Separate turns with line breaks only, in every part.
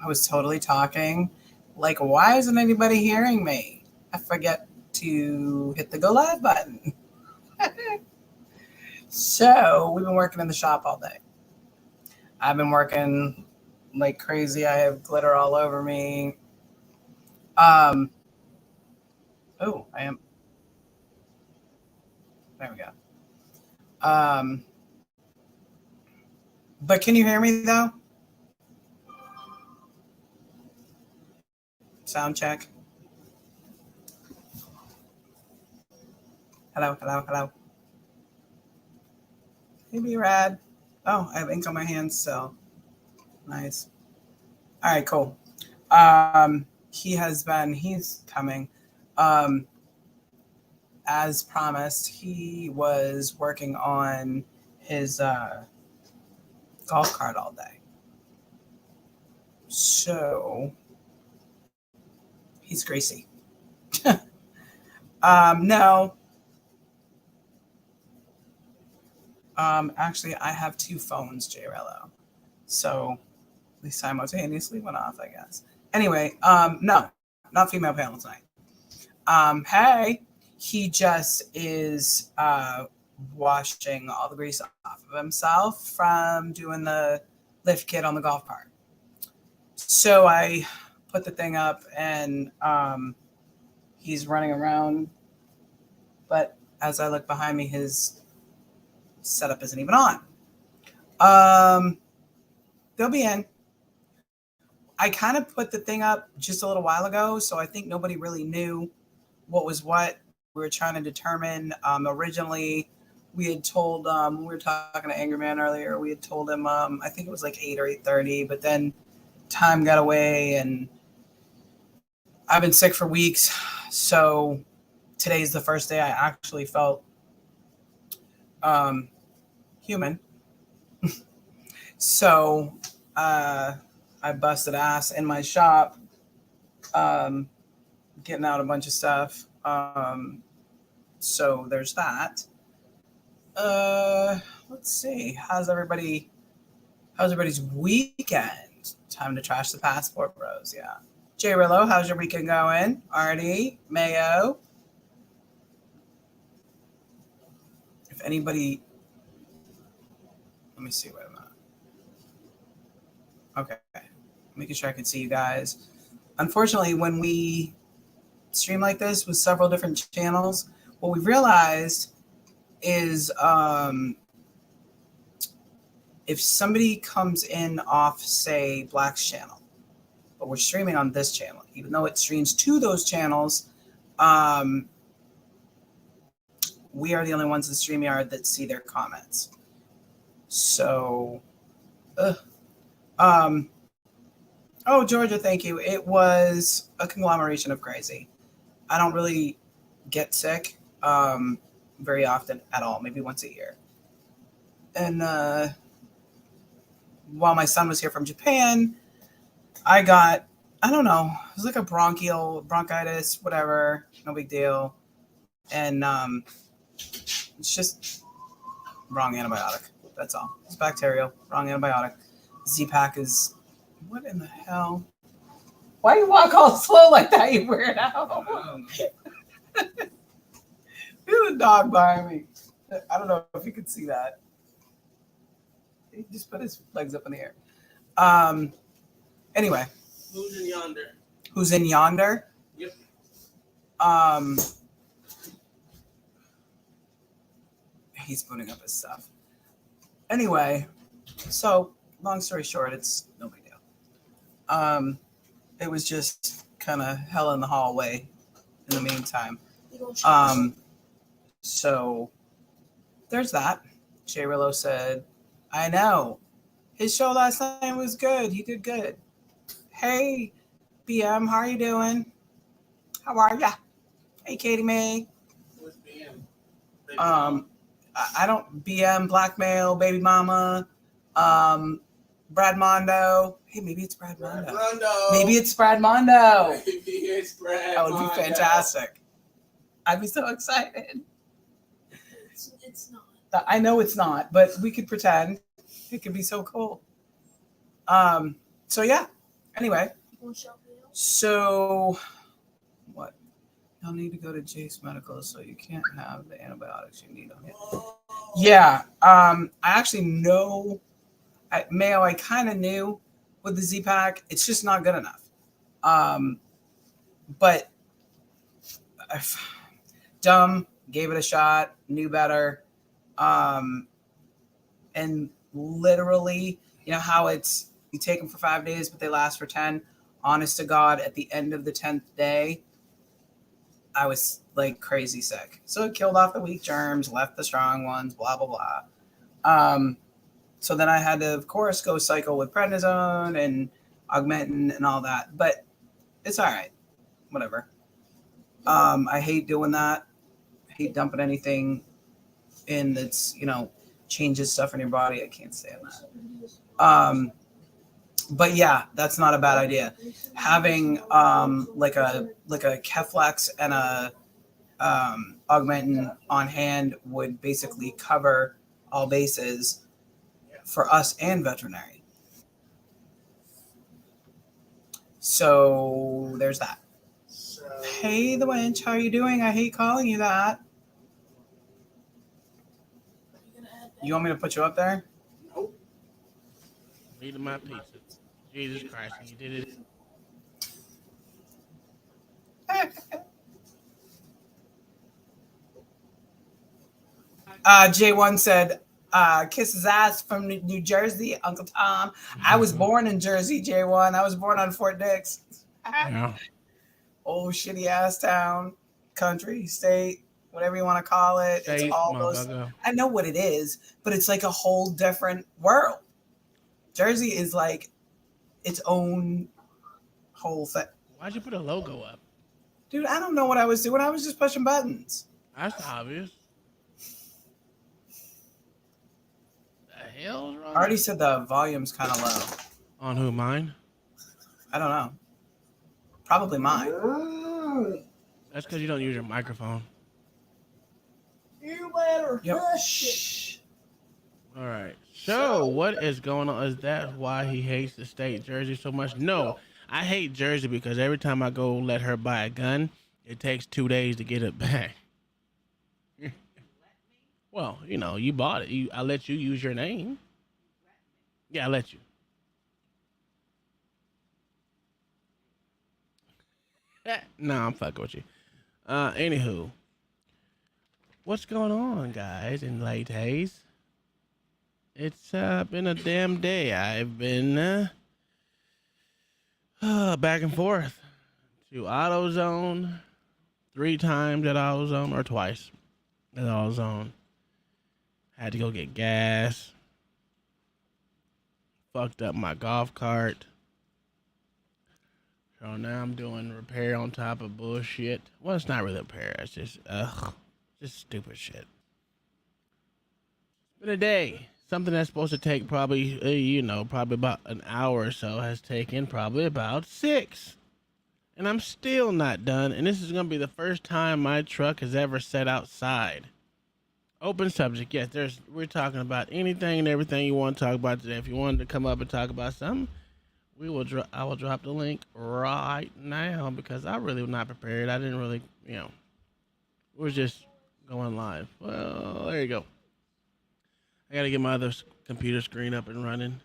I was totally talking. Like, why isn't anybody hearing me? I forget to hit the go live button. So, we've been working in the shop all day. I've been working like crazy. I have glitter all over me. Um, oh, I am. There we go. Um, but can you hear me though? Sound check. Hello, hello, hello. Hey, be rad. Oh, I have ink on my hands, so nice. All right, cool. He's coming. Um, as promised, he was working on his golf cart all day. So he's greasy. No. Actually, I have two phones, JRello. So they simultaneously went off, I guess. Anyway, no, not female panel tonight. Hey, he just is washing all the grease off of himself from doing the lift kit on the golf cart. So I put the thing up and he's running around, but as I look behind me, his setup isn't even on. They'll be in. I kind of put the thing up just a little while ago, so I think nobody really knew what was what. We were trying to determine. Originally, we had told we were talking to Angry Man earlier. We had told him I think it was like 8 or 8:30, but then time got away, and I've been sick for weeks. So today's the first day I actually felt um, human. So I busted ass in my shop, um, getting out a bunch of stuff. So there's that. Let's see. How's everybody's weekend? Time to trash the passport bros. Yeah. Jay Rillo, how's your weekend going? Artie, Mayo. If anybody, let me see. Wait a minute. Okay, making sure I can see you guys. Unfortunately, when we stream like this with several different channels, what we realized is if somebody comes in off, say, Black's channel, but we're streaming on this channel, even though it streams to those channels, um, we are the only ones in StreamYard that see their comments. So, oh, Georgia, thank you. It was a conglomeration of crazy. I don't really get sick very often at all, maybe once a year. And while my son was here from Japan, I got, I don't know, it was like a bronchitis, whatever, no big deal. And it's just wrong antibiotic. That's all. It's bacterial, wrong antibiotic. Z-Pack is, what in the hell? Why do you walk all slow like that, you weirdo? There's a dog behind me. I don't know if you could see that. He just put his legs up in the air. Anyway.
Who's in yonder?
Who's in yonder?
Yep.
He's putting up his stuff. Anyway, so long story short, it's no big deal. It was just kind of hell in the hallway in the meantime. So there's that. Jay Rillo said, I know. His show last night was good. He did good. Hey, BM, how are you doing? How are ya? Hey, Katie May.
Who's BM?
I don't BM, Blackmail, Baby Mama, Brad Mondo. Hey, maybe it's Brad Mondo. Maybe it's Brad Mondo.
Maybe it's Brad
That would
Mondo.
be fantastic. I'd be so excited.
It's not.
I know it's not, but we could pretend. It could be so cool. So yeah. Anyway,
We'll shout it out.
so what? You'll need to go to Jace Medical, so you can't have the antibiotics you need on you. Yeah. I actually know Mayo. I kind of knew with the Z-Pack, it's just not good enough. But dumb, gave it a shot, knew better. And literally, you know how it's you take them for 5 days, but they last for 10. Honest to God, at the end of the 10th day, I was like crazy sick. So it killed off the weak germs, left the strong ones, blah, blah, blah. So then I had to, of course, go cycle with prednisone and Augmentin and all that. But it's all right. Whatever. I hate doing that. I hate dumping anything in that's, changes stuff in your body. I can't stand that. But yeah, that's not a bad idea. Having like a Keflex and a Augmentin on hand would basically cover all bases for us and veterinary. So there's that. Hey, the wench, how are you doing? I hate calling you that. You want me to put you up there?
Nope.
Eating my pizza. Jesus Christ, you did it.
J1 said, kiss his ass from New Jersey, Uncle Tom. I was born in Jersey, J1. I was born on Fort Dix.
Yeah.
Old shitty ass town, country, state, whatever you want to call it.
State,
it's all those.
motherfucker.
I know what it is, but it's like a whole different world. Jersey is like its own whole thing.
Why'd you put a logo up?
Dude, I don't know what I was doing. I was just pushing buttons.
That's obvious. The hell's wrong?
I already said the volume's kind of low.
On who, mine?
I don't know. Probably mine.
That's because you don't use your microphone.
You better
Yep.
hush it.
Shh.
All right. So what is going on? Is that why he hates the state Jersey so much? No, I hate Jersey because every time I go let her buy a gun, it takes 2 days to get it back. Well, you bought it. I let you use your name. Yeah, I let you. No, I'm fucking with you. Anywho, what's going on, guys, in late haze? It's been a damn day. I've been back and forth to AutoZone 3 times at AutoZone, or twice at AutoZone. Had to go get gas. Fucked up my golf cart. So now I'm doing repair on top of bullshit. Well, it's not really repair. It's just stupid shit. It's been a day. Something that's supposed to take probably, probably about an hour or so has taken probably about 6. And I'm still not done. And this is going to be the first time my truck has ever sat outside. Open subject. Yes, we're talking about anything and everything you want to talk about today. If you wanted to come up and talk about something, I will drop the link right now because I really was not prepared. I didn't really, we're just going live. Well, there you go. I got to get my other computer screen up and running,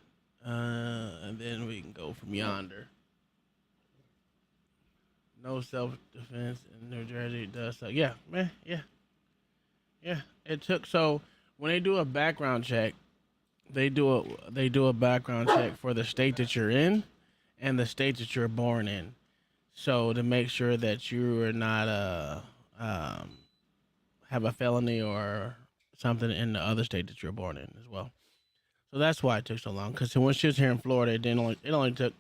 and then we can go from yonder. No self-defense in New Jersey does so. Yeah, man, yeah. It took, so when they do a background check, they do a background check for the state that you're in and the state that you're born in. So to make sure that you are not have a felony or something in the other state that you're born in as well. So that's why it took so long. Because when she was here in Florida, it only took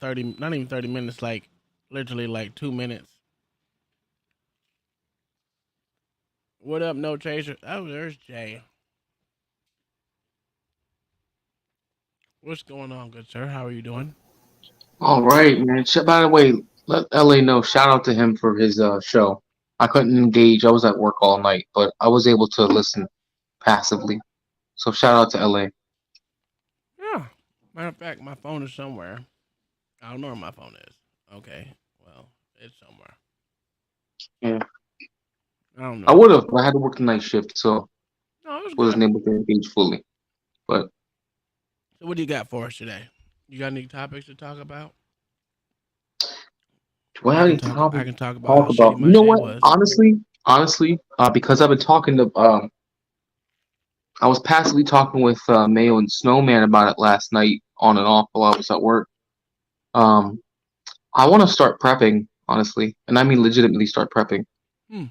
30, not even 30 minutes, like literally like 2 minutes. What up, No Chaser? Oh, there's Jay. What's going on, good sir? How are you doing?
All right, man. By the way, let LA know. Shout out to him for his show. I couldn't engage. I was at work all night, but I was able to listen passively. So shout out to LA.
Yeah. Matter of fact, my phone is somewhere. I don't know where my phone is. Okay, well, it's somewhere.
Yeah.
I don't know.
I would have, but I had to work the night shift, so
No, it was
wasn't
good.
able to engage fully. But
So, what do you got for us today? You got any topics to talk about?
do I
I
have
can
any
talk.
topic
I
to
can talk about how
talk
shitty
about? You
my
know
day
what?
was.
Honestly, because I've been talking to I was passively talking with Mayo and Snowman about it last night on and off while I was at work. Um, I want to start prepping, honestly, and I mean legitimately start prepping.
Hmm.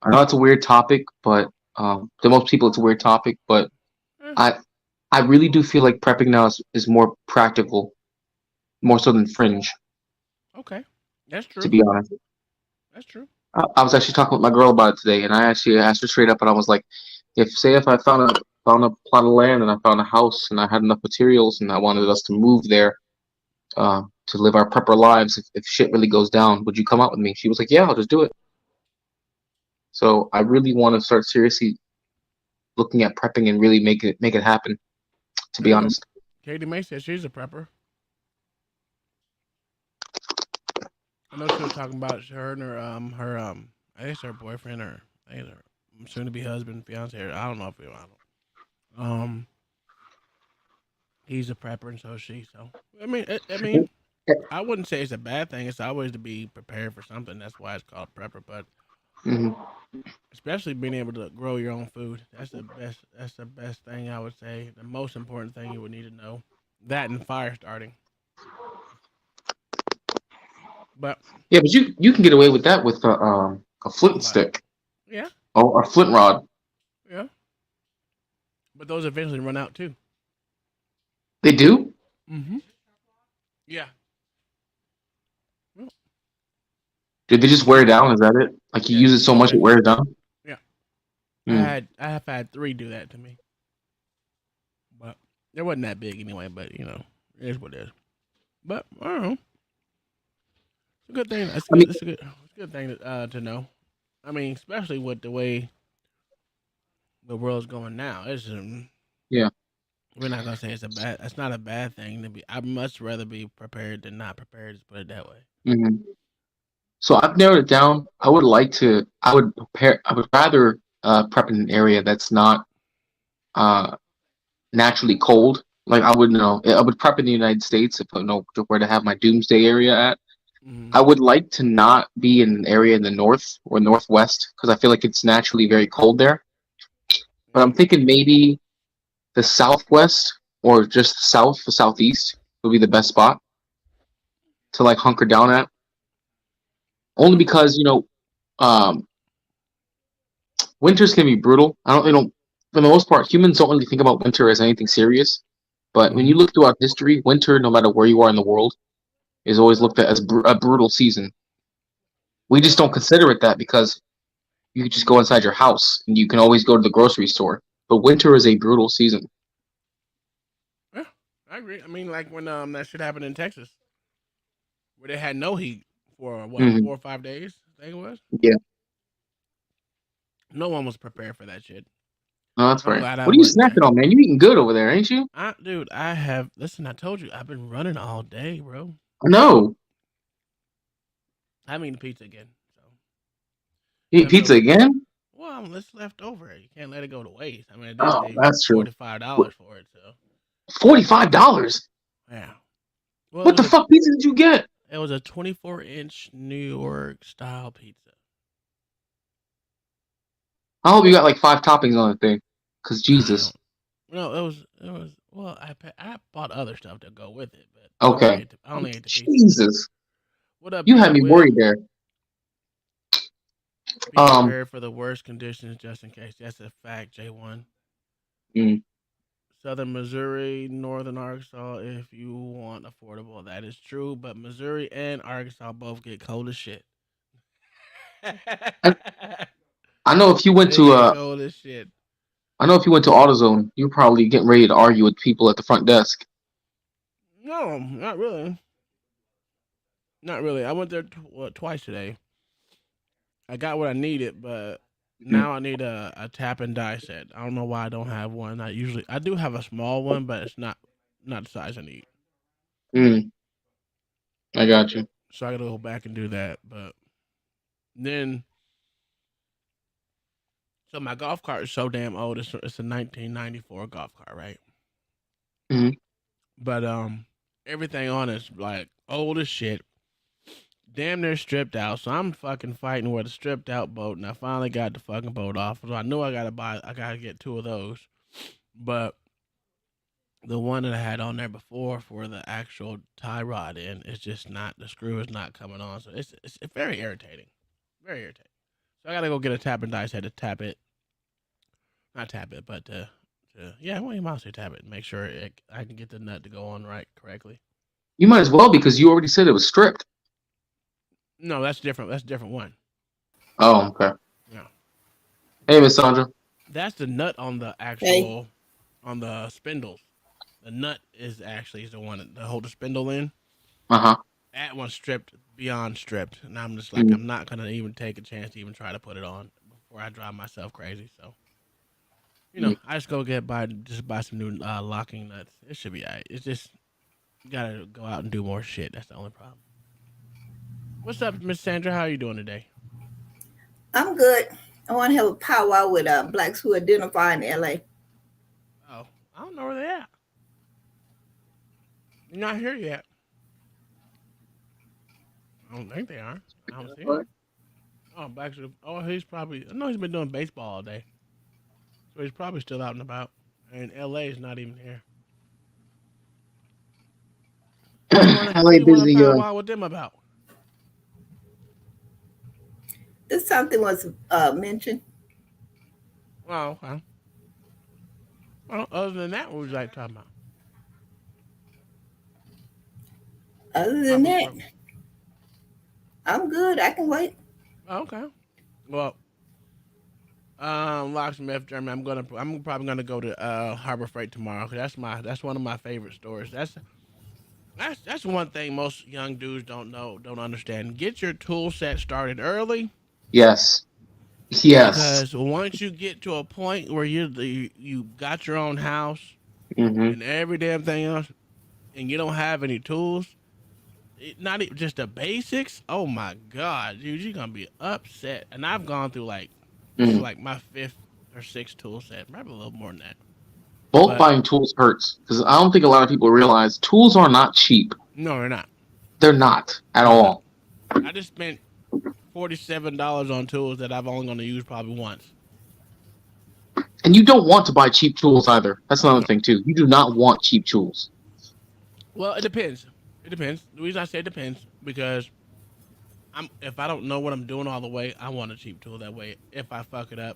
I know it's a weird topic, but to most people it's a weird topic, but
Eh,
I I really do feel like prepping now is more practical, more so than fringe,
okay, that's
to
true.
be honest.
That's true.
I was actually talking with my girl about it today, and I actually asked her straight up, and I was like, if I found a plot of land and I found a house and I had enough materials and I wanted us to move there to live our prepper lives, if shit really goes down, would you come out with me? She was like, yeah, I'll just do it. So I really want to start seriously looking at prepping and really make it happen. To
There
be
you go.
honest.
Katie May said she's a prepper. I know she was talking about her and her I guess her boyfriend or I guess her soon to be husband, fiance. Or I don't know if I don't. He's a prepper and so is she. So I mean, I wouldn't say it's a bad thing. It's always to be prepared for something. That's why it's called prepper. But
Hmm.
especially being able to grow your own food, that's the best. That's the best thing I would say. The most important thing you would need to know. That and fire starting. But
Yeah, but you can get away with that with a flint
what?
stick
Yeah,
or a flint rod.
yeah. But those eventually run out too.
They do.
Mm-hmm. Yeah. Well,
Did they just
you
wear
get
down? Is that it? Like you
yeah,
use it
you
so
get
much it
wet
wears
down.
down?
Yeah.
Hmm.
I have had 3 do that to me, but it wasn't that big anyway. But it is what it is. But I don't know. It's a good thing. It's
I mean,
good. It's a good thing to know. I mean, especially with the way the world's going now.
yeah.
We're not gonna say it's a bad. It's not a bad thing to be. I'd much rather be prepared than not prepared. Just put it that way.
Hmm. So I've narrowed it down. I would like to. I would prepare. I would rather prep in an area that's not uh naturally cold. Like I would know. I would prep in the United States if I know where to have my doomsday area at.
Mm-hmm.
I would like to not be in an area in the north or northwest because I feel like it's naturally very cold there. But
Yeah.
I'm thinking maybe the southwest or just the southeast would be the best spot to like hunker down at. Only
Yeah.
because um, winters can be brutal. I don't, for the most part, humans don't really think about winter as anything serious. But when you
Mm-hmm.
look throughout history, winter, no matter where you are in the world, is always looked at as a brutal season. We just don't consider it that because you can just go inside your house and you can always go to the grocery store. But winter is a brutal season.
Yeah. I agree. I mean, like when that shit happened in Texas, where they had no heat for what
Hmm.
4 or 5 days. I think it was.
Yeah,
No one was prepared for that shit.
no, that's
I'm
right.
glad I
What are you
wasn't there.
snacking on, man? You eating good over there, ain't you?
Dude, I have. Listen, I told you I've been running all day, bro.
I know.
I'm eating pizza again. So
You eat pizza
leftover.
again?
Well, it's left over. You can't let it go to waste. I mean, I did
Oh,
pay
that's true.
$45 for it, so
$45.
yeah. Well,
What the fuck pizza did you get?
it was a 24-inch New York style pizza.
I hope you got like 5 toppings on the thing. Cause
I
Jesus.
don't. No, it was. Well, I bought other stuff to go with it, but
Okay.
I only ate the pizza.
Jesus.
What up,
You
Big
had me
Will?
worried there.
Be
Um.
prepared for the worst conditions just in case. That's a fact, J1.
mm,
Southern Missouri, Northern Arkansas, if you want affordable. That is true, but Missouri and Arkansas both get cold as shit.
I, I know if you went
They
to
get cold as shit.
I know if you went to AutoZone, you're probably getting ready to argue with people at the front desk.
No, not really. Not really. I went there twice today. I got what I needed, but
Mm,
now I need a tap and die set. I don't know why I don't have one. I do have a small one, but it's not the size I need.
mm. I got you.
So I gotta go back and do that. But then, so my golf cart is so damn old. It's a 1994 golf cart, right?
Mhm.
But everything on it's like old as shit. Damn near stripped out. So I'm fucking fighting with a stripped out boat, and I finally got the fucking boat off. So I knew I gotta get 2 of those. But the one that I had on there before for the actual tie rod in is just not, the screw is not coming on. So it's very irritating. Very irritating. So I gotta go get a tap and dice head to tap it. Not tap it, but yeah, well, you might say tap it and make sure I can get the nut to go on right correctly.
You might as well because you already said it was stripped.
No, that's different. That's a different one.
Oh, okay.
Yeah.
Hey, Miss Sandra.
That's the nut on the actual on the spindles. The nut is actually the one to hold the spindle in.
Uh-huh.
That one's stripped beyond stripped, and I'm just like, I'm not gonna even take a chance to even try to put it on before I drive myself crazy. So, I just buy some new locking nuts. It should be alright. It's just you gotta go out and do more shit. That's the only problem. What's up, Miss Sandra? How are you doing today?
I'm good. I want to have a powwow with blacks who identify in LA.
Oh, I don't know where they're at. You're not here yet. I don't think they are. I don't see him. Oh, Blacks. Oh, he's probably. I know he's been doing baseball all day, so he's probably still out and about. And LA is not even here.
LA busy.
Powwow with them about?
This something was mentioned.
Oh, okay. Well, other than that, what would you like to talk about?
Other than that, I'm good. I can wait.
Oh, okay. Well, Locksmith, Jeremy, I'm probably gonna go to Harbor Freight tomorrow because that's one of my favorite stores. That's one thing most young dudes don't understand. Get your tool set started early.
Yes. Yes.
Because once you get to a point where you got your own house and every damn thing else, and you don't have any tools, not even just the basics. Oh my god, dude, you're gonna be upset. And I've gone through like my 5th or 6th tool set, probably a little more than that.
Bulk buying tools hurts because I don't think a lot of people realize tools are not cheap.
No, they're not.
They're not at all.
I just spent $47 on tools that I've only going to use probably once.
And you don't want to buy cheap tools either. That's another thing too. You do not want cheap tools.
Well, it depends. It depends. The reason I say it depends because if I don't know what I'm doing all the way, I want a cheap tool. That way, if I fuck it up,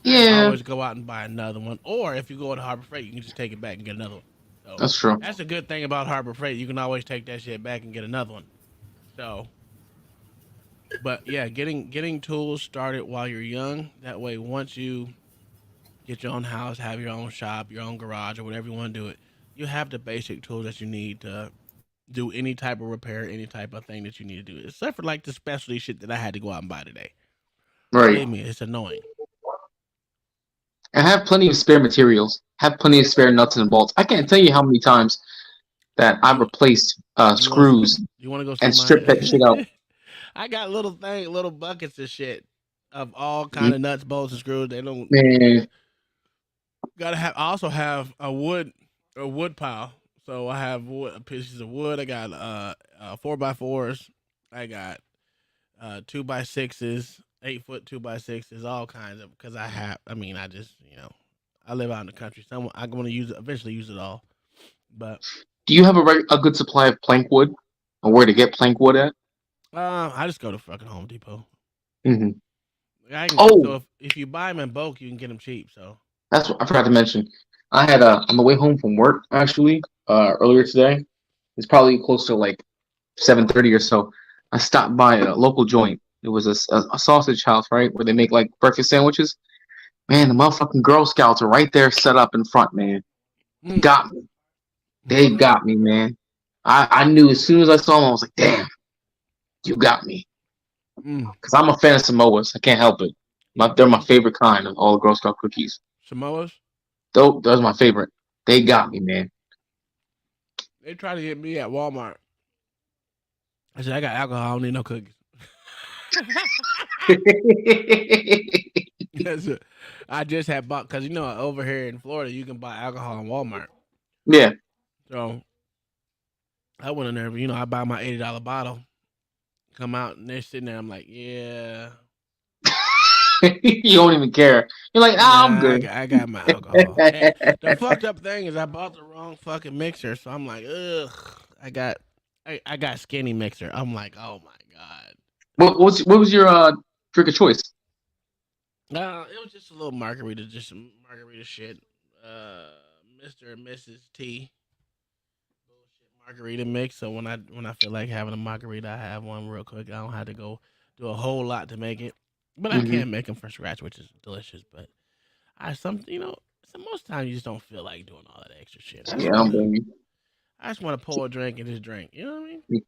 I can always go out and buy another one. Or if you go to Harbor Freight, you can just take it back and get another one. So
that's true.
That's a good thing about Harbor Freight. You can always take that shit back and get another one. So, but yeah, getting tools started while you're young. That way, once you get your own house, have your own shop, your own garage, or whatever you want to do it, you have the basic tools that you need to do any type of repair, any type of thing that you need to do. Except for like the specialty shit that I had to go out and buy today.
Right.
Believe me, it's annoying.
And have plenty of spare materials. Have plenty of spare nuts and bolts. I can't tell you how many times that I've replaced screws and stripped that shit out.
I got little buckets of shit of all kind of nuts, bolts, and screws. They don't.
Man.
Gotta have. I also have a wood pile. So I have pieces of wood. I got 4x4s. I got 2x6s, 8-foot 2x6s, all kinds of. Because I just I live out in the country. I'm going to eventually use it all. But
do you have a good supply of plank wood, or where to get plank wood at?
I just go to fucking Home Depot.
Mm-hmm.
So if you buy them in bulk, you can get them cheap. So
that's what I forgot to mention. I had on the way home from work actually earlier today. It's probably close to like 7:30 or so. I stopped by a local joint. It was a sausage house, right, where they make like breakfast sandwiches. Man, the motherfucking Girl Scouts are right there set up in front, man. Got me. They got me, man. I knew as soon as I saw them, I was like, damn, you got me. Because I'm a fan of Samoas. I can't help it. They're my favorite kind of all the Girl Scout cookies.
Samoas?
Those are my favorite. They got me, man.
They try to get me at Walmart. I said, I got alcohol. I don't need no cookies. That's it. I just had bought because over here in Florida you can buy alcohol in Walmart.
Yeah.
So I went in there. I buy my $80 bottle. Come out and they're sitting there. I'm like, yeah,
You don't even care. You're like, ah, I'm
nah,
good.
I got my alcohol. And the fucked up thing is I bought the wrong fucking mixer. So I'm like, ugh. I got skinny mixer. I'm like, oh my god.
What was your drink of choice?
It was just a little margarita, just some margarita shit. Mr. and Mrs. T. Bullshit margarita mix. So when I feel like having a margarita, I have one real quick. I don't have to go do a whole lot to make it, but I
Mhm.
can make them from scratch, which is delicious. But most times you just don't feel like doing all that extra shit.
Yeah, I'm blaming you.
I just want to pour a drink and just drink. You know what I mean?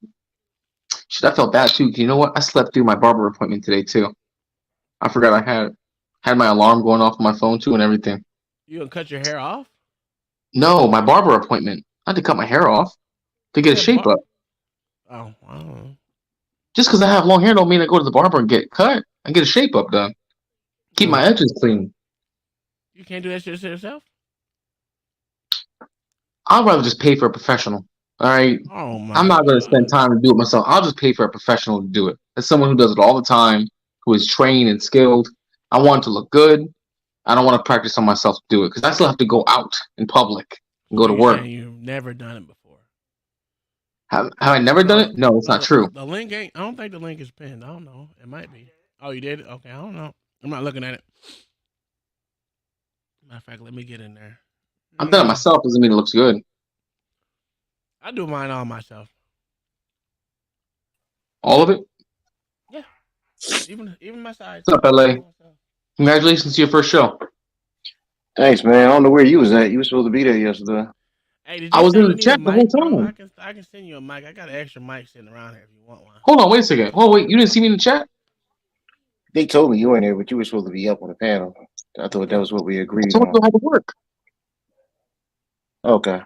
Shit, I felt bad too. 'Cause you know what? I slept through my barber appointment today too. I forgot I had my alarm going off on my phone too and everything.
You gonna cut your hair off?
No, my barber appointment. I had to cut my hair off to get a
Yeah,
shape up.
Oh, I don't know.
Just because I have long hair don't mean I go to the barber and get cut. I get a shape up done. Keep my edges clean.
You can't do that shit yourself.
I'd rather just pay for a professional. All right.
Oh my!
I'm not going to spend
God.
time to do it myself. I'll just pay for a professional to do it. As someone who does it all the time, who is trained and skilled, I want it to look good. I don't want to practice on myself to do it because I still have to go out in public and go to
You're
work.
saying you've never done it before.
Have I never done it? No, it's not true.
The link ain't. I don't think the link is pinned. I don't know. It might be. Oh, you did? Okay, I don't know. I'm not looking at it. Matter of fact, let me get in there.
I've done it myself. Doesn't mean it looks good.
I do mine all myself.
All of it?
Yeah. Even my sides.
What's up, LA? Congratulations to your first show.
Thanks, man. I don't know where you was at. You was supposed to be there yesterday.
Hey, did
I
you
was
say
in
you
the
need a
chat the whole
mic, bro?
time.
I can send you a mic. I got an extra mic sitting around here if you want one.
Hold on, wait a second. Oh, wait, you didn't see me in the chat?
They told me you weren't there, but you were supposed to be up on the panel. I thought that was what we
I
agreed
told
on.
you I had to work.
Okay.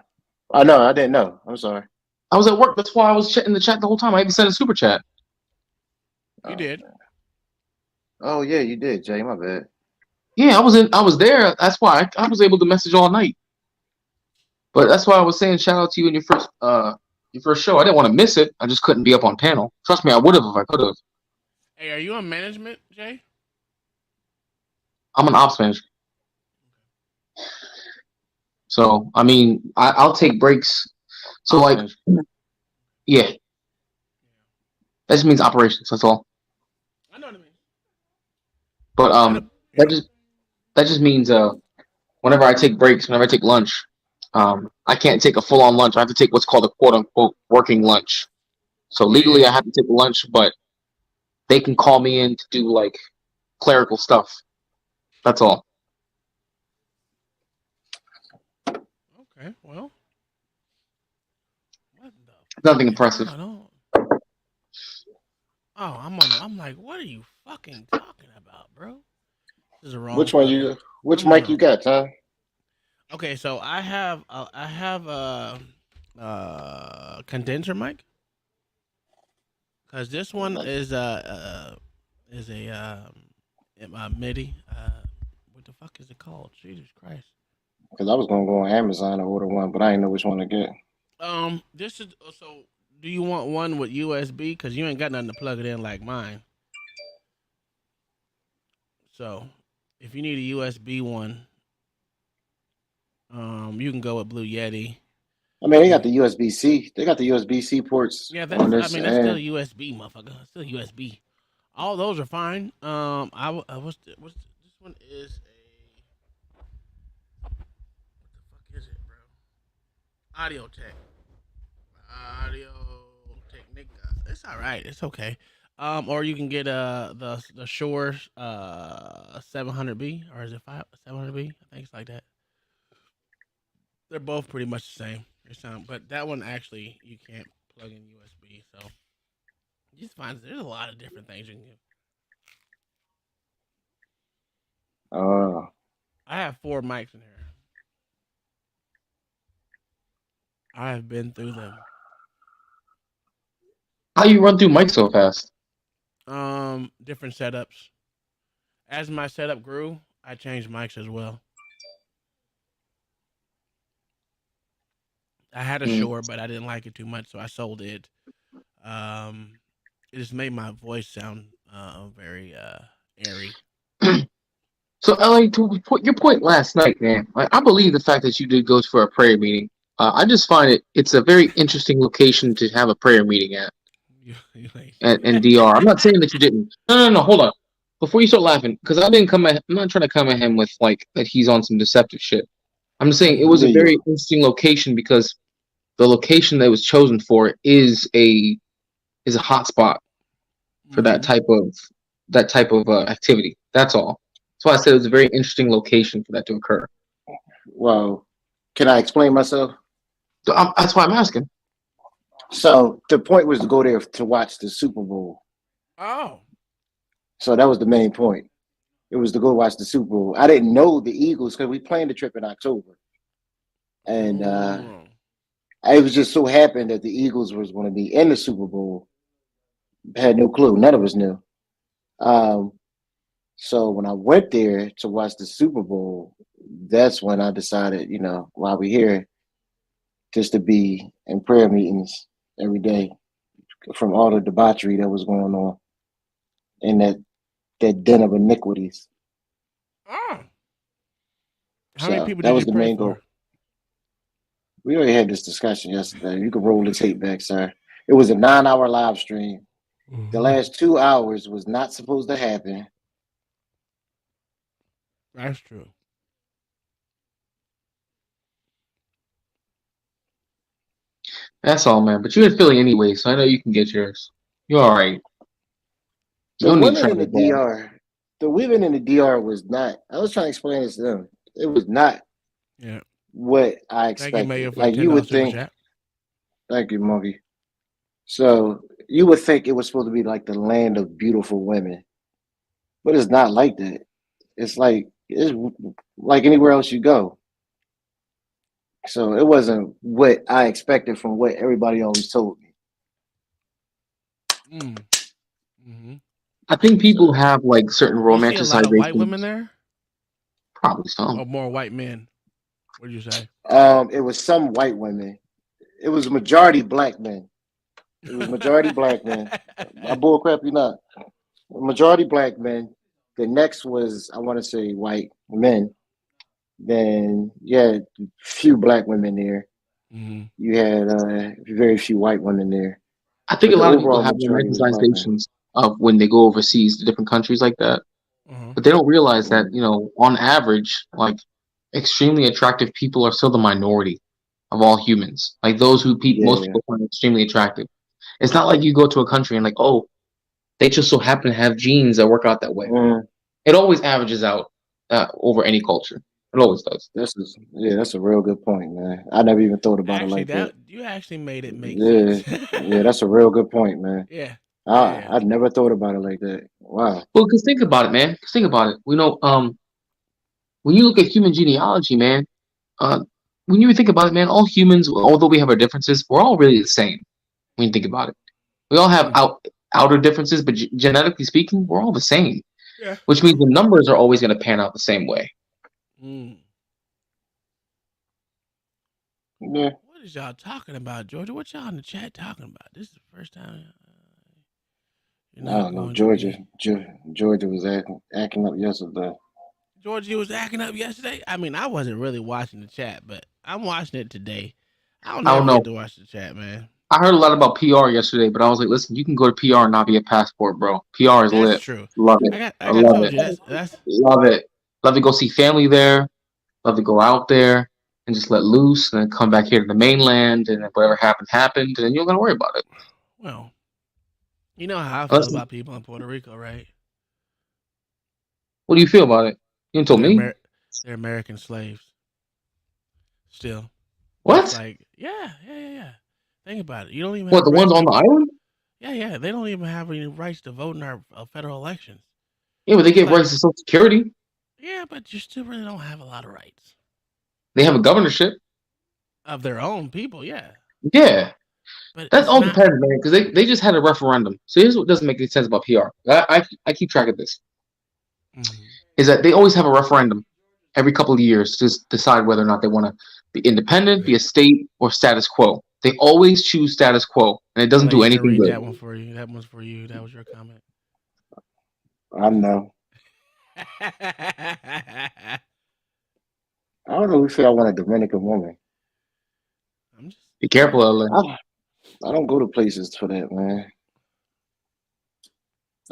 I know. I didn't know. I'm sorry.
I was at work. That's why I was in the chat the whole time. I even sent a super chat.
You did.
Oh yeah, you did, Jay. My bad.
Yeah, I was there. That's why I was able to message all night. But that's why I was saying shout out to you in your first show. I didn't want to miss it. I just couldn't be up on panel. Trust me, I would have if I could have.
Hey, are you on management, Jay?
I'm an ops manager. So I mean, I'll take breaks. So like, yeah, that just means operations. That's all.
I know what I mean.
But that just means whenever I take breaks, whenever I take lunch, I can't take a full on lunch. I have to take what's called a quote unquote working lunch. So legally, I have to take a lunch, but they can call me in to do like clerical stuff. That's all.
Okay, well, what the?
Nothing impressive.
Oh, I'm like, what are you fucking talking about, bro? This is the wrong.
Which mic you got, Tom?
Okay, so I have a condenser mic, because this one is a MIDI. What the fuck is it called? Jesus Christ.
Because I was gonna go on Amazon and order one, but I didn't know which one to get.
This is so. Do you want one with USB? Because you ain't got nothing to plug it in like mine. So, if you need a USB one, you can go with Blue Yeti.
I mean, they got the USB-C. They got the USB-C ports.
Yeah, that's still USB, motherfucker. It's still USB. All those are fine. What's this one is what the fuck is it, bro? Audio Technica. It's all right. It's okay. Or you can get the Shure 700B, or is it 700B? I think it's like that. They're both pretty much the same. But that one actually you can't plug in USB, so you just find there's a lot of different things you can do. I have 4 mics in here. I have been through them.
How you run through Mike so fast?
Different setups. As my setup grew, I changed mics as well. I had a
Mm.
Shure, but I didn't like it too much, so I sold it. Um, it just made my voice sound very airy.
So, LA, to put your point last night, man, I believe the fact that you did go for a prayer meeting. I just find it's a very interesting location to have a prayer meeting at
Like-
in DR. I'm not saying that you didn't. No, hold on. Before you start laughing, because I'm not trying to come at him with like that he's on some deceptive shit. I'm just saying it was a
Yeah,
very interesting location because the location that was chosen for is a hot spot for that
Mhm.
type of activity. That's all. That's why I said it was a very interesting location for that to occur.
well, can I explain myself?
So that's why I'm asking.
So the point was to go there to watch the Super Bowl.
Oh,
So that was the main point. It was to go watch the Super Bowl. I didn't know the Eagles because we planned the trip in October, and
Mm.
it was just so happened that the Eagles was going to be in the Super Bowl. Had no clue. None of us knew. Um, so when I went there to watch the Super Bowl, that's when I decided, while we're here, just to be in prayer meetings every day from all the debauchery that was going on in that den of iniquities.
Oh. How many
So
people
that
did
was
you
the
pray
main goal.
for?
We already had this discussion yesterday. You can roll the tape back, sir. It was a 9-hour live stream. The last 2 hours was not supposed to happen.
That's true.
That's all, man. But you're in Philly anyway, so I know you can get yours. You're all right. You
The
don't need to
women in
travel
the
abroad.
DR, the women in the DR was not. I was trying to explain this to them. It was not
Yeah.
what I
Thank you, Mayor,
expected.
for a
Like you
$10
would
super
think.
chat.
Thank you, Monkey. So you would think it was supposed to be like the land of beautiful women, but it's not like that. It's like anywhere else you go. So it wasn't what I expected from what everybody always told me.
Mm. Mm-hmm.
I think people
So
have like certain
You see a lot of white women
romanticizations.
there,
Probably some.
or more white men? What did you say?
it was some white women. It was majority black men. It was majority black men. My bull crap, you not. Majority black men. The next was I want to say white men. Then you had a few black women there.
Mm-hmm.
You had very few white women there.
I think
But
a
the
lot of people
overall
have
majority was black men.
romanticizations of when they go overseas to different countries like that,
Uh-huh.
but they don't realize that on average, like extremely attractive people are still the minority of all humans. Like those who most
Yeah.
people find extremely attractive. It's not like you go to a country and like, oh, they just so happen to have genes that work out that way.
Mm,
It always averages out over any culture. It always does.
that's a real good point, man. I never even thought about it
Actually,
like that.
that you actually made it make
Yeah,
sense.
yeah, that's a real good point, man.
Yeah.
I'd never thought about it like that. Wow.
Well, because think about it, man. 'Cause think about it. We know, when you look at human genealogy, man, uh, when you think about it, man, all humans, although we have our differences, we're all really the same. When you think about it, we all have
Mm.
outer differences, but genetically speaking, we're all the same.
Yeah.
Which means the numbers are always going to pan out the same way.
Mm.
Yeah.
What is y'all talking about, Georgia? What y'all in the chat talking about? This is the first time you're
I
not
don't know.
going
Georgia,
to be.
Georgia was acting up yesterday.
Georgia was acting up yesterday. I mean, I wasn't really watching the chat, but I'm watching it today. I don't
I don't
never
know.
get to watch the chat, man.
I heard a lot about PR yesterday, but I was like, listen, you can go to PR and not be a passport, bro. PR is
That's
lit.
true.
Love it.
Like
I
I
love
told
it.
you, that's
Love it. Love to go see family there. Love to go out there and just let loose and then come back here to the mainland and then whatever happened, and then you're gonna worry about it.
well. You know how I feel
Listen,
about people in Puerto Rico, right?
what do you feel about it? You didn't tell
They're
me.
they're American slaves. Still, it's
What?
like yeah. Think about it. You don't even
What,
have
the ones
rights
on
to.
the island?
Yeah. They don't even have any rights to vote in our federal elections.
Yeah, but they
It's
get
like
rights to Social Security.
yeah, but you still really don't have a lot of rights
They have a governorship.
of their own people. Yeah.
Yeah.
But
That
it's
all
not.
depends, man, because they just had a referendum. So here's what doesn't make any sense about PR. I keep track of this.
Mhm.
Is that they always have a referendum every couple of years to decide whether or not they want to be independent, be a state, or status quo. They always choose status quo, and it doesn't
I
do
used to
anything
read
good.
that one for you. That one's for you. That was your comment.
I know. I don't know if I want a Dominican woman.
I'm just.
Be careful, LA.
I don't go to places for that, man.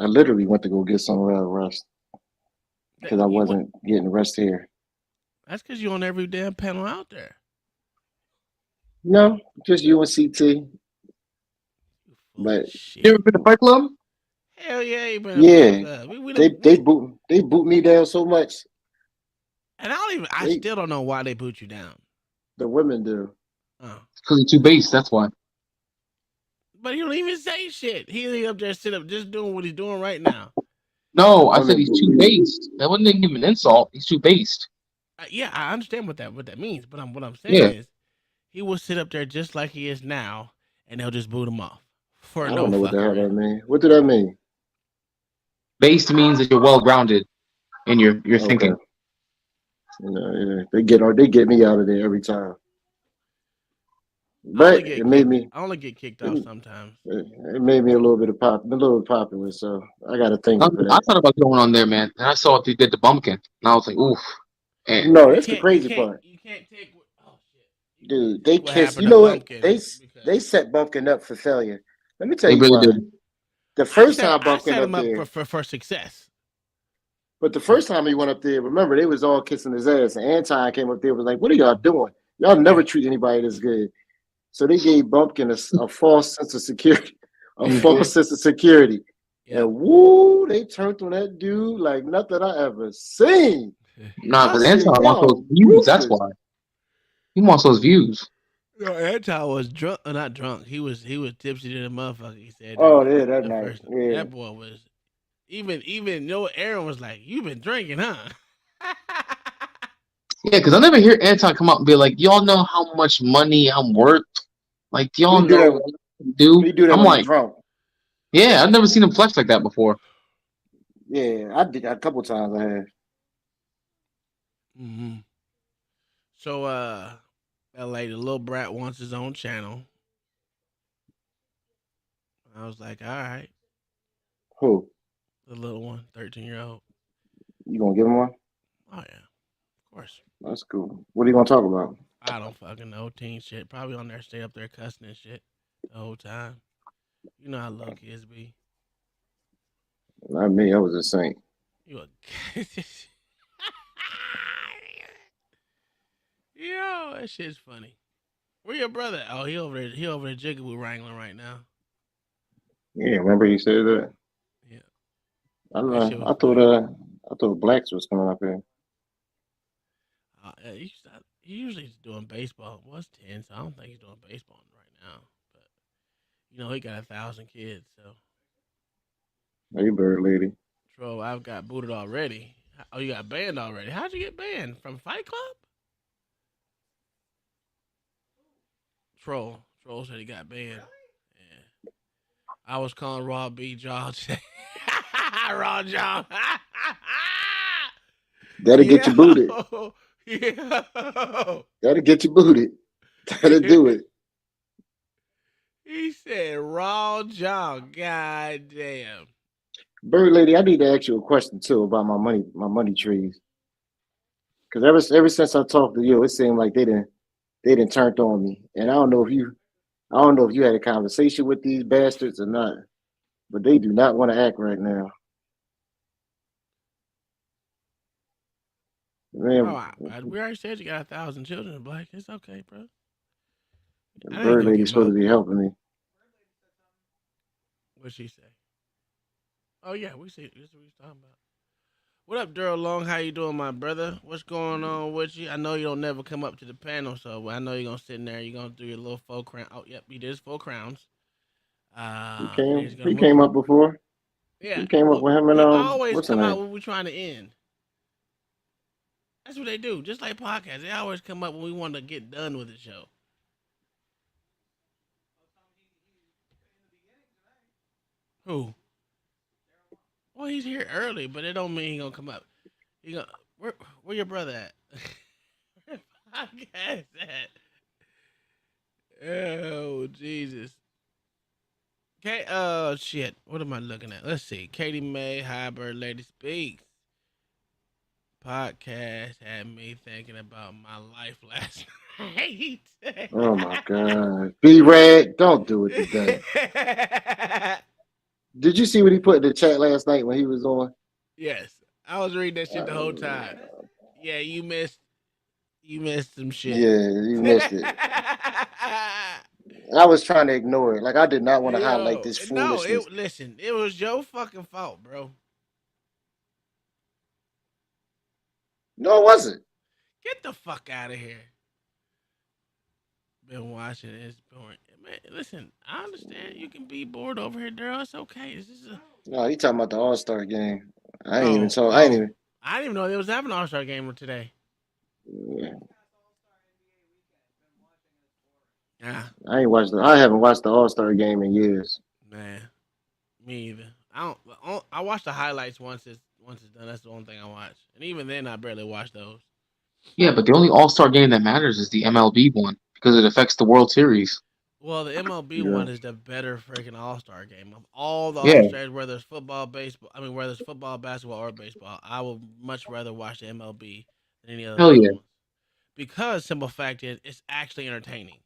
I literally went to go get somewhere rest because I
You went,
wasn't getting rest here.
that's because you're on every damn panel out there.
No, just UNCT.
You full
But
of
You
shit.
ever been to Fight Club?
Hell yeah, you been a fight
yeah,
club. We
they
don't.
they boot they boot me down so much.
And I don't even. I
They
still don't know why they boot you down.
the women do.
Oh.
Because you're too based. That's why.
But he don't even say shit. He up there sit up just doing what he's doing right now.
No,
The
I said
women
he's
boot
too
me.
based. That wasn't even an insult. He's too based.
Yeah, I understand what that means. But what I'm saying
Yeah.
is, he will sit up there just like he is now, and they'll just boot him off for
I
no
don't know what the
fucking
hell that
reason.
means. What do that mean?
Based means that you're well grounded in your
Okay.
thinking.
Yeah, they get me out of there every time.
I only
But
get
it made
kicked.
me
I only get kicked off sometimes.
it made me a little popular. So I got to thank
I
you for
I
that.
thought about going on there, man, and I saw if they did the bumpkin, and I was like, oof. And
No,
You
that's the
can't. You
crazy
can't.
part,
You can't take. Oh shit! You can't
dude. They
take what
kiss.
happened
You
to
know what?
Bumpkin
They
because
set Bumpkin up for failure. Let me tell
they
you
really
why.
did.
The first time
I
Bumpkin
set him
up
up
there,
for success.
but the first time he went up there, remember they was all kissing his ass, and Anton came up there and was like, "What are y'all doing? Y'all never
Yeah.
treat anybody this good." So they gave Bumpkin a false sense of security, a false sense of security.
Yeah.
And woo, they turned on that dude like nothing I ever seen.
Nah,
I
because
said,
Anton wants those
y'all
views. That's
ruthless.
why he wants those views.
No, Anton was drunk, not drunk. He was tipsy to the motherfucker. He said
Oh, yeah, that
the
night.
first
Yeah.
that boy was even Aaron was like, "You been drinking, huh?"
Yeah, because I never hear Anton come out and be like, "Y'all know how much money I'm worth? Like, do y'all
He do
know
that.
what I can do?"
He do that
I'm
when he
like,
drunk.
"Yeah, I've never seen him flex like that before."
Yeah, I did that a couple times. I have.
hmm So, LA, the little brat wants his own channel. I was like, all right,
Who?
the little one, 13-year-old.
You gonna give him one?
Oh yeah, of course.
That's cool. What are you gonna talk about?
I don't fucking know teen shit. Probably on there, stay up there cussing and shit the whole time. You know how little kids be.
Not me. I was a saint.
You a yo, that shit's funny. Where your brother? Oh, he over there. He over there jigaboo wrangling right now.
Yeah, remember you said that?
Yeah,
I
that shit
know.
was funny.
I thought Blacks was coming up here.
He usually is doing baseball. Well, it's 10, so I don't think he's doing baseball right now. But you know, he got 1,000 kids, so
Hey, bird lady.
Troll, I've got booted already. Oh, you got banned already. How'd you get banned? From Fight Club? Troll said he got banned. Yeah. I was calling Raw B Jaw today. Raw Jaw.
That'll get you booted.
Yo.
That'll get you booted. That'll do it.
He said Raw Jaw. God damn.
Bird lady, I need to ask you a question too about my money trees. Because ever since I talked to you, it seemed like they didn't turned on me. And I don't know if you had a conversation with these bastards or not, but they do not want to act right now. Man,
We already said you got 1,000 children, Black. It's okay, bro.
the
I ain't
bird
gonna
lady's
get my.
supposed to be helping me.
What'd she say? Oh yeah, we see. This is what he's talking about. What up, Daryl Long? How you doing, my brother? What's going on with you? I know you don't never come up to the panel, so I know you're gonna sit in there. You're gonna do your little 4 crown. Oh, yep, he did his 4 crowns.
He came up before.
Yeah,
He came up with him and
he always
what's the
come out
name?
when we're trying to end. That's what they do. Just like podcasts, they always come up when we want to get done with the show. Who? Well, he's here early, but it don't mean he gonna come up. He gonna where your brother at? Where podcast at? Oh Jesus. Okay. Shit. What am I looking at? Let's see. Katie May, Hybrid Lady Speaks. Podcast had me thinking about my life last night.
Oh my God. B-Rad, don't do it today. Did you see what he put in the chat last night when he was on?
Yes, I was reading that shit the whole time. Yeah, you missed some shit.
Yeah, you missed it. I was trying to ignore it. Like, I did not want to highlight this foolishness.
Listen, it was your fucking fault, bro.
No, it wasn't.
Get the fuck out of here. Been watching it. It's boring. Man, listen, I understand you can be bored over here, Daryl. It's okay. This is
No, he talking about the All-Star game. I ain't
Oh,
even talk.
oh.
I ain't even.
I didn't even know they was having an All-Star game today. Yeah,
I haven't watched the All-Star game in years.
man, me either. I watch the highlights once it's done. That's the only thing I watch, and even then, I barely watch those.
Yeah, but the only All-Star game that matters is the MLB one because it affects the World Series.
Well, the MLB
Yeah.
one is the better freaking All-Star game of all the
Yeah.
All-Stars. Whether it's football, baseball, whether it's football, basketball, or baseball, I would much rather watch the MLB than any other
Hell yeah.
ones. Because simple fact is, it's actually entertaining.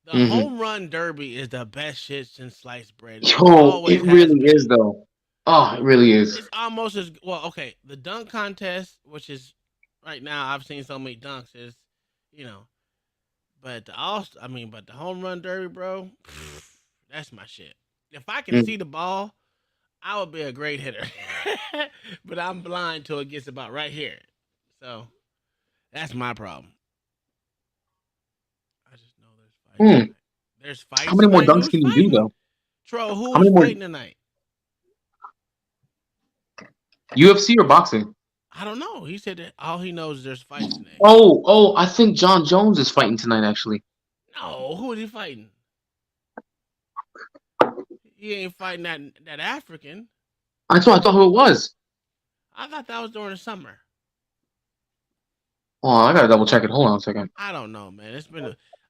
The
Mhm.
home run derby is the best shit since sliced bread.
Yo,
always
it
has
really
been.
is though. Oh, it really is.
It's almost as well. Okay, the dunk contest, which is right now, I've seen so many dunks. Is but but the home run derby, bro, that's my shit. If I can
Mm.
see the ball, I would be a great hitter. But I'm blind till it gets about right here. So that's my problem. I just know there's fights.
Hmm.
Tonight. There's fights.
How many more
tonight?
dunks
Who's
can you do
fighting?
though?
Tro, who
How many
is
more-
fighting tonight?
UFC or boxing?
I don't know. He said that all he knows is there's fights tonight.
Oh, I think John Jones is fighting tonight actually.
No, who is he fighting? He ain't fighting that African.
I thought who it was.
I thought that was during the summer.
Oh, I gotta double check it. Hold on a second.
I don't know, man.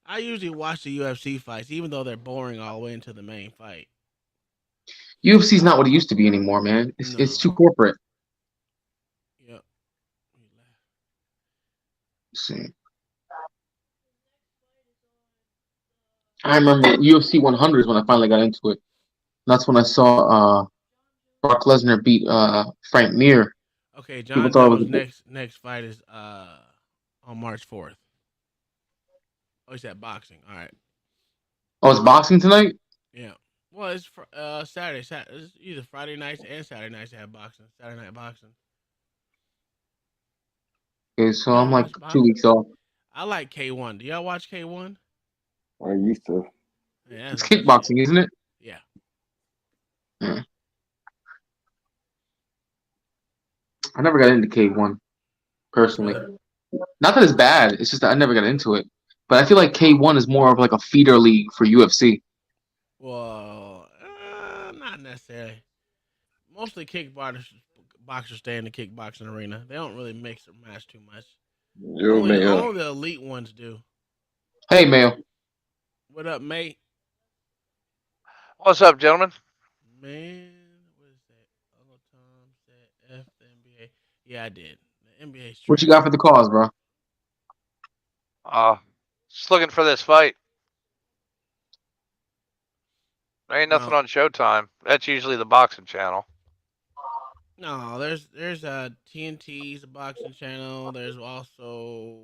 I usually watch the UFC fights, even though they're boring all the way into the main fight.
UFC's not what it used to be anymore, man. It's
No.
too corporate.
Yep.
Let's see. I remember UFC 100 is when I finally got into it. That's when I saw Brock Lesnar beat Frank Mir.
Okay,
People
John
thought it
Jones'
was-
next fight is on March 4th. Oh, he said boxing. All right.
Oh, it's boxing tonight?
Yeah. Well, it's Saturday. It's either Friday nights and Saturday nights they have boxing. Saturday night boxing.
Okay, so
Yeah,
I'm like
it's
2
boxing.
weeks off.
I like K1. Do y'all watch K1?
I used to.
Yeah,
It's
that's good
kickboxing,
shit.
isn't it?
Yeah.
I never got into K1 personally.
Really?
Not that it's bad. It's just that I never got into it. But I feel like K1 is more of like a feeder league for UFC.
Well, not necessarily. Mostly boxers stay in the kickboxing arena. They don't really mix or match too much.
Yo,
Only
man.
the elite ones do.
Hey, Mayo.
What up, mate?
What's up, gentlemen?
Man, what is that? Uncle Tom said F the NBA. Yeah, I did. The NBA.
What you got for the cause, bro?
Just looking for this fight. There ain't nothing
No.
on Showtime. That's usually the boxing channel.
No, there's TNT's a boxing channel. There's also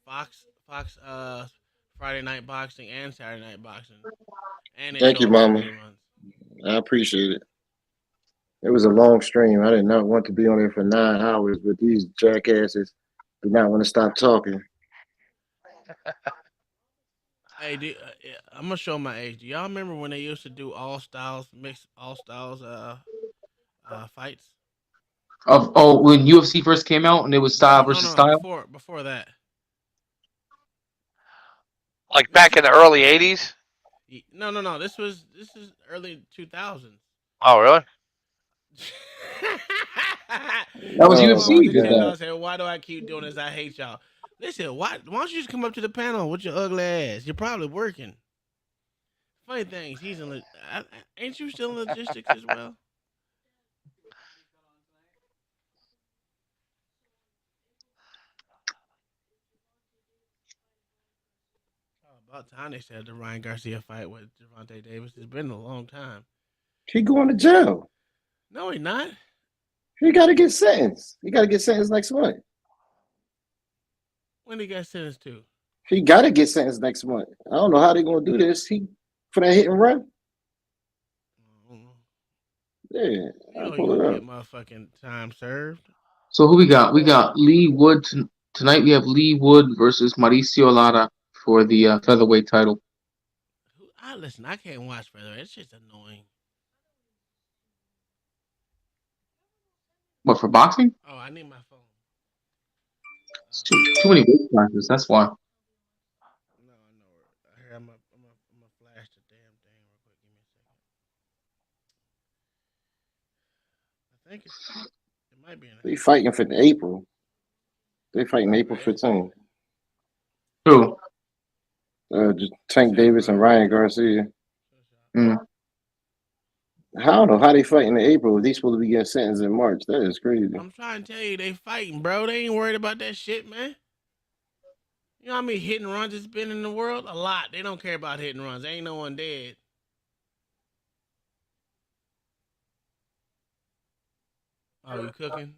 Fox Friday night boxing and Saturday night boxing. And they
Thank
show
you,
up on
Mama.
reruns.
I appreciate it. It was a long stream. I did not want to be on there for 9 hours, but these jackasses do not want to stop talking.
Hey, I'm gonna show my age. Do y'all remember when they used to do mixed all styles fights?
When UFC first came out and it was style versus style?
Before that.
Like back in the early 80s?
No. This is early 2000s.
Oh, really?
That was
Oh,
UFC
my
who did
God.
that.
Say, why do I keep doing this? I hate y'all. Listen, why don't you just come up to the panel with your ugly ass? You're probably working. Funny things, he's in. Ain't you still in logistics as well? Oh, about time they said the Ryan Garcia fight with Javante Davis. It's been a long time.
He going to jail.
No, he not.
He got to get sentenced. He got to get sentenced next month.
When he got sentenced to?
He got to get sentenced next month. I don't know how they're going to do this. He for that hit and run. Yeah,
You
I'll
know he
pull it
gonna
up.
get motherfucking time served.
So who we got? We got Lee Wood tonight. We have Lee Wood versus Mauricio Lara for the featherweight title.
Listen, I can't watch featherweight. It's just annoying.
What, for boxing?
Oh, I need my phone.
It's too many weight classes. That's why.
No, I know. Here, I'm gonna flash the damn thing real quick. Give me a second. I think it might be in.
They fighting for April. They fighting April 15th.
Who?
Just Tank Davis and Ryan Garcia.
Mm.
I don't know how they fighting in April. They supposed to be getting sentenced in March. That is crazy.
I'm trying to tell you, they fighting, bro. They ain't worried about that shit, man. You know how many hit and runs it's been in the world? A lot. They don't care about hit and runs. There ain't no one dead. Oh, you cooking?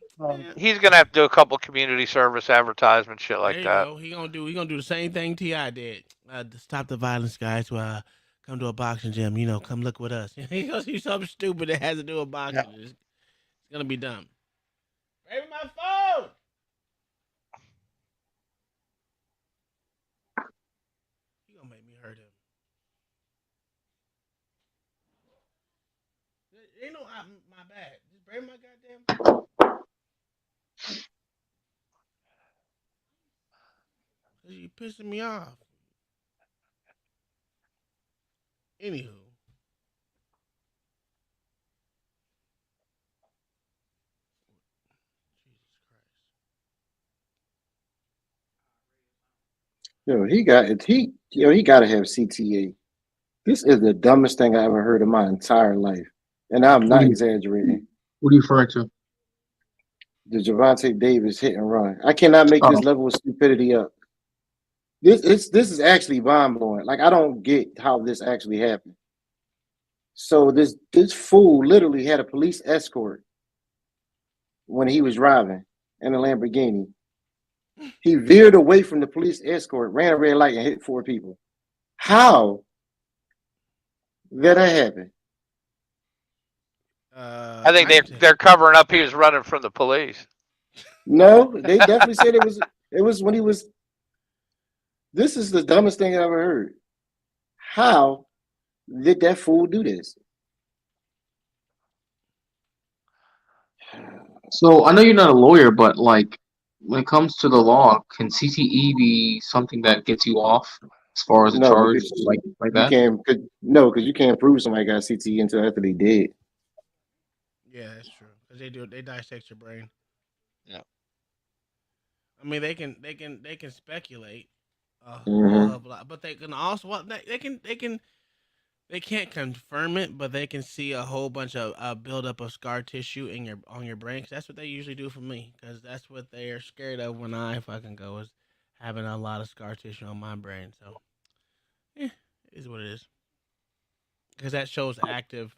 He's gonna have to do a couple community service advertisement shit like
there you
that.
go. He gonna do the same thing T.I. did. To stop the violence, guys. Come to a boxing gym. You know, come look with us. He goes do something stupid that has to do with boxing. Yeah. It's gonna be dumb. Baby, my phone. He gonna make me hurt him. Ain't no my bad. Just break my goddamn. You pissing me off. Anywho.
He got to have CTA. This is the dumbest thing I ever heard in my entire life, and I'm not exaggerating.
What are you referring to?
The Javante Davis hit and run. I cannot make this level of stupidity up. This is actually mind blowing. Like, I don't get how this actually happened. So this fool literally had a police escort when he was driving in a Lamborghini. He veered away from the police escort, ran a red light, and hit 4 people. How did that happen?
I think they're covering up he was running from the police.
No, they definitely said it was when he was. This is the dumbest thing I ever heard. How did that fool do this?
So I know you're not a lawyer, but like when it comes to the law, can CTE be something that gets you off as far as a charge like that?
Because you can't prove somebody got CTE until after they did.
Yeah, that's true. Because they dissect your brain.
Yeah.
I mean, they can speculate but they can also they can't confirm it, but they can see a whole bunch of buildup of scar tissue on your brain. Cause that's what they usually do for me. Because that's what they are scared of when I fucking go is having a lot of scar tissue on my brain. So, it is what it is. Because that shows active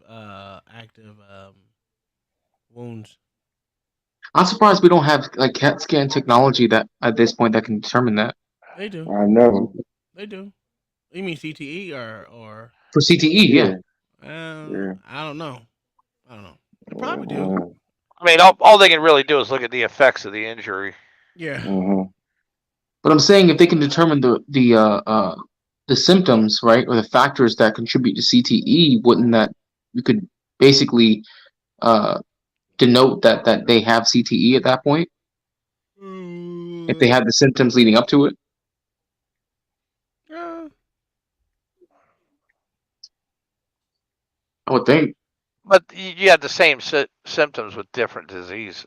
wounds.
I'm surprised we don't have like CAT scan technology that at this point that can determine that.
They do.
I know.
They do. You mean CTE or
for CTE? Yeah.
I don't know. They probably do.
I mean, all they can really do is look at the effects of the injury.
Yeah.
But I'm saying if they can determine the symptoms, right, or the factors that contribute to CTE, wouldn't that you could basically denote that they have CTE at that point? If they have the symptoms leading up to it? I would think.
But you had the same symptoms with different diseases,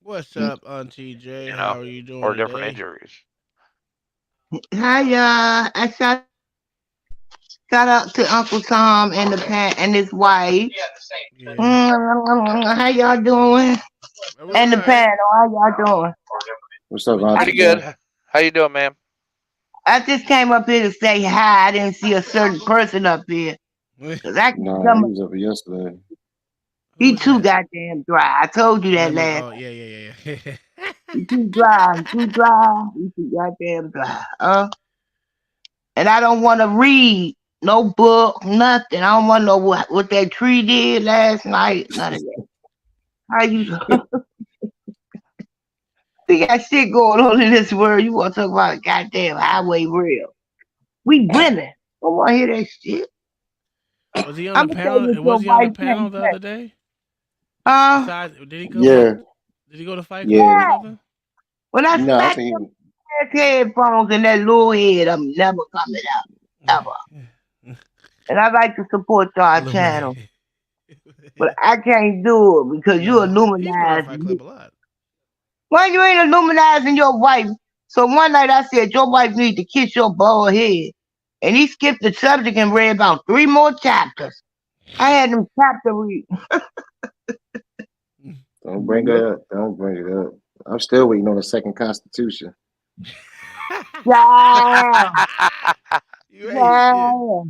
What's up, Auntie J?
you
How
know,
are you doing
or different
today?
injuries.
Hi, y'all. I shout out to Uncle Tom and and his wife.
Yeah.
How y'all doing?
We're
And the
all right.
panel, how y'all doing?
What's up,
We
Auntie?
Pretty good. How you doing, ma'am?
I just came up here to say hi. I didn't see a certain person up here. Cause I can
Nah,
come
he
up,
was up here yesterday.
Who
he
was
too
that?
goddamn dry. I told you that last.
Oh, yeah.
He too dry. He too goddamn dry. And I don't want to read no book, nothing. I don't want to know what that tree did last night. None of that. How you we got shit going on in this world? You want to talk about a goddamn highway rail? We women. Don't want to hear that shit.
Was he on
I'm
the
gonna tell you
panel?
what your
Was he on the
wife
panel
can't
the
say.
other day? Besides, did he go?
Yeah,
Did he go to Fight Club
yeah.
or something?
When I
No, I
smack
think
them headphones in that little head, I'm never coming out ever. And I like to support our channel,
Illuminated.
but I can't do it because you
He's been on
illuminized
Fight
me.
Club a lot.
Why you ain't illuminizing your wife? So one night I said your wife need to kiss your bald head, and he skipped the subject and read about 3 more chapters. I had them chapter read.
don't bring it up. Don't bring it up. I'm still waiting on the second Constitution.
Yeah,
You ain't shit.
yeah.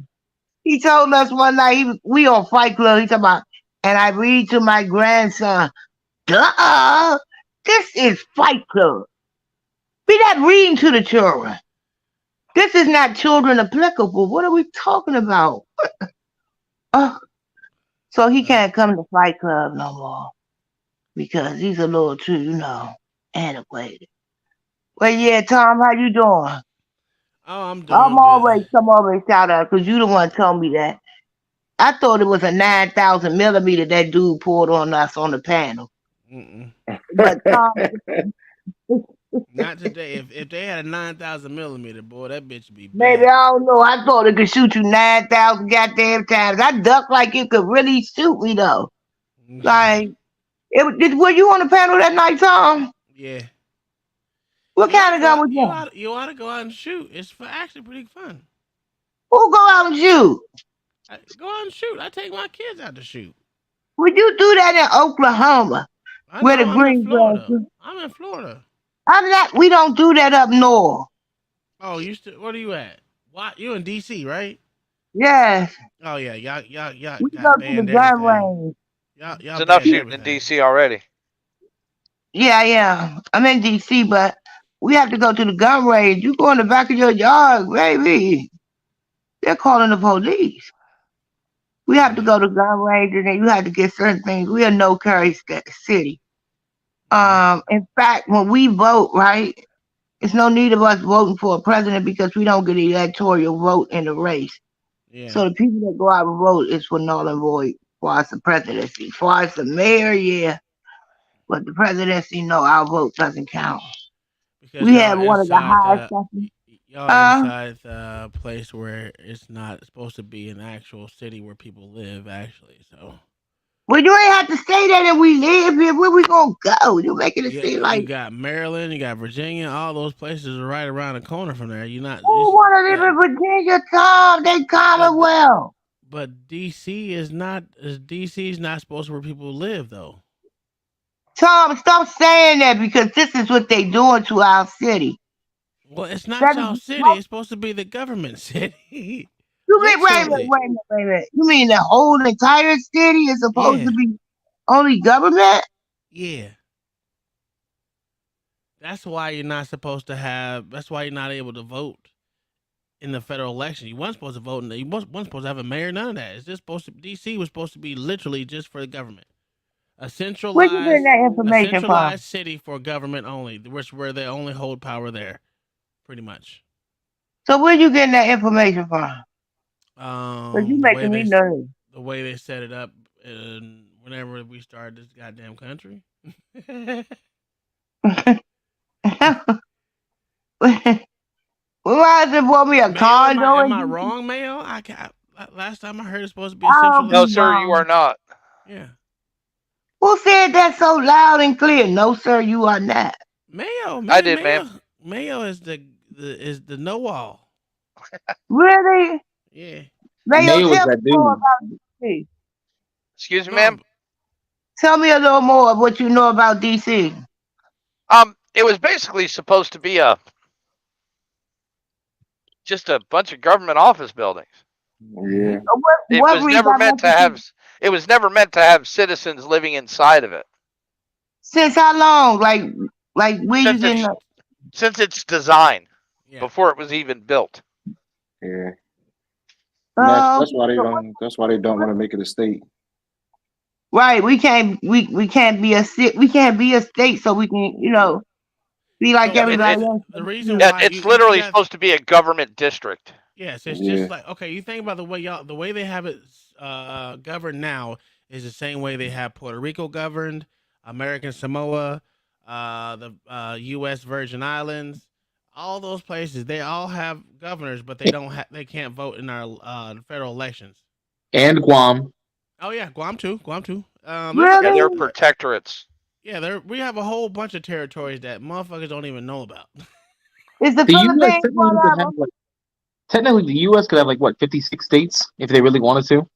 He told us one night we on Fight Club. He talking about, and I read to my grandson, duh, this is Fight Club. Be not reading to the children. This is not children applicable. What are we talking about? So he can't come to Fight Club no more because he's a little too, antiquated. But yeah, Tom, how you doing?
Oh, I'm doing
I'm
good.
always come over and shout out because you the one told me that. I thought it was a 9,000 millimeter that dude poured on us on the panel.
Mm-mm.
But Tom,
Not today. If they had a 9,000 millimeter, boy, that bitch would be
maybe
bad.
I don't know. I thought it could shoot you 9,000 goddamn times. I ducked like it could really shoot me though. Like, were you on the panel that night, Tom?
Yeah.
What kind of gun was that?
You ought to go out and shoot. It's actually pretty fun.
Who go out and shoot?
Go out and shoot. I take my kids out to shoot.
Would you do that in Oklahoma?
I
Where
know.
the
I'm in
green
Florida.
grass is?
I'm in Florida.
I'm not. We don't do that up north.
Oh, what are you at? What? You in DC, right?
Yes,
Oh yeah, y'all
we
got
go to the
banned
gun
everything.
range.
Y'all
There's enough
banned
shooting in
everything.
DC already.
Yeah. I'm in DC, but we have to go to the gun range. You go in the back of your yard, baby. They're calling the police. We have to go to gun range, and then you have to get certain things. We are no carry city. In fact, when we vote, right, it's no need of us voting for a president because we don't get an electoral vote in the race.
Yeah.
So the people that go out and vote is for null and void. Far as the presidency, far as the mayor, yeah, but the presidency, no, our vote doesn't count.
Because
We have one of the highest.
y'all inside the place where it's not supposed to be an actual city where people live, actually. So.
Well, you ain't have to say that, and we live here. Where we gonna go? You making it seem like
you got Maryland, you got Virginia, all those places are right around the corner from there. You're not.
who want to live in Virginia, Tom? They Commonwealth.
But DC's not supposed to where people live though.
Tom, stop saying that because this is what they doing to our city.
Well, it's not
That
y'all
is-
city. It's supposed to be the government city.
You mean wait a
Literally.
minute. You mean the whole entire city is supposed to be only government?
Yeah. That's why you're not supposed to have. That's why you're not able to vote in the federal election. You weren't supposed to vote. You weren't supposed to have a mayor. None of that. It's just supposed to. DC was supposed to be literally just for the government. A
Where you getting that information
centralized city for government only, where they only hold power there, pretty much.
So where you getting that information from? Cause you making me nervous.
The way they set it up, whenever we started this goddamn country.
Why is it for me a condo?
Am I wrong, Mayo? Last time I heard it's supposed to be a centralized.
No, sir, you are not.
Yeah.
Who said that so loud and clear? No, sir, you are not.
Mayo,
I did, ma'am.
Mayo is the know all.
Really?
Yeah.
Mayo,
Mayo is
tell me
that
more
dude.
about DC.
Excuse me,
No,
ma'am.
Tell me a little more of what you know about DC.
It was basically supposed to be just a bunch of government office buildings.
Yeah.
It
What
was never meant to have.
redirected?
It was never meant to have citizens living inside of it.
Since how long? Like where you
Since
getting?
its design,
yeah.
before it was even built.
Yeah. And that's why they
so
don't. That's why they don't want to make it a state.
right, we can't be a we can't be a state, so we can be like
So
everybody else.
the reason
Yeah,
why
it's
you
literally
guys,
supposed to be a government district.
yes, it's
Yeah.
just like, okay, you think about the way they have it governed now is the same way they have Puerto Rico governed, American Samoa, the U.S. Virgin Islands, all those places. They all have governors, but they can't vote in our federal elections.
And Guam.
Oh yeah, Guam too. There's
Yeah,
Really?
they're protectorates.
yeah, we have a whole bunch of territories that motherfuckers don't even know about.
Is the
The U.S.
Philippines
technically
one
could
of
have
them?
like technically the U.S. could have like what 56 states if they really wanted to.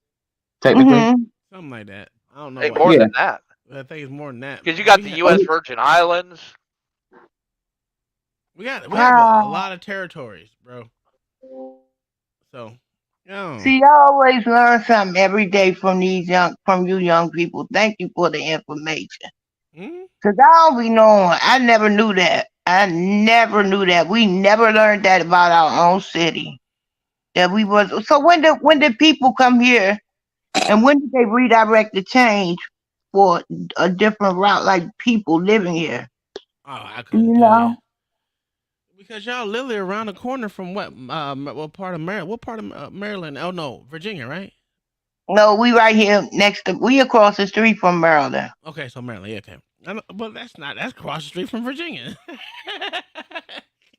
Technically,
Mm-hmm.
Something like that. I don't know.
Hey,
what.
more
Yeah.
than that,
I think it's more than that.
because you got
We
the
ha-
U.S. Virgin Islands.
we have a
Wow.
lot of territories, bro. So, yeah.
See, I always learn something every day from you young people. Thank you for the information.
Hmm?
Cause I don't be knowing. I never knew that. I never knew that. We never learned that about our own city. That we was so when did people come here and when did they redirect the change for a different route like people living here?
Oh, I
Do
couldn't
you
tell you.
know?
Because y'all literally around the corner from what part of Maryland? What part of Maryland? Oh no, Virginia, right?
No, we right here next to we across the street from Maryland.
Okay, so Maryland, yeah, okay. But that's across the street from Virginia.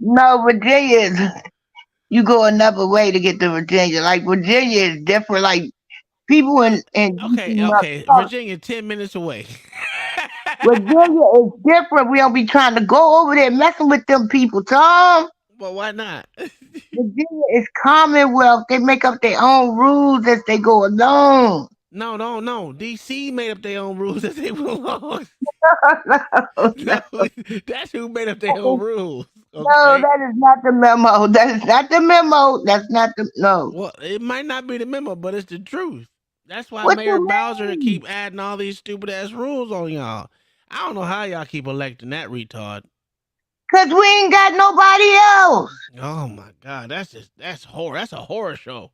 No, Virginia is you go another way to get to Virginia. Like Virginia is different. Like people in
okay. Virginia, 10 minutes away.
Virginia is different. We don't be trying to go over there messing with them people, Tom.
Well, why not?
Virginia is Commonwealth. They make up their own rules as they go along.
No. DC made up their own rules as they went along.
No,
No, that's who made up their own rules.
no,
Okay.
that is not the memo. That is not the memo. That's not the no.
Well, it might not be the memo, but it's the truth. That's why
What
Mayor
you
Bowser
mean?
keep adding all these stupid ass rules on y'all. I don't know how y'all keep electing that retard.
Cause we ain't got nobody else.
Oh my god, that's horror. That's a horror show.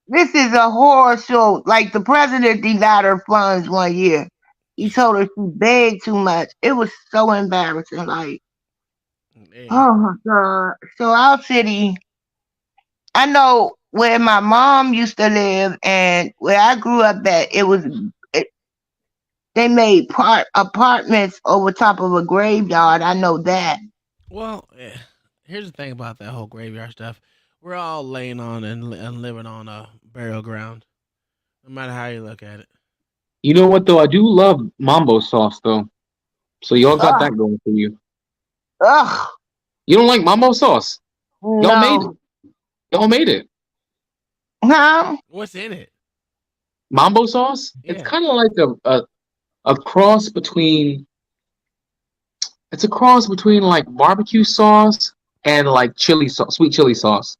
This is a horror show. Like the president denied her funds one year. He told her she begged too much. It was so embarrassing. Like,
Yeah.
oh my God. So our city, I know where my mom used to live and where I grew up at, they made apartments over top of a graveyard. I know that.
Well, here's the thing about that whole graveyard stuff. We're all laying on and living on a burial ground, no matter how you look at it.
you know what though? I do love mambo sauce though. So y'all got that going for you.
Ugh.
You don't like mambo sauce? Y'all made
No.
it. Y'all made it.
Huh?
What's in it?
Mambo sauce? It's
Yeah.
kind of like a cross between. It's a cross between like barbecue sauce and like chili sauce, sweet chili sauce.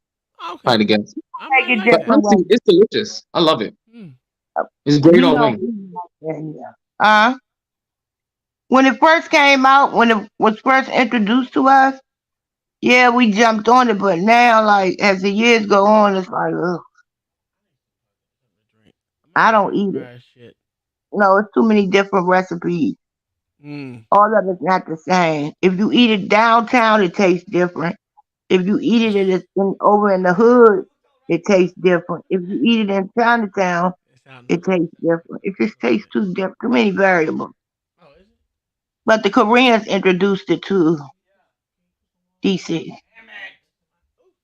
Okay.
Kind of guess.
I
Make
might
it
like
But
that.
different.
honestly, it's delicious. I love it.
Hmm.
It's great
We
on
don't
wings.
eat like that here. When it first came out, when it was first introduced to us, yeah, we jumped on it. But now, like as the years go on, it's like, ugh, I don't eat it.
Dry shit.
No, it's too many different recipes.
Mm.
All of it's not the same. If you eat it downtown, it tastes different. If you eat it over in the hood, it tastes different. If you eat it in Chinatown, it tastes different. It just tastes too many variables.
Oh, is it?
But the Koreans introduced it to DC.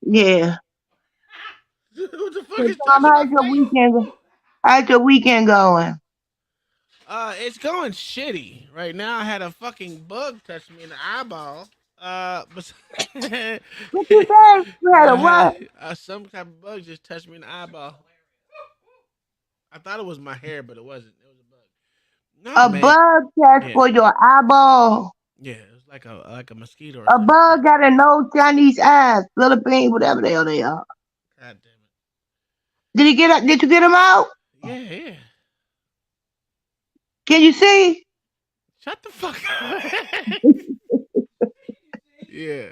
Yeah.
What the fuck
So
is
Tom,
touching my
how's your
face?
weekend? How's your weekend going?
It's going shitty right now. I had a fucking bug touch me in the eyeball. But
What you say? You had a
I
what?
had some type of bug just touched me in the eyeball. I thought it was my hair, but it wasn't. It was a bug. No,
A
man.
bug test
Yeah,
for your eyeball.
yeah. It was like a mosquito or
A
some
bug
shit.
got a nose, Chinese eyes, Philippine, whatever the hell they are.
God damn
Did he get up? Did you get him out?
it. Yeah.
Can you see?
Shut the fuck up. Yeah.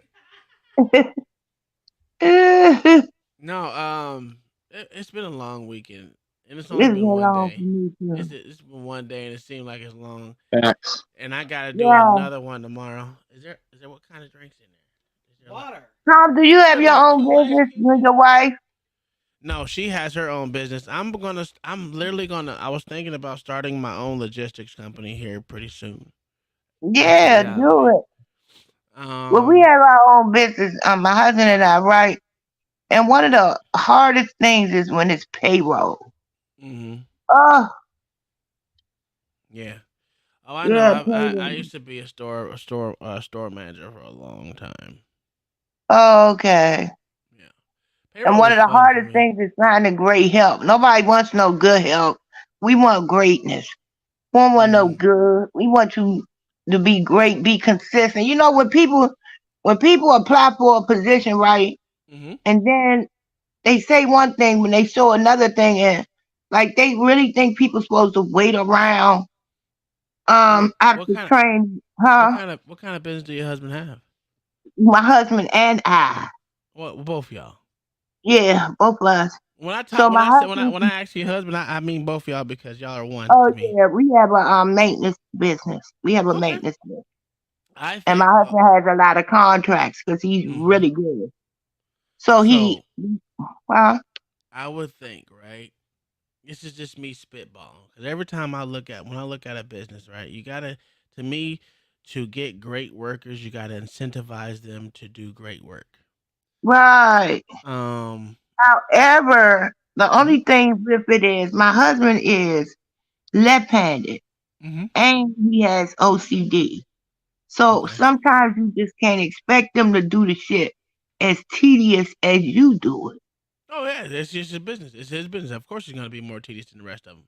This
No. It's been a long weekend, and it's
is
only
a
been one
long for
day.
me
It's
too.
it's been one day, and it seemed like it's long.
Facts.
And I gotta do
Yeah.
another one tomorrow. Is there what kind of drinks in there? Is there like,
Water.
Tom, do you have
Put
your
like
own
2 ice
business?
cubes
You and
in
your
it.
wife?
no, she has her own business. I'm literally gonna. I was thinking about starting my own logistics company here pretty soon. That's the
Yeah, do
reality.
it. Well, we
Um.
have our own business, my husband and I, right? And one of the hardest things is when it's payroll.
Mhm.
Oh,
Yeah. Oh, I know.
yeah,
I
payroll.
used to be a store manager for a long time.
Oh, okay.
Yeah.
And
Payroll
one
was
of the
fun for
hardest
me.
things is finding great help. Nobody wants no good help. We want greatness. We don't want no
Mhm.
good. We want you to be great, be consistent. You know, when people apply for a position, right,
Mhm.
and then they say one thing when they show another thing, and like they really think people supposed to wait around
What
after
kind of
training, huh?
what kind of business do your husband have?
My husband and I.
What both y'all?
Yeah, both of us.
When I
So
talk
my
when I
husband,
ask your husband, I mean both y'all because y'all are one
oh
to me.
yeah, we have a maintenance business. We have a
Okay.
maintenance business.
I
And my
think.
husband has a lot of contracts because he's
Mhm.
really good. So
So
well,
I would think, right? This is just me spitballing because every time when I look at a business, right, you gotta, to me, to get great workers, you gotta incentivize them to do great work.
right.
Um.
However, the
Mhm.
only thing with it is my husband is left-handed
Mhm.
and he has OCD. So
Okay.
sometimes you just can't expect them to do the shit as tedious as you do it.
Oh yeah, it's just his business. It's his business. Of course, he's gonna be more tedious than the rest of them.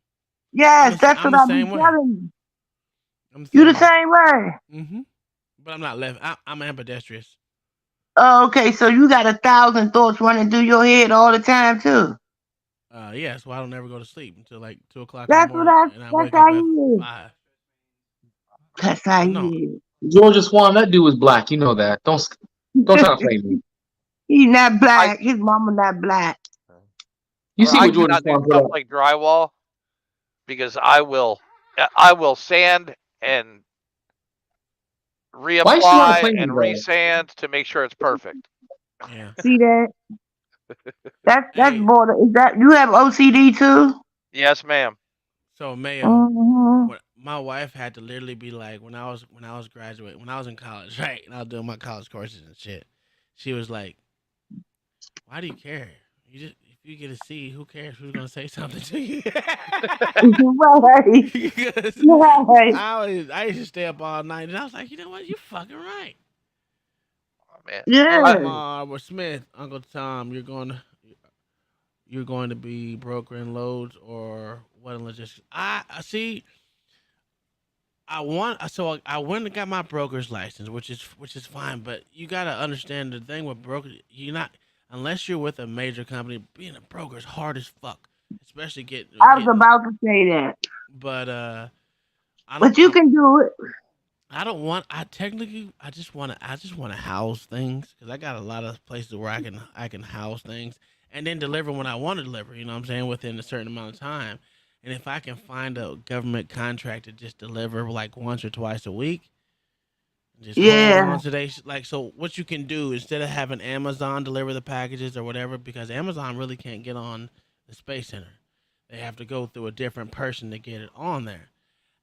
Yes, that's
I'm
what
the
I be
same way.
telling you.
I'm the
You
same
the
way.
same way.
Mhm. But I'm not left. I'm ambidextrous.
Oh, okay, so you got 1,000 thoughts running through your head all the time too.
Yeah, so I don't ever go to sleep until like 2 o'clock in the
That's what
morning, and I
that's
wake
how
up at
he is.
5.
That's how
Oh no,
he
Georgia Swan, that dude was black. You know that. Don't try to
is.
play me.
He's not
I
black. His mama not black.
You see
I
what Georgia
cannot do
Swan put
stuff
up?
like drywall because I will sand and
Why is she trying to
reapply
play me
and
though?
resand to make sure it's perfect.
yeah.
See that? That's
Hey,
border. Is that you have OCD too?
Yes, ma'am.
so Mayo,
Mm-hmm.
what my wife had to literally be like when I was graduating, when I was in college, right, and I was doing my college courses and shit. She was like, "Why do you care? You just if you get a C, who cares? Who's gonna say something to you?"
Right.
Because
Right.
I used to stay up all night, and I was like, you know what, you fucking right.
Oh, man.
Yeah.
I,
Elmar or Smith, Uncle Tom, you're going to be brokering loads or what in logistics. I see. I went and got my broker's license, which is fine, but you gotta understand the thing with brokers. You're not unless you're with a major company. Being a broker is hard as fuck, especially
I was
getting.
about to say that.
But I don't.
But you can do it.
I don't want. I technically. I just want to house things because I got a lot of places where I can house things and then deliver when I want to deliver. You know what I'm saying, within a certain amount of time. And if I can find a government contract to just deliver like once or twice a week, just hold
Yeah.
on to like. So what you can do instead of having Amazon deliver the packages or whatever, because Amazon really can't get on the Space Center. They have to go through a different person to get it on there.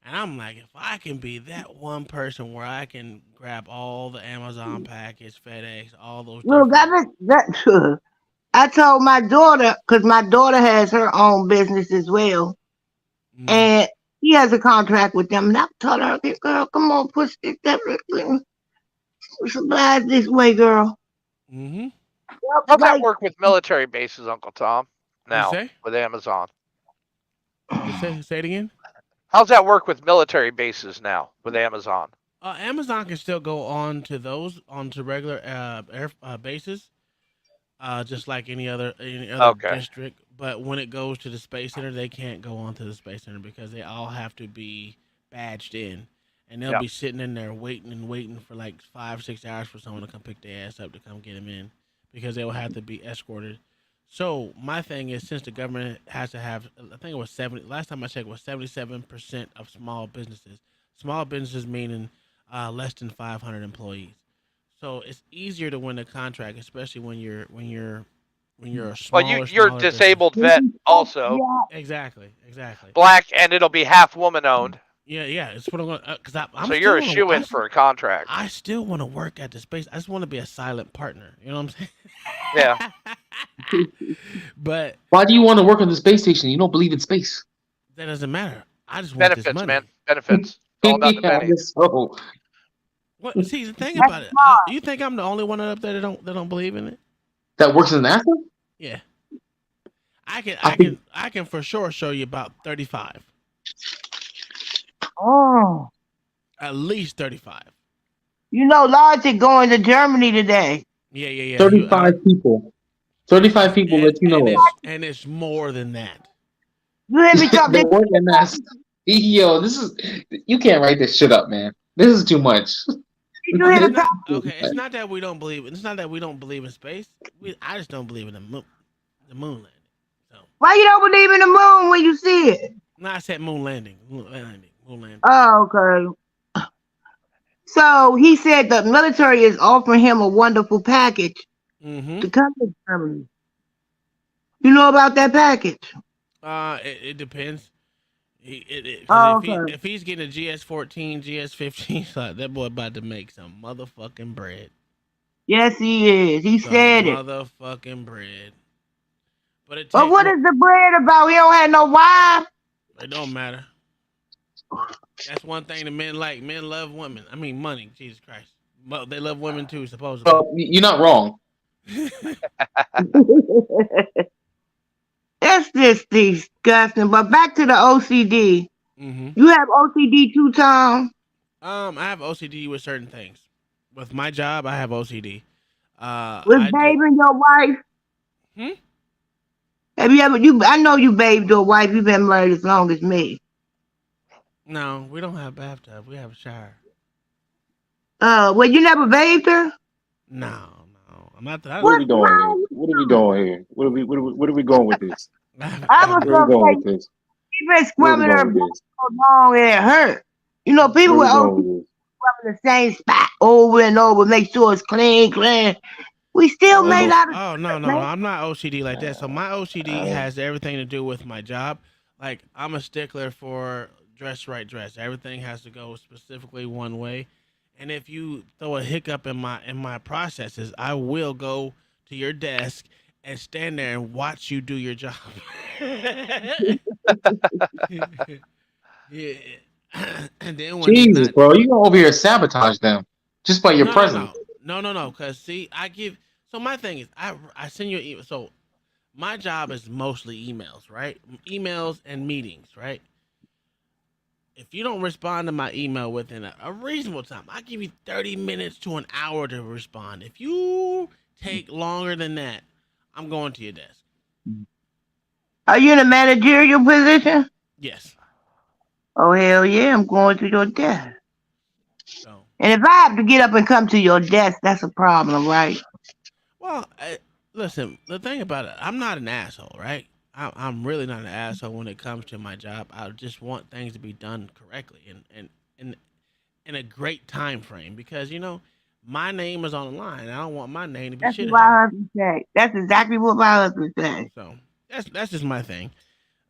And I'm like, if I can be that one person where I can grab all the Amazon package, FedEx, all those
Well,
different.
that I told my daughter because my daughter has her own business as well,
Mm,
and He has a contract with them, and I told her, okay, girl, come on, push this, supplies this way, girl.
Mm-hmm.
How's that
Like,
work with military bases, Uncle Tom?
What'd you
Now
say?
with Amazon.
Say it again.
How's that work with military bases now with Amazon?
Amazon can still go on to onto regular bases, just like any other
Okay.
district. But when it goes to the space center, they can't go on to the space center because they all have to be badged in, and they'll
Yeah.
be sitting in there waiting and waiting for like 5-6 hours for someone to come pick their ass up to come get them in, because they will have to be escorted. So my thing is, since the government has to have, I think it was 70. Last time I checked, was 77% of small businesses. Small businesses meaning less than 500 employees. So it's easier to win a contract, especially when you're a
Well,
smaller.
you're
smaller
disabled vet also,
business. Exactly.
black, and it'll be half woman owned.
Yeah. It's what I'm going. Because I'm
So
still
you're a
wanna-
shoe
I
in
s-
for a contract.
I still want to work at the space. I just want to be a silent partner. You know what I'm saying?
Yeah.
But
Why do you want to work on the space station? You don't believe in space.
that doesn't matter. I just want this
Benefits,
money.
man. Benefits. It's all about the
Yeah, I
pennies.
guess so.
What? See, the thing
That's
about it, you think I'm the only one up there that don't believe in it?
That works in NASA?
Yeah. I
I think-
can for sure show you about 35.
oh,
At least 35.
you know, Logic going to Germany today.
Yeah.
35 people. 35 people that you know of.
And it's more than that.
You hear me talk?
They work in NASA. Yo, you can't write this shit up, man. This is too much.
You hear me talk?
Okay, it's not that we don't believe. It's not that we don't believe in space. I just don't believe in the moon landing. So,
Why you don't believe in the moon when you see it?
no, I said moon landing. Moon landing.
Oh, okay. So he said the military is offering him a wonderful package
Mm-hmm.
to come to Germany. You know about that package?
It depends.
Okay.
If he's getting a GS14, GS15, that boy about to make some motherfucking bread.
Yes, he is. He
Some
said it.
motherfucking bread. But
But what is the bread about? He don't have no wife.
It don't matter. That's one thing that men like. Men love women. I mean, money. Jesus Christ. But they love women too, supposedly.
Well, you're not wrong.
That's just disgusting. But back to the OCD.
Mm-hmm.
You have OCD too, Tom?
I have OCD with certain things. With my job, I have OCD.
With bathing your wife?
Hmm?
Have you ever? I know you bathed your wife. You've been married as long as me.
No, we don't have a bathtub. We have a shower.
Well, you never bathed her?
No. I'm not that.
What are we doing here? What are we doing here? What are we going with this?
I was
Where are we
gonna
going
say
with this?
you've been
Where are we
scrubbing her
going with this?
so long it hurt. You know, people
Where
with
are we
OCD
going with this?
scrubbing the same spot over and over, make sure it's clean. We still made out of.
Oh no, I'm not OCD like that. So my OCD has everything to do with my job. Like I'm a stickler for dress right dress. Everything has to go specifically one way. And if you throw a hiccup in my processes, I will go to your desk and stand there and watch you do your job. Yeah. And then when you're
Jesus,
not-
bro. You go over here and sabotage them just by your presence.
No. Because see, so my thing is, I send you an email. So my job is mostly emails, right? Emails and meetings, right? If you don't respond to my email within a reasonable time, I give you 30 minutes to an hour to respond. If you take longer than that, I'm going to your desk.
Are you in a managerial position?
Yes.
Oh, hell yeah, I'm going to your desk.
So,
And if I have to get up and come to your desk, that's a problem, right?
well, listen, the thing about it, I'm not an asshole, right? I'm really not an asshole when it comes to my job. I just want things to be done correctly and in a great time frame because, you know, my name is on the line. And I don't want my name to be
That's
shit.
what my husband said. That's exactly what my husband said.
So that's just my thing.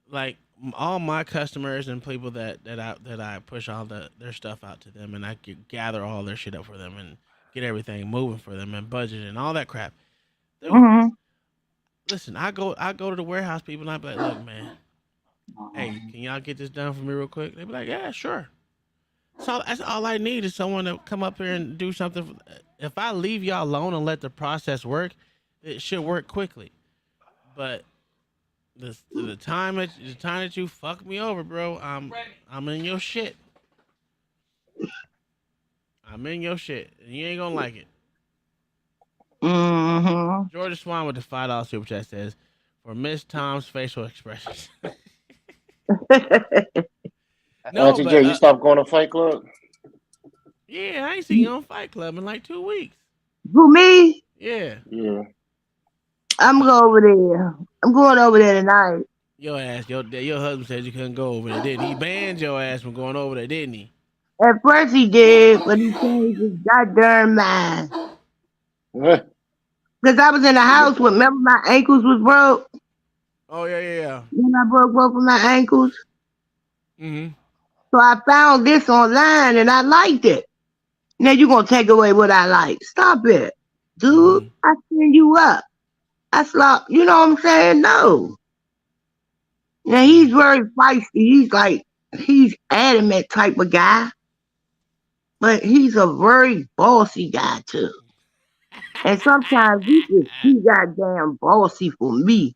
Like all my customers and people that I push all their stuff out to them, and I could gather all their shit up for them and get everything moving for them and budget and all that crap. Dude,
Mm-hmm.
listen, I go to the warehouse people and I be like, look, man, Hey, can y'all get this done for me real quick? They be like, yeah, sure. So that's all I need is someone to come up here and do something. If I leave y'all alone and let the process work, it should work quickly. But the time that you fuck me over, bro, I'm in your shit. I'm in your shit, and you ain't gonna like it.
Mm-hmm.
Georgia Swan with the $5 super chat says, "For Miss Tom's facial expressions." No,
Auntie J, you stopped going to Fight Club?
yeah, I ain't seen you on Fight Club in like 2 weeks.
Who, me?
Yeah,
Yeah.
I'm going over there. I'm going over there tonight.
your husband said you couldn't go over there, didn't he? He banned your ass from going over there, didn't he?
At first he did, but he changed his goddamn mind. Because I was in the house with, remember my ankles was broke?
Oh yeah.
When I broke both of my ankles.
Mm-hmm.
So I found this online and I liked it. Now you gonna take away what I like. Stop it. Dude, I send you up. I slop, you know what I'm saying? No. Now he's very feisty. He's adamant type of guy. But he's a very bossy guy too. And sometimes he is too goddamn bossy for me.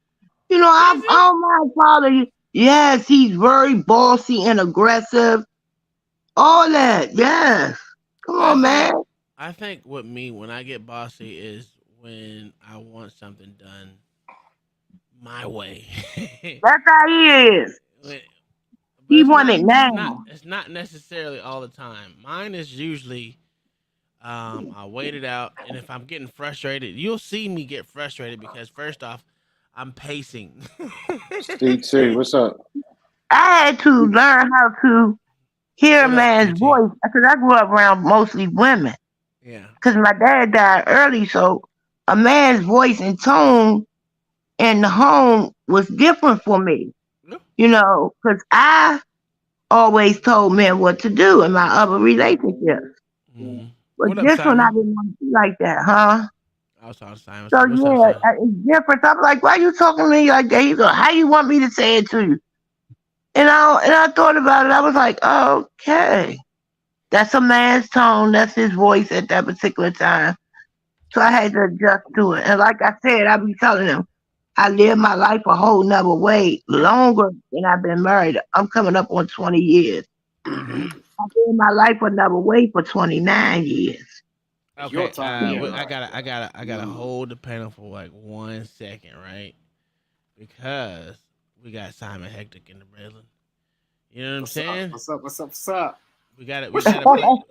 You know, I don't mind calling. Yes, he's very bossy and aggressive. All that, yes. Come on, man.
I think with me, when I get bossy, is when I want something done my way.
That's how he is.
But
He
it's
want
not-
it now.
It's not necessarily all the time. Mine is usually, I wait it out, and if I'm getting frustrated, you'll see me get frustrated because first off, I'm pacing.
DT, what's up?
I had to learn how to hear a man's voice because I grew up around mostly women.
Yeah.
Because my dad died early, so a man's voice and tone in the home was different for me. You know, because I always told men what to do in my other relationships.
Mm-hmm.
But
What up,
this one,
Simon?
I didn't want to be like that, huh?
I was talking to Simon.
So
What's up,
yeah,
Simon?
it's different. I'm like, why you talking to me like that? He's like, how you want me to say it to you? And I thought about it. I was like, okay, that's a man's tone. That's his voice at that particular time. So I had to adjust to it. And like I said, I be telling him, I live my life a whole nother way, longer than I've been married. I'm coming up on 20 years.
Mm-hmm.
I live my life another way for 29 years.
Okay, I gotta hold the panel for like 1 second, right? Because we got Simon Hectic in the building. You know what I'm saying?
What's up?
We got it.
What's she talking about?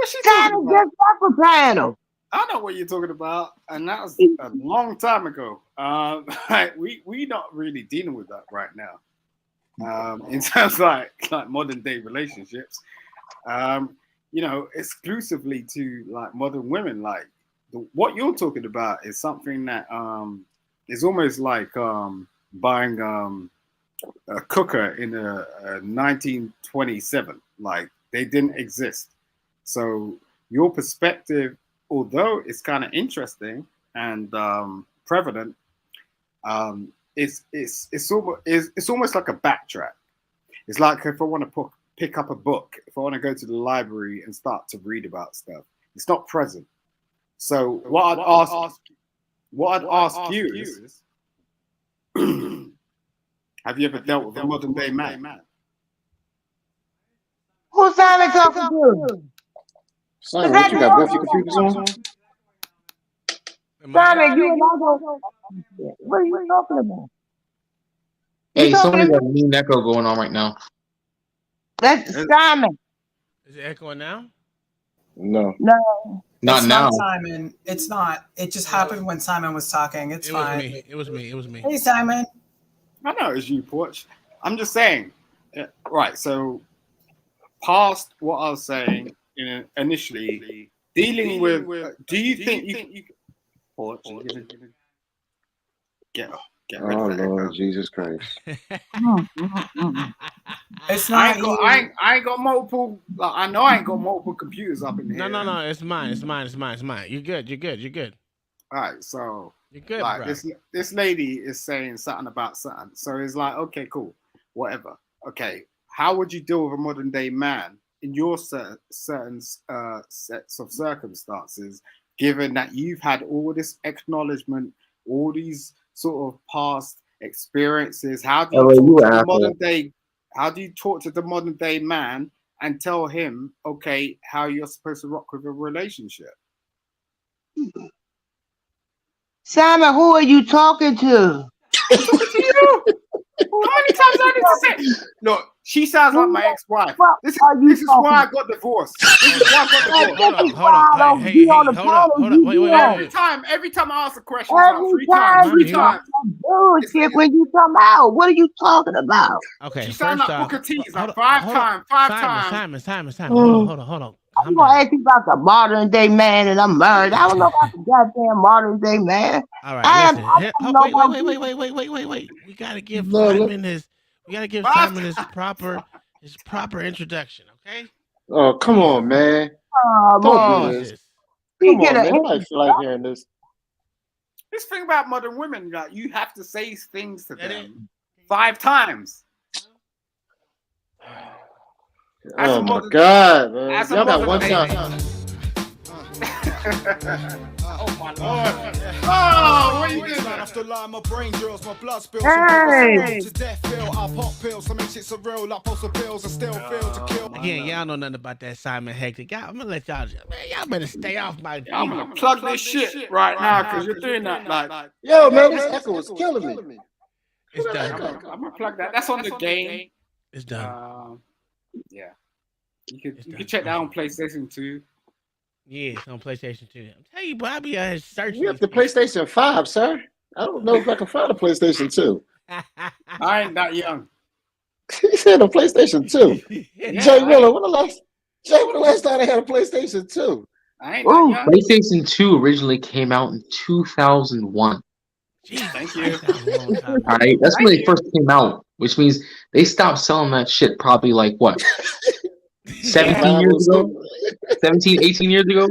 Just panel.
I know what you're talking about, and that was a long time ago. We not really dealing with that right now. In terms of like modern day relationships, you know, exclusively to like modern women. Like what you're talking about is something that is almost like buying a cooker in a 1927. Like they didn't exist. So your perspective, although it's kind of interesting and prevalent, it's almost like a backtrack. It's like if I want to pick up a book, if I want to go to the library and start to read about stuff, it's not present. So what I'd ask you is, have you ever dealt with a modern day man?
Who's Simon talking to?
Simon, what you got both your computers on?
Simon, you and I go. What are you talking about?
Hey, somebody got a mean echo going on right now.
That's Simon.
Is it echoing now?
No.
Not
It's
now.
not Simon. It's not. It just happened when Simon was talking. It's fine.
It was me.
Hey, Simon.
I know it's you, Porch. I'm just saying. Right. So, past what I was saying initially, dealing with. Do you think you Porch? Get rid
Oh
of that.
Lord Jesus Christ!
It's not.
I ain't got multiple. Like, I know I ain't got multiple computers up in here.
No. It's mine. You're good.
All right. So
you're good,
like
bro.
this lady is saying something about something. So it's like, okay, cool. whatever. Okay, how would you deal with a modern day man in your certain sets of circumstances, given that you've had all this acknowledgement, all these sort of past experiences? How do you talk to the modern day? How do you talk to the modern day man and tell him, okay, how you're supposed to rock with a relationship?
Simon, who are you talking to?
I'm talking to you. How many times I need to say? Look, she sounds like my ex-wife. This is why I got divorced. This is why I got divorced.
Hold on. Hey, hold up. Wait.
Every time I ask a question, it's like three times.
Bullshit when you come out. What are you talking about?
Okay,
she sounds like Booker T. Like five times.
Simon. Hold on.
I'm gonna ask you about the modern day man, and I'm married. I don't know about the goddamn modern day man.
All right, wait. We gotta give Simon his proper introduction, okay?
Oh, come on, man. Don't do this. Come on, man. Nobody feel like hearing this.
This thing about modern women, like you have to say things to them 5 times.
Oh my God, man. Y'all got one shot.
Oh my Lord. Oh, what are you doing?
I still lie, my brain drills, my blood spills.
Hey.
To death feel, I pop pills, I make shit surreal, like post pills, I still feel to kill.
Again, y'all know nothing about that Simon Hector. I'm gonna let y'all, man, y'all better stay off my.
I'm gonna plug this shit right now because you're doing that. Like,
yo, man, this echo is killing me.
It's done.
I'm gonna plug that. That's on the game.
It's done.
Yeah. You can check that on PlayStation 2.
Yeah, it's on PlayStation 2. I'm telling you, Bobby, I searching.
You have the PlayStation 5, sir. I don't know if I can find a PlayStation 2.
I ain't that young.
He said a PlayStation 2.
Yeah,
Jay Willer, when the last time I had a PlayStation 2?
I ain't that young.
PlayStation 2 originally came out in 2001.
Jeez,
thank you.
All right, that's when they first came out, which means they stopped selling that shit probably like what? 17 years ago? 17, 18 years ago?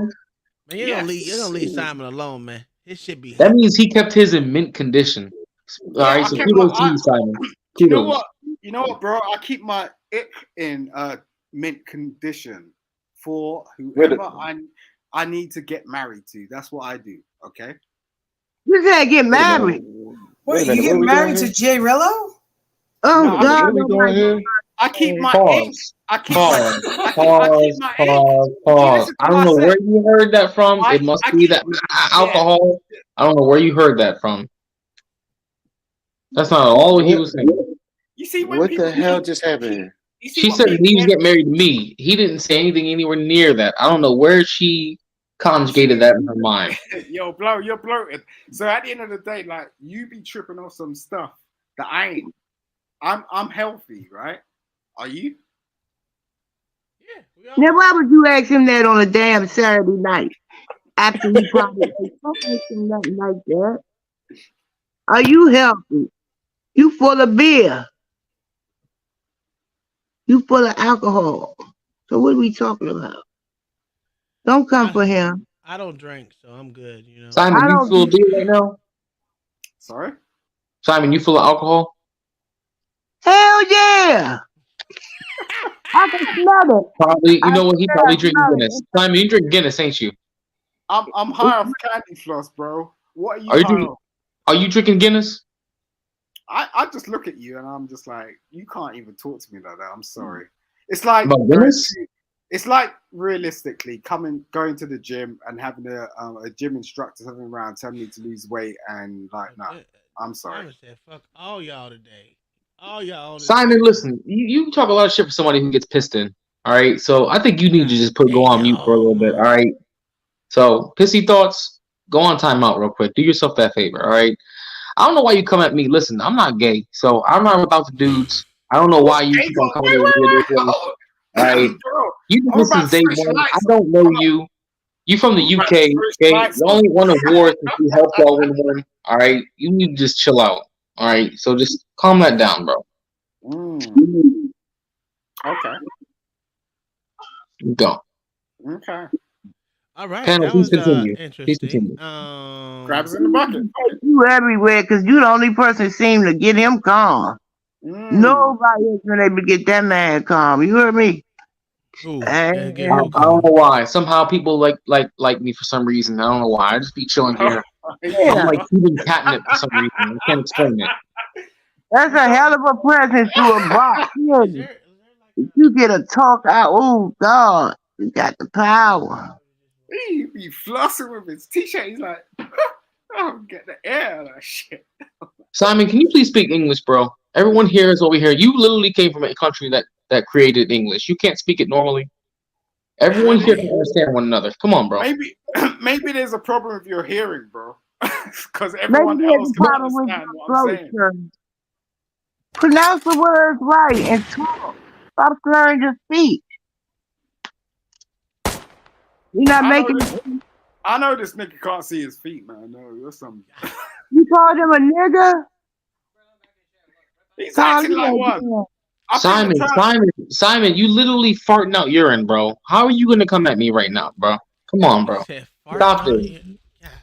Man, you're gonna leave Simon alone, man. His shit be.
That means he kept his in mint condition. All right, so kudos to you, Simon. Kudos.
You know what, bro? I keep my ick in mint condition for whoever I need to get married to. That's what I do. Okay.
You said get married.
Wait, you get married to Jay Rillo?
Oh
No,
God!
I keep my
Pause.
I keep
Pause.
my
Pause. I don't know where you heard that from. It must be that alcohol. I don't know where you heard that from. That's not all he was saying.
You see
what the hell just happened here?
She said he needs to get married to me. He didn't say anything anywhere near that. I don't know where she conjugated that in her mind.
Yo, bro, you're bloated. So at the end of the day, like you be tripping off some stuff that I ain't. I'm healthy, right? Are you?
Yeah.
Now, why would you ask him that on a damn Saturday night? After he probably something like that. Are you healthy? You full of beer. You full of alcohol. So what are we talking about? Don't come for him.
I don't drink, so I'm good. You know.
Simon, you full of beer right now?
Sorry?
Simon, you full of alcohol?
Hell yeah! I can smell it.
Probably. You know what? He probably drinking Guinness. Simon, you drink Guinness, ain't you?
I'm high off candy floss, bro. What are you?
Are you drinking Guinness?
I just look at you and I'm just like, you can't even talk to me like that. I'm sorry. It's like
about Guinness?
It's like realistically going to the gym and having a gym instructor something around telling me to lose weight and like, no, I'm sorry.
Simon said, "Fuck all y'all today." All y'all.
Simon, listen, you talk a lot of shit for somebody who gets pissed in. All right, so I think you need to just go on mute for a little bit. All right. So pissy thoughts, go on timeout real quick. Do yourself that favor. All right. I don't know why you come at me. Listen, I'm not gay, so I'm not about the dudes. I don't know why you keep on coming over here. All right. You this is day one. I don't know you. You from the UK, okay? You only won a war since you helped y'all win one. All right. You need to just chill out. All right. So just calm that down, bro.
Okay.
Go.
Okay.
All right.
Panel,
that was
interesting.
Grabs in the bucket.
You everywhere because you the only person seem to get him calm. Nobody is been able to get that man calm. You heard me?
Ooh,
And
get
I
who
don't know
calm?
why. Somehow people like me for some reason. I don't know why. I just be chilling here.
yeah,
I'm like eating catnip for some reason. I can't explain it.
that's a hell of a presence to a box. Yeah,
Is there like
you get a talk out. Oh God, you got the power.
He be flossing with his t-shirt. He's like, oh, get the air out of that shit.
Simon, can you please speak English, bro? Everyone here is over here. You literally came from a country that created English. You can't speak it normally. Everyone here can understand one another. Come on, bro.
Maybe there's a problem with your hearing, bro. Because
Maybe
everyone
there's
else
a
can
problem with
understand
your
what I'm
throat,
saying.
sir. Pronounce the words right and talk. Stop slurring your speech. You're not making.
I know this nigga can't see his feet, man. No, there's some.
You called him a nigga?
He's
Tom,
acting
you
like
ain't
one.
doing
Simon, you literally farting out urine, bro. How are you gonna come at me right now, bro? Come on, bro. Stop this.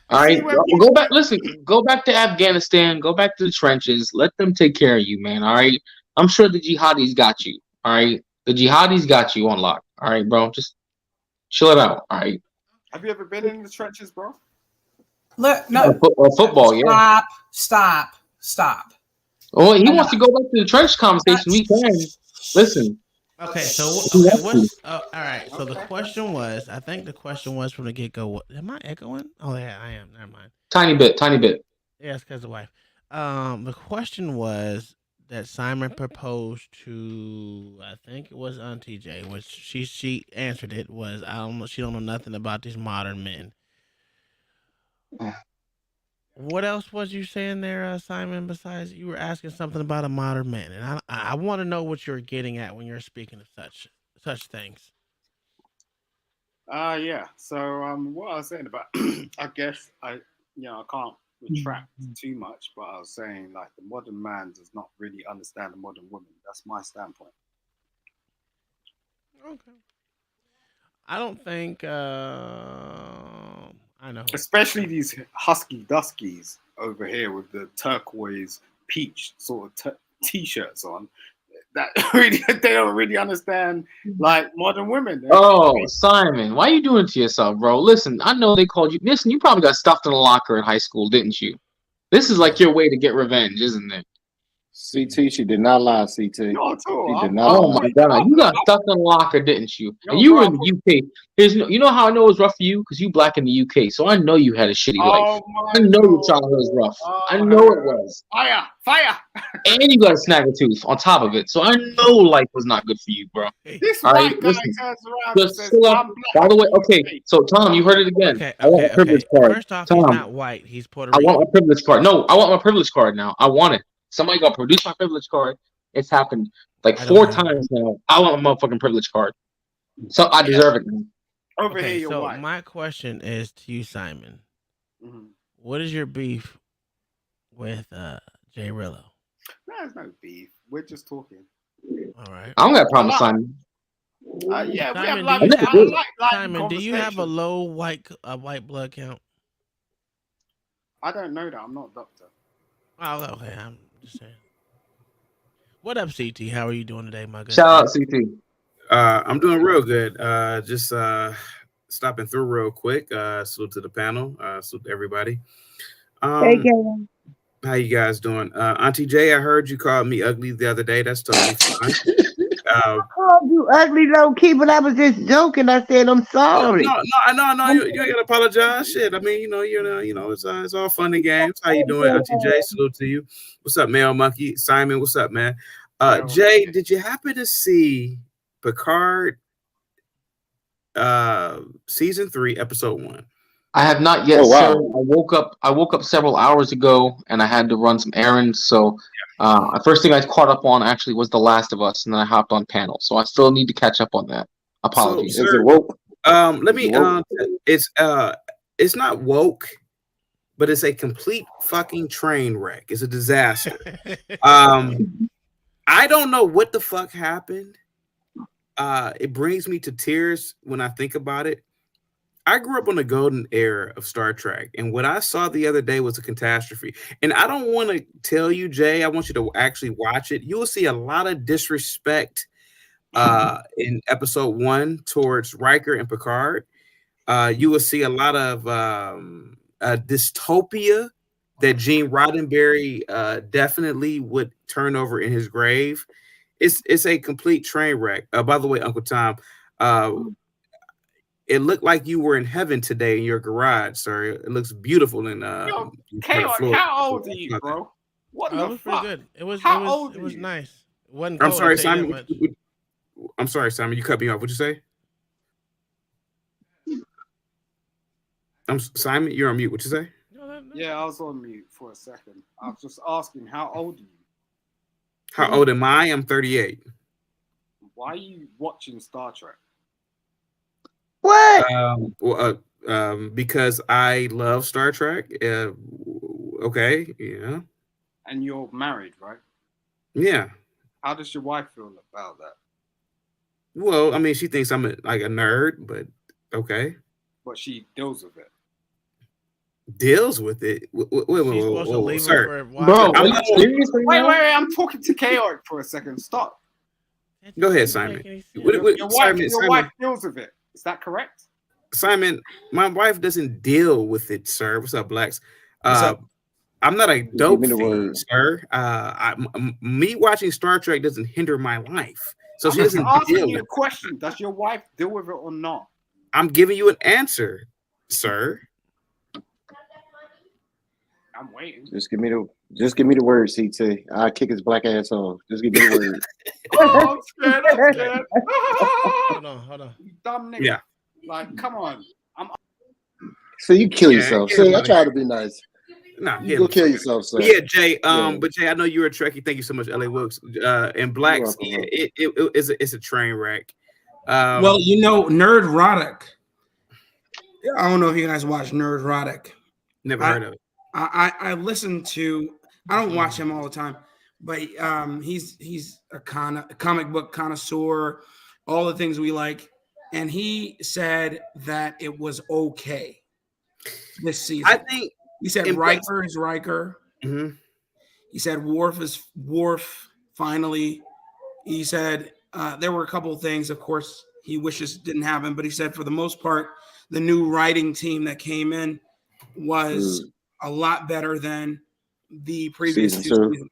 All right, go back. Listen, go back to Afghanistan. Go back to the trenches. Let them take care of you, man. All right. I'm sure the jihadis got you. All right. The jihadis got you on lock. All right, bro. Just chill it out. All right.
Have you ever been in the trenches, bro?
Look, no.
Football, yeah.
Stop.
Oh, he wants to go back to the trench conversation. We can. Listen.
Okay, so what's all right? So the question was, I think the question was from the get go. Am I echoing? Oh yeah, I am. Never mind.
Tiny bit.
Yeah, it's because the wife. The question was that Simon proposed to, I think it was Auntie J, which she answered it was she don't know nothing about these modern men. What else was you saying there, Simon? Besides, you were asking something about a modern man, and I want to know what you're getting at when you're speaking of such things.
Yeah. So what I was saying about, I guess I can't retract too much, but I was saying like the modern man does not really understand the modern woman. That's my standpoint.
Okay. I don't think I know.
Especially these husky duskies over here with the turquoise peach sort of t-shirts on. That really, they don't really understand like modern women.
Oh, Simon, why are you doing it to yourself, bro? Listen, I know they called you. Listen, you probably got stuffed in a locker in high school, didn't you? This is like your way to get revenge, isn't it?
CT, she did not lie, CT.
Not at all.
She did not
Oh
lie.
my God, you got stuffed in a locker, didn't you? And you were in the UK. You know how I know it was rough for you? Because you black in the UK, so I know you had a shitty life. I know your childhood was rough. I know it was.
Fire!
And you got a snagger tooth on top of it, so I know life was not good for you, bro.
This
All
white
right,
guy
listen.
turns around
Just
and says,
chill out.
I'm black.
By the way, okay, so Tom, you heard it again.
Okay.
I want a privilege card.
First off,
Tom,
he's not white. He's Puerto
I
Rican.
want my privilege card. No, I want my privilege card now. I want it. Somebody got to produce my privilege card. It's happened like 4 times now. I want my motherfucking privilege card. So I deserve it.
Over here,
Okay,
you're
so
white.
my question is to you, Simon.
Mhm.
What is your beef with Jay Rillo?
There's no beef. We're just talking.
All right.
I don't got a problem with Simon.
Yeah, we have
Simon,
like,
do you have,
I like
Simon, do you have a
conversation.
low white blood count?
I don't know that. I'm not a doctor.
Oh, okay. I'm just saying. What up, CT? How are you doing today, my good
Shout
friend?
out, CT.
I'm doing real good. Just stopping through real quick. Salute to the panel. Salute to everybody.
Hey, Kevin.
How you guys doing? Auntie J, I heard you called me ugly the other day. That's totally fine.
I called you ugly low key, but I was just joking. I said I'm sorry.
No. You ain't gotta apologize. Shit. I mean, it's all fun and games. How you doing, Auntie J? Salute to you. What's up, Male Monkey? Simon, what's up, man? Jay, did you happen to see Picard season 3, episode 1?
I have not yet,
Oh, wow.
sir. I woke up several hours ago, and I had to run some errands. So, the first thing I caught up on actually was The Last of Us, and then I hopped on panel. So I still need to catch up on that. Apologies.
So,
Is it woke?
Let me.
Is it woke?
It's not woke, but it's a complete fucking train wreck. It's a disaster. I don't know what the fuck happened. It brings me to tears when I think about it. I grew up on the golden era of Star Trek, and what I saw the other day was a catastrophe. And I don't want to tell you, Jay. I want you to actually watch it. You will see a lot of disrespect in episode 1 towards Riker and Picard. You will see a lot of dystopia that Gene Roddenberry definitely would turn over in his grave. It's a complete train wreck. By the way, Uncle Tom, it looked like you were in heaven today in your garage, sir. It looks beautiful in
Yo, Chaos, how old are you, bro? What
It
the
was
fuck?
pretty good. It was
How
it was
old
it
are
was
you?
nice. It wasn't
I'm
cold,
sorry,
I'll tell you that
Simon.
much.
I'm sorry, Simon. You cut me off. What'd you say? Simon. You're on mute. What'd you say?
Yeah, I was on mute for a second. I was just asking, how old are you?
How old am I? I'm 38.
Why are you watching Star Trek?
What?
Because I love Star Trek. Okay, yeah,
And you're married, right?
yeah.
How does your wife feel about that?
Well, I mean, she thinks I'm like a nerd, but okay.
But she deals with it.
Deals with it. Wait,
She's supposed to leave
sir.
him for
Bro,
I'm
are you
not-
seriously?
Wait,
man?
I'm talking to Chaotic for a second. Stop.
Go ahead,
Doesn't make
Simon.
any sense.
Your wife deals with it. Is that correct?
Simon, my wife doesn't deal with it, sir. What's up, Blacks?
What's up?
I'm not a dope
me the
fiend,
word.
sir. Me watching Star Trek doesn't hinder my life. So she
I'm
doesn't
asking
deal
you
with
a
it.
question. Does your wife deal with it or not?
I'm giving you an answer, sir.
I'm waiting.
Just give me the word, CT. I'll kick his black ass off. Just give me the word.
Oh, I'm scared. I'm scared.
Hold on.
You dumb nigga.
Yeah.
Like, come on.
So you kill
Yeah,
yourself.
get
See,
him
I
out of
try
here.
to be nice.
Nah,
You go kill yourself, sir.
But yeah, Jay.
Yeah.
But Jay, I know you're a Trekkie. Thank you so much, LA Wilkes. And Blacks,
You're welcome,
it's a train wreck.
Well, you know, Nerdrotic. I don't know if you guys watch Nerdrotic.
Never heard of it.
I listen to. I don't watch him all the time, but he's a comic book connoisseur, all the things we like, and he said that it was okay this season.
I think
he said Riker is Riker.
Mm-hmm.
He said Worf is Worf. Finally, he said there were a couple of things. Of course, he wishes didn't happen, but he said for the most part, the new writing team that came in was a lot better than the previous
Season two.
seasons.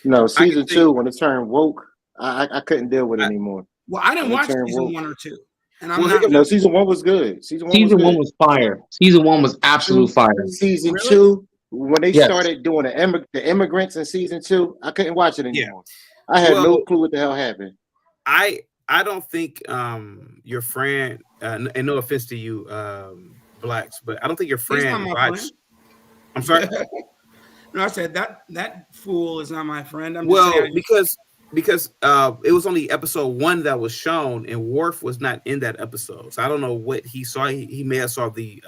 No, season 2, when it turned woke, I couldn't deal with it anymore.
Well, I didn't
When it
watch
turned
season
woke.
1 or 2, and I'm not.
No, season 1 was good. Season 1
Season
was
one
good.
was fire. Season 1 was absolute fire.
Season
Really?
2, when they
Yes.
started doing the immigrants in season 2, I couldn't watch it anymore. I had no clue what the hell happened.
I don't think your friend, and no offense to you, Blacks, but I don't think your
He's not
friend
my
watched.
friend.
I'm sorry.
No, I said that fool is not my friend. I'm
Well,
just saying,
because it was only episode 1 that was shown, and Worf was not in that episode. So I don't know what he saw. He may have saw the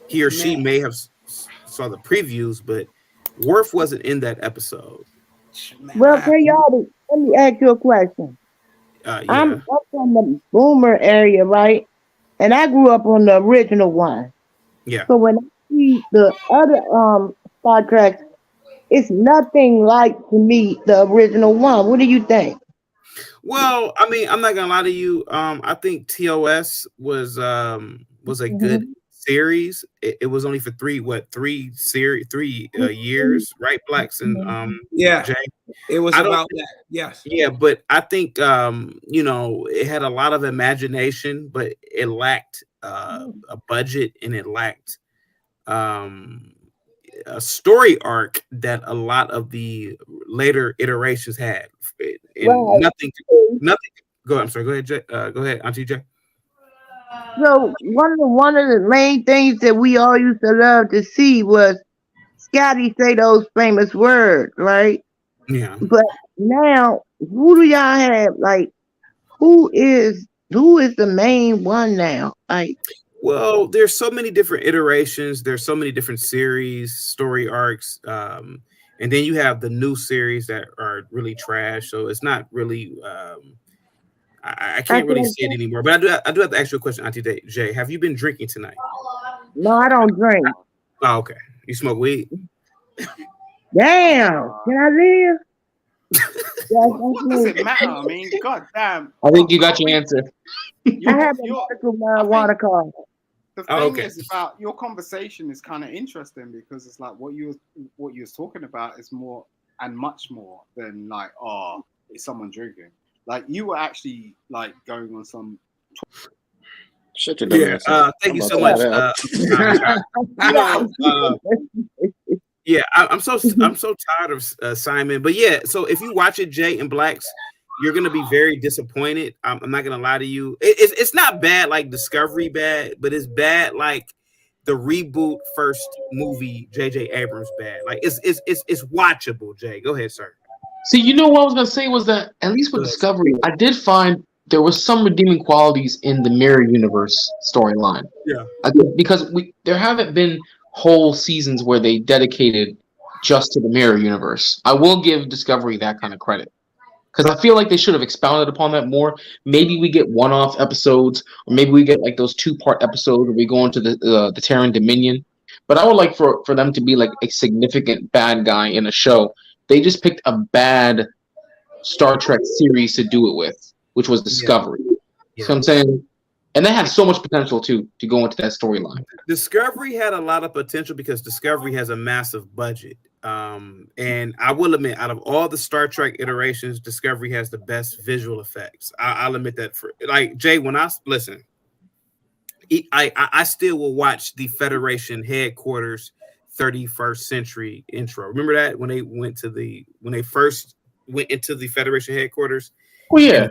he or she may have saw the previews, but Worf wasn't in that episode.
Well, Chaotic, let me ask you a question.
Yeah.
I'm up from the Boomer area, right? And I grew up on the original one.
Yeah.
So when I see the other Star Trek, it's nothing like to me the original one. What do you think?
Well, I mean, I'm not gonna lie to you. I think TOS was a good series. It was only for three years, right? Blacks and
yeah,
Jay.
it was
I don't
about
think-
that. Yes.
Yeah, but I think it had a lot of imagination, but it lacked a budget and it lacked a story arc that a lot of the later iterations had. And
Right.
nothing. Go. I'm sorry. Go ahead, Jay. Go ahead, Auntie Jay.
So one of the main things that we all used to love to see was Scotty say those famous words, right?
Yeah.
But now, who do y'all have? Like, who is the main one now? Like,
Well, there's so many different iterations. There's so many different series, story arcs, and then you have the new series that are really trash. So it's not really. I can't really see it anymore. But I do have to ask you a question, Auntie Jay. Have you been drinking tonight?
No, I don't drink.
Oh, okay. You smoke weed?
Damn, can I live?
What does it matter? I mean, god damn.
I think you got your answer.
I have a medical marijuana card.
The thing is about your conversation is kind of interesting because it's like what you was talking about is more and much more than like, oh, is someone drinking? Like you were actually like going on some.
Shut your dumb ass.
Thank you so much. I'm so tired of Simon. But yeah, so if you watch it, Jay and Blacks, you're gonna be very disappointed. I'm not gonna lie to you. It's not bad like Discovery bad, but it's bad like the reboot first movie J.J. Abrams bad. Like it's watchable. Jay, go ahead, sir.
See, you know what I was gonna say was that at least with Discovery, I did find there was some redeeming qualities in the Mirror Universe storyline.
Yeah,
because there haven't been whole seasons where they dedicated just to the Mirror Universe. I will give Discovery that kind of credit because I feel like they should have expounded upon that more. Maybe we get one-off episodes, or maybe we get like those 2-part episodes where we go into the Terran Dominion. But I would like for them to be like a significant bad guy in a show. They just picked a bad Star Trek series to do it with, which was Discovery. So I'm saying, and they had so much potential to go into that storyline.
Discovery had a lot of potential because Discovery has a massive budget. And I will admit, out of all the Star Trek iterations, Discovery has the best visual effects. I'll admit that. For like Jay, when I listen, I still will watch the Federation headquarters 31st century intro. Remember that when they first went into the Federation headquarters?
Oh yeah.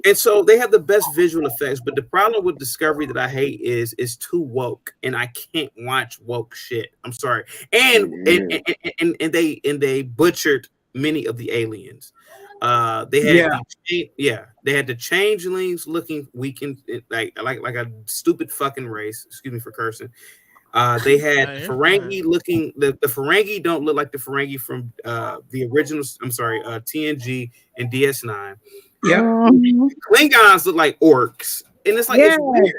And so they have the best visual effects, but the problem with Discovery that I hate is it's too woke, and I can't watch woke shit. I'm sorry. And they butchered many of the aliens. They had the changelings looking weakened like a stupid fucking race. Excuse me for cursing. They had Ferengi looking. The Ferengi don't look like the Ferengi from the original. I'm sorry, TNG and DS9.
Yeah,
Klingons look like orcs, and it's like it's weird.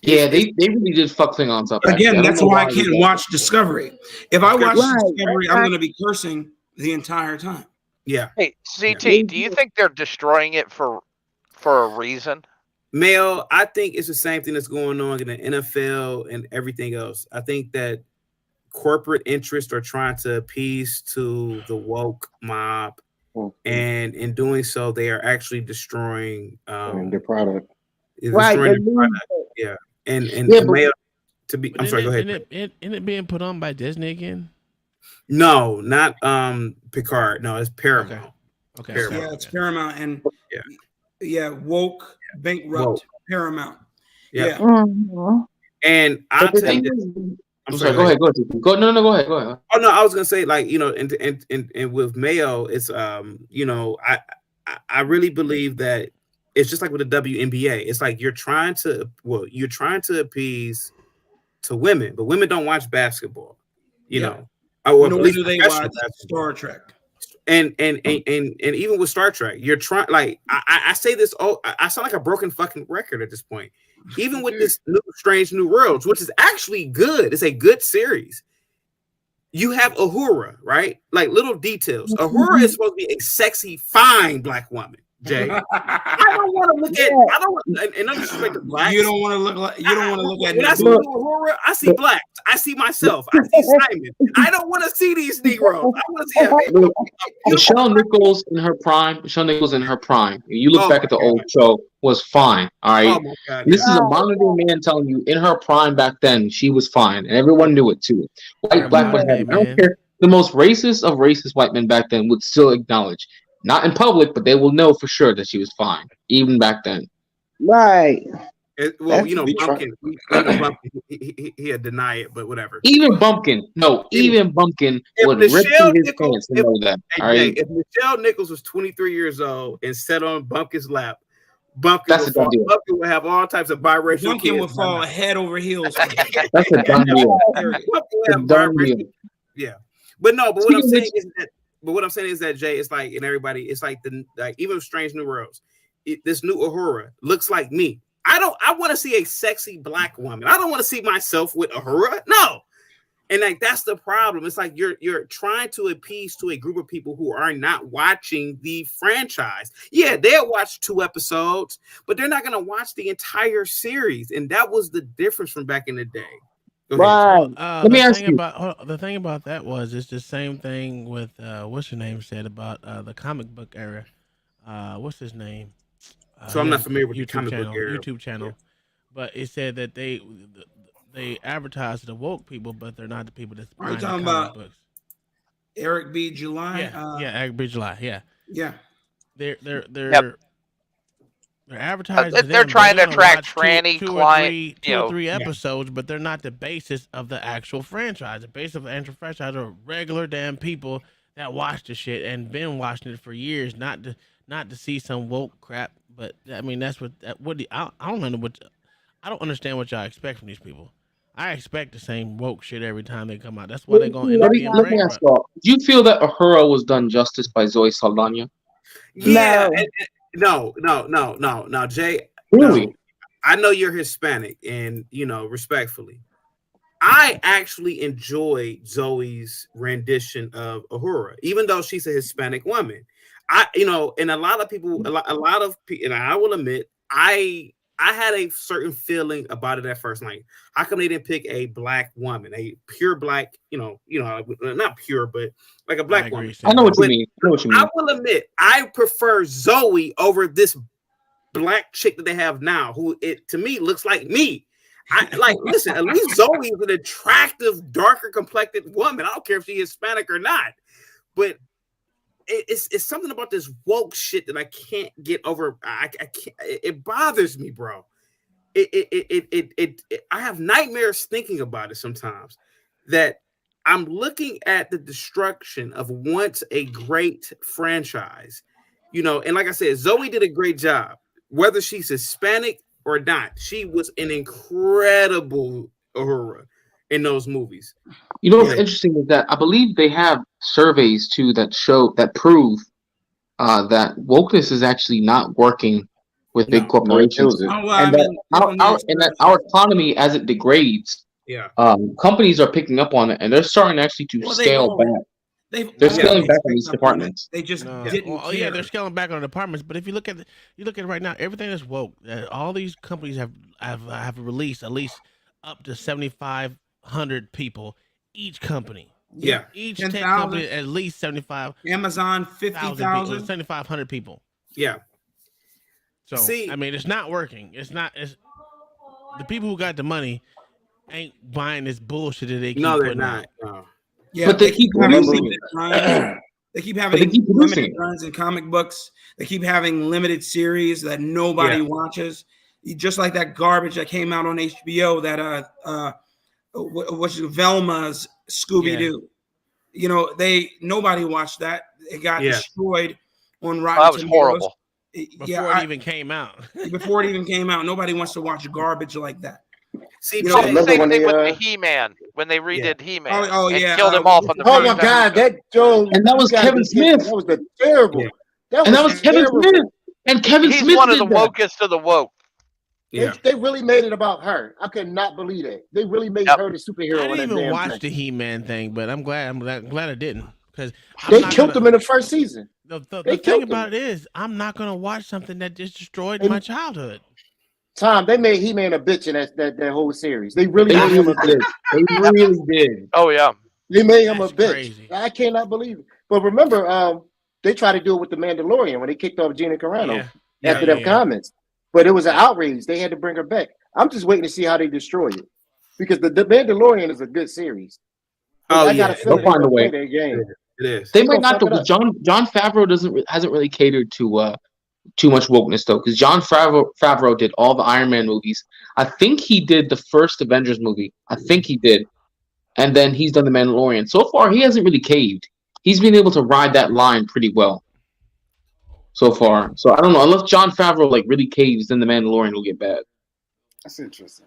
Yeah, they really did fuck Klingons up.
Again, that's why I can't watch Discovery. If I watch Discovery, I'm going to be cursing the entire time.
Yeah.
Hey, CT, do you think they're destroying it for a reason?
Mel, I think it's the same thing that's going on in the NFL and everything else. I think that corporate interests are trying to appease to the woke mob. And in doing so, they are actually destroying
their product.
Yeah, Mayo, to be. I'm sorry. Go ahead.
Isn't it being put on by Disney again?
No, not Picard. No, it's Paramount.
Okay.
Paramount.
Yeah, it's Paramount and woke bankrupt Paramount.
Yeah. And I'll tell you this.
I'm sorry. Go ahead. Go ahead.
Oh no, I was gonna say and with Mayo, it's I really believe that it's just like with the WNBA. It's like you're trying to appease to women, but women don't watch basketball. You know,
nor do they watch Star Trek.
And even with Star Trek, you're trying. Like I say this. Oh, I sound like a broken fucking record at this point. Even with this Strange New Worlds, which is actually good. It's a good series. You have Uhura, right? Like little details. Uhura is supposed to be a sexy, fine black woman. Jay, I don't want to look at. I don't want. And no disrespect to blacks.
You don't want to look like. You don't want to look at.
When I see Uhura, I see blacks. I see myself. I see Simon. I don't want to see these Negroes. I want to see
Michelle Nichols in her prime. You look back at the old show, was fine. All right.
Oh my God.
This is a modern day man telling you in her prime back then she was fine, and everyone knew it too. White, black, whatever. I don't care. The most racist of racist white men back then would still acknowledge. Not in public, but they will know for sure that she was fine, even back then.
Right.
Bumpkin, he had denied it, but whatever.
Even Bumpkin would rip through his pants to know that. All right?
If Michelle Nichols was 23 years old and sat on Bumpkin's lap, Bumpkin would have all types of biracial
Bumpkin
kids.
would fall head over heels.
That's a done deal.
Yeah. But what I'm saying is that Jay, it's like, and everybody, it's like even Strange New Worlds. this new Uhura looks like me. I want to see a sexy black woman. I don't want to see myself with Uhura. No. And like that's the problem. It's like you're trying to appease to a group of people who are not watching the franchise. Yeah, they'll watch 2 episodes, but they're not gonna watch the entire series. And that was the difference from back in the day.
Right.
Let me ask you.
The thing about that was it's the same thing with what's your name said about the comic book era. What's his name?
So I'm not familiar with the
YouTube
comic book
channel,
era.
YouTube channel, but it said that they advertise to the woke people, but they're not the people that's
Are you
buying the
talking
comic
about
books.
Eric B. July?
Yeah, Eric B. July. Yeah,
Yeah.
they're
Yep.
advertising.
They're
to them, but
trying to
gonna
attract
watch
tranny
two
client,
or three episodes, but they're not the basis of the actual franchise. The basis of the actual franchise are regular damn people that watch the shit and been watching it for years, not to see some woke crap. But I mean, that's what I don't know what I don't understand what y'all expect from these people. I expect the same woke shit every time they come out. That's why they're gonna end up being
Let me ask y'all. Do you feel that Uhura was done justice by Zoe Saldana?
Yeah. No, Jay.
Really?
No. I know you're Hispanic, and respectfully, I actually enjoy Zoe's rendition of Uhura, even though she's a Hispanic woman. And a lot of people, and I will admit, I had a certain feeling about it at first. Like, how come they didn't pick a black woman, a pure black, not pure, but like a black woman?
I know what you mean.
I will admit, I prefer Zoe over this black chick that they have now, who to me looks like me. Listen, at least Zoe is an attractive, darker complected woman. I don't care if she's Hispanic or not, but it's something about this woke shit that I can't get over. I can't. It bothers me, bro. I have nightmares thinking about it sometimes. That I'm looking at the destruction of once a great franchise, and like I said, Zoe did a great job. Whether she's Hispanic or not, she was an incredible Uhura in those movies.
What's interesting is that I believe they have surveys too that prove that wokeness is actually not working with big corporations, and that our economy, as it degrades, companies are picking up on it, and they're starting actually to scale back. They're scaling back on these departments.
They just didn't care.
Yeah, they're scaling back on the departments. But if you look at it right now, everything is woke. All these companies have released at least up to 7,500 people each company.
Yeah,
each
10,000.
company at least 75.
Amazon 50,000,
7,500 people.
Yeah.
So I mean, it's not working. It's the people who got the money ain't buying this bullshit that they keep
they're
putting
not.
out.
No.
Yeah,
but they keep
having
producing
limited runs. They keep having limited runs in comic books. They keep having limited series that nobody watches. Just like that garbage that came out on HBO that was Velma's Scooby-Doo. Nobody watched that. It got destroyed on Rotten
That was
Tomatoes.
horrible.
Before it even came out.
Before it even came out, nobody wants to watch garbage like that.
See,
the same thing with the He-Man when they redid He-Man. And killed him off on the
Oh my God,
and that was Kevin Smith.
That was terrible.
That was Kevin Smith. And Kevin
He's
Smith
one of the
did that.
wokest of the woke.
They really made it about her. I could not believe it. They really made her the superhero.
I didn't even watch the He-Man thing, but I'm glad I didn't, because
they killed him in the first season.
The thing about it is, I'm not gonna watch something that just destroyed my childhood.
Tom, they made He-Man a bitch in that whole series. They really made him a bitch. They really did.
Oh yeah.
They made him a bitch.
Crazy.
I cannot believe it. But remember, they tried to do it with the Mandalorian when they kicked off Gina Carano after them comments. But it was an outrage. They had to bring her back. I'm just waiting to see how they destroy it, because the Mandalorian is a good series.
Oh,
I got a feeling
they'll find a way.
their game.
It is.
They might not, though, because John Favreau hasn't really catered to too much wokeness, though, because John Favreau did all the Iron Man movies. I think he did the first Avengers movie. I think he did, and then he's done the Mandalorian. So far, he hasn't really caved. He's been able to ride that line pretty well so far. So I don't know. Unless John Favreau really caves, then the Mandalorian will get bad.
That's interesting.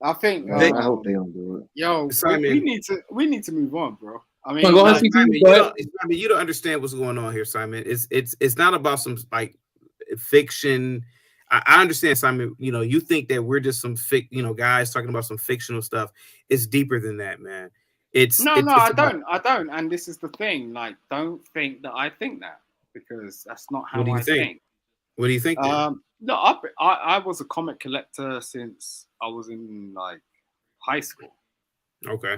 I think
I hope they don't do it.
Yo,
Simon.
we need to move on, bro. I mean,
No, go ahead,
like,
CT.
Simon,
Go ahead.
you don't understand what's going on here, Simon. It's not about some like fiction. I understand, Simon. You know, you think that we're just some guys talking about some fictional stuff. It's deeper than that, man.
no,
it's
I
about-
don't. And this is the thing. Like, don't think that I think that, because that's not how
What do you
I think.
What do you think? Then?
No, I was a comic collector since I was in like high school.
Okay.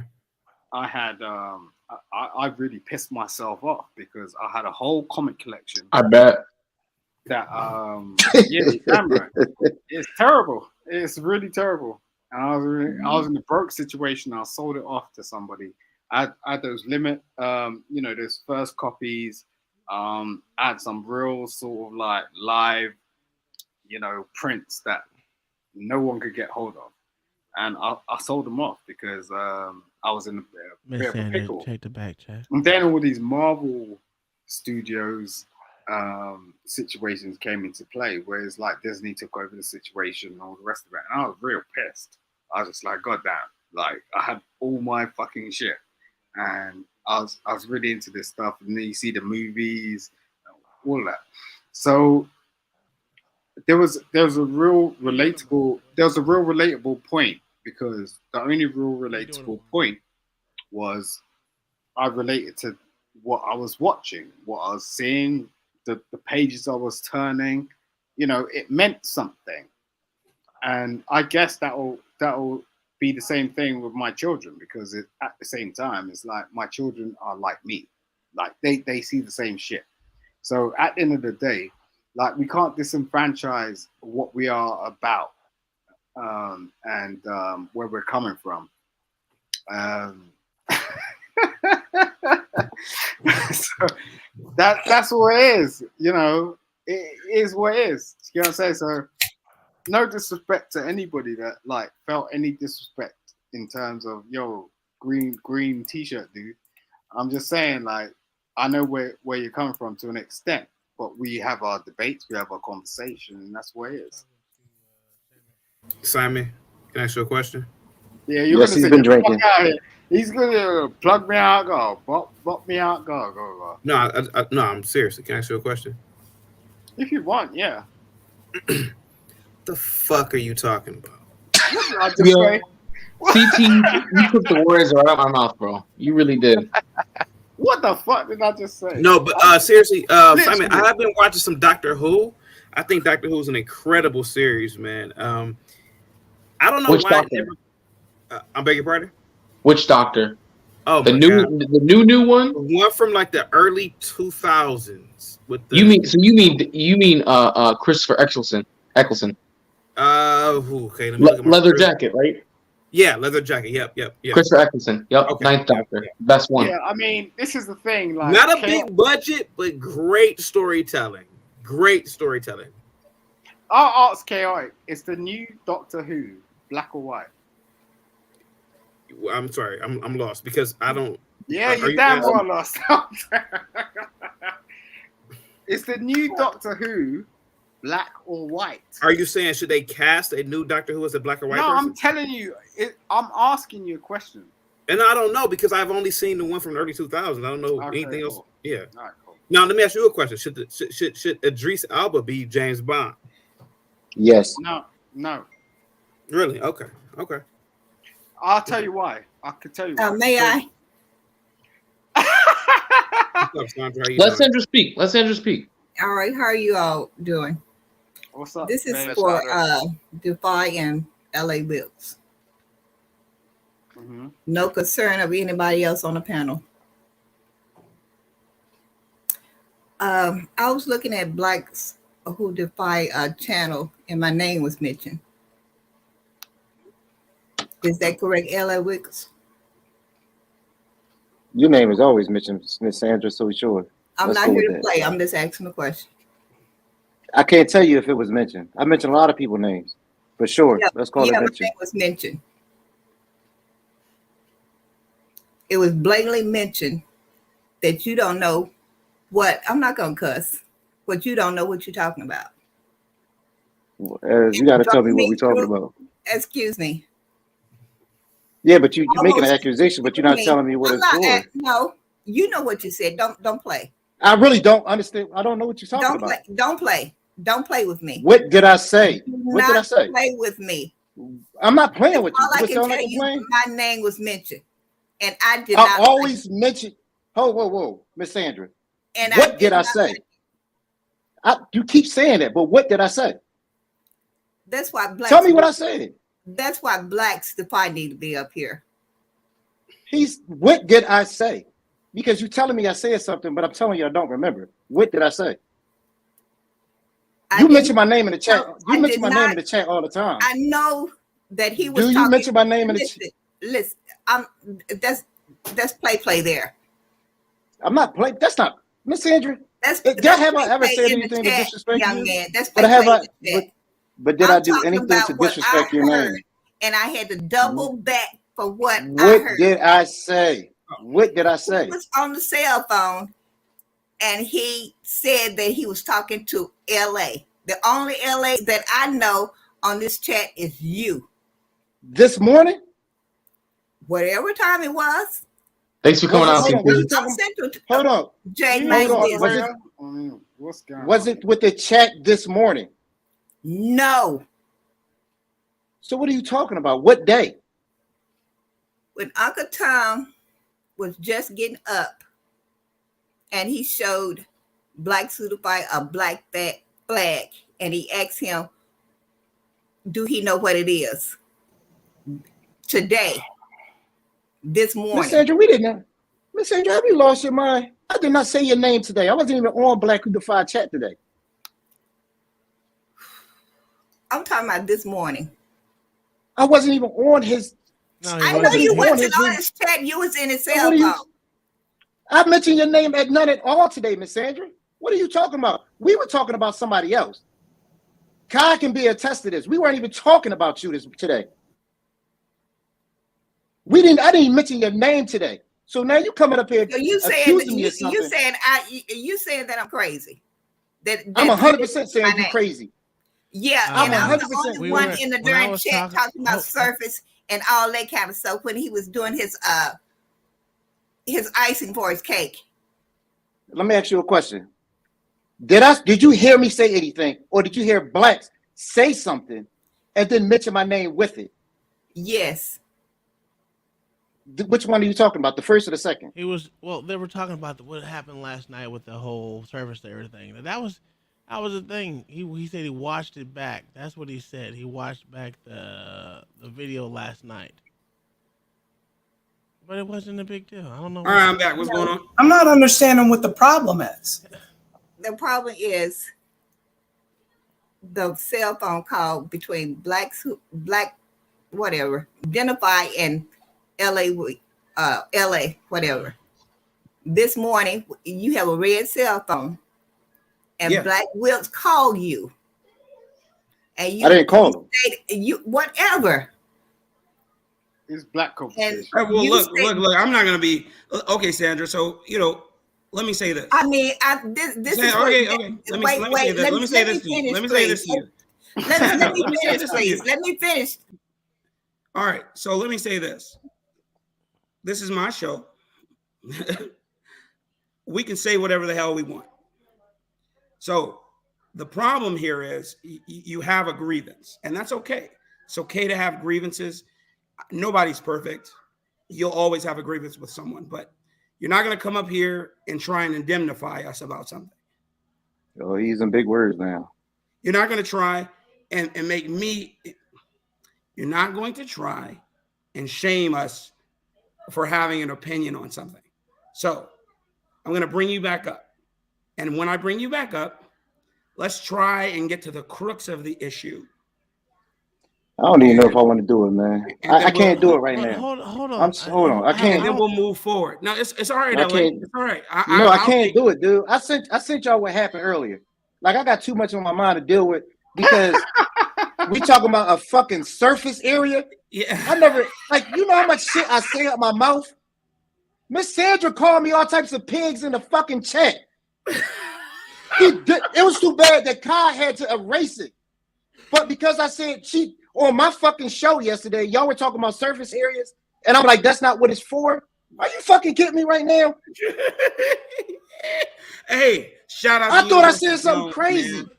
I had I really pissed myself off because I had a whole comic collection
I bet.
that yeah, damn right. It's terrible. It's really terrible. And I was in a broke situation. I sold it off to somebody. I had those limit those first copies. I had some real sort of like live, prints that no one could get hold of. And I sold them off because I was in a bit
Miss
of a
Sandra,
pickle.
check the back chat.
And then all these Marvel Studios situations came into play, where it's like Disney took over the situation and all the rest of it. And I was real pissed. I was just like, God damn, like I had all my fucking shit. And I was really into this stuff. And then you see the movies, all that. So there was a real relatable point, because the only real relatable point was I related to what I was watching, what I was seeing, the pages I was turning. It meant something. And I guess that'll be the same thing with my children, because at the same time, it's like my children are like me. Like they see the same shit. So at the end of the day, like we can't disenfranchise what we are about and where we're coming from. So that's what it is. It is what it is. You know what I'm saying? So no disrespect to anybody that like felt any disrespect in terms of green t-shirt, dude. I'm just saying, like, I know where you're coming from to an extent, but we have our debates, we have our conversation, and that's what it is.
Simon, can I ask you a question?
Yeah, you're
Yes,
gonna
he's
say,
been
"Get the fuck
drinking."
out of here." He's gonna plug me out, go, bop me out, go.
No, no, I'm serious. Can I ask you a question?
If you want, yeah.
The fuck are you talking about?
I just
Yo,
say,
CT, you took the words right out of my mouth, bro. You really did.
what the fuck did I just say?
No, but seriously, Simon,
Literally.
I have been watching some Doctor Who. I think Doctor Who is an incredible series, man. I don't know
Which
why.
doctor?
I beg your pardon.
Which doctor?
Oh,
The
my
new,
God.
the new one.
The one from like the early 2000s with the.
You mean Christopher Eccleston?
Okay, let me look at my
Leather
script.
jacket, right?
Yeah, leather jacket. Yep.
Christopher Eccleston. Yep.
Okay.
Ninth Doctor. Best one.
Yeah, I mean, this is the thing. Like,
Not a big budget, but great storytelling. Great storytelling.
Our art's chaotic. It's the new Doctor Who, black or white.
I'm sorry, I'm lost because I don't.
Yeah,
Are
you're
you
damn
asking-
well lost. It's the new Doctor Who, black or white.
Are you saying should they cast a new Doctor Who as a black or white
No,
person?
I'm telling you. I'm asking you a question.
And I don't know because I've only seen the one from the early 2000s. I don't know
Okay,
anything else.
cool.
Yeah.
All right, cool.
Now let me ask you a question: should Idris Elba be James Bond?
Yes.
No.
Really? Okay.
I'll tell you why. I could tell you. Why.
May I?
What's up, Sandra? How you
Let
doing?
Sandra speak.
All right. How are you all doing?
What's up?
This is
babe?
for Defy and LA Wilkes.
Mhm.
No concern of anybody else on the panel. I was looking at Blacks Who Defy channel, and my name was mentioned. Is that correct, LA Wilkes?
Your name is always mentioned, Miss Sandra, so sure.
I'm
Let's
not
go
here
with
to
that.
play. I'm just asking a question.
I can't tell you if it was mentioned. I mentioned a lot of people's names, but sure,
Yeah,
let's call
yeah,
it
my
mentioned.
name was mentioned. It was blatantly mentioned that you don't know what, I'm not going to cuss, but you don't know what you're talking about.
You got to tell me what we're talking about.
Excuse me.
Yeah, but you're making an
Almost
accusation, but you're not
me.
telling me what
I'm
it's
not
for.
no, you know what you said. Don't play.
I really don't understand. I don't know what you're talking
Don't
about.
play. Don't play. Don't play with me.
What did I say?
Do
What did I
not
say?
play with me.
I'm not playing with you.
All I
Does it
can
sound
tell
like I'm
you,
playing?
my name was mentioned, and I did
I
not.
always mention. Whoa, Miss Sandra.
And
What did I
not
say?
like it.
You keep saying that, but what did I say?
That's why blacks.
Tell me what I said.
That's why blacks probably need to be up here.
What did I say? Because you're telling me I said something, but I'm telling you I don't remember. What did I say? You mention my name in the chat. You mention my name in the chat all the time.
I know that he was.
Do you mention my name in the chat?
Listen, that's play there.
I'm not playing. That's not Miss Sandra. Have I ever said anything to disrespect
young
you?
Man, that's
but did I do anything to disrespect your name?
And I had to double back for what I
What
heard.
did I say? What did I say?
He was on the cell phone, and he said that he was talking to LA. The only LA that I know on this chat is you.
This morning?
Whatever time it was.
Thanks for coming out.
Hold on.
Jay,
Was it with the chat this morning?
No.
So what are you talking about? What day?
When Uncle Tom was just getting up and he showed Black Certified a black flag and he asked him, do he know what it is? Today, this morning.
Miss Sandra, we didn't. Miss Sandra, have you lost your mind? I did not say your name today. I wasn't even on Black Who Defied chat today.
I'm talking about this morning.
I wasn't even on his.
I know you wasn't on his chat. You was in his cell phone.
I mentioned your name at none at all today, Miss Sandra. What are you talking about? We were talking about somebody else. Kai can be attest to this. We weren't even talking about you today. I didn't mention your name today. So now you coming up here.
So you
accusing me of something.
You saying that I'm crazy.
I'm 100% saying you're crazy.
Yeah,
I'm
and I'm
100%.
the only one in the during chat talking about surface and all that kind of stuff when he was doing his icing for his cake.
Let me ask you a question. Did you hear me say anything, or did you hear blacks say something and then mention my name with it?
Yes.
Which one are you talking about? The first or the second?
They were talking about what happened last night with the whole service and everything. That was the thing. He said he watched it back. That's what he said. He watched back the video last night. But it wasn't a big deal. I don't know.
All right, I'm back. What's going on?
I'm not understanding what the problem is.
The problem is the cell phone call between black whatever, Identify and LA whatever. This morning you have a red cell phone and Black Wilkes called you. And you
I didn't call him.
You whatever.
It's black coach.
Well, look. I'm not gonna be okay, Sandra. So let me say this.
I mean, this is
okay. Let me say this to you.
Let me finish.
All right. So let me say this. This is my show. We can say whatever the hell we want. So the problem here is you have a grievance, and that's okay. It's okay to have grievances. Nobody's perfect. You'll always have a grievance with someone, but you're not going to come up here and try and indemnify us about something.
Oh, he's in big words now.
You're not going to try and make me. You're not going to try and shame us for having an opinion on something. So I'm going to bring you back up. And when I bring you back up, let's try and get to the crux of the issue.
I don't even know if I want to do it, man. I can't do it right now.
Hold on.
Hold on. I can't.
And then we'll move forward. No, it's all right.
I can't.
It's all right.
I can't do it, dude. I sent y'all what happened earlier. Like I got too much on my mind to deal with because we talking about a fucking surface area.
Yeah.
I never you know how much shit I say out my mouth. Miss Sandra called me all types of pigs in the fucking chat. It was too bad that Kai had to erase it. But because I said on my fucking show yesterday, y'all were talking about surface areas, And I'm like, that's not what it's for. Are you fucking kidding me right now?
Hey, shout out.
I
to
thought I
University
said something
Jones,
crazy.
man.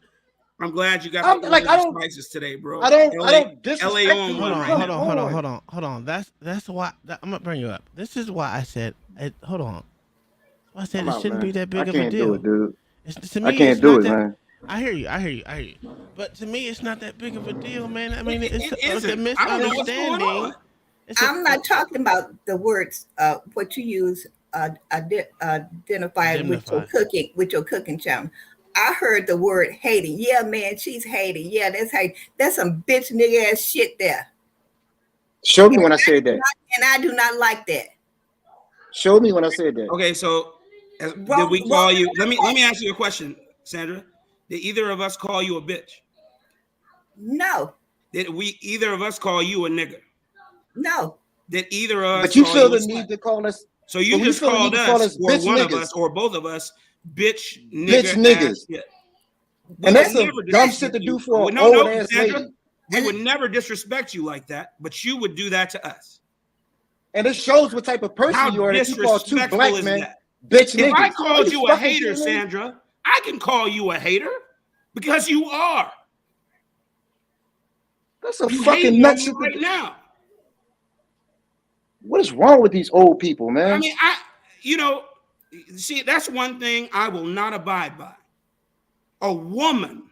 I'm glad you got
I'm
the
like, I don't-
spices today, bro.
I don't
LA
disrespect
on
you.
one right
Hold
now.
on. That's why I'm gonna bring you up. This is why I said, hold on. I said
Come
it
on,
shouldn't
man.
be that
I
big of a
can't
deal.
do it, dude.
To me,
I can't
it's
do
not
it,
that,
man.
I hear you. But to me, it's not that big of a deal, man. I mean, it's a
isn't. I don't know what's going
misunderstanding.
on.
I'm not talking about the words, what you use, identify with your cooking channel. I heard the word hating. Yeah, man, she's hating. Yeah, that's hate. That's some bitch nigga ass shit there.
Show me when I said that.
And I do not like that.
Show me when I said that.
Okay, so did we call you? Let me ask you a question, Sandra. Did either of us call you a bitch?
No.
Did we either of us call you a nigger?
No.
Did either of us?
But you
call
feel
you
the
a
need to call us.
So you
but
just
feel the
called
need to call
us, or
bitch
one of
niggas.
us, or both of us, bitch,
Bitch
nigger,
niggas.
ass, yeah.
And that's some
never
dumb
disrespect
shit to
you.
do for an
No,
old ass
Sandra,
lady.
we would never disrespect you like that, but you would do that to us.
And it shows what type of person
How
you are that you call two
disrespectful
black
is
men
that?
bitch
If
niggas.
I called you a
fucking
hater,
kidding me?
Sandra, I can call you a hater because you are.
That's a
You
fucking
hating
nut
on me
shit to
right
do.
now.
What is wrong with these old people, man?
I mean, see, that's one thing I will not abide by. A woman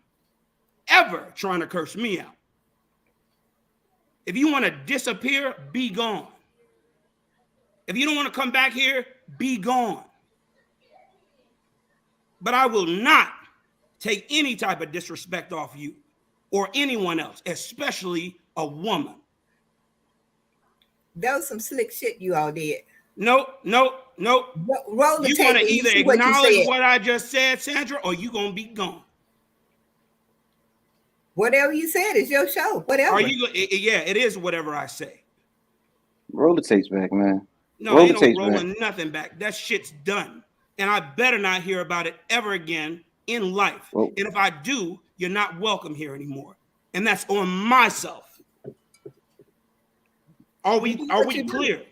ever trying to curse me out. If you want to disappear, be gone. If you don't want to come back here, be gone. But I will not take any type of disrespect off you or anyone else, especially a woman.
That was some slick shit you all did.
Nope.
Roll the
You
tape
want to
and
either
see what you
acknowledge
said.
what I just said, Sandra, or you going to be gone.
Whatever you said is your show. Whatever.
Are you? Yeah, it is whatever I say.
Roll the tapes back, man.
No,
Roll
ain't
the
no
tapes
rolling
back.
nothing back. That shit's done. And I better not hear about it ever again in life.
Well-
And if I do, you're not welcome here anymore. And that's on myself. Are we clear?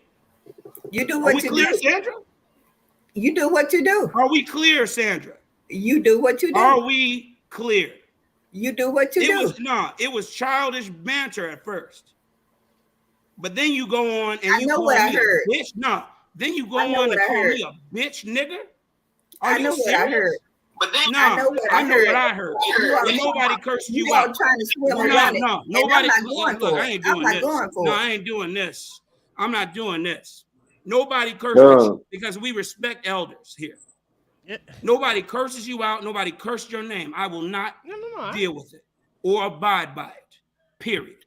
You do
Are
what
we
you
clear,
do.
Sandra?
You do what you do.
Are we clear, Sandra?
You do what you do.
Are we clear?
You do what you do.
It was childish banter at first. But then you go on and
I
you
know
call
what I
me
heard.
a bitch. No, then you go
I know
on
what
and
I
call
heard.
me a bitch, nigga.
I know what I heard.
But then,
I know what I heard. You all-
And nobody cursed you
all
out.
trying to swim
No,
around it.
no,
And
nobody.
I'm not going
Look,
for
I
it.
ain't
I'm
doing
not
this.
going for
No,
it.
I ain't doing this. I'm not doing this. Nobody cursed
No.
you because we respect elders here. Nobody curses you out. Nobody cursed your name. I will not deal with it or abide by it. Period.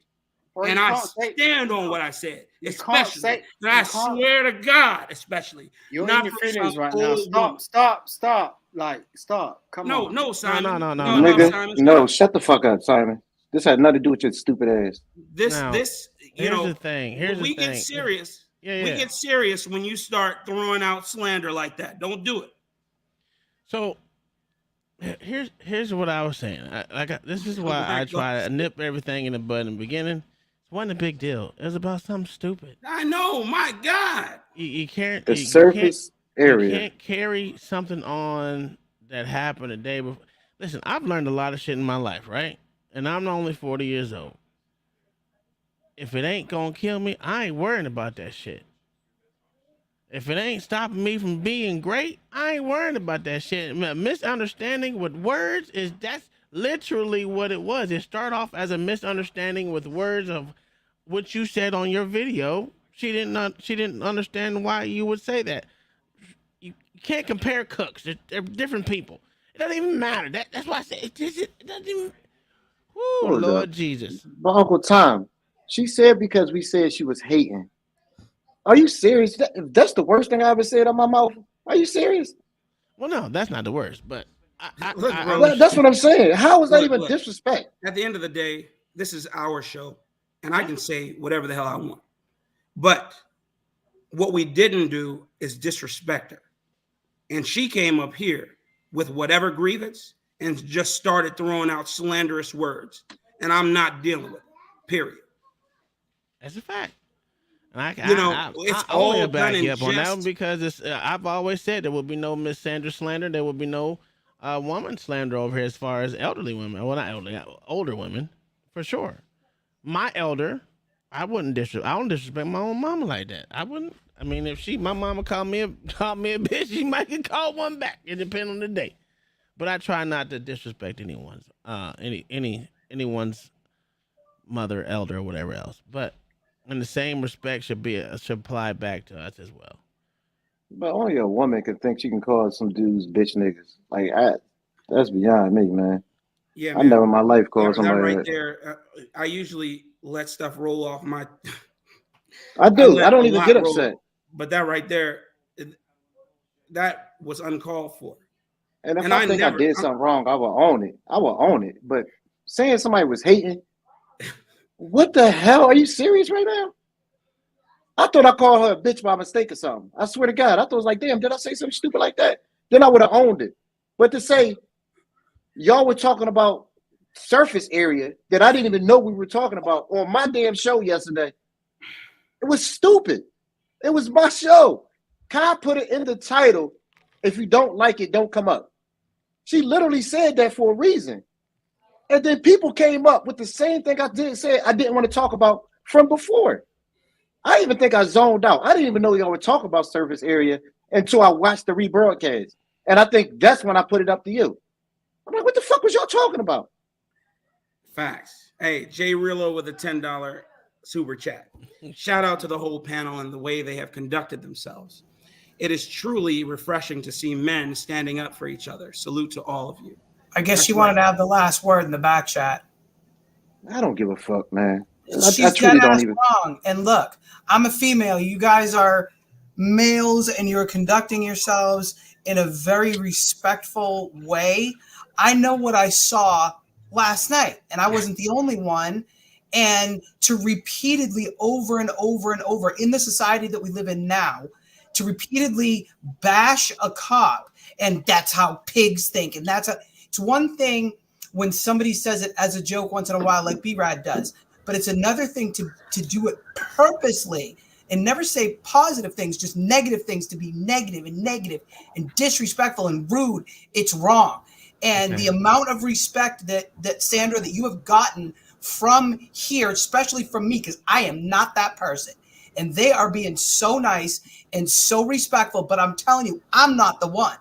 Well,
and
you
I
can't say-
stand on what I said,
you can't
especially.
say-
And I
you can't-
swear to God, especially.
You're
not
in your
from
feelings
some
right now.
old woman.
Stop. Like, stop. Come
No,
on.
no, Simon.
no,
Nigga,
Simon.
no, shut the fuck up, Simon. This had nothing to do with your stupid ass.
This, you
here's
know,
the thing. Here's
we
the
get
thing.
serious.
Yeah.
We get serious when you start throwing out slander like that. Don't do it.
So here's what I was saying. This is why I try to nip everything in the bud in the beginning. It wasn't a big deal. It was about something stupid.
I know, my God.
You can't.
The
you
surface area.
You can't carry something on that happened a day before. Listen, I've learned a lot of shit in my life, right? And I'm only 40 years old. If it ain't gonna kill me, I ain't worrying about that shit. If it ain't stopping me from being great, I ain't worrying about that shit. Misunderstanding with words that's literally what it was. It started off as a misunderstanding with words of what you said on your video. She didn't understand why you would say that. You can't compare cooks. They're different people. It doesn't even matter. That's why I say it doesn't even. Woo,
Hold
Lord
up.
Jesus.
But Uncle Tom, she said because we said she was hating. Are you serious? That's the worst thing I ever said out my mouth. Are you serious?
Well, no, that's not the worst, but
That's what I'm saying. How is that even
Look.
disrespect?
At the end of the day, this is our show, and I can say whatever the hell I want. But what we didn't do is disrespect her. And she came up here with whatever grievance and just started throwing out slanderous words. And I'm not dealing with it, period.
That's a fact. And
it's
I only
all
back
done
you
in
up on that one
jest.
because I've always said there would be no Miss Sandra slander. There would be no woman slander over here as far as elderly women. Well, not elderly, older women, for sure. My elder, I don't disrespect my own mama like that. I wouldn't. I mean, if my mama called me a bitch, she might get called one back. It depends on the day. But I try not to disrespect anyone's anyone's mother, elder, or whatever else. But in the same respect should apply back to us as well.
But only a woman can think she can call some dudes bitch niggas. Like that's beyond me, man.
Yeah,
I
man.
never in my life called
That
somebody
right
that.
there. I usually let stuff roll off my.
I do.
let
I don't
a
even
lot
get
roll,
upset.
But that right there, that was uncalled for.
And if I think I did something wrong, I will own it. I will own it. But saying somebody was hating, what the hell? Are you serious right now? I thought I called her a bitch by mistake or something. I swear to God. I thought it was like, damn, did I say something stupid like that? Then I would have owned it. But to say y'all were talking about surface area that I didn't even know we were talking about on my damn show yesterday, it was stupid. It was my show. Kai put it in the title, if you don't like it, don't come up. She literally said that for a reason. And then people came up with the same thing I did say I didn't want to talk about from before. I even think I zoned out. I didn't even know y'all were talking about surface area until I watched the rebroadcast. And I think that's when I put it up to you. I'm like, what the fuck was y'all talking about?
Facts. Hey, Jay Rillo with a $10 super chat. Shout out to the whole panel and the way they have conducted themselves. It is truly refreshing to see men standing up for each other. Salute to all of you.
I guess she wanted to have the last word in the back chat.
I don't give a fuck, man.
She's dead ass wrong. And look, I'm a female. You guys are males and you're conducting yourselves in a very respectful way. I know what I saw last night, and I wasn't the only one. And to repeatedly over and over and over in the society that we live in now, to repeatedly bash a cop, and that's how pigs think. And it's one thing when somebody says it as a joke once in a while, like B-Rad does, but it's another thing to do it purposely and never say positive things, just negative things, to be negative and disrespectful and rude. It's wrong. And the amount of respect that Sandra, that you have gotten from here, especially from me, because I am not that person. And they are being so nice and so respectful. But I'm telling you, I'm not the one.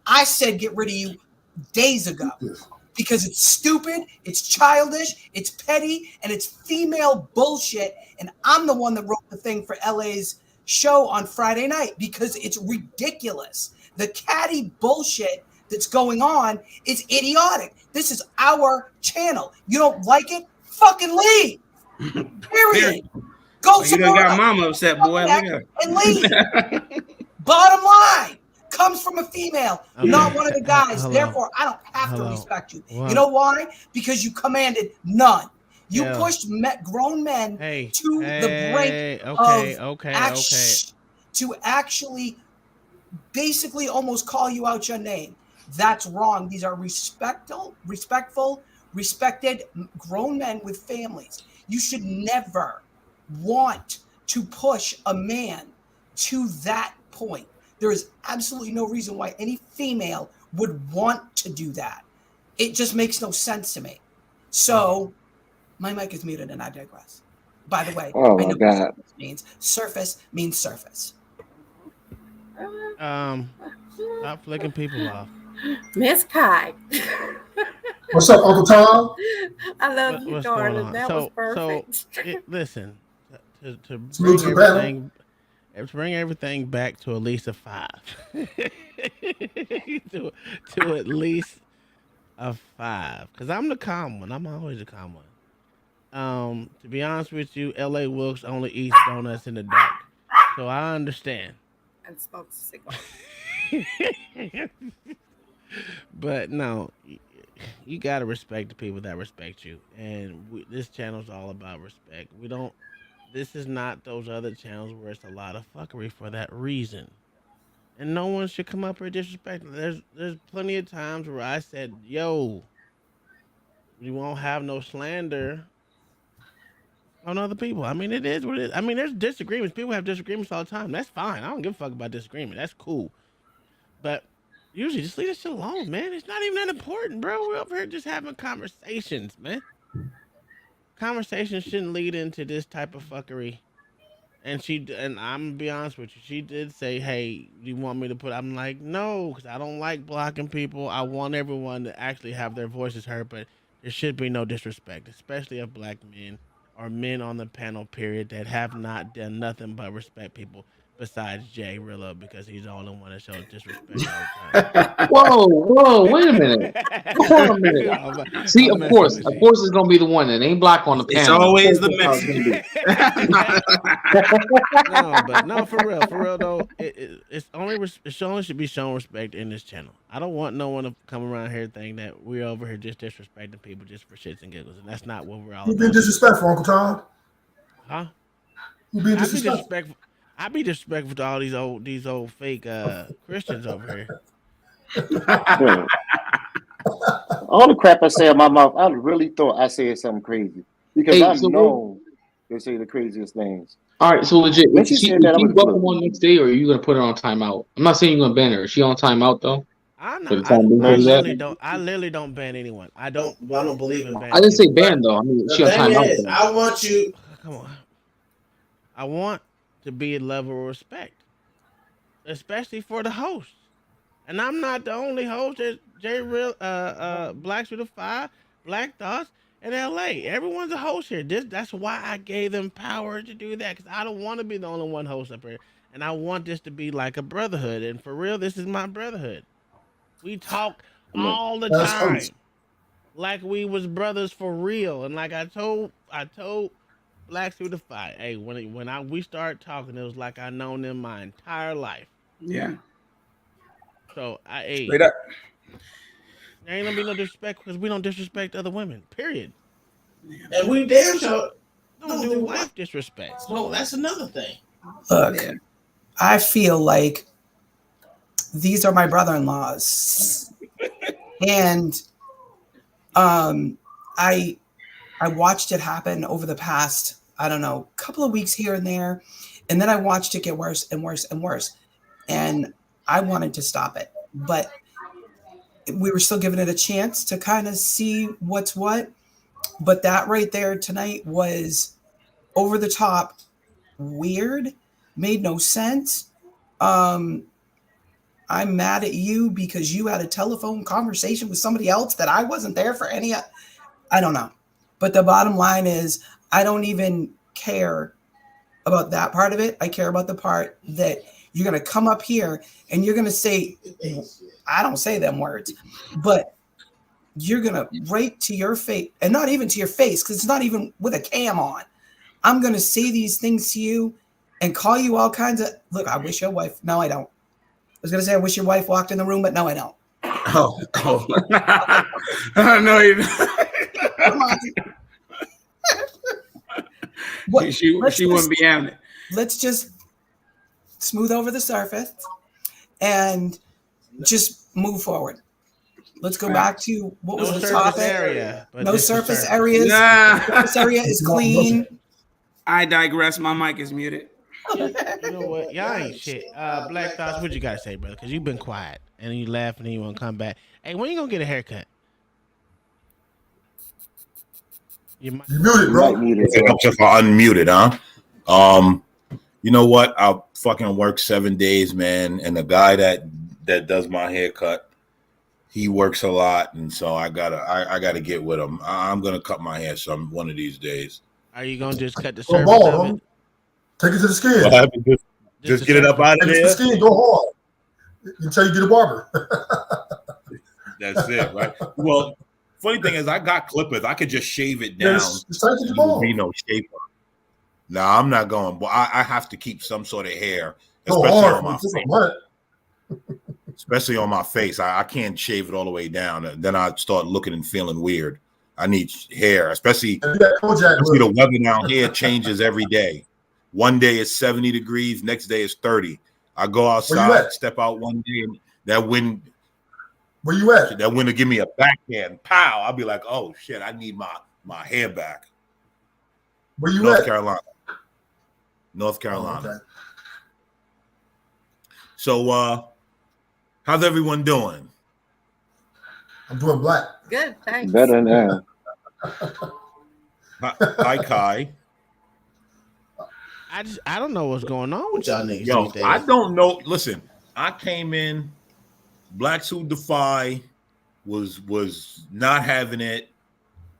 I said get rid of you days ago because it's stupid, it's childish, it's petty, and it's female bullshit. And I'm the one that wrote the thing for LA's show on Friday night because it's ridiculous. The catty bullshit that's going on is idiotic. This is our channel. You don't like it? Fucking leave. Period. Go
you done got mama upset, boy.
And leave. Bottom line comes from a female, not one of the guys.
Hello.
Therefore, I don't have to respect you.
What?
You know why? Because you commanded none. You
Yeah.
pushed grown men to the brink to actually basically almost call you out your name. That's wrong. These are respected, grown men with families. You should never want to push a man to that point. There is absolutely no reason why any female would want to do that. It just makes no sense to me. So my mic is muted and I digress. By the way,
Oh
I
my
know
God.
what surface means surface.
Stop flicking people off.
Miss Kai.
What's up, Uncle Tom?
I love you,
What's going
darling.
on?
That was perfect.
Listen, to
Salute
bring
to the panel.
bring everything back to at least a 5. to at least a 5. Because I'm the calm one. I'm always the calm one. To be honest with you, LA Wilkes only eats donuts in the dark. So I understand.
And smokes a cigar.
But no, you gotta respect the people that respect you, and this channel's all about respect. This is not those other channels where it's a lot of fuckery for that reason, and no one should come up here disrespecting. There's plenty of times where I said, "Yo, you won't have no slander." on other people. I mean, it is what it is. I mean, there's disagreements. People have disagreements all the time. That's fine. I don't give a fuck about disagreement. That's cool. But usually, just leave this shit alone, man. It's not even that important, bro. We're over here just having conversations, man. Conversations shouldn't lead into this type of fuckery. And I'm gonna be honest with you. She did say, "Hey, you want me to put?" I'm like, "No, because I don't like blocking people. I want everyone to actually have their voices heard, but there should be no disrespect, especially of black men or men on the panel. Period, that have not done nothing but respect people besides Jay Rillo, because he's the only one that shows disrespect all the time."
Whoa, wait a minute. Hold on a minute. See, of course, it's gonna be the one that ain't black on the panel.
It's always the Mexican.
No, for real though. It only should be shown respect in this channel. I don't want no one to come around here thinking that we're over here just disrespecting people just for shits and giggles, and that's not what we're all
You
about.
being disrespectful, Uncle Tom?
Huh?
You being disrespectful?
I'd be disrespectful to all these old fake Christians over here.
All the crap I say in my mouth, I really thought I said something crazy because I know they say the craziest things.
All right, so legit.
When
Is
she
she
said that, I was
welcome one next day, or are you gonna put her on timeout? I'm not saying you're gonna ban her. Is she on timeout though?
I literally don't ban anyone. I don't believe in banning.
I didn't say ban though. I mean, she on timeout.
I want you. Come on. I want to be a level of respect, especially for the host. And I'm not the only host. There's J Real, Black Suit of Fire, Black Thoughts, and LA. Everyone's a host here. That's why I gave them power to do that, because I don't want to be the only one host up here. And I want this to be like a brotherhood. And for real, this is my brotherhood. We talk all the time like we was brothers for real. And like I told Black Suit of Fire, hey, we started talking, it was like I known them my entire life.
Yeah.
So
straight up.
There ain't gonna be no disrespect because we don't disrespect other women. Period.
And we damn sure
don't do wife disrespect.
So that's
another thing.
Look, I feel like these are my brother-in-laws, and I watched it happen over the past, I don't know, couple of weeks here and there, and then I watched it get worse and worse and worse, and I wanted to stop it, but we were still giving it a chance to kind of see what's what. But that right there tonight was over the top, weird, made no sense. I'm mad at you because you had a telephone conversation with somebody else that I wasn't there for any. I don't know. But the bottom line is I don't even care about that part of it. I care about the part that you're going to come up here and you're going to say, I don't say them words, but you're going to right to your face, and not even to your face, because it's not even with a cam on. I'm going to say these things to you and call you all kinds of, look, I wish your wife, no, I don't. I was going to say, I wish your wife walked in the room, but no, I don't.
No, you
Come on.
she wouldn't be having it.
Let's just smooth over the surface and just move forward. Let's go back to what was the topic. No surface areas.
Nah.
Surface area is clean.
I digress. My mic is muted.
You know what? Y'all ain't shit. Black Thoughts, what you got to say, brother? Because you've been quiet and you laughing and you want to come back. Hey, when you going to get a haircut?
You muted, bro. If I unmuted, huh? You know what? I fucking work 7 days, man. And the guy that does my haircut, he works a lot, and so I gotta get with him. I'm gonna cut my hair one of these days.
Are you gonna just cut the surface of it?
Take it to the skin.
What happened? Just get it up out of
Take it
there.
to the skin. Go hard until you get a barber.
That's it, right? Well, funny thing is, I got clippers. I could just shave it down.
Just take it to the ball.
Be no shaper. No, I'm not going. But I have to keep some sort of hair,
Go
especially
hard.
on my face. Especially on my face. I can't shave it all the way down. Then I start looking and feeling weird. I need hair, especially the weather down here changes every day. One day it's 70 degrees, next day it's 30. I go outside, step out one day, and that wind.
Where you at?
That wind will give me a backhand. Pow! I'll be like, oh shit, I need my hair back.
Where you
North
at?
Carolina. North Carolina.
Oh, okay.
So, how's everyone doing?
I'm doing black.
Good, thanks.
Better now.
Hi, Kai.
I don't know what's going on with y'all niggas
Yo,
these days.
I don't know. Listen, I came in. Blacks Who Defy was not having it,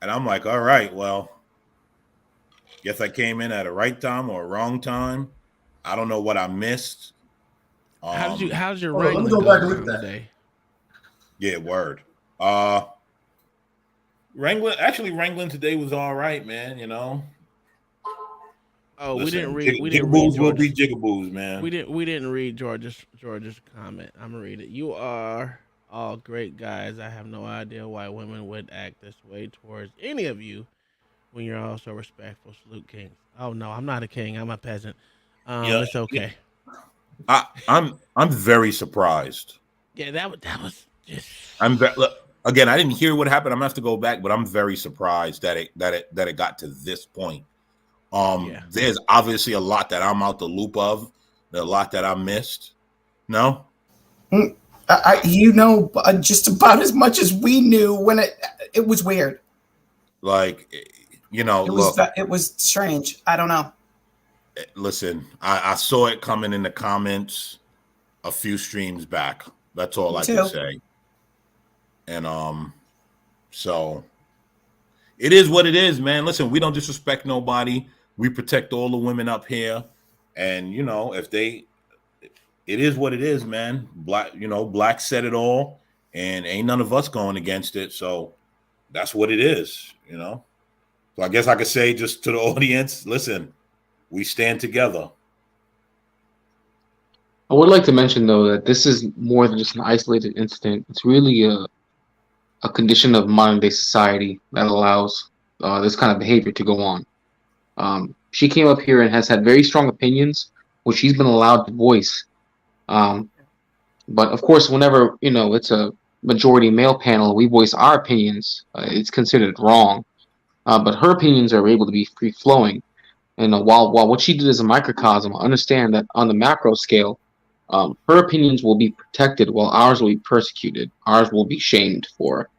and I'm like, all right, well, guess I came in at a right time or a wrong time. I don't know what I missed.
How's your
Hold on, let me
wrangling
go back and
doing
look at that.
today?
Yeah, word. Wrangling today was all right, man. You know.
Oh,
Listen,
we didn't read
Jigaboos will be
George's.
jigaboos, man.
We didn't read George's comment. I'm gonna read it. You are all great guys. I have no idea why women would act this way towards any of you when you're all so respectful. Salute, kings. Oh no, I'm not a king. I'm a peasant.
Yeah,
It's okay.
I'm very surprised.
Yeah, that was just.
Look, again, I didn't hear what happened. I'm gonna have to go back, but I'm very surprised that it got to this point. There's obviously a lot that I'm out the loop of, a lot that I missed. No,
you know just about as much as we knew when it was weird.
Like, you know,
It was strange. I don't know.
Listen, I saw it coming in the comments a few streams back. That's all I can say. And so it is what it is, man. Listen, we don't disrespect nobody. We protect all the women up here. And you know, it is what it is, man. Black said it all, and ain't none of us going against it. So that's what it is, you know. So I guess I could say just to the audience, listen, we stand together.
I would like to mention, though, that this is more than just an isolated incident. It's really a condition of modern day society that allows this kind of behavior to go on. She came up here and has had very strong opinions, which she's been allowed to voice. But of course, whenever it's a majority male panel, we voice our opinions. It's considered wrong. But her opinions are able to be free flowing. And while what she did is a microcosm, understand that on the macro scale, her opinions will be protected while ours will be persecuted. Ours will be shamed for.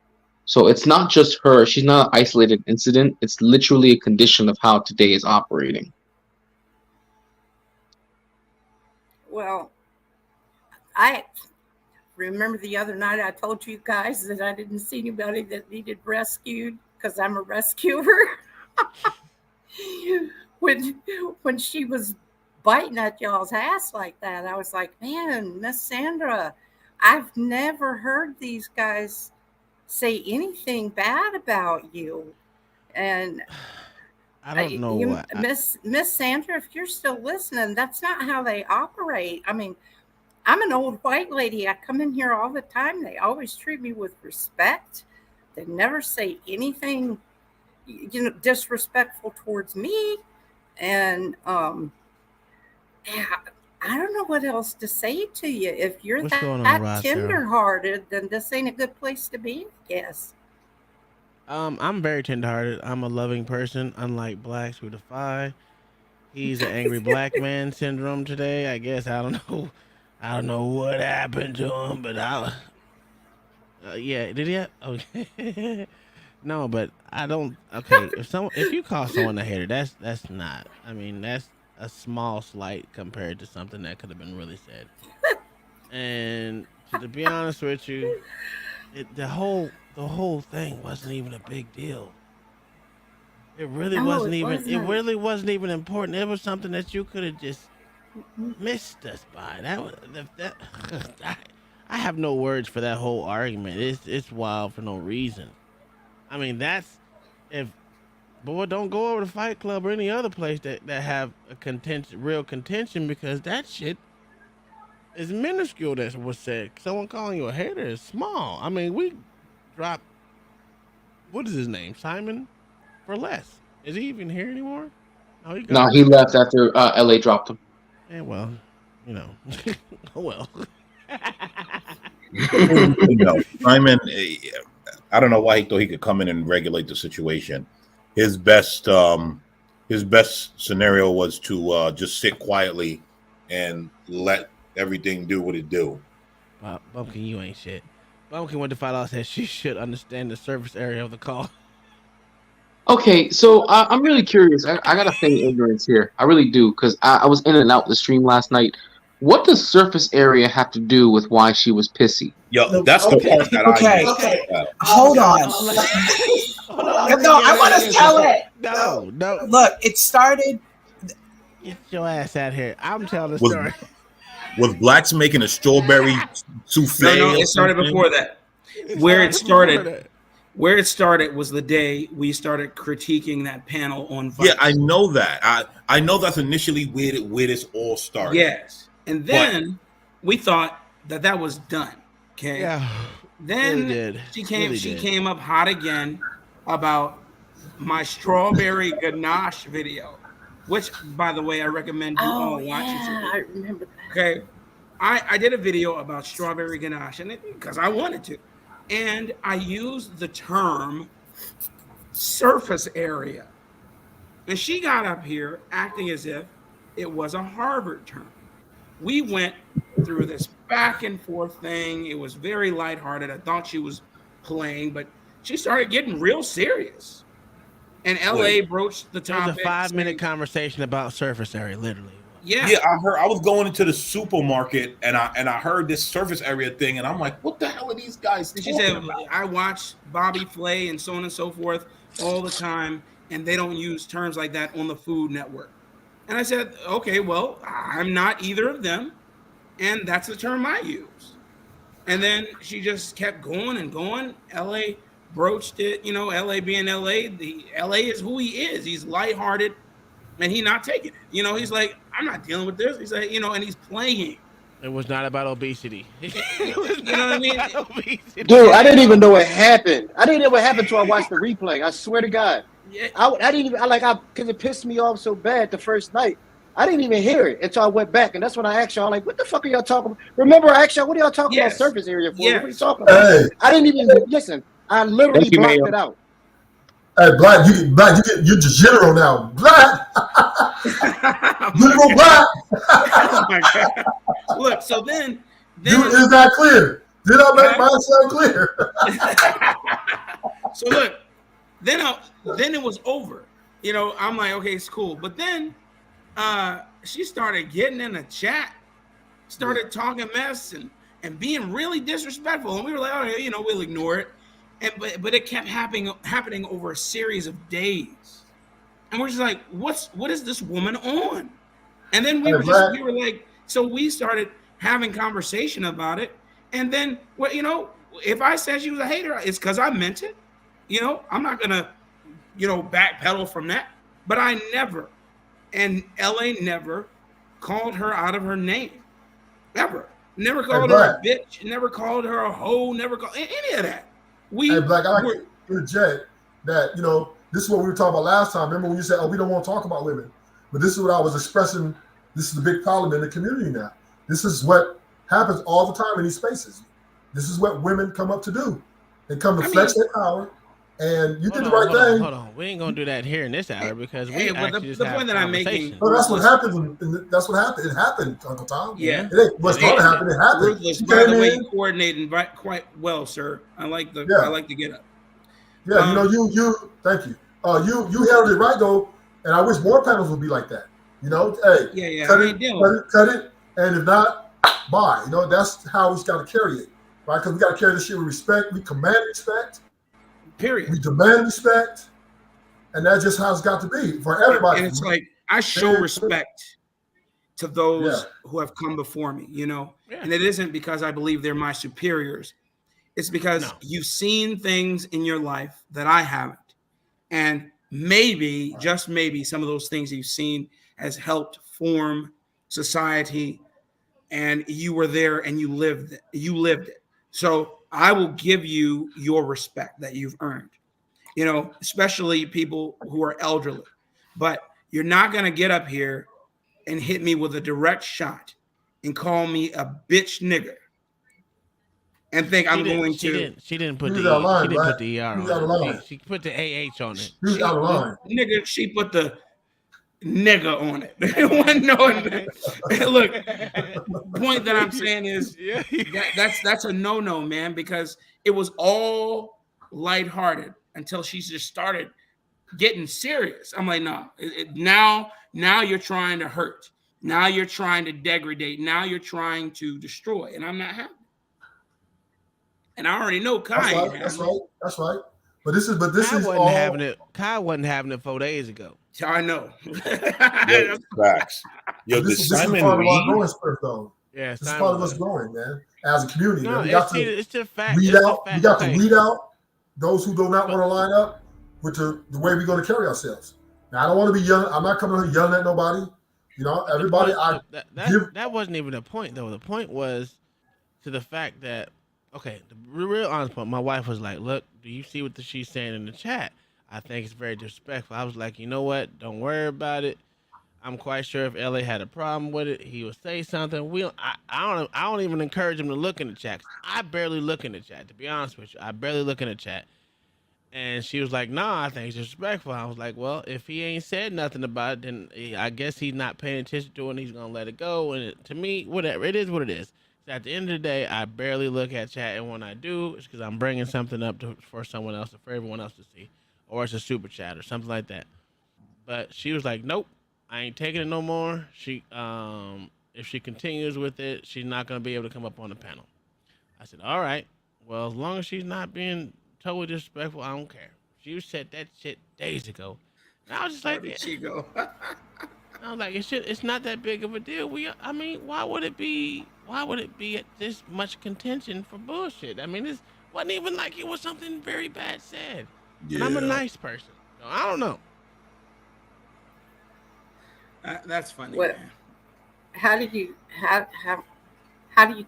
So it's not just her. She's not an isolated incident. It's literally a condition of how today is operating.
Well, I remember the other night I told you guys that I didn't see anybody that needed rescued because I'm a rescuer. When she was biting at y'all's ass like that, I was like, man, Miss Sandra, I've never heard these guys say anything bad about you. And
I don't know what
Miss Sandra, if you're still listening, that's not how they operate. I mean, I'm an old white lady. I come in here all the time. They always treat me with respect. They never say anything, disrespectful towards me. And yeah, I don't know what else to say to you. If you're
What's going on,
that
Ross,
tenderhearted, then this ain't a good place to be, I guess.
I'm very tenderhearted. I'm a loving person, unlike Blacks Who Defy. He's an angry black man syndrome today. I guess I don't know what happened to him, but yeah, did he? Okay. No, but I don't. Okay, if you call someone a hater, that's not. I mean, that's a small slight compared to something that could have been really said. And to be honest with you, the whole thing wasn't even a big deal. It really wasn't even. It really wasn't even important. It was something that you could have just missed us by. I have no words for that whole argument. It's wild for no reason. I mean, boy, don't go over to Fight Club or any other place that have a real contention, because that shit is minuscule. That was said. Someone calling you a hater is small. I mean, we dropped, what is his name? Simon for less. Is he even here anymore?
No, he left after LA dropped him.
Yeah, well, oh well.
Simon, I don't know why he thought he could come in and regulate the situation. His best his best scenario was to just sit quietly and let everything do what it do.
Bumpkin, you ain't shit. Bumpkin went to $5 said she should understand the surface area of the call.
Okay, so I'm really curious. I gotta feign ignorance here. I really do, because I was in and out the stream last night. What does surface area have to do with why she was pissy?
Yo, that's the part that
Okay. Hold on. No, I want to tell it.
No.
Look, it started.
Get your ass out here. I'm telling the story.
Was Blacks making a strawberry souffle?
No, it started before that. Where it started was the day we started critiquing that panel on Vice.
Yeah, I know that. I know that's initially where this all started.
Yes. And then we thought that was done. Okay.
Yeah.
Then she came up hot again about my strawberry ganache video, which, by the way, I recommend you all watch.
Yeah, I remember that.
Okay. I did a video about strawberry ganache, and because I wanted to. And I used the term surface area. And she got up here acting as if it was a Harvard term. We went through this back and forth thing. It was very lighthearted. I thought she was playing, but she started getting real serious. And LA broached the topic.
It was a 5-minute conversation about surface area, literally.
Yeah.
Yeah, I heard. I was going into the supermarket and I heard this surface area thing, and I'm like, what the hell are these guys
And she
talking
said,
about?
I watch Bobby Flay and so on and so forth all the time, and they don't use terms like that on the Food Network. And I said, okay, well, I'm not either of them, and that's the term I use. And then she just kept going and going. LA broached it, LA being LA. The LA is who he is. He's lighthearted, and he's not taking it. He's like, I'm not dealing with this. He's like, and he's playing.
It was not about obesity.
You know what I mean?
Dude, I didn't even know it happened. I didn't know what happened until I watched the replay. I swear to God.
Yeah.
I didn't even because it pissed me off so bad the first night. I didn't even hear it until I went back, and that's when I asked y'all, like, what the fuck are y'all talking about? Remember, I asked y'all, what are y'all talking about surface area for? What are you talking about?
Hey.
I didn't even listen. I literally blocked it out.
Hey, Black, you're just general now. Black, liberal Black.
Oh my God. Look, so then
is that clear? Did I make myself clear?
So look, then it was over. I'm like, okay, it's cool. But then she started getting in the chat, started talking mess and being really disrespectful. And we were like, oh, we'll ignore it. But it kept happening over a series of days. And we're just like, what is this woman on? And then we were like, so we started having conversation about it. And then, if I said she was a hater, it's because I meant it. I'm not gonna, backpedal from that. But I never, and LA never called her out of her name. Ever. Never called her a bitch. Never called her a hoe. Never called any of that.
Hey, Black, I like to interject that, this is what we were talking about last time. Remember when you said, we don't want to talk about women. But this is what I was expressing. This is the big problem in the community now. This is what happens all the time in these spaces. This is what women come up to do. They come to flex their power. And you did the right thing.
Hold on. We ain't going to do that here in this hour because we
actually just have
that I'm making.
Well, that's what happened. That's what happened. It happened, Uncle Tom.
Yeah.
It ain't what's going to happen. It happened.
Ruthless, by the way, you coordinating quite well, sir. I like the get up.
Yeah, you thank you. You handled it right though, and I wish more panels would be like that. Hey, cut it, and if not, bye. That's how we got to carry it, right? Because we got to carry this shit with respect. We command respect.
Period.
We demand respect, and that's just how it's got to be for everybody.
And it's like I show respect to those who have come before me, and it isn't because I believe they're my superiors. It's because you've seen things in your life that I haven't, and maybe, just maybe, some of those things you've seen has helped form society, and you were there and you lived it. So I will give you your respect that you've earned, especially people who are elderly. But you're not going to get up here and hit me with a direct shot and call me a bitch nigger and think I'm going to.
She didn't put the ER on it. She put the AH on it.
Nigga, she put the nigga on it. It wasn't no. Look, the point that I'm saying is that's a no, man, because it was all lighthearted until she just started getting serious. I'm like, no, now you're trying to hurt. Now you're trying to degrade. Now you're trying to destroy, and I'm not happy. And I already know Kai.
That's right. But this is
wasn't
all
having it. Kai wasn't having it 4 days ago.
I know.
Yo, facts. Yo,
this is
Simon
part of our
Reed?
growing spirit, though.
Yeah,
this is part of us growing, man. As a community,
No,
man. We got
it's just fact.
weed
It's a
out.
fact.
We got to
Okay.
weed out those who do not want to line up with the way we're going to carry ourselves. Now, I don't want to be yelling. I'm not coming here yelling at nobody. You know, everybody.
That wasn't even the point, though. The point was to the fact that, okay, the real honest point. My wife was like, "Look, do you see what she's saying in the chat? I think it's very disrespectful." I was like, "You know what? Don't worry about it. I'm quite sure if LA had a problem with it, he would say something. I don't even encourage him to look in the chat. 'Cause I barely look in the chat, to be honest with you. I barely look in the chat." And she was like, "Nah, I think it's disrespectful." I was like, "Well, if he ain't said nothing about it, then I guess he's not paying attention to it and he's going to let it go." And to me, whatever, it is what it is. So at the end of the day, I barely look at chat. And when I do, it's because I'm bringing something up for someone else, or for everyone else to see. Or it's a super chat or something like that. But she was like, "Nope, I ain't taking it no more." She, if she continues with it, she's not going to be able to come up on the panel. I said, "All right. Well, as long as she's not being totally disrespectful, I don't care." She said that shit days ago. And I was just like,
Where did she go?
I was like, it's not that big of a deal. Why would it be at this much contention for bullshit? I mean, it wasn't even like it was something very bad said. And I'm a nice person. So I don't know.
That's funny.
What,
Man.
how do you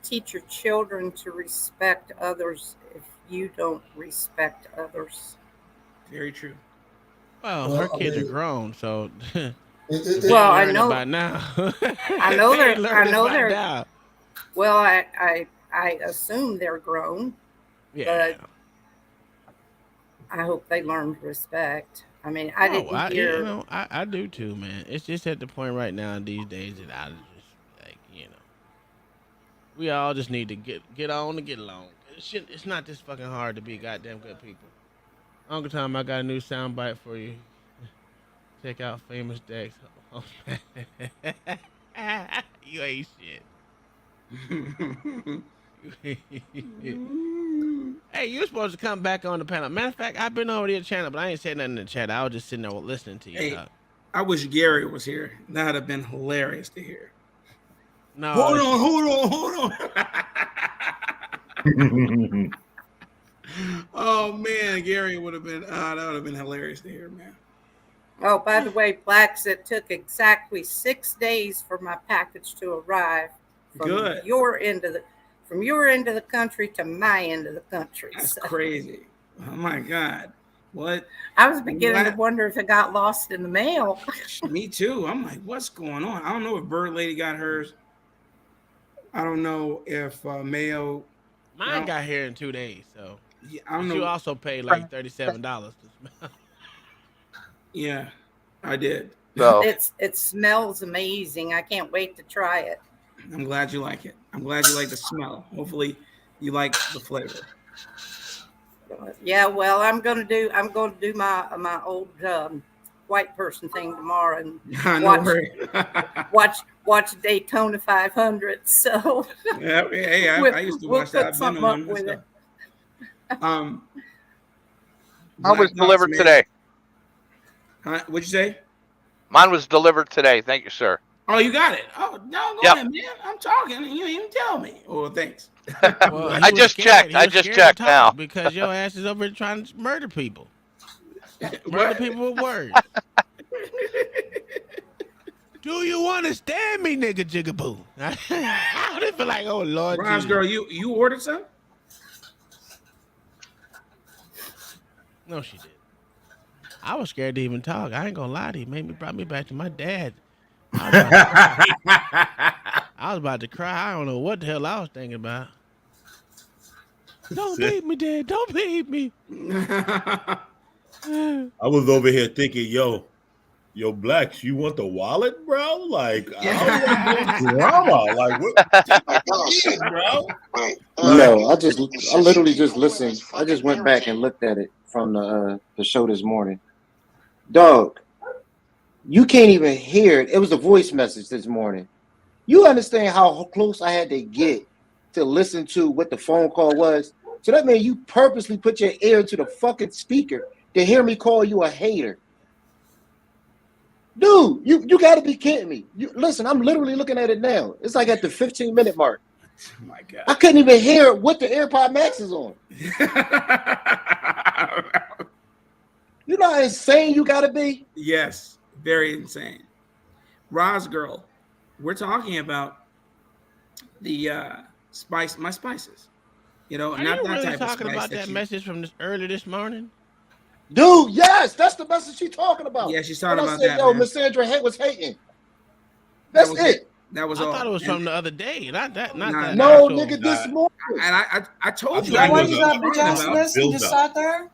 teach your children to respect others if you don't respect others?
Very true.
Well, her kids are grown, so.
Well, I know
by now.
I know
They
they're.
learned
I
it
know
by
they're.
now.
Well, I assume they're grown.
Yeah.
But I hope they learn respect. I mean, I didn't hear.
You know, I do too, man. It's just at the point right now these days that I just like, you know, we all just need to get on and get along. It's not this fucking hard to be goddamn good people. Uncle Tom, I got a new soundbite for you. Check out Famous Dex. Oh, you ain't shit. Hey, you're supposed to come back on the panel. Matter of fact, I've been over to your channel, but I ain't said nothing in the chat. I was just sitting there listening to you.
Hey, I wish Gary was here. That'd have been hilarious to hear.
No.
Hold on. Oh man, Gary would have been. That would have been hilarious to hear, man.
Oh, by the way, Blacks, it took exactly 6 days for my package to arrive from
Good.
your end of the country to my end of the country.
That's crazy. Oh my God. What?
I was beginning to wonder if it got lost in the mail.
Me too. I'm like, what's going on? I don't know if Bird Lady got hers. I don't know if Mayo.
Mine got here in 2 days, so.
Yeah, I don't know.
You also paid like $37 to smell.
Yeah, I did.
So
It smells amazing. I can't wait to try it.
I'm glad you like it. I'm glad you like the smell. Hopefully, you like the flavor.
Yeah, well, I'm gonna do my old white person thing tomorrow and watch Daytona 500. So
yeah, hey, I used to watch that.
Put something up with it.
I was delivered today.
What'd you say?
Mine was delivered today. Thank you, sir.
Oh, you got it. Oh, no, go ahead, man. I'm talking, and you didn't even tell me. Oh, thanks.
Well,
I just checked. I just checked now.
Because your ass is over here trying to murder people. Murder people with words. Do you understand me, nigga jigaboo? I would feel like, oh Lord.
Ron's girl, you ordered some?
No, she did. I was scared to even talk. I ain't gonna lie to you. Brought me back to my dad. I was about to cry. I don't know what the hell I was thinking about. Don't beat me, Dad. Don't beat me.
I was over here thinking, yo, Yo, Blacks, you want the wallet, bro? Like, I don't want drama. Like, what, bro?
No, I literally just listened. I just went back and looked at it from the show this morning. Dog, you can't even hear it. It was a voice message this morning. You understand how close I had to get to listen to what the phone call was? So that means you purposely put your ear to the fucking speaker to hear me call you a hater. Dude, you got to be kidding me. Listen, I'm literally looking at it now. It's like at the 15-minute mark.
Oh my God.
I couldn't even hear what the AirPod Max is on. You know how insane you got to be?
Yes, very insane. Roz girl, we're talking about the my spices. You know,
Are
not
you
that
really
type of
talking
spice
about
that
that
you-
message from earlier this morning?
Dude, yes, that's the message she's talking about.
Yeah, she's talking
When
about
I said,
that,
yo,
man.
Miss Sandra was hating. That's
was
it.
That was
I
all.
thought it was
And-
from the other day, not that.
No,
actual-
nigga, this morning.
And I told you.
You
I
know
knew
when you
what
got
you were
bitch
talking
ass
about.
this and just sat there?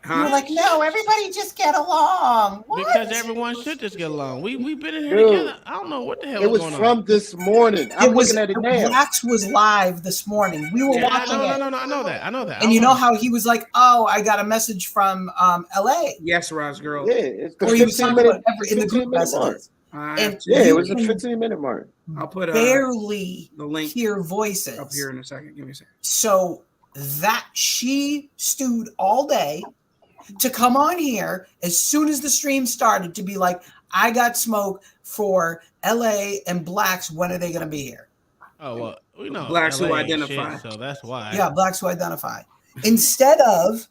You were like, no, everybody just get along. What?
Because everyone should just get along. We've been in here
Dude,
together. I don't know what the hell
It was
going
from
on.
this morning. I'm looking at it now.
Blacks was live this morning. We were
Yeah,
watching it.
no, I know that.
And you know how he was like, oh, I got a message from LA.
Yes, Roz girl.
Yeah, it's the
Or he was
15
talking
minute,
about in the group
15-minute mark.
messages. And
Yeah, it
you
was the
can
15-minute mark.
I'll put
barely
the link
hear voices
up here in a second. Give me a second.
So that she stewed all day to come on here as soon as the stream started to be like, I got smoke for LA and Blacks. When are they going to be here?
Oh, well, we know
Blacks who
LA ain't
identify.
shit, so that's why.
Yeah, Blacks who identify. Instead of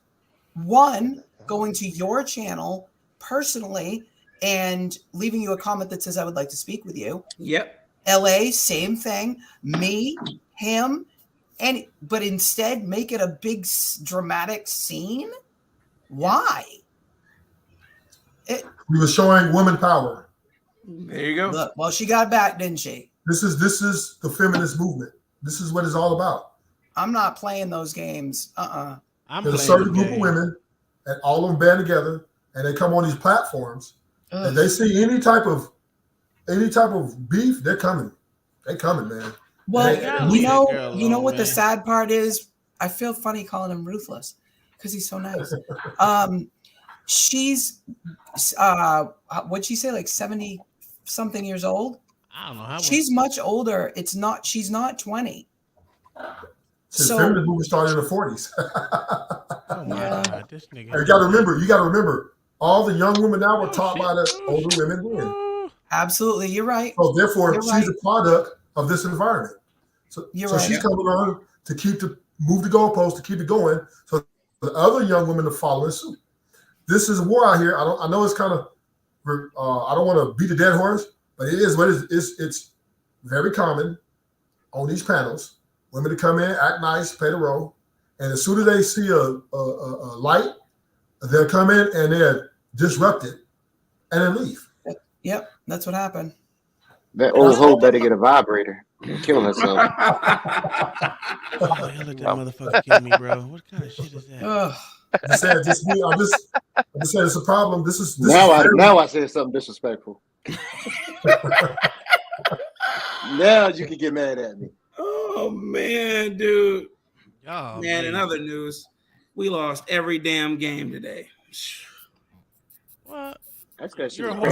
one going to your channel personally and leaving you a comment that says, I would like to speak with you.
Yep.
LA, same thing. Me, him, but instead make it a big dramatic scene. Why?
He was showing woman power.
There you go.
Look, well, she got back, didn't she?
This is the feminist movement. This is what it's all about.
I'm not playing those games.
I'm
There's a
playing
certain
the
group
game.
of women, and all of them band together, and they come on these platforms, and they see any type of beef, they're coming. They're coming, man.
Well,
And
you know
alone,
what the
man.
sad part is? I feel funny calling him ruthless because he's so nice. She's what'd she say, like 70 something years old?
I don't know how.
She's much older. She's not 20.
the
So
feminist movement started in the 40s.
Oh my God, this nigga.
You got to remember, all the young women now were taught by the older women then.
Absolutely, you're right.
So therefore,
You're
she's
right.
a product of this environment. So
You're right.
she's coming on to move the goalpost, to keep it going, so the other young women are following suit. This is a war out here. I know it's kind of, I don't want to beat a dead horse, but it is what it is. It's very common on these panels. Women to come in, act nice, play the role, and as soon as they see a light, they'll come in and they're disrupted and then leave.
Yep, that's what happened.
That old hoe better get a vibrator and kill herself.
Why the hell did that motherfucker kill me, bro? What kind of shit is that?
Ugh.
I'm just saying it's a problem. This is
Now
very-
I said something disrespectful. Now you can get mad at me.
Oh man, dude.
Oh,
Man, in other news, we lost every damn game today.
What?
That's because
You're a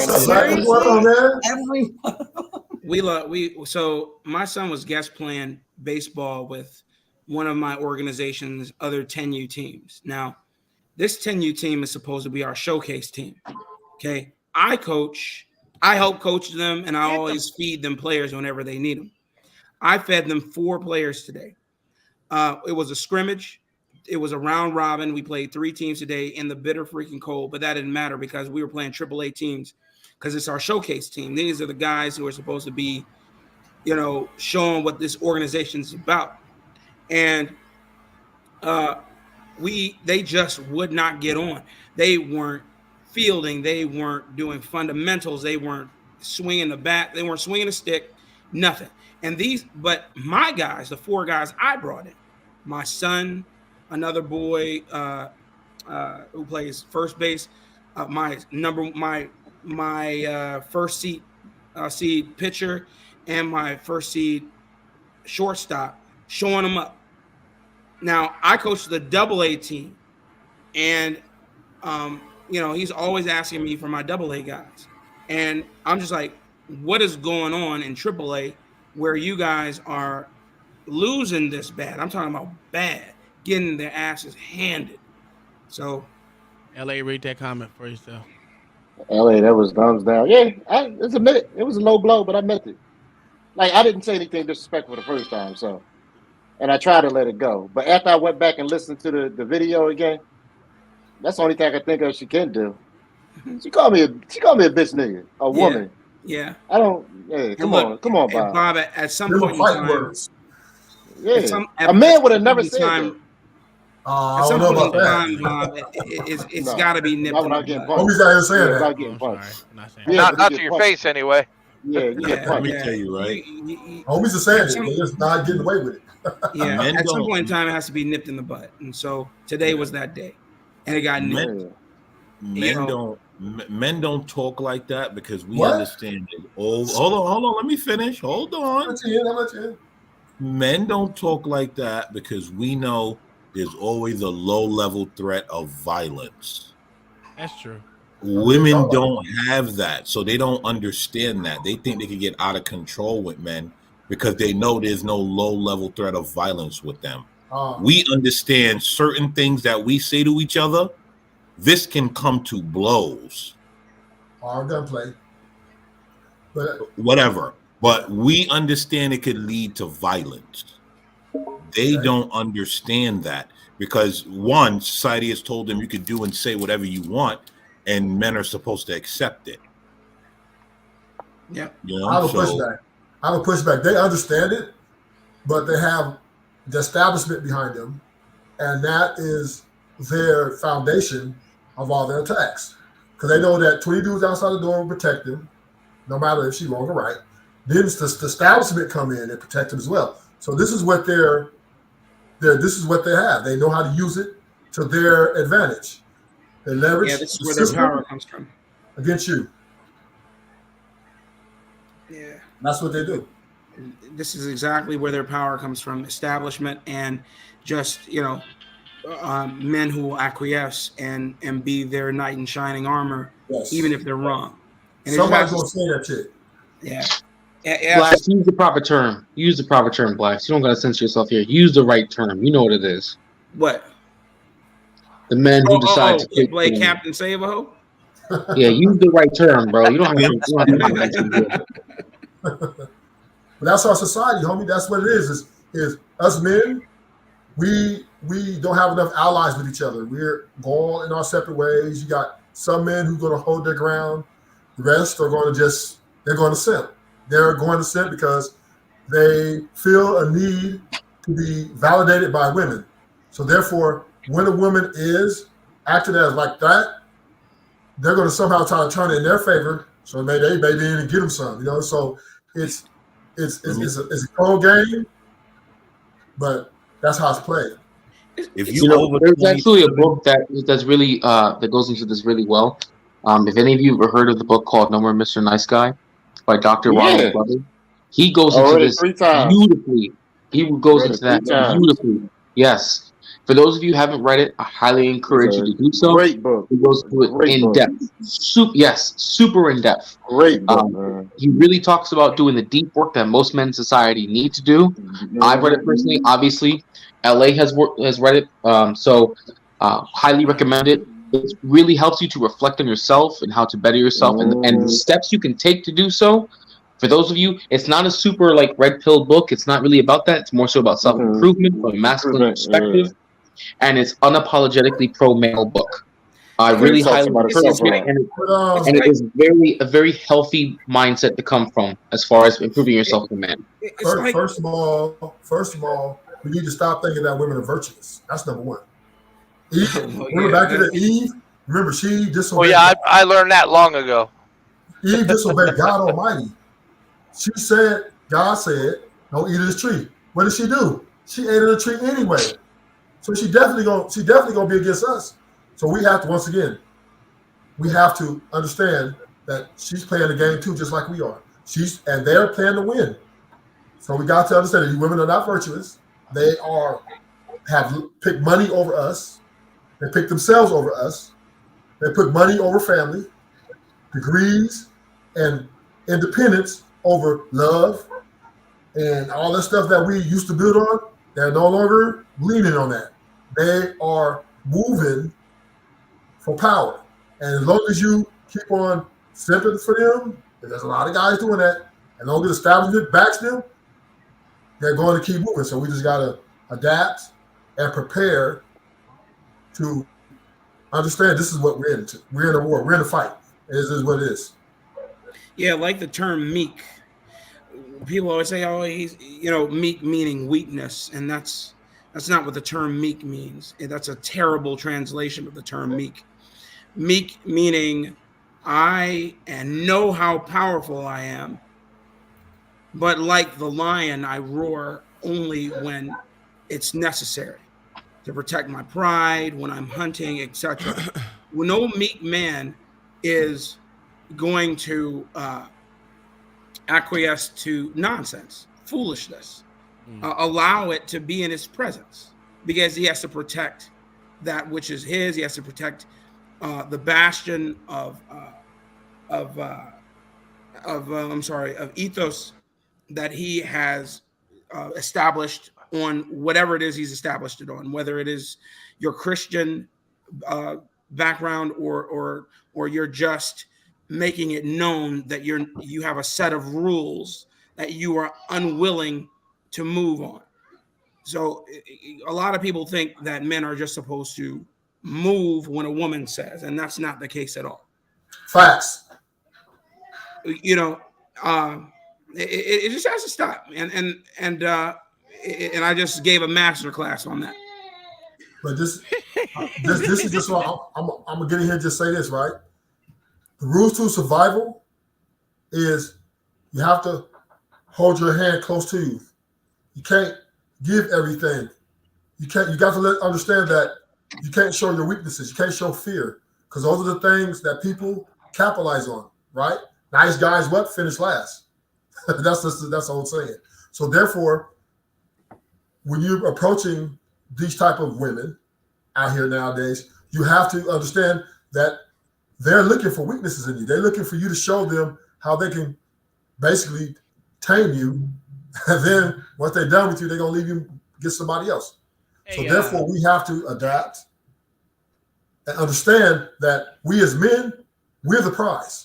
So my son was guest playing baseball with one of my organization's other 10U teams. Now, this 10U team is supposed to be our showcase team. Okay. I help coach them, and I always feed them players whenever they need them. I fed them 4 players today. It was a scrimmage. It was a round robin. We played 3 teams today in the bitter freaking cold, but that didn't matter because we were playing AAA teams because it's our showcase team. These are the guys who are supposed to be, showing what this organization is about. And they just would not get on. They weren't fielding. They weren't doing fundamentals. They weren't swinging the bat. They weren't swinging a stick, nothing. But my guys, the 4 guys I brought in, my son, another boy who plays first base, my my first seed pitcher and my first seed shortstop, showing them up. Now I coach the AA team, and he's always asking me for my AA guys, and I'm just like, what is going on in AAA where you guys are losing this bad? I'm talking about bad, getting their asses handed. So,
LA, read that comment for yourself.
LA, that was thumbs down. Yeah, it was a low blow, but I meant it. Like, I didn't say anything disrespectful the first time, so, and I tried to let it go. But after I went back and listened to the video again, that's the only thing I can think of she can do. She called me a bitch nigga, a woman.
Yeah.
I don't. Yeah, come on, Bob.
Bob, at some point in time,
yeah, a man would have never said that.
At some point in time, Bob, it's got to be nipped in the bud.
Homies out here saying that.
Not to your face, anyway.
Yeah.
Let me tell you, right?
Homies are saying it. They're just not getting away with it.
Yeah, at some point in time, it has to be nipped in the bud. And so today was that day. And it got nipped.
Men don't talk like that because we understand it. Hold on. Let me finish. Hold on. Men don't talk like that because we know there's always a low-level threat of violence.
That's true.
Women don't have that, so they don't understand that. They think they can get out of control with men because they know there's no low-level threat of violence with them. We understand certain things that we say to each other. This can come to blows.
Or gunplay. But
whatever. But we understand it could lead to violence. They don't understand that because, one, society has told them you could do and say whatever you want, and men are supposed to accept it.
Yeah.
You know,
I have a pushback. They understand it, but they have the establishment behind them, and that is their foundation of all their attacks. Because they know that 20 dudes outside the door will protect them, no matter if she's wrong or right. Then the establishment come in and protect them as well. So this is what this is what they have. They know how to use it to their advantage. They leverage
this is where their power comes from.
Against you.
Yeah.
That's what they do.
This is exactly where their power comes from, establishment and just, men who will acquiesce and be their knight in shining armor, even if they're wrong. And
somebody's going to say that shit.
Yeah.
Blacks, use the proper term. Use the proper term, Blacks. You don't got to censor yourself here. Use the right term. You know what it is.
What?
The men who decide to
play Captain Save-A-Ho?
Yeah, use the right term, bro. You don't have to.
But that's our society, homie. That's what it is. Is us men, we don't have enough allies with each other. We're going in our separate ways. You got some men who are going to hold their ground. The rest are going to they're going to simp. They're going to simp because they feel a need to be validated by women. So therefore, when a woman is acting as like that, they're going to somehow try to turn it in their favor. So they in and get them some, So it's a cold game, but that's how it's played.
There's actually a book that's really that goes into this really well. If any of you ever heard of the book called No More Mr. Nice Guy by Dr. Ronald Butler, he goes into this beautifully. He goes into that beautifully. Yes. For those of you who haven't read it, I highly encourage you to do so.
Great book.
He goes through it in depth. Super in depth.
Great book.
He really talks about doing the deep work that most men in society need to do. I've read it personally. Obviously, LA has read it. So highly recommend it. It really helps you to reflect on yourself and how to better yourself and the steps you can take to do so. For those of you, it's not a super red pill book. It's not really about that. It's more so about self-improvement from a masculine perspective. And it's unapologetically pro-male book. I really highly encourage it, and it is a very healthy mindset to come from as far as improving yourself as a man.
First of all, we need to stop thinking that women are virtuous. That's number one. Eve, remember back to Eve? Remember she disobeyed.
Oh yeah, I learned that long ago.
Eve disobeyed God Almighty. She said, God said, "Don't eat of this tree." What did she do? She ate of the tree anyway. So she definitely gonna be against us. So we have to, once again, we have to understand that she's playing the game too, just like we are. And they're playing to win. So we got to understand that these women are not virtuous. They have picked money over us. They pick themselves over us. They put money over family, degrees, and independence over love, and all that stuff that we used to build on. They're no longer leaning on that. They are moving for power. And as long as you keep on simping for them, and there's a lot of guys doing that, as long as establishment backs them, they're going to keep moving. So we just got to adapt and prepare to understand this is what we're into. We're in a war. We're in a fight. This is what it is.
Yeah, like the term meek. People always say, "Oh, he's meek," meaning weakness, and that's not what the term meek means. That's a terrible translation of the term meek. Meek meaning I know how powerful I am, but like the lion, I roar only when it's necessary to protect my pride, when I'm hunting, etc. No meek man is going to acquiesce to nonsense, foolishness, allow it to be in his presence, because he has to protect that which is his. He has to protect the bastion of ethos that he has established on whatever it is he's established it on, whether it is your Christian background or you're just making it known that you have a set of rules that you are unwilling to move on. So a lot of people think that men are just supposed to move when a woman says, and that's not the case at all.
Facts.
It just has to stop. And I just gave a master class on that.
But this is just what I'm gonna get in here and just say this, right? The rules to survival is you have to hold your hand close to you. You can't give everything. You got to understand that you can't show your weaknesses. You can't show fear, because those are the things that people capitalize on, right? Nice guys finish last. That's the whole saying. So therefore, when you're approaching these type of women out here nowadays, you have to understand that they're looking for weaknesses in you. They're looking for you to show them how they can basically tame you. And then once they're done with you, they're going to leave you and get somebody else. So therefore, we have to adapt and understand that we as men, we're the prize.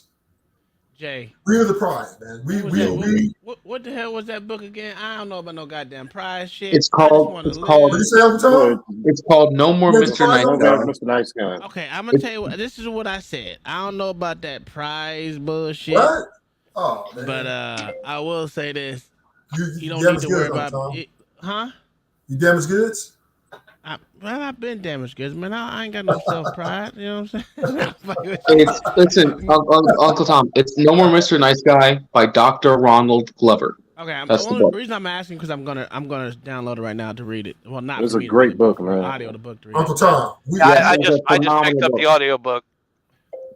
Jay,
we're the prize, man.
What the hell was that book again? I don't know about no goddamn prize shit.
It's called No More Mr. Nice Guy.
Mr. Nice Guy.
Okay, I'm gonna tell you what. This is what I said. I don't know about that prize bullshit.
What? Oh, man.
But I will say this: you don't
damaged
need to worry
goods,
about it, huh?
You damaged goods?
I've been damaged goods, man. I ain't got no self pride. You know what I'm saying?
Listen, Uncle Tom. It's No More Mr. Nice Guy by Dr. Ronald Glover.
Okay,
that's
the
book.
reason I'm asking because I'm gonna download it right now to read it. Well, not.
It's a great book, man.
Audio the book to read.
Uncle Tom.
I just picked up the audiobook.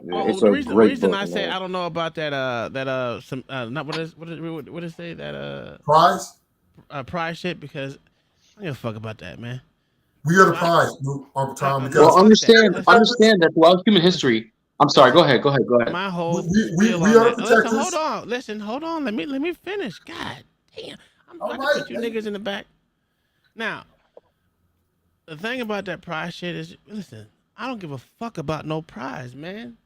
It's
the
a
reason
great book,
I say
man.
I don't know about that not what is say that
prize
prize shit, because I don't give a fuck about that, man.
We are the prize, Uncle Tom.
Well, understand that throughout human history. I'm sorry. Go ahead.
My whole
we are protectors.
Hold on. Let me finish. God damn, I'm about to put you niggas in the back. Now, the thing about that prize shit is, listen, I don't give a fuck about no prize, man.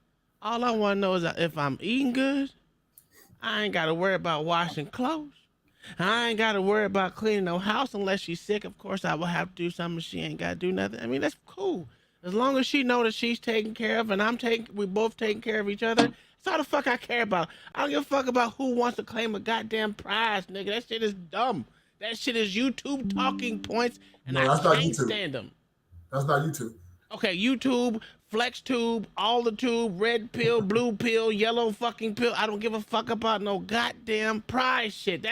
All I want to know is that if I'm eating good, I ain't got to worry about washing clothes. I ain't got to worry about cleaning no house unless she's sick. Of course, I will have to do something. She ain't got to do nothing. I mean, that's cool. As long as she know that she's taken care of and we both taking care of each other, that's all the fuck I care about. I don't give a fuck about who wants to claim a goddamn prize, nigga. That shit is dumb. That shit is YouTube talking points, and I can't stand them.
That's not YouTube.
Okay, YouTube, FlexTube, all the tube, red pill, blue pill, yellow fucking pill. I don't give a fuck about no goddamn prize shit.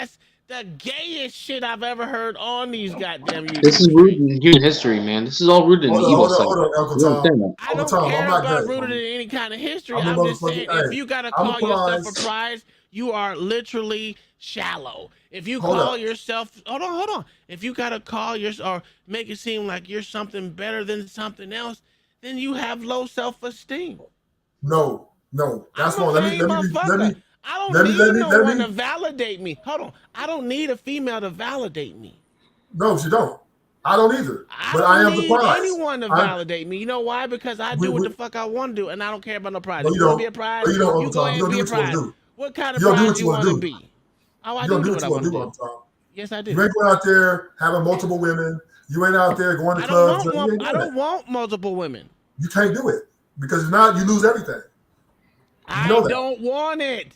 the gayest shit I've ever heard on these goddamn YouTube.
This is rooted in human history, man. This is all rooted in the evil side.
Hold on, Uncle
You
Tom.
understand that?
I don't
Tom,
care
I'm not
about
gay.
rooted in any kind of history.
I'm a
I'm just
motherfucking-
saying,
hey,
if you gotta
I'm a
call yourself a
prize.
prize, you are literally shallow. If you
Hold
call
up.
yourself, hold on. If you gotta call yourself or make it seem like you're something better than something else, then you have low self-esteem.
No, that's
I'm a
wrong. Let
vain
me
motherfucker. I don't
let me-
need
let me-
no
let
one
me-
to validate me. Hold on. I don't need a female to validate me.
no, you don't. I don't either. But
I
I
don't
am the
need
prize.
anyone to
I-
validate me. You know why? Because I do what the fuck I want to do, and I don't care about no prize.
No,
If
you
you want
don't.
to be a prize,
No, you don't,
you
Uncle
go
Tom.
ahead
You
and
don't
be a
do what you wanna
prize.
do.
What kind of
You don't do
prize
what
do
you
you
wanna
want to
do.
be? Oh, I
You
do
don't do
what
what
I
you
want
want
to
to do,
do.
Uncle Tom.
Yes, I do.
You ain't going out there having multiple women. You ain't out there going to
I
clubs.
don't
You
want.
ain't
I
doing
don't
that.
want multiple women.
You can't do it because if not, you lose everything.
I
know that.
don't want it.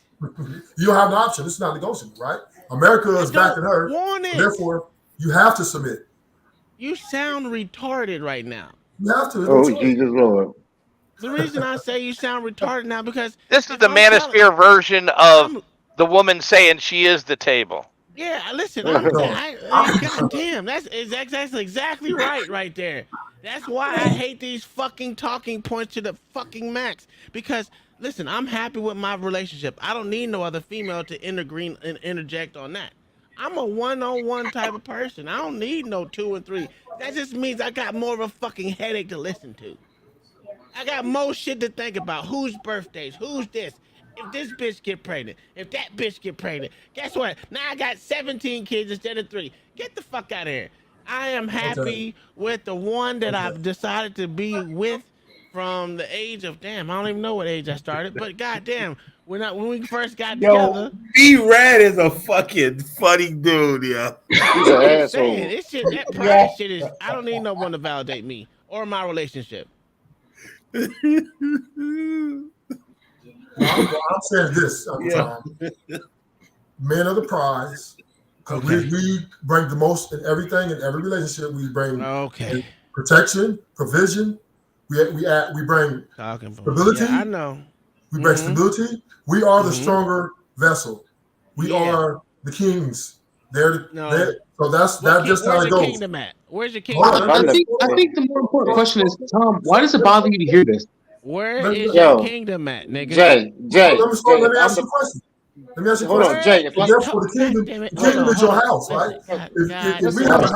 You don't have an option. It's not negotiable, right? America is backing her.
want it.
Therefore, you have to submit.
You sound retarded right now.
You have to. There's
Oh,
no choice.
Jesus Lord.
The reason I say you sound retarded now because
This is
if
the
I'm telling-
manosphere version of
I'm-
the woman saying she is the table.
Yeah, listen,
No.
God damn, that's exactly right there. That's why I hate these fucking talking points to the fucking max. Because listen, I'm happy with my relationship. I don't need no other female to interject on that. I'm a one-on-one type of person. I don't need no 2 and 3. That just means I got more of a fucking headache to listen to. I got more shit to think about. Whose birthdays? Who's this? If this bitch get pregnant, if that bitch get pregnant, guess what? Now I got 17 kids instead of 3. Get the fuck out of here. I am happy with the one that I've decided to be with from the age of, damn, I don't even know what age I started, but goddamn, when we first got together.
B-Rad is a fucking funny dude, yeah.
He's an
I'm just
asshole.
saying, this shit, that pride shit is, I don't need no one to validate me or my relationship.
I'm saying this, Uncle Tom. Men are the prize. Because we bring the most in everything, in every relationship. We bring protection, provision. We bring stability.
Yeah, I know.
We bring stability. We are the stronger vessel. We
Yeah.
are the kings. They're
No.
so that's just how
Where's
it
your
goes.
kingdom at? Where's your
Hold
kingdom?
on,
I think the more important question is, Tom, why does it bother you to hear this?
Where is
Yo,
your kingdom at, nigga?
Jay,
Let me
if
ask
I'm
you a question. Let me ask you a
Hold on,
question.
Jay, if I-
Therefore, the kingdom is your house, right? If we have a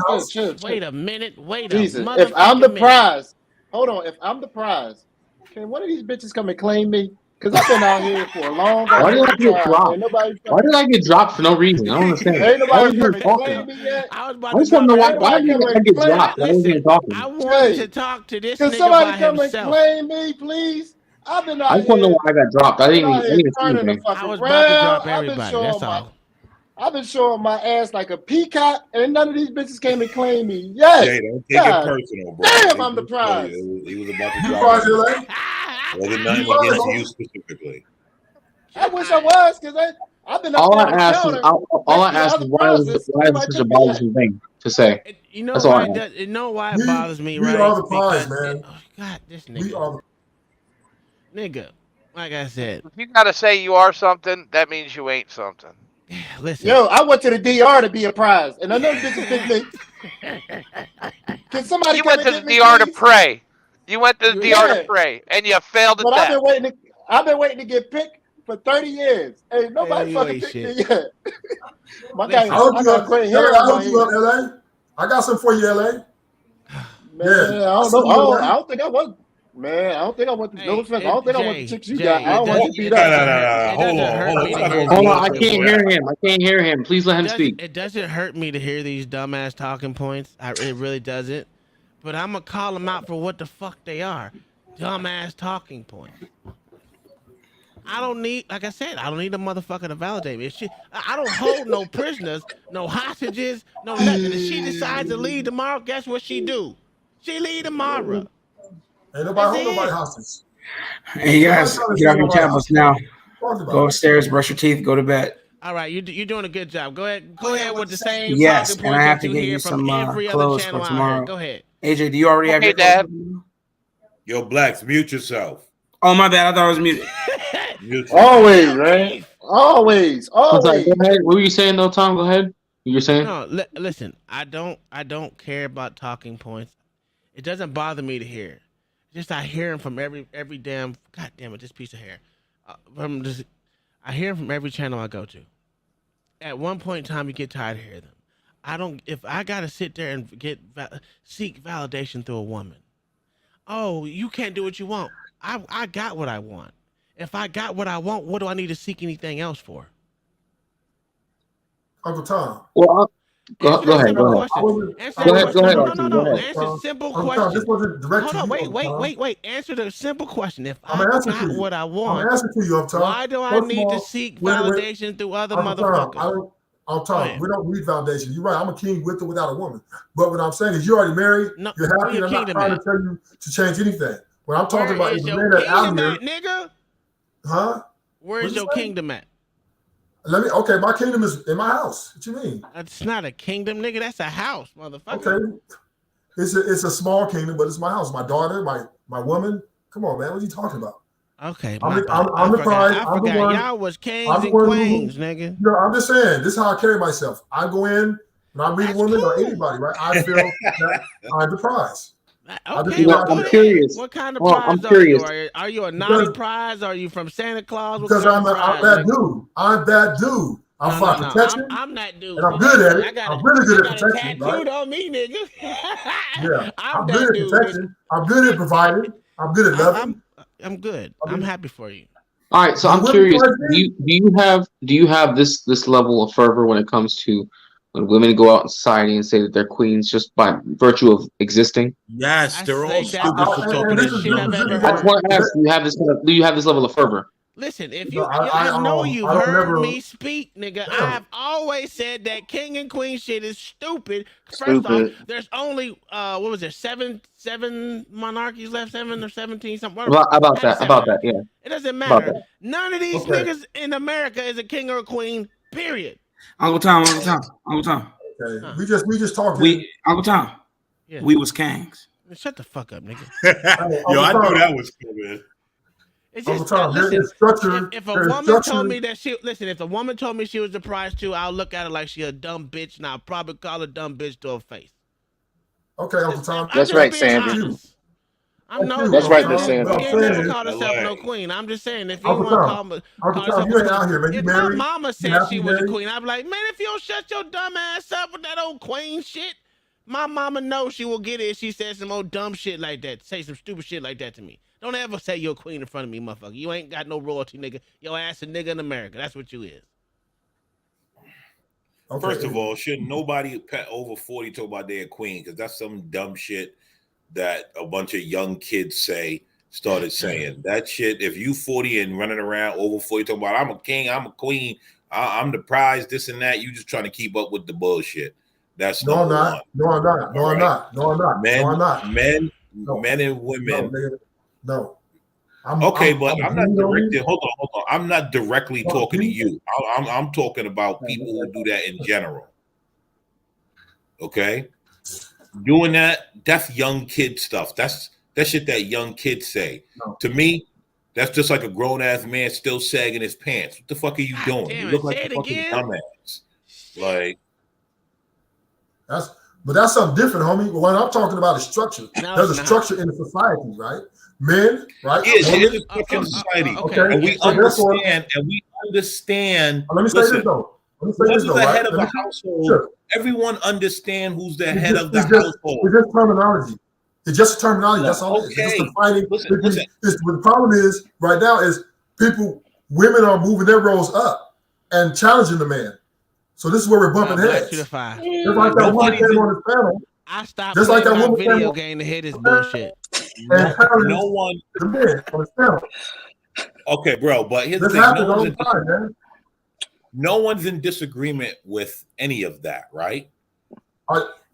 house,
Wait a minute. Wait a
Jesus,
motherfucking
if I'm the
minute.
prize, hold on. If I'm the prize, can one of these bitches come and claim me? Because I've been out here for a long
Why did I
time.
get dropped?
Ain't nobody
Why did I get dropped for no reason? I don't understand.
Ain't
Why
nobody
was
come
you
and
talking?
claim me yet.
I was
I
about
just
to
want to know
drop
why
Ain't
did
nobody
I get dropped? I wasn't even talking.
I wanted
Jay,
to talk to this
Can
nigga
somebody
by
come
himself.
and claim me, please? I've been out
I just want to know
here.
why I got dropped. I
I've been
didn't
out
even
here
see
turning the
anything.
fuck
I was about to
around.
drop
I've been
everybody.
showing
That's
my
all.
I've been showing my ass like a peacock, and none of these bitches came and claim me. Yes.
Jay, don't take
God
it personal, bro.
damn, I'm the prize.
He was about to
You
drop
prize,
you.
LA?
It wasn't nothing against you specifically.
I wish I was, because I've been up
All
there
I
on the
asked is,
counter.
all I
next to the
asked
other
is why is
prizes.
it
Nobody
such a
took me yet.
bothersome thing to say?
You know
That's all
why
I
it
asked.
does, you know why it bothers me,
We
right?
are the prize,
Because
man.
God, this
We
nigga.
are
Nigga, like I said,
If you gotta say you are something, that means you ain't something.
listen.
Yo, I went to the DR to be a prize, and none of them bitches picked me. Can somebody
You
come
went
and
to
get
the
me,
DR to
please?
pray. You went to the DR
Yeah.
to pray, and you failed at
But I've
that.
been waiting to get picked for 30 years. Ain't nobody
you
fucking
ain't
picked
shit.
me yet.
Listen.
I
I got great hair
LA,
on
I
my
hooked you up,
head.
LA. I got some for you, LA.
Man,
Yeah,
I
I
don't
see
know.
you, LA.
I don't think I want. Man, I don't think I want the no offense. I don't think I want the
Jay,
chicks you
Jay,
got. I don't want to beat up.
It
Hold
doesn't
on,
hurt
hold on.
me to
We're not
hear
gonna
Hold
go
on, I
there,
can't
boy.
hear him. I can't hear him. Please let him speak.
It doesn't hurt me to hear these dumbass talking points. It really doesn't. But I'm gonna call them out for what the fuck they are. Dumbass talking points. I don't need, like I said, I don't need a motherfucker to validate me. If I don't hold no prisoners, no hostages, no nothing. If she decides to leave tomorrow, guess what she do? She leave tomorrow.
Ain't nobody
That's
hold nobody
it.
hostage.
Hey, you guys,
Nobody
get off your
trying to
tablets
say
now.
nobody hostage. Talk
Go
about
upstairs, brush your teeth, go to bed.
All right, you're doing a good job. Go ahead with the same
Yes,
talking
and I
points
have
that
to
you
get
hear
you
from
some
every other
clothes
channel
for
out
tomorrow.
here. Go ahead.
AJ, do you already have
Okay,
your
Dad.
clothes?
Yo, Blacks, mute yourself.
Oh, my bad. I thought I was muted.
Mute yourself.
Always, right? Always.
I'm sorry, go ahead. What were you saying though, Tom? Go ahead. You were saying?
No, listen. I don't care about talking points. It doesn't bother me to hear. Just I hear them from every damn. God damn it, this piece of hair. I hear them from every channel I go to. At one point in time, you get tired of hearing them. If I gotta sit there and seek validation through a woman. Oh, you can't do what you want. I got what I want. If I got what I want, what do I need to seek anything else for?
Uncle Tom.
Well, go ahead. Go ahead.
Go ahead.
No.
Answer simple question.
This wasn't direct
Hold
to
on,
you.
wait. Answer the simple question. If
I'm
I
asking
got
to you.
what I want,
I'm asking to you, Tom.
why do I
First of
need to
all,
seek
wait.
validation through other
Uncle
motherfuckers?
Tom, we don't need validation. You're right. I'm a king with or without a woman. But what I'm saying is, you're already married.
No,
you're happy.
where
I'm
your
not
kingdom
trying
at?
to tell you to change anything. What I'm talking
Where
about
is
is the
your
man that's out
kingdom
here.
at, nigga?
Huh?
Where's
What'd you
your
say?
kingdom at?
Okay, my kingdom is in my house. What you mean?
That's not a kingdom, nigga. That's a house, motherfucker.
Okay. It's a small kingdom, but it's my house. My daughter, my woman. Come on, man. What are you talking about?
Okay,
I'm the
I
prize.
forgot.
I'm the one.
Y'all was kings
I'm the
and
one
queens, nigga.
No, I'm just saying. This is how I carry myself. I go in when I meet a woman or anybody, right? I feel that I'm the prize.
Okay,
I'm curious.
What kind of
Well,
prize
I'm
are
curious.
you? Are you a naughty prize? Are you from Santa Claus? What
Because
kind
I'm
of prize,
that
nigga?
dude. I'm that dude. I'm
No,
for protection.
I'm that dude.
And I'm good at it. I'm really good at
I got
protection,
it tattooed
right?
on me, nigga.
Yeah.
I'm
good
that
at
dude.
protection. I'm good at providing. I'm good at loving.
I'm good. I'm happy for you.
All right, so I'm curious. Do you have this level of fervor when it comes to when women go out in society and say that they're queens just by virtue of existing?
Yes, they're all stupid for talking
this shit I've ever
I just
heard.
want to ask: do you have this level of fervor?
Listen, if
No,
you, I know you've
I don't
heard
never-
me speak, nigga. I've always said that king and queen shit is stupid. First off, there's only what was there, seven monarchies left, 7 or 17, something.
About that, yeah.
It doesn't
About
matter.
that.
None of these niggas in America is a king or a queen. Period.
Uncle Tom.
Okay. We just talking.
Uncle Tom.
Yeah.
We was kings.
Shut the fuck up, nigga.
Yo, I knew that was cool, man.
It's
Uncle
just,
Tom, there
listen,
is structure.
if a
there is
woman
structure.
told me that if a woman told me she was the prize too, I'll look at her like she a dumb bitch, and I'll probably call her dumb bitch to her face.
Okay, Uncle Tom.
That's right, Sandra.
I'm no.
That's right, Miss Sandra.
She ain't never called herself no queen. I'm just saying, if you want to call me,
Uncle Tom, you ain't out here, man. You
if
married.
my mama
You
said
happy
she was a
married?
queen, I'd be like, man, if you don't shut your dumb ass up with that old queen shit, my mama knows she will get it if she says some old dumb shit like that, say some stupid shit like that to me. Don't ever say you're a queen in front of me, motherfucker. You ain't got no royalty, nigga. Your ass a nigga in America. That's what you is.
Okay.
First of all, shouldn't nobody over 40 talk about their queen? Because that's some dumb shit that a bunch of young kids started saying. That shit, if you 40 and running around over 40 talking about I'm a king, I'm a queen, I'm the prize, this and that, you just trying to keep up with the bullshit. That's
No, I'm
number
not.
one.
No, I'm not. No, I'm not. No, I'm not.
Men,
No, I'm not.
men and
No,
women.
nigga. No.
I'm not directly. Hold on. I'm not directly talking to you. I'm talking about people who do that in general. Okay, doing that's young kid stuff. That's shit that young kids say.
No.
To me, that's just like a grown ass man still sagging his pants. What the fuck are you doing? You look like a fucking dumbass. Like
that's something different, homie. But what I'm talking about is structure.
No,
There's
it's
a
not.
structure in the society, right? Men, right?
yeah, there is a
Women.
structure in society,
Okay.
and we
So therefore-
understand.
Let me say this though.
Whoever's the head of the
Let me-
household,
Sure.
everyone understand who's the
It's
head
just-
of the
it's just-
household.
It's just terminology. It's just terminology. That's all it is. It's
Okay.
just defining.
Listen.
The problem is right now is women are moving their roles up and challenging the man. So this is where we're bumping heads.
You to five.
Just like that woman came on this panel.
I stopped
Just
playing
like that
my
woman
video
came on-
game to hear this bullshit.
And challenged
No one.
the man on this panel.
Okay, bro, but here's the
This
thing.
happens all the time, man.
No one's in disagreement with any of that, right?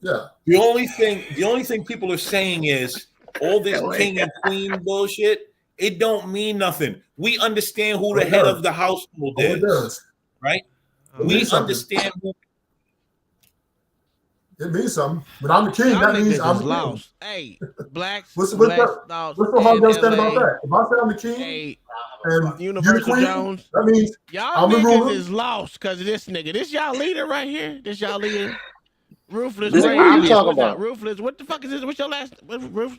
Yeah.
The only thing people are saying is all this king and queen bullshit. It don't mean nothing. We understand who the head of the household is, right? We understand who.
It means something. When I'm the king,
Y'all
that means
niggas
I'm
is
the king.
lost. Hey, blacks,
What's
blacks,
so
lost
hard
in
to understand about
LA.
that? If I say I'm the king
Hey,
and you're the
Universal
queen,
Jones.
that means
Y'all
I'm the
niggas
ruler.
is lost because of this nigga. This y'all leader right here. This y'all leader. Ruthless
This-
Ray.
what are you
What's
talking
y'all-
about?
Ruthless. What the fuck is this? What's your last?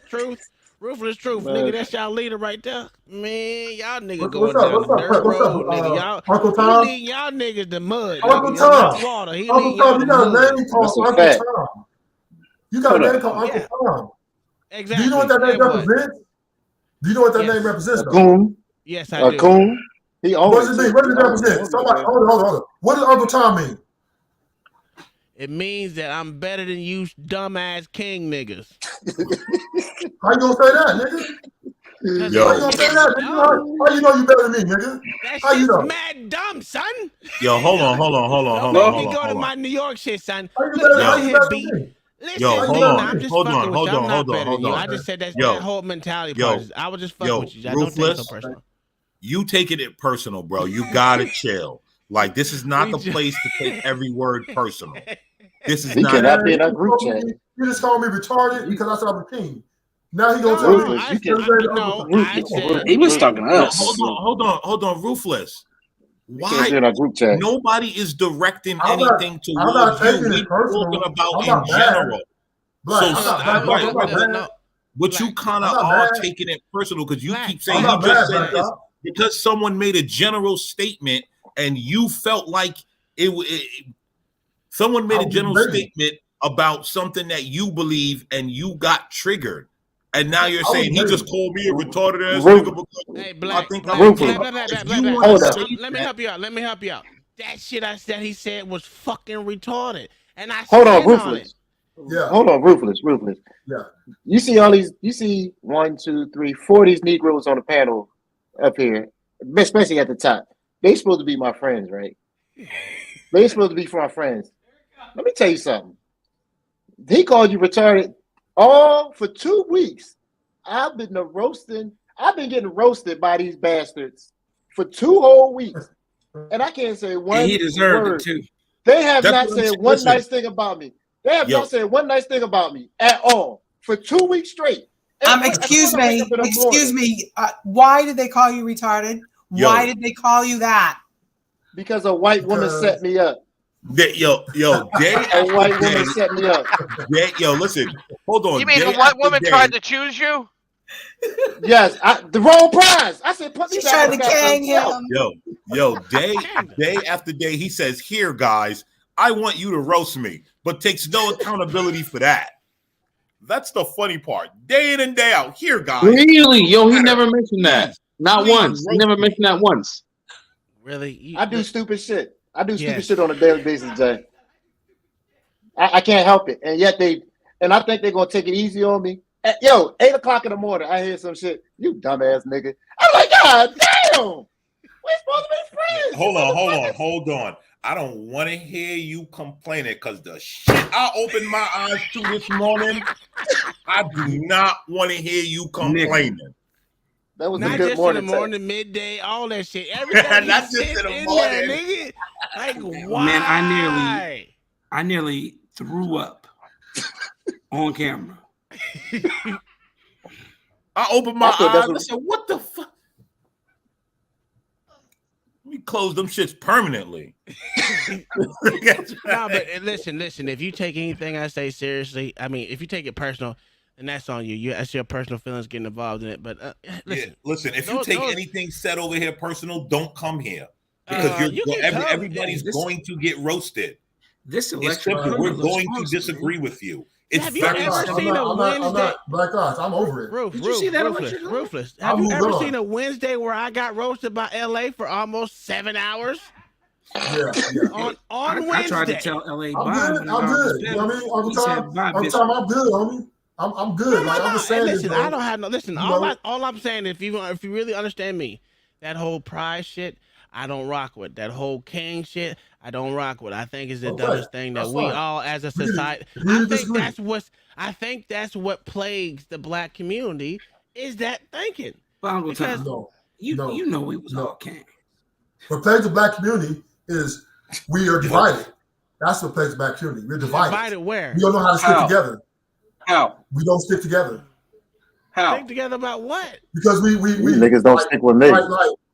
Truth. Ruthless Truth,
Man.
nigga. That's y'all leader right there. Man, y'all niggas
What's
going
up?
down
What's
the
up?
dirt
What's up?
road, nigga. Y'all,
Uncle
he
Tom?
leading y'all niggas the mud,
Uncle
nigga.
Tom.
Not water. He
Uncle
leading y'all
Tom,
the
you got a
mud.
name called
That's a
Uncle
fact.
Tom. You got a
Hold
name
up.
called Uncle
Yeah.
Tom.
Exactly.
Do you know what that name
And what?
represents? Do you know what that
Yes.
name represents?
A
though?
coon.
Yes, I
A
do.
coon. He
What
owns
does
it
it mean?
too.
What does
He
it
owns
represent? Somebody, hold on. What does Uncle Tom mean?
It means that I'm better than you dumbass king niggas.
How you gonna say that, nigga?
Cause
Yo.
How you gonna say that, nigga? How you know you better than me, nigga?
That
How you
shit's
know?
mad dumb, son.
Yo, hold on.
Don't make me go to my New York shit, son.
How you
Look,
better?
Yo.
How
listen
you
here,
better
B.
than me?
Listen,
Yo, hold
B.
on.
Nah, I'm just
Hold
fucking
on.
with
Hold
you. I'm
on.
not
Hold on.
better than
Hold
you.
on.
I just said that
Yo.
whole mentality
Yo.
part. I was just fucking
Yo,
with you. I don't take it so
Ruthless.
personal.
You taking it personal, bro. You gotta chill. Like, this is not
We
the
just-
place to take every word personal. This is
He
not
cannot
it.
be in that group chat.
You just called me retarded because I said I'm a king. Now he gonna
No,
tell me.
Ruthless,
I
you
said,
can-
no, I said,
He was talking to
Yo,
us.
hold on, Ruthless.
You can't be
Why?
in that group chat.
Nobody is directing
I'm not-
anything
I'm not
towards you.
taking it
We're
personal.
talking about
I'm
in
not mad.
general.
Black, I'm
So,
not
I
mad.
was
I'm not
just,
mad.
no,
but you
Black.
kind
I'm
of
not
are
mad.
taking it personal because you
Black.
keep saying
I'm
he
not
just
mad,
said
Black
this
Dog.
because someone made a general statement and you felt like someone made
I
a
was
general
debating.
statement about something that you believe and you got triggered. And now you're
I was
saying he just
debating.
called me a retarded ass
Ru-
nigga because
Hey,
I
Black,
think
Black,
I'm a
Ruthless.
king.
Black, Black, Black,
If
Black,
you
Black,
want
Hold
to
up.
say
Let me
that,
help you out. Let me help you out. That shit that he said was fucking retarded, and I
Hold on,
stand on it.
Ruthless.
Yeah.
Hold on, Ruthless.
Yeah.
You see all these, you see 1, 2, 3, 4 of these Negroes on the panel up here, especially at the top. They supposed to be my friends, right? They supposed to be for our friends. Let me tell you something. He called you retarded all for 2 weeks. I've been getting roasted by these bastards for 2 whole weeks. And I can't say one
And he deserved
word.
it too.
They have
That's
not
what I'm
said
saying.
one
Listen.
nice thing about me. They have
Yo.
not said one nice thing about me at all for 2 weeks straight. And
Excuse
when I wake
me.
up in the
Excuse
morning,
me. Why did they call you retarded?
Yo.
Why did they call you that?
because a white woman set me up.
Yo, day
A
after
white
day,
woman set me up.
yo, listen, hold on.
You mean
day
a white
after
woman
day-
tried to choose you?
Yes, the wrong prize. I said, put me
She's
back
trying
on
to
that
gang
yourself.
him.
Yo, day after day, he says, "Here, guys, I want you to roast me," but takes no accountability for that. That's the funny part. Day in and day out. Here, guys.
Really? Yo, he never mentioned that. Not
please
once. He never mentioned that once.
Really?
I do stupid shit. I do stupid
Yes.
shit on a daily basis, Jay. I can't help it. And yet I think they're gonna take it easy on me. 8 o'clock in the morning, I hear some shit. You dumbass nigga. I'm like, God damn. We're supposed to be friends.
Hold on. I don't want to hear you complaining because the shit I opened my eyes to this morning, I do not want to hear you complaining.
That was
Not
a good
just
morning.
in the morning, midday, all that shit. Everything
Not
he
just
said
in the
in
morning.
there, nigga. Like, why?
Man, I nearly threw up on camera.
I opened my
I thought that's
eyes. I said, "What the fuck?" We close them shits permanently.
No, but listen. If you take anything I say seriously, I mean, if you take it personal, then that's on you. That's your personal feelings getting involved in it. But listen,
listen. If you take anything said over here personal, don't come here because everybody's going to get roasted.
This
It's
election,
simple. We're going to disagree with you. It's
have you
very
ever
simple.
seen a Wednesday?
Black Ops, I'm over it.
Did you see that
Ruthless.
election?
Ruthless.
I
Have you
moved
ever
on.
seen a Wednesday where I got roasted by LA for almost 7 hours?
Yeah.
On
I
Wednesday.
tried to tell LA
I'm
bye
good.
when I
I'm
got on
good.
this
You know what I mean?
panel. He said, bye,
I'm
Bishop.
good, homie. I'm good.
No,
I'm just saying
and
this,
listen,
bro.
I don't have no. Listen,
You
all
know?
I'm saying, if you really understand me, that whole pride shit, I don't rock with. That whole king shit, I don't rock with. I think it's the
Okay,
dumbest thing that
that's
we
fine.
all, as a
We can
society,
agree to disagree.
I think that's what plagues the black community is that thinking.
But Uncle
Because
Tom, you know we was all king.
What plays the black community is we are divided. That's what plays Black community. We're divided.
Divided where?
We don't know how to stick
How?
together.
How?
We don't stick together
How?
Stick together about what?
because we
You niggas don't stick with me.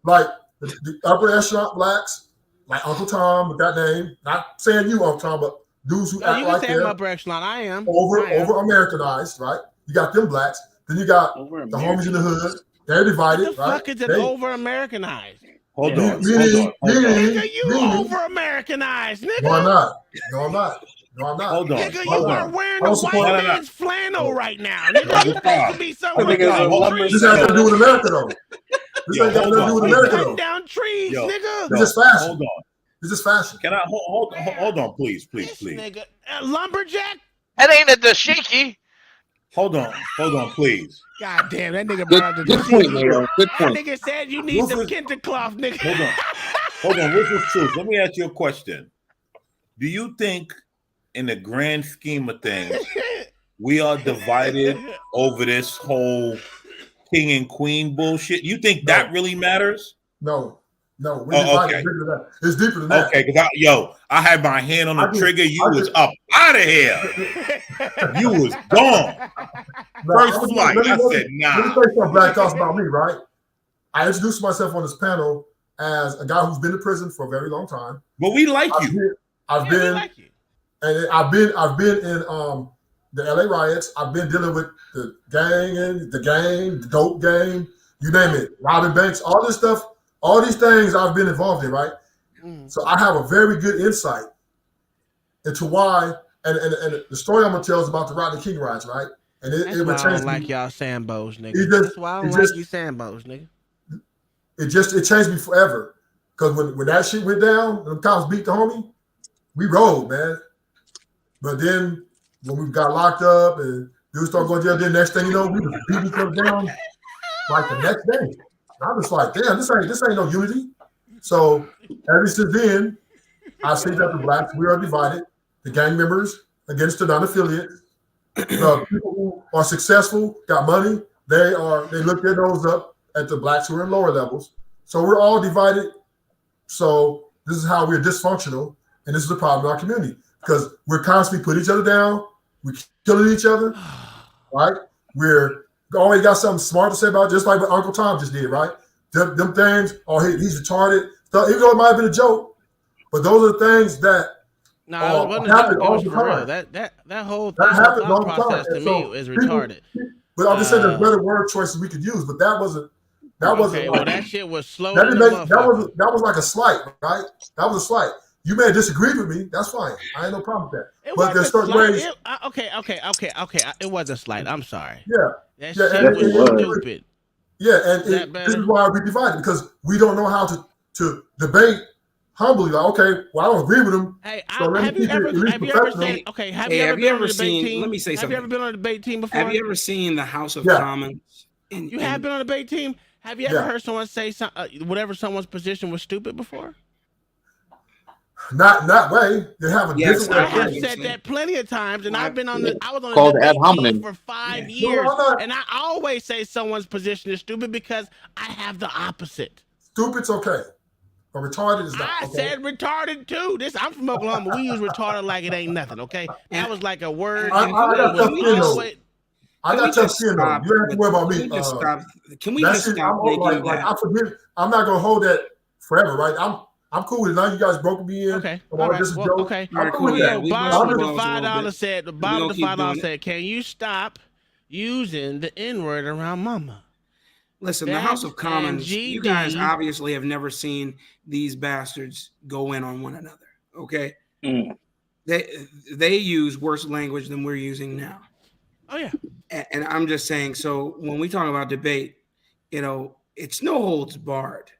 like the upper echelon blacks, like Uncle Tom with that name. Not saying you, Uncle Tom, but dudes who
No,
act
you can
like
say I'm
they're
upper echelon. I am.
over
I am.
Americanized, right? You got them blacks. Then you got the homies in the hood. They're divided,
What the
right?
fuck is it
They-
over Americanized?
Hold on.
Nigga, you over Americanized, nigga.
No, I'm not. No, I'm not. No, I'm not.
Hold on.
Nigga, you
Hold
are
on.
wearing
I
the
don't support-
white
No, no, no.
man's flannel right now. Nigga, you supposed to be somewhere.
This ain't got nothing to do with America, though. This ain't got nothing to do with America,
Cutting
though.
down trees,
Yo,
nigga.
It's just fashion.
Hold on.
It's just fashion.
Can I hold on, please.
Nigga, lumberjack.
That ain't a dashiki.
Hold on, please.
God damn, that nigga
Good,
brought the
good point, Mayo. Good
That
point.
nigga said you need some kente cloth, nigga.
Hold on. What's the truth? Let me ask you a question. Do you think, in the grand scheme of things, we are divided over this whole king and queen bullshit? You think that really matters?
No. We're
Oh,
divided.
okay.
It's deeper than that. It's deeper than that.
Okay, because I had my hand on the trigger. You was up out of here. You was gone. First flight. I said, nah.
Let me tell you something, Black Talks about me, right? I introduced myself on this panel as a guy who's been in prison for a very long time.
But we like you.
I've been in the LA riots. I've been dealing with the gang, the dope game, you name it, robbing banks, all this stuff. All these things I've been involved in, right? So I have a very good insight into why, and the story I'm gonna tell is about the Rodney King riots, right? And
That's
it
why
would
I
change
don't like
me.
y'all Sambos, nigga.
It just-
That's why I don't
it
like
just-
you Sambos, nigga.
It changed me forever. Because when that shit went down, and the cops beat the homie, we rolled, man. But then when we got locked up and dudes started going to jail, then next thing you know, we was beating each other down like the next day. And I was like, damn, this ain't no unity. So ever since then, I see that the blacks, we are divided. The gang members against the non-affiliates. The people who are successful, got money, they look their nose up at the blacks who are in lower levels. So we're all divided. So this is how we're dysfunctional, and this is the problem in our community because we're constantly putting each other down, we're killing each other, right? We're always got something smart to say about it, just like what Uncle Tom just did, right? Them things, he's retarded. So even though it might have been a joke, but those are things that
No, it wasn't
happen
it
all
was
the
for real.
time.
That whole
That happens all
thought
the time.
process to
And
me
so
is
people-
retarded.
But I'm just saying there's better word choices we could use, but that wasn't.
Okay, well that shit was slow.
That,
than
didn't
a
make, that
motherfucker.
was like a slight, right? That was a slight. You may have disagreed with me. That's fine. I ain't no problem with that.
It
But there's
wasn't
certain
slight.
ways.
Okay. It was a slight. I'm sorry.
Yeah.
That
Yeah,
shit
and-
was
and-
stupid.
Yeah, and
That
this is why we divided because we don't know how to debate humbly. Like, okay, well, I don't agree with him.
Hey,
so let me
have you
keep it
ever
at least
have you ever
professional.
said okay? Have
Hey,
you ever
have
been
you
on
ever
a debate
seen?
team?
Let me say
Have
something.
you ever been on a debate team before?
Have you ever seen the House of
Yeah.
Commons?
You have been on a debate team. Have you ever
Yeah.
heard someone say whatever someone's position was stupid before?
Not way. They have a
Yes,
different way
I
of
have
thinking.
said that plenty of times, and I've been on the. I was on a
Called
debate
ad
team
hominem.
for 5
No,
years,
I'm not.
and I always say someone's position is stupid because I have the opposite.
Stupid's okay, but retarded is not.
I
Okay?
said retarded too. I'm from Oklahoma. We use retarded like it ain't nothing. Okay, that was like a word.
I got
that
tough
was
skin though.
always-
I
Can
got
we
tough
just
skin though.
stop
You don't have to worry about
Can
me.
we just stop? Can we
That
just
shit,
stop
I'm
making
like
that?
I forgive. I'm not gonna hold that forever, right? I'm cool with it. Now you guys broke me in.
Okay.
Come
All
on,
right.
this is
Well,
joke.
okay.
All right,
I'm
cool.
cool with
Yeah,
that.
we
I'm
busted
just-
balls a little
$5
bit.
said. The
We
bottom
gonna
of the
keep
$5
doing it.
said, "Can you stop using the N word around Mama?"
Listen, the
That
House of
and
Commons, you guys
GD.
obviously have never seen these bastards go in on one another. Okay, they use worse language than we're using now.
Oh yeah.
And I'm just saying. So when we talk about debate, it's no holds barred.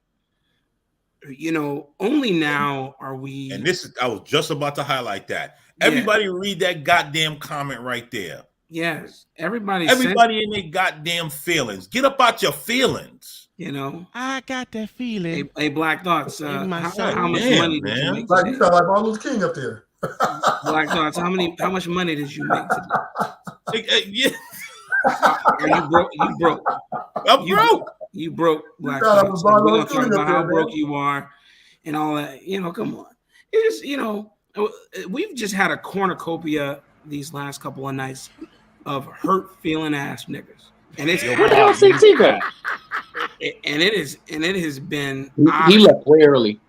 Only now are we.
And I was just about to highlight that. Everybody read that goddamn comment right there.
Yes, everybody
in their goddamn feelings. Get up out your feelings.
I got that feeling.
Hey, Black Thoughts.
In my
How
soul.
much
Damn,
money did you
man.
make
Like
today?
you sound like Martin Luther King up there.
Black Thoughts. How much money did you make today?
Yeah,
Are you broke? You broke.
I'm broke.
You broke, Black
thought I
Thoughts.
was
So we're
Martin
gonna
Luther
talk
King
about
up
how
there,
broke
man.
you are and all that. Come on. It's just we've just had a cornucopia these last couple of nights of hurt feeling ass niggas, and it's
Where the hell CT go?
and it has been.
He left way early.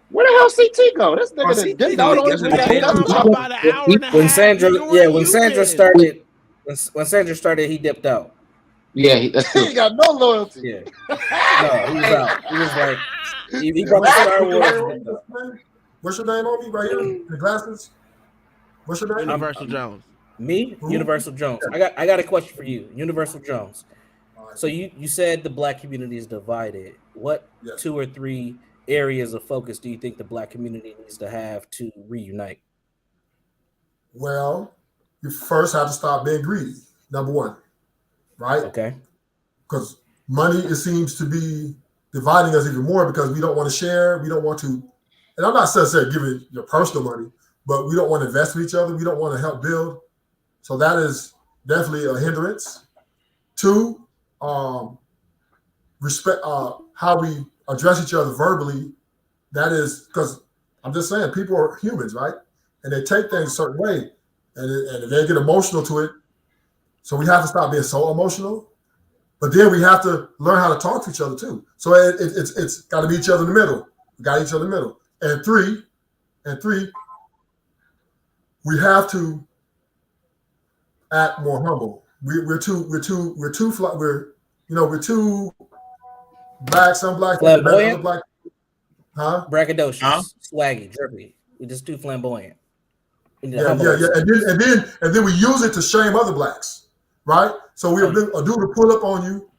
Where the hell CT go? This nigga
CT
didn't out on his
doesn't
way.
get
About an hour and a
When
half.
Sandra,
You know
yeah,
what
when
you
Sandra
did.
started, when Sandra started, he dipped out.
Yeah, that's
He
true.
ain't got no loyalty.
Yeah, no, he was out. He was like, he brought the Star Wars. and dipped out.
What's your name on me right here? The glasses. What's your name?
Universal Jones.
Me,
Who?
Universal Jones. I got a question for you, Universal Jones. So you said the black community is divided. What
Yes.
2 or 3 areas of focus do you think the black community needs to have to reunite?
Well, you first have to stop being greedy. Number one, right?
Okay.
Because money, it seems to be dividing us even more because we don't want to share. We don't want to, and I'm not necessarily giving your personal money, but we don't want to invest with each other. We don't want to help build. So that is definitely a hindrance. 2, respect how we address each other verbally. That is because I'm just saying people are humans, right? And they take things a certain way, and if they get emotional to it, so we have to stop being so emotional. But then we have to learn how to talk to each other too. So it's got to be each other in the middle. We got each other in the middle. And three, we have to act more humble. We're too black. Some black people,
Flamboyant?
other black, huh?
Braggadocious, swaggy, drippy. We just too flamboyant. We need to
Yeah.
humble ourselves.
And then we use it to shame other blacks, right? So a dude to pull up on you,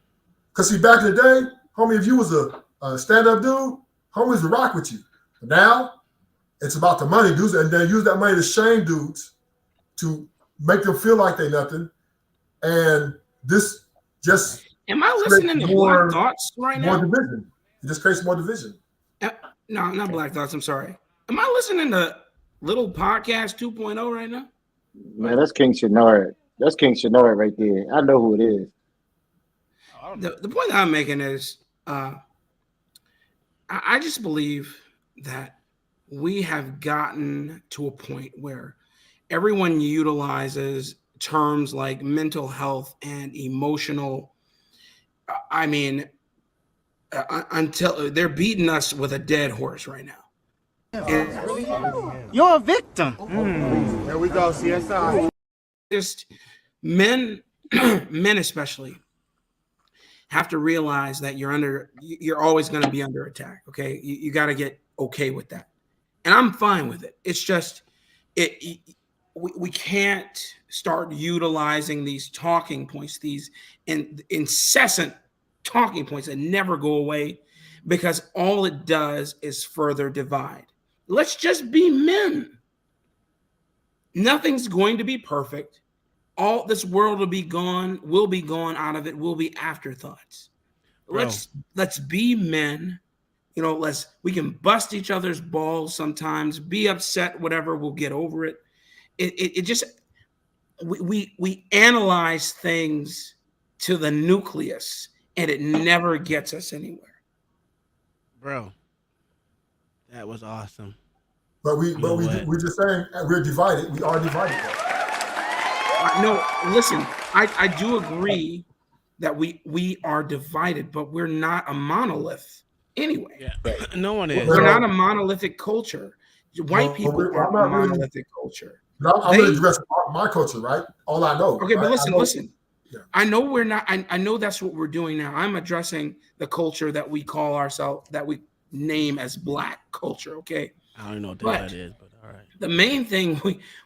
cause see, back in the day, homie, if you was a stand-up dude, homies would rock with you. But now it's about the money, dudes, and they use that money to shame dudes, to make them feel like they nothing. And this just
Am I listening to Black Thoughts right
more
now?
division. It just creates more division.
No, not Black Thoughts. I'm sorry. Am I listening to Little Podcast 2.0 right now?
Man, that's King Shenard. That's King Shenard right there. I know who it is.
The point that I'm making is I just believe that we have gotten to a point where everyone utilizes terms like mental health and emotional. I mean, until they're beating us with a dead horse right now.
You're a victim. There we go, CSI.
Just men especially have to realize that you're always going to be under attack. Okay. You got to get okay with that. And I'm fine with it. It's just, we can't start utilizing these talking points, these incessant talking points that never go away, because all it does is further divide. Let's just be men. Nothing's going to be perfect. All this world will be gone out of it, will be afterthoughts.
Bro.
Let's be men. You know, we can bust each other's balls sometimes, be upset, whatever, we'll get over it. It just we analyze things to the nucleus, and it never gets us anywhere.
Bro, that was awesome.
But we're just saying we're divided. We are divided.
No, listen, I do agree that we are divided, but we're not a monolith anyway.
Yeah. No one is.
We're not a monolithic culture. White people are a monolithic culture.
I'm going to address my culture, right? All I know.
Okay,
right?
but listen.
Yeah.
I know we're not. I know that's what we're doing now. I'm addressing the culture that we call ourselves, that we name as Black culture. Okay.
I don't know what that is, but all right.
The main thing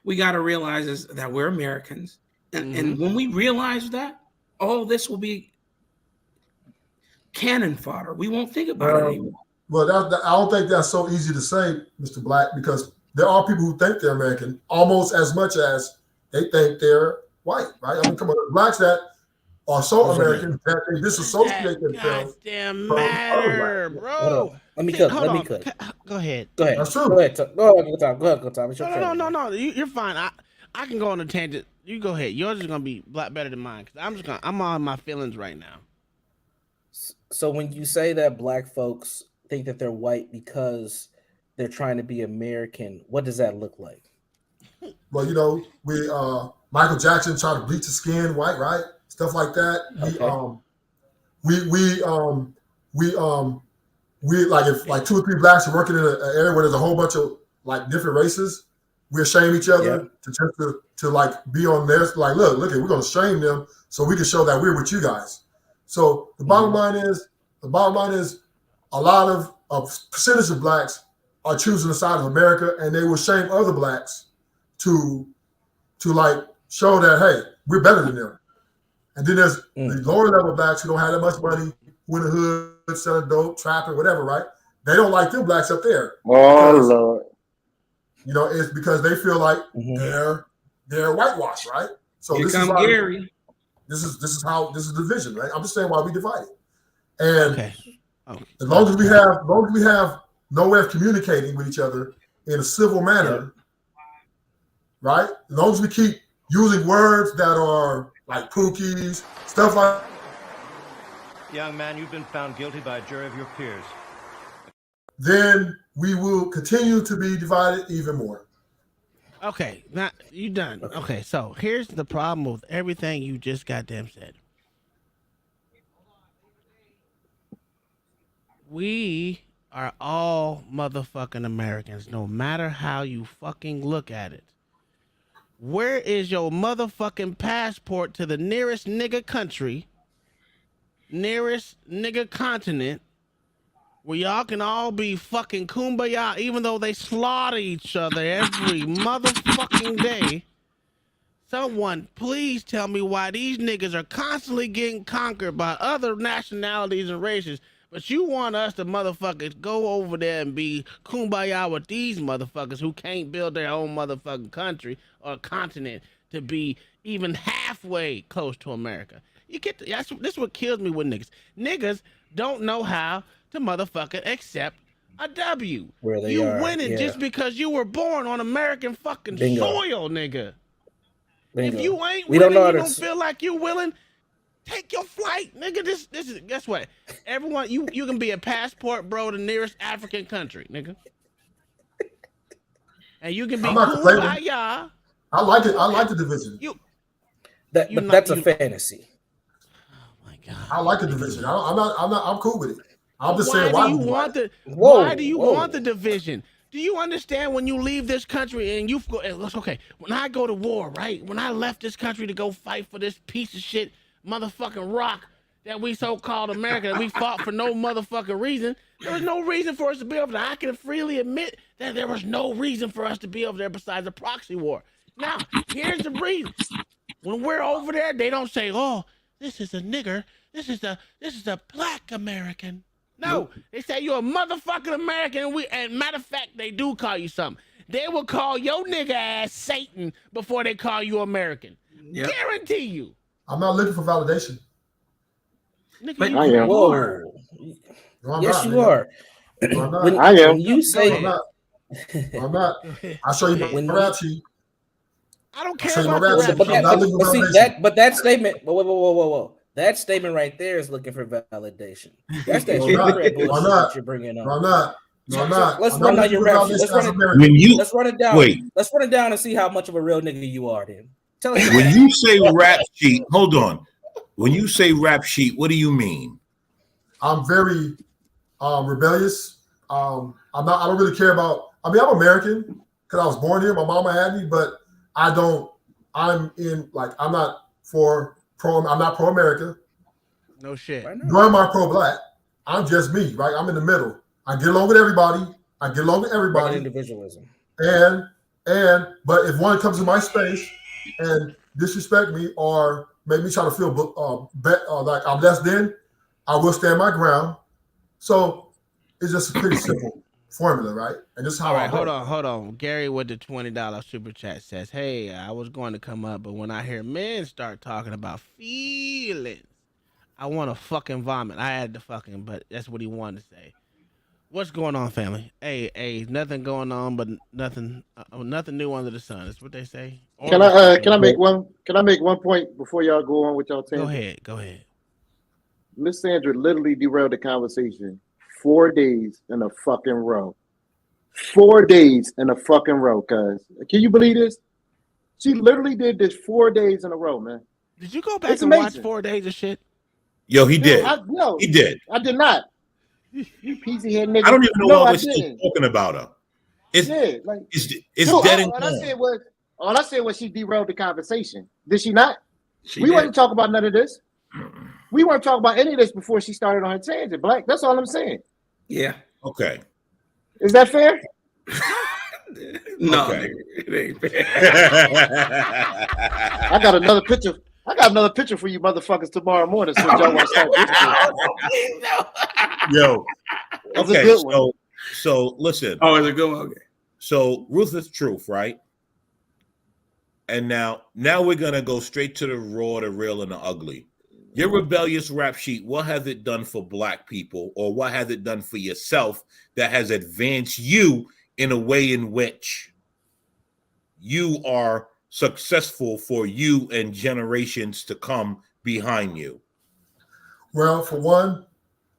we got to realize is that we're Americans, and when we realize that, all this will be cannon fodder. We won't think about it anymore.
Well, I don't think that's so easy to say, Mr. Black, because there are people who think they're American almost as much as they think they're white, right? I mean, come on, blacks that are so American that they disassociate themselves.
Goddamn matter, bro.
Let me cook.
Go ahead.
That's true.
Go ahead, go Tom. It's your turn.
No. You're fine. I can go on a tangent. You go ahead. Yours is gonna be better than mine, because I'm on my feelings right now.
So when you say that Black folks think that they're white because they're trying to be American. What does that look like?
Well, you know, we Michael Jackson tried to bleach his skin white, right? Stuff like that.
Okay.
We like if like 2 or 3 blacks are working in an area where there's a whole bunch of like different races, we shame each other to like be on their like look, we're gonna shame them so we can show that we're with you guys. So the bottom line is a lot of a percentage of blacks are choosing the side of America, and they will shame other blacks to like show that hey, we're better than them. And then there's the lower level blacks who don't have that much money, who in the hood, selling dope, trapping, whatever, right? They don't like them blacks up there.
Oh Lord.
You know, it's because they feel like they're whitewashed, right? So
Here
this
come
is why
Gary.
this is division, right? I'm just saying why we divided. And
Okay.
as long as we have no way of communicating with each other in a civil manner, right? As long as we keep using words that are like pookies, stuff like.
Young man, you've been found guilty by a jury of your peers.
Then we will continue to be divided even more.
Okay, now you done. Okay, so here's the problem with everything you just goddamn said. We are all motherfucking Americans, no matter how you fucking look at it. Where is your motherfucking passport to the nearest nigga country, nearest nigga continent, where y'all can all be fucking kumbaya, even though they slaughter each other every motherfucking day? Someone please tell me why these niggas are constantly getting conquered by other nationalities and races, but you want us to motherfuckers go over there and be kumbaya with these motherfuckers who can't build their own motherfucking country or continent to be even halfway close to America. You get this is what kills me with niggas. Niggas don't know how to motherfucking accept a W.
Where they
you
are,
winning just because you were born on American fucking
Bingo.
soil, nigga.
Bingo.
If you ain't
We
willing,
don't know
you
how
don't
to
feel like you willing, take your flight, nigga. This is guess what? Everyone, you can be a passport bro to the nearest African country, nigga. And you can be
I'm not complaining.
kumbaya.
I like it. I like the division.
That's a fantasy.
I like the division. I'm cool with it. I'm just
Why
saying
do you want the why do you want the division? Do you understand when you leave this country and you go, okay, when I go to war, right? When I left this country to go fight for this piece of shit motherfucking rock that we so-called America, that we fought for no motherfucking reason, there was no reason for us to be over there. I can freely admit that there was no reason for us to be over there besides a proxy war. Now, here's the reason. When we're over there, they don't say, oh, this is a nigger. This is a black American. No, they say you're a motherfucking American, and matter of fact, they do call you something. They will call your nigga ass Satan before they call you American.
Yep.
Guarantee you.
I'm not looking for validation.
Nigga,
But
you
I am.
Whoa.
No, I'm
Yes,
not,
you
nigga.
are.
No, I'm not.
When you say
I'm not. No, I'm not. I'll show you my rap sheet.
I don't
I'll
care
show you my
about
rap
the
sheet. I'm not looking for validation.
that statement. Whoa. That statement right there is looking for validation. That's that
No, I'm not.
Democrat
No, I'm
bullshit
not.
that you're bringing on.
No, I'm not. No, I'm not.
Let's
I'm
run
not
down your
looking for
rap sheet.
validation as American.
Let's run it down.
Wait.
Let's run it down and see how much of a real nigga you are. Then tell us.
When you say rap sheet, hold on. When you say rap sheet, what do you mean?
I'm very rebellious. I don't really care about. I mean, I'm American because I was born here. My mama had me, but I don't. I'm not pro-America.
No shit.
Nor am I pro-black. I'm just me, right? I'm in the middle. I get along with everybody.
Regular individualism.
But if one comes to my space and disrespect me or make me try to feel like I'm less than, I will stand my ground. So it's just a pretty simple formula, right? And this is how
All
I
right,
roll.
hold on. Gary with the $20 super chat says, hey, I was going to come up, but when I hear men start talking about feelings, I want to fucking vomit. I had to fucking, but that's what he wanted to say. What's going on, family? Hey, nothing going on, but nothing new under the sun. That's what they say.
Can I make one point before y'all go on with y'all
Go
tangent?
ahead.
Miss Sandra literally derailed the conversation 4 days in a fucking row. 4 days in a fucking row, cuz. Can you believe this? She literally did this 4 days in a row, man.
Did you go back
It's
and watch
amazing.
4 days of shit?
Yo, he did.
No,
He did.
I did not. You peasy head nigga.
I don't even know
No,
why
I
we're still
didn't.
talking about her. It's
Yeah, like
it's
dude,
dead and
all I
gone.
said was she derailed the conversation. Did she not?
She
We
did.
wasn't talking about none of this. We weren't talking about any of this before she started on her tangent, Black. That's all I'm saying.
Yeah.
Okay.
Is that fair?
No,
Okay.
it ain't fair.
I got another picture. I got another picture for you motherfuckers tomorrow morning. So y'all want to start this shit.
Yo.
That's a
Okay.
good one.
So listen.
Oh, it's a good one. Okay.
So Ruthless Truth, right? And now we're gonna go straight to the raw, the real, and the ugly. Your rebellious rap sheet, what has it done for Black people, or what has it done for yourself that has advanced you in a way in which you are successful for you and generations to come behind you?
Well, for one,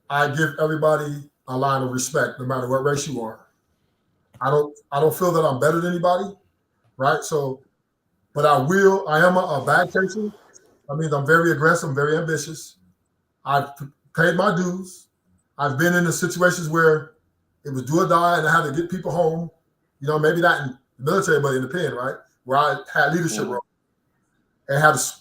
I give everybody a line of respect, no matter what race you are. I don't feel that I'm better than anybody, right? So, but I am a bad chaser. I mean, I'm very aggressive, I'm very ambitious. I've paid my dues. I've been in the situations where it was do or die, and I had to get people home. You know, maybe not in the military, but in the pen, right? Where I had leadership role and had to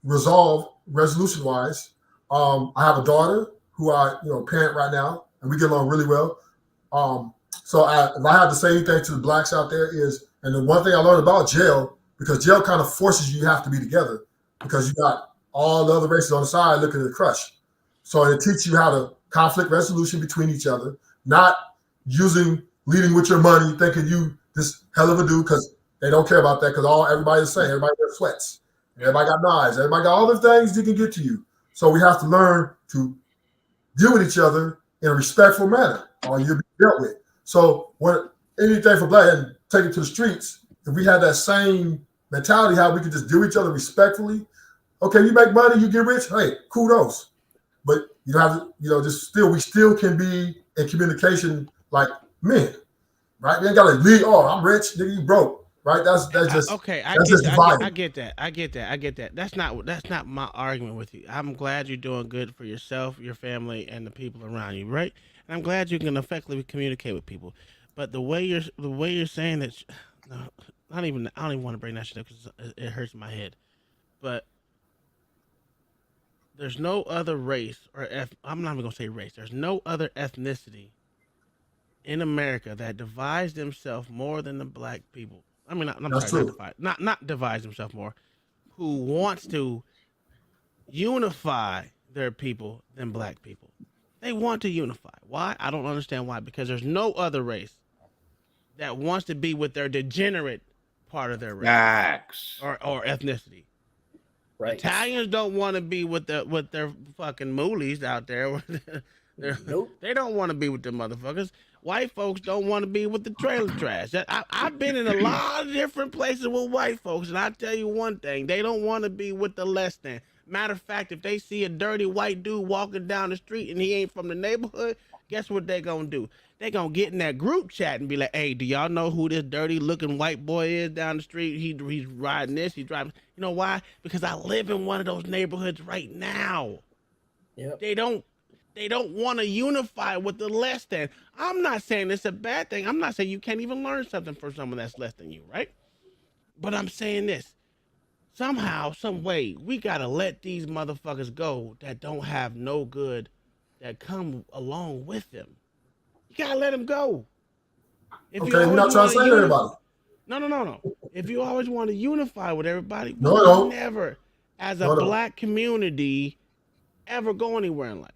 resolve resolution-wise. I have a daughter who I, parent right now, and we get along really well. So if I have to say anything to the Blacks out there is, and the one thing I learned about jail, because jail kind of forces you have to be together because you got all the other races on the side looking to crush. So it teaches you how to conflict resolution between each other, not leading with your money, thinking you this hell of a dude, because they don't care about that, because everybody's the same. Everybody wears sweats. Everybody got knives. Everybody got all the things that can get to you. So we have to learn to deal with each other in a respectful manner, or you'll be dealt with. So anything for Black and take it to the streets, if we had that same mentality, how we could just deal with each other respectfully. Okay, you make money, you get rich. Hey, kudos. But you don't have to, we still can be in communication like men, right? We ain't got to lead. Oh, I'm rich, nigga, you broke, right? That's just
okay.
I
get that. That's not my argument with you. I'm glad you're doing good for yourself, your family, and the people around you, right? And I'm glad you can effectively communicate with people. But the way you're saying that, I don't even want to bring that shit up because it hurts my head. But there's no other race I'm not even gonna say race. There's no other ethnicity in America that divides themselves more than the Black people. I mean, not divides themselves more. Who wants to unify their people than Black people? They want to unify. Why? I don't understand why. Because there's no other race that wants to be with their degenerate part of their race or ethnicity. Right. Italians don't want to be with their fucking moolies out there. Nope. They don't want to be with the motherfuckers. White folks don't want to be with the trailer trash. I've been in a lot of different places with white folks, and I tell you one thing: they don't want to be with the less than. Matter of fact, if they see a dirty white dude walking down the street and he ain't from the neighborhood, guess what they gonna do? They gonna get in that group chat and be like, "Hey, do y'all know who this dirty looking white boy is down the street? He's riding this. He's driving. You know why? Because I live in one of those neighborhoods right now. Yep. They don't want to unify with the less than. I'm not saying it's a bad thing. I'm not saying you can't even learn something from someone that's less than you, right? But I'm saying this. Somehow, some way, we gotta let these motherfuckers go that don't have no good that come along with them. You gotta let them go.
We're not trying to say everybody.
No. If you always want to unify with everybody,
no.
Never, as a Black community, ever go anywhere in life.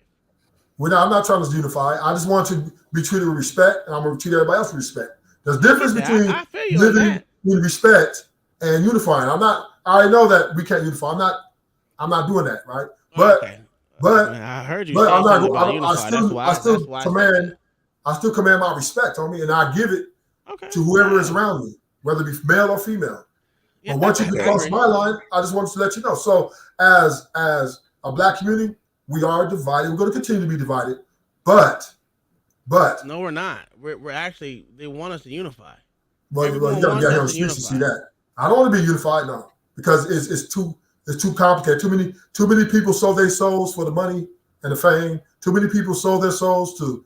I'm not trying to unify. I just want to be treated with respect, and I'm going to treat everybody else with respect. There's a difference between living in respect and unifying. I know that we can't unify. I'm not doing that, right? But
I heard you.
But
I'm not.
I still command my respect on me, and I give it to whoever is around me, whether it be male or female. Yeah, but once you get across my line, I just wanted to let you know. So, as a Black community, we are divided. We're going to continue to be divided, but But
no, we're not. We're actually, they want us to unify.
you
Everyone
gotta get
wants
here on
us
the
to
streets to see
unify.
that. I don't want to be unified now because it's too complicated. Too many people sold their souls for the money and the fame. Too many people sold their souls to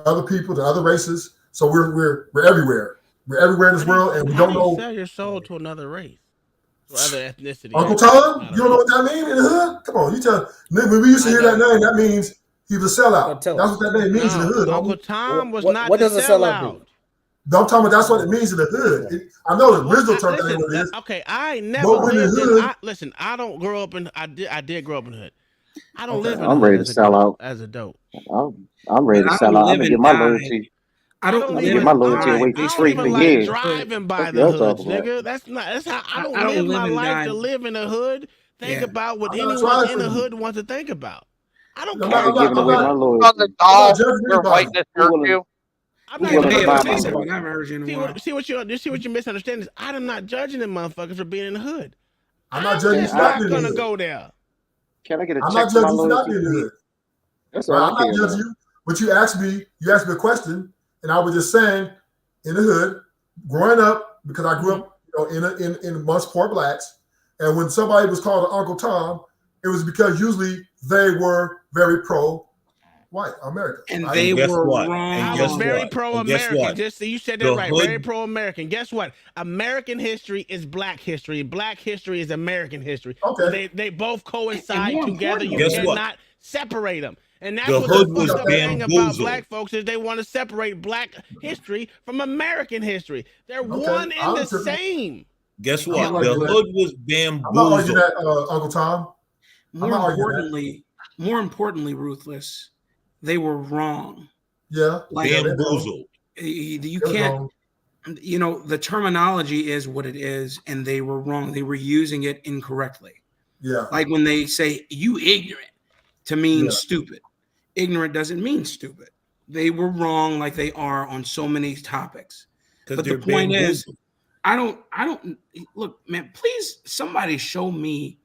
other people, to other races. So we're everywhere. We're everywhere in this world, and we
How
don't
do you
know.
sell your soul to another race, to other ethnicity?
Uncle Tom, you don't know what that means in the hood? Come on, you tell. When we used to hear that name, that means he was a sellout. That's what that name means in the hood.
Uncle Tom was
What-
not
what
the
does a sellout
sellout.
No, I'm talking about that's what it means in the hood. I know the original term that ain't what it is.
Okay, I ain't never
But when the
lived in.
hood-
Listen, I don't grow up in. I did grow up in the hood. I don't live in
I'm
the
ready
hood
to
as
sell out.
as a dope.
I'm ready to sell out. I'm gonna get my loyalty.
I don't
I'm
live
gonna get
in
my loyalty
die
away for
based
free
on
for
the
years.
Driving by
What
the
y'all
hoods,
talking about?
nigga. That's how I don't
I don't
live
live
my
and
life
die.
to live in the hood. Think
Yeah.
about what
I'm not
anyone
trying
in
for
the
you.
hood wants to think about. I don't
I'm
care.
not
giving away my
On
loyalty.
the doll
judging
where
anybody.
whiteness hurt you.
I'm
Who
not
willing to
Hey,
buy
let
my
me say
loyalty?
something. I haven't heard you in a while.
see what you're misunderstanding is I'm not judging them motherfuckers for being in the hood.
I'm not judging you
just
for not
not
being in the
gonna
hood.
go there.
Can I get a
I'm
check
not
for my
judging you for not
loyalty,
being in the
please?
hood.
That's
Right?
all
I'm
I care
not judging
about.
you, but you asked me a question, and I was just saying, in the hood, growing up, because I grew up, in amongst poor blacks, and when somebody was called an Uncle Tom, it was because usually they were very pro-white America.
And
right?
they
guess
were
what?
wrong.
And
I
guess
was very
what?
pro-American.
And guess what?
Just you said that
The
right. Very
hood-
pro-American. Guess what? American history is Black history. Black history is American history.
Okay.
They both coincide
more
together. You
Guess what?
cannot separate them. And that's
The
what
hood
the
was
fucked up thing about
bamboozled.
Black folks is they want to separate Black history from American history. They're
Okay,
one and
I'll
the
accept it.
same.
Guess
I'm
what?
not
The
arguing that.
hood was
I'm not arguing
bamboozled.
that, Uncle Tom. I'm not arguing that.
More importantly, Ruthless, they were wrong.
Yeah.
Like
Bamboozled.
you
They're
can't.
wrong.
You know, the terminology is what it is, and they were wrong. They were using it incorrectly.
Yeah.
Like when they say you ignorant to mean
Yeah.
stupid. Ignorant doesn't mean stupid. They were wrong like they are on so many topics. But the
they're
point is,
bamboozled.
I don't look, man, please somebody show me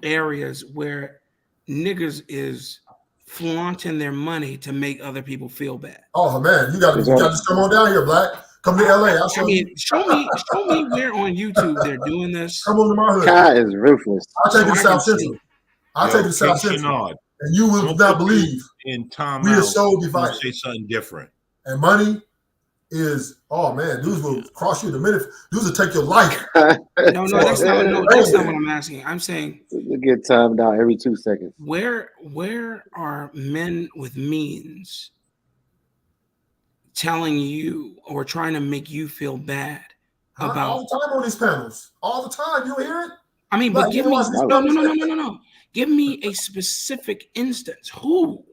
areas where niggas is flaunting their money to make other people feel bad.
Oh man, you got to just come on down here, Black. Come to LA. I'll show you.
Show me where on YouTube they're doing this.
Come over to my hood.
Kai is ruthless.
I'll take you to
So I
South
can see.
Central. I'll
Yo,
take you to South
King
Central.
Shenard,
And you will
I'm
not
gonna put you
believe
in time
we are
out.
so
I'm gonna
divided.
say something different.
And money is, oh man, dudes will cross you in a minute. Dudes will take your life.
No, that's not what I'm asking. I'm saying
You get timed out every 2 seconds.
where are men with means telling you or trying to make you feel bad
All
about?
the time on these panels. All the time. You don't hear it?
I mean,
Black,
but
you
give me
watch these
no.
panels?
Give me a specific instance. Who?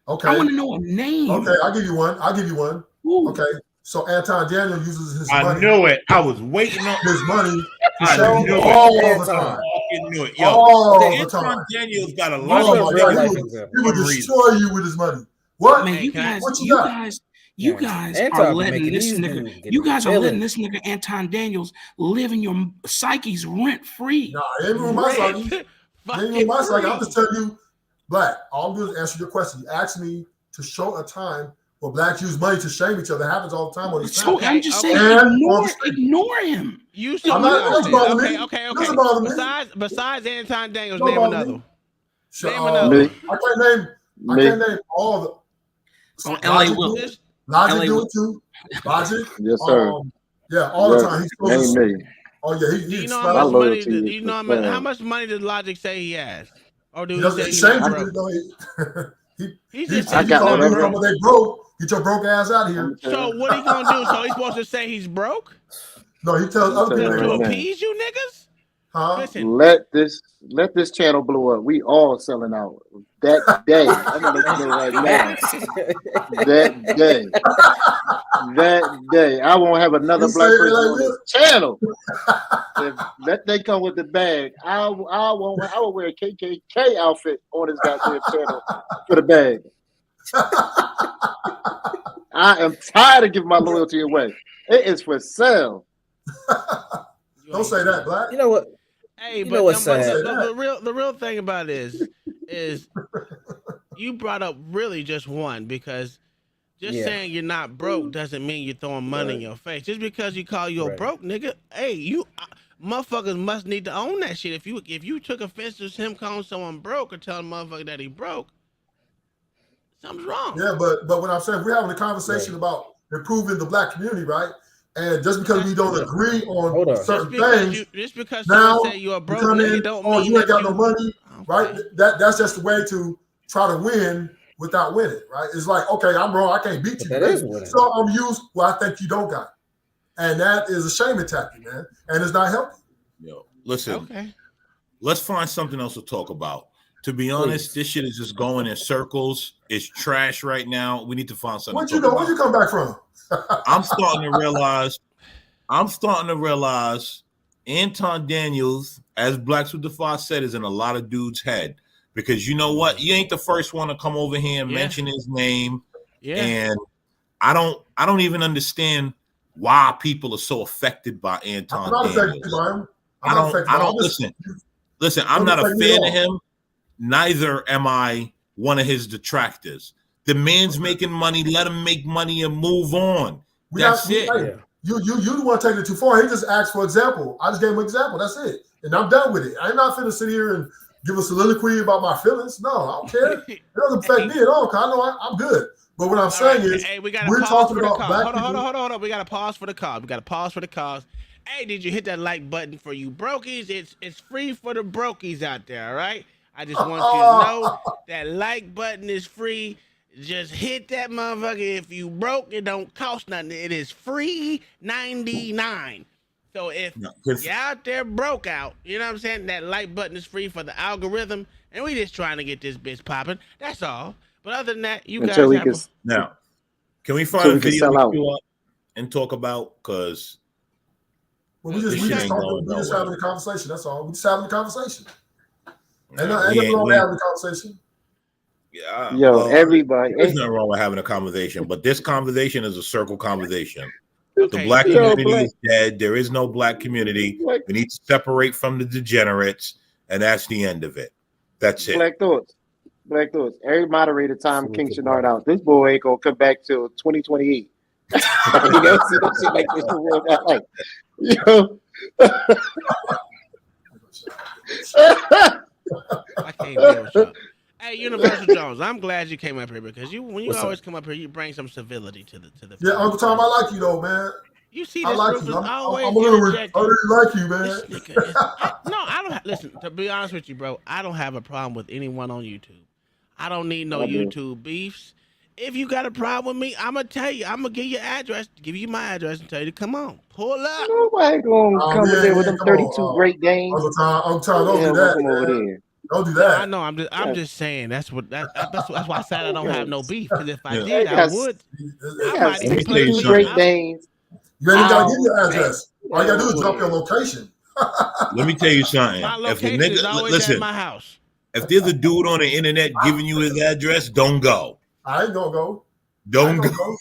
Okay.
I want to know a name.
Okay, I'll give you one.
Who?
Okay. So Anton Daniel uses his
I
money.
knew it. I was waiting on
His money to
I
show
knew it.
all the
I
time.
fucking knew it. Yo,
All the
Anton
time.
Daniels got a
Oh
lot
my
of
God,
niggas
he
for
would
some reason.
destroy you with his money. What?
Man, you
can I-
guys,
what you
you
got?
guys, you guys
Anton
are
been
letting
making
this
these
nigga.
dudes get
You guys are
feeling.
letting this nigga Anton Daniels live in your psyches rent free.
Nah, it ain't with my psyche. It ain't with my psyche. I'm just telling you, Black. All I'm doing is answer your question. You asked me to show a time where blacks use money to shame each other. It happens all the time on these
So
panels.
I'm just saying,
And
ignore him.
You
I'm not- it doesn't bother me.
Okay.
It doesn't bother me.
Besides Anton Daniels,
Don't
name
bother
another.
me.
Name another.
I can't name all the.
Oh, L.A. Will.
Logic
LA
do
Will.
it too. Logic.
Yes, sir.
Yeah, all the
Yes,
time. He's
name
supposed to.
me.
Oh yeah,
Do you know
explains-
how much money?
loyalty
Do
is
you know how
profound.
much money does Logic say he has? Or do
He
he
doesn't
say he's
shame
not
people.
broke?
He
just
said
said
you
he's
call
not
people
broke.
when they broke. Get your broke ass out of here.
So what he gonna do? So he's supposed to say he's broke
No, he tells other
Tell
people
you
they
to
right
broke.
now.
appease you niggas?
Huh?
Listen,
Let this channel blow up. We all selling out. That day. I'm gonna let you know right now. That day. I won't have another
You
black
say it
person
like
on this channel. If that they come with the bag, I will wear a KKK outfit on this goddamn channel for the bag. I am tired of giving my loyalty away. It is for sale.
Don't say that, Black.
You know what?
hey,
You
but
know what's sad?
the real thing about it is you brought up really just one because Just
Yeah.
saying you're not broke doesn't mean you're throwing money in your face. Just because you call you a
Right.
broke nigga, hey, you motherfuckers must need to own that shit. If you took offense to him calling someone broke or telling a motherfucker that he broke, something's wrong.
Yeah, but what I'm saying, we're having a conversation about improving the black community, right? And just because we don't agree on certain things,
Just because
now
someone say you're a broke
you come
nigga
in,
don't
oh,
mean
you ain't
that
got no money, right? That's just the way to try to win without winning, right? It's like, okay, I'm wrong, I can't beat you.
That is winning.
So I'm used. Well, I think you don't got it, and that is a shaming tactic, man, and it's not helping.
Yo, listen. Let's find something else to talk about. To be honest, this shit is just going in circles. It's trash right now. We need to find something.
Where'd you go? Where'd you come back from?
I'm starting to realize Anton Daniels, as Black Superfly said, is in a lot of dudes' head. Because you know what? You ain't the first one to come over here and mention his name.
Yeah.
And I don't even understand why people are so affected by Anton
I'm not
Daniels.
affected by him.
I don't listen, I'm not a fan of him. Neither am I one of his detractors. The man's making money. Let him make money and move on. That's it.
Hey, you want to take it too far. He just asked for example. I just gave him an example. That's it. And I'm done with it. I'm not finna sit here and give a soliloquy about my feelings. No, I don't care. It doesn't affect me at all, because I know I'm good. But what I'm saying is,
hey, we gotta
we're
pause
talking
for the
about
call.
black
Hold
people.
on. We gotta pause for the call. Hey, did you hit that like button for you brokies? It's free for the brokies out there, all right? I just want you to know that like button is free. Just hit that motherfucker. If you broke, it don't cost nothing. It is free 99. So if you're out there broke out, you know what I'm saying? That like button is free for the algorithm, and we just trying to get this bitch popping. That's all. But other than that, you guys have
Now, can we
So
find
we
a
can
video
sell
to
out.
queue up and talk about? Because
Well, we just
ain't going
we just
nowhere.
having a conversation. That's all. We just having a conversation. Ain't
Nah,
nothing
we ain't-
wrong
we
with
ain't-
having a conversation.
Yeah,
Yo, everybody-
There's nothing wrong with having a conversation, but this conversation is a circle conversation.
Okay.
The black
Yo,
community
Black-
is dead. There is no black community. We need to separate from the degenerates, and that's the end of it. That's it.
Black Thoughts. Every moderator time King Shenard out. This boy ain't gonna come back till 2028. You know, see that shit like this for real. Like, yo.
I can't deal with y'all. Hey, Universal Jones, I'm glad you came up here because when you
What's
always
up?
come up here, you bring some civility to the.
Yeah, Uncle Tom, I like you though, man.
You see,
I
this
like
roof
you.
is always
I'm a little.
interjecting.
I really like you, man.
This nigga is, I don't listen. To be honest with you, bro, I don't have a problem with anyone on YouTube. I don't need no
I do.
YouTube beefs. If you got a problem with me, I'm gonna tell you. I'm gonna give you address, give you my address, and tell you to come on, pull up.
Nobody gonna come in there with them
come on,
32 great games.
Uncle Tom, don't
Yeah,
do that,
come over
man.
there.
Don't do
No,
that.
I know. I'm just saying. That's why I said I don't have no beef. Because if I
Yeah.
did, I
Yes.
would.
They
I
got
might even
62
play you.
great games.
You ain't even gotta give
Oh,
your address. All you gotta do is drop
man.
your location.
Let me tell you something.
My
If the
location is
nigga,
always
listen,
at my house.
if there's a dude on the internet giving you his address, don't go.
I ain't gonna go.
Don't go.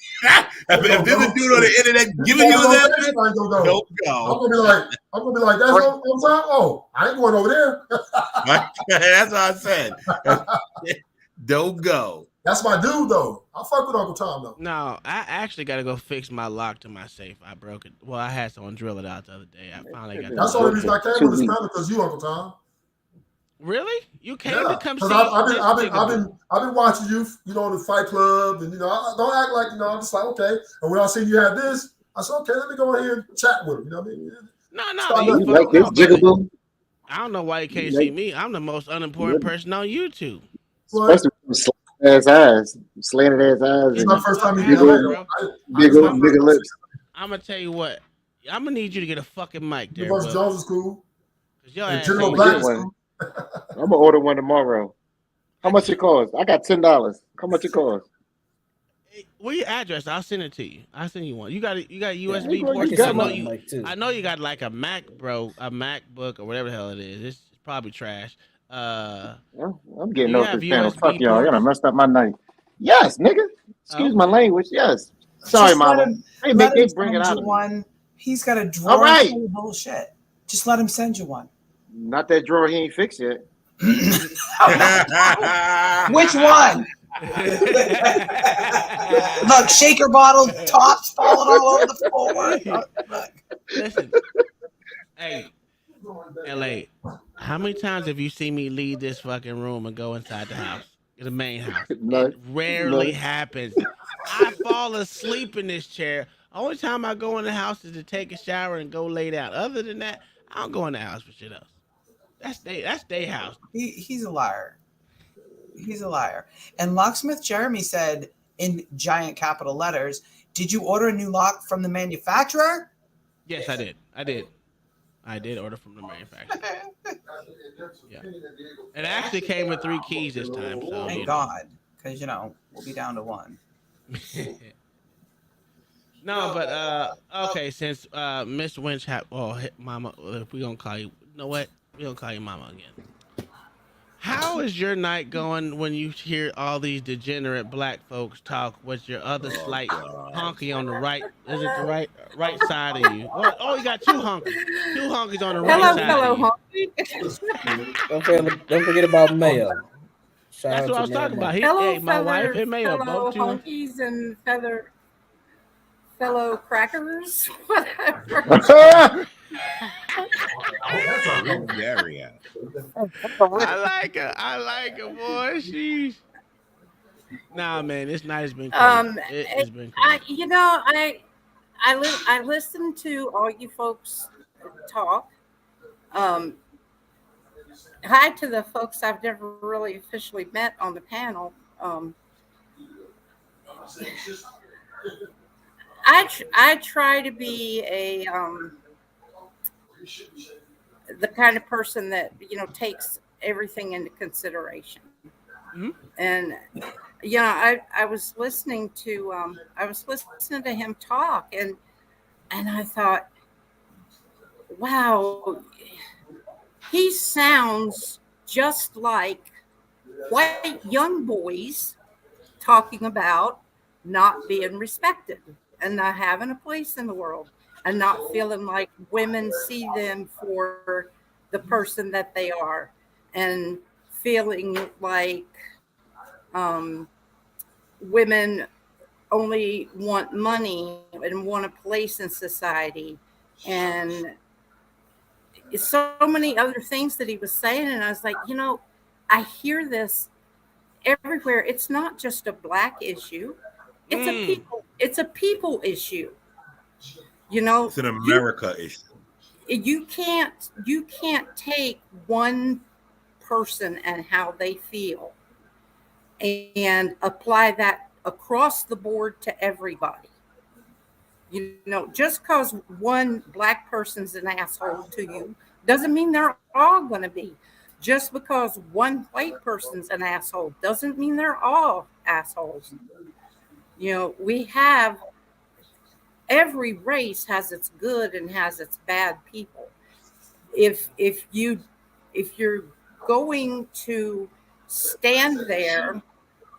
If there's a dude on the internet giving you his address,
I ain't gonna go.
don't
I'm
go.
gonna be like, that's on time. Oh, I ain't going over there.
That's what I said. Don't go.
That's my dude though. I fuck with Uncle Tom though.
No, I actually got to go fix my lock to my safe. I broke it. Well, I had someone drill it out the other day. I finally got.
That's the only reason I came on this panel because you, Uncle Tom.
Really? You came
Yeah,
to come see?
I've been watching you, the Fight Club, and I don't act like I'm just like okay. And when I see you have this, I said okay, let me go ahead and chat with him. You know what I mean?
No.
You like this jigaboo?
I don't know why you can't see me. I'm the most unimportant person on YouTube.
Especially with slanted ass eyes. Slanted ass eyes.
It's my first time
big
meeting
old-
you.
bigger lips.
I'm gonna tell you what. I'm gonna need you to get a fucking mic there.
Universal
Will.
Jones is cool.
'Cause your
And
ass
General
ain't
Black
shit.
is cool.
I'm gonna order one tomorrow. How much it cost? I got $10. How much it cost?
Where your address? I'll send it to you. I'll send you one. You got USB
you
ports.
got
I know
mine.
you. I know you got like a Mac, bro, a MacBook or whatever the hell it is. It's probably trash.
Well, I'm getting
you
off
have
this panel.
USB
Fuck y'all. I
ports?
gotta messed up my night. Yes, nigga. Excuse my language. Yes. Sorry,
Just let
mama.
him-
Hey,
let
they
him
bring it
send
out
you
of me.
one. He's got a drawer
All right.
full of bullshit. Just let him send you one.
Not that drawer he ain't fixed yet.
Which one? Look, shaker bottle tops falling all over the floor.
Listen, hey, LA, how many times have you seen me leave this fucking room and go inside the house, the main house? It rarely happens. I fall asleep in this chair. Only time I go in the house is to take a shower and go lay down. Other than that, I don't go in the house for shit else. That's they house.
He's a liar. He's a liar. And Locksmith Jeremy said in giant capital letters, "Did you order a new lock from the manufacturer?"
Yes, I did. I did order from the manufacturer. Yeah. It actually came with 3 keys this time. So
Thank God, because we'll be down to 1.
No, but okay, since Miss Winch Mama, if we gonna call you, you know what? We gonna call you Mama again. How is your night going when you hear all these degenerate black folks talk with your other slight honky on the right? Is it the right side of you? Oh, you got 2 honkies. 2 honkies on the right side.
Hello,
honky. Don't forget about Mayo.
That's what I was talking about. My wife and Mayo both 2
honkies and fellow crackers, whatever.
I like her, boy. She's nah, man. This night has been crazy. It's been crazy.
I listen to all you folks talk. Hi to the folks I've never really officially met on the panel. I try to be the kind of person that takes everything into consideration.
Mm-hmm.
And I was listening to him talk, and I thought, wow, he sounds just like white young boys talking about not being respected and not having a place in the world and not feeling like women see them for the person that they are, and feeling like women only want money and want a place in society, and so many other things that he was saying. And I was like, I hear this everywhere. It's not just a black issue. It's a people issue.
It's an America issue.
You can't take one person and how they feel and apply that across the board to everybody. Just because one black person's an asshole to you doesn't mean they're all going to be. Just because one white person's an asshole doesn't mean they're all assholes. We have, every race has its good and has its bad people. If you're going to stand there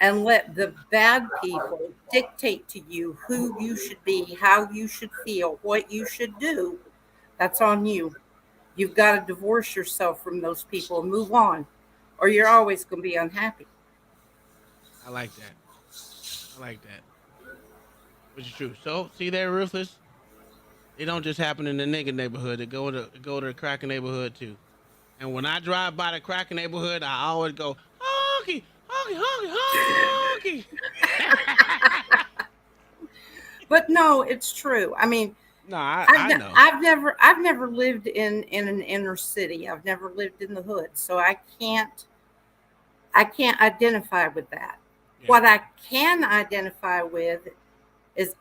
and let the bad people dictate to you who you should be, how you should feel, what you should do, that's on you. You've got to divorce yourself from those people and move on, or you're always going to be unhappy.
I like that. Which is true. So, see there, Ruthless? It don't just happen in the nigga neighborhood. It go to the cracker neighborhood too. And when I drive by the cracker neighborhood, I always go, honky, honky, honky, honky.
But no, it's true. I mean,
no, I know.
I've never lived in an inner city. I've never lived in the hood, so I can't identify with that. Yeah. What I can identify with is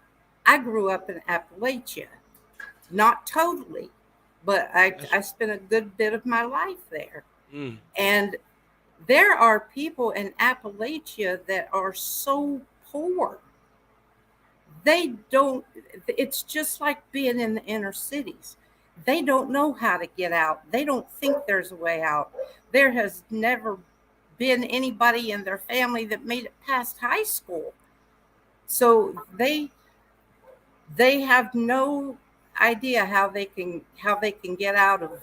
I grew up in Appalachia, not totally, but I spent a good bit of my life there.
Mm.
And there are people in Appalachia that are so poor. It's just like being in the inner cities. They don't know how to get out. They don't think there's a way out. There has never been anybody in their family that made it past high school. So they have no idea how they can get out of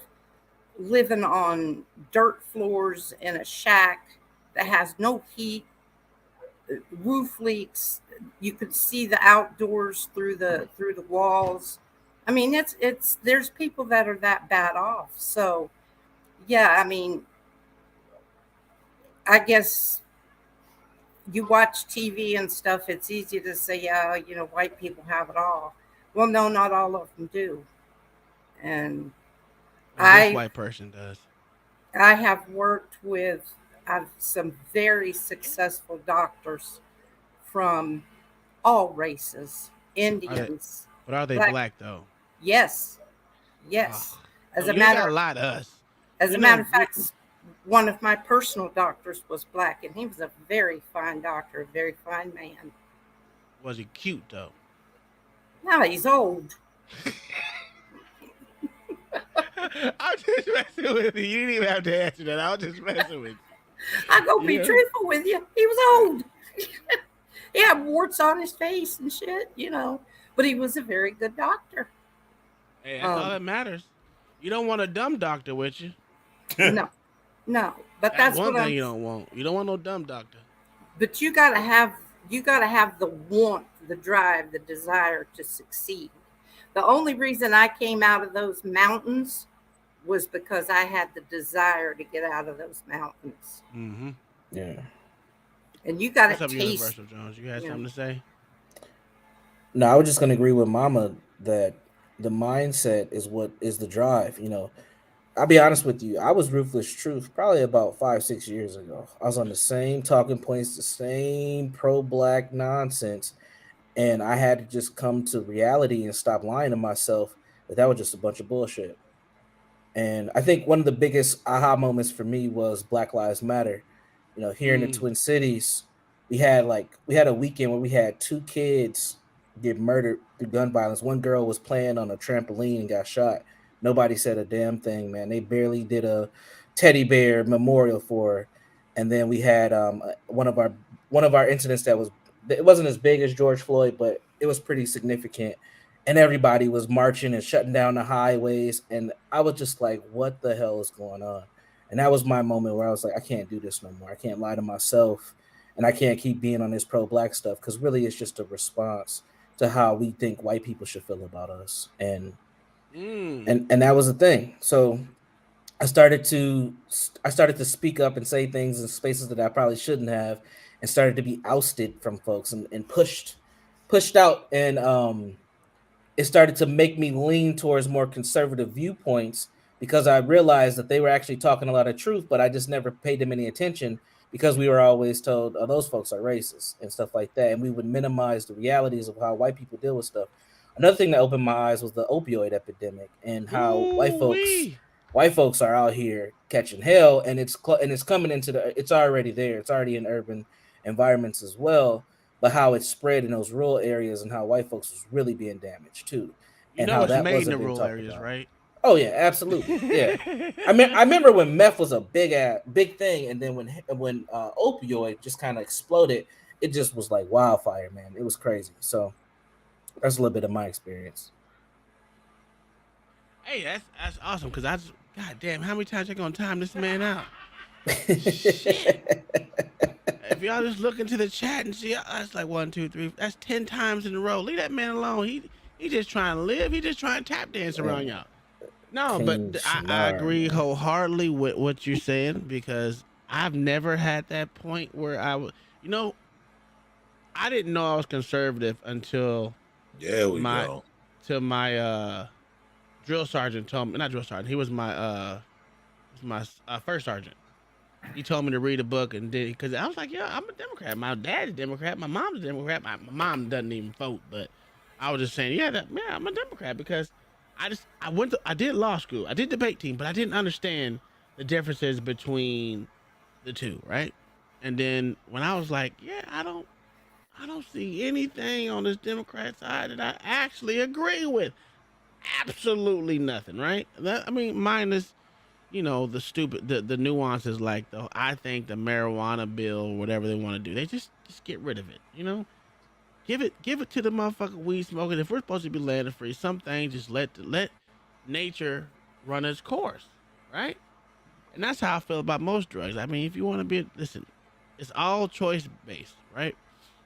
living on dirt floors in a shack that has no heat roof leaks. You could see the outdoors through the walls. I mean, it's there's people that are that bad off. So, yeah, I mean, I guess you watch TV and stuff. It's easy to say, yeah, you know, white people have it all. Well, no, not all of them do. And
This white person does.
I have worked with some very successful doctors from all races, Indians.
But are they black though?
Yes, yes. As
So
a
you
matter
got a
of
lot of us.
as a matter of fact, one of my personal doctors was black, and he was a very fine doctor, a very fine man.
Was he cute though?
No, he's old.
I'm just messing with you. You didn't even have to answer that. I was just messing with you.
I go be
Yeah.
truthful with you. He was old. He had warts on his face and shit, you know. But he was a very good doctor.
Hey, that's all that matters. You don't want a dumb doctor with you.
No, no. But that's
one
what
thing
I'm.
you don't want. You don't want no dumb doctor.
But you gotta have the want, the drive, the desire to succeed. The only reason I came out of those mountains was because I had the desire to get out of those mountains.
Mm-hmm.
Yeah.
And you gotta
What's up,
taste.
Universal Jones? You had something to say?
No, I was just gonna agree with Mama that the mindset is what is the drive. You know, I'll be honest with you. I was Ruthless Truth probably about 5-6 years ago. I was on the same talking points, the same pro-black nonsense, and I had to just come to reality and stop lying to myself that was just a bunch of bullshit. And I think one of the biggest aha moments for me was Black Lives Matter. You know, here in the Twin Cities, we had a weekend where we had 2 kids get murdered through gun violence. One girl was playing on a trampoline and got shot. Nobody said a damn thing, man. They barely did a teddy bear memorial for her. And then we had one of our incidents it wasn't as big as George Floyd, but it was pretty significant. And everybody was marching and shutting down the highways. And I was just like, what the hell is going on? And that was my moment where I was like, I can't do this no more. I can't lie to myself. And I can't keep being on this pro-black stuff, because really it's just a response to how we think white people should feel about us. And that was the thing. So I started to speak up and say things in spaces that I probably shouldn't have, and started to be ousted from folks and pushed out. And it started to make me lean towards more conservative viewpoints, because I realized that they were actually talking a lot of truth, but I just never paid them any attention, because we were always told, oh, those folks are racist and stuff like that. And we would minimize the realities of how white people deal with stuff. Another thing that opened my eyes was the opioid epidemic, and how white folks are out here catching hell, and it's coming it's already there. It's already in urban environments as well, but how it's spread in those rural areas, and how white folks was really being damaged too.
You
And
know
how
it's
that
made in
wasn't
the
being
rural
talked
areas,
about.
right?
Oh yeah, absolutely. Yeah. I remember when meth was a big thing, and then when opioid just kind of exploded, it just was like wildfire, man. It was crazy. So that's a little bit of my experience.
Hey, that's awesome, because God damn, how many times you gonna time this man out? Shit. If y'all just look into the chat and see, that's like 1, 2, 3. That's 10 times in a row. Leave that man alone. He just trying to live. He just trying to tap dance around y'all. No, but I agree wholeheartedly with what you're saying, because I've never had that point where I didn't know I was conservative until my drill sergeant told me, not drill sergeant, he was my first sergeant. He told me to read a book, and did, because I was like, yeah, I'm a Democrat. My dad's a Democrat. My mom's a Democrat. My mom doesn't even vote, but I was just saying, I'm a Democrat, because I did law school. I did debate team, but I didn't understand the differences between the two, right? And then when I was like, I don't see anything on this Democrat side that I actually agree with. Absolutely nothing, right? Minus, the stupid, the nuances, like I think the marijuana bill, whatever they want to do, they just get rid of it, Give it to the motherfucking weed smoking. If we're supposed to be land free, some things just let nature run its course, right? And that's how I feel about most drugs. I mean, if you want to listen, it's all choice based, right?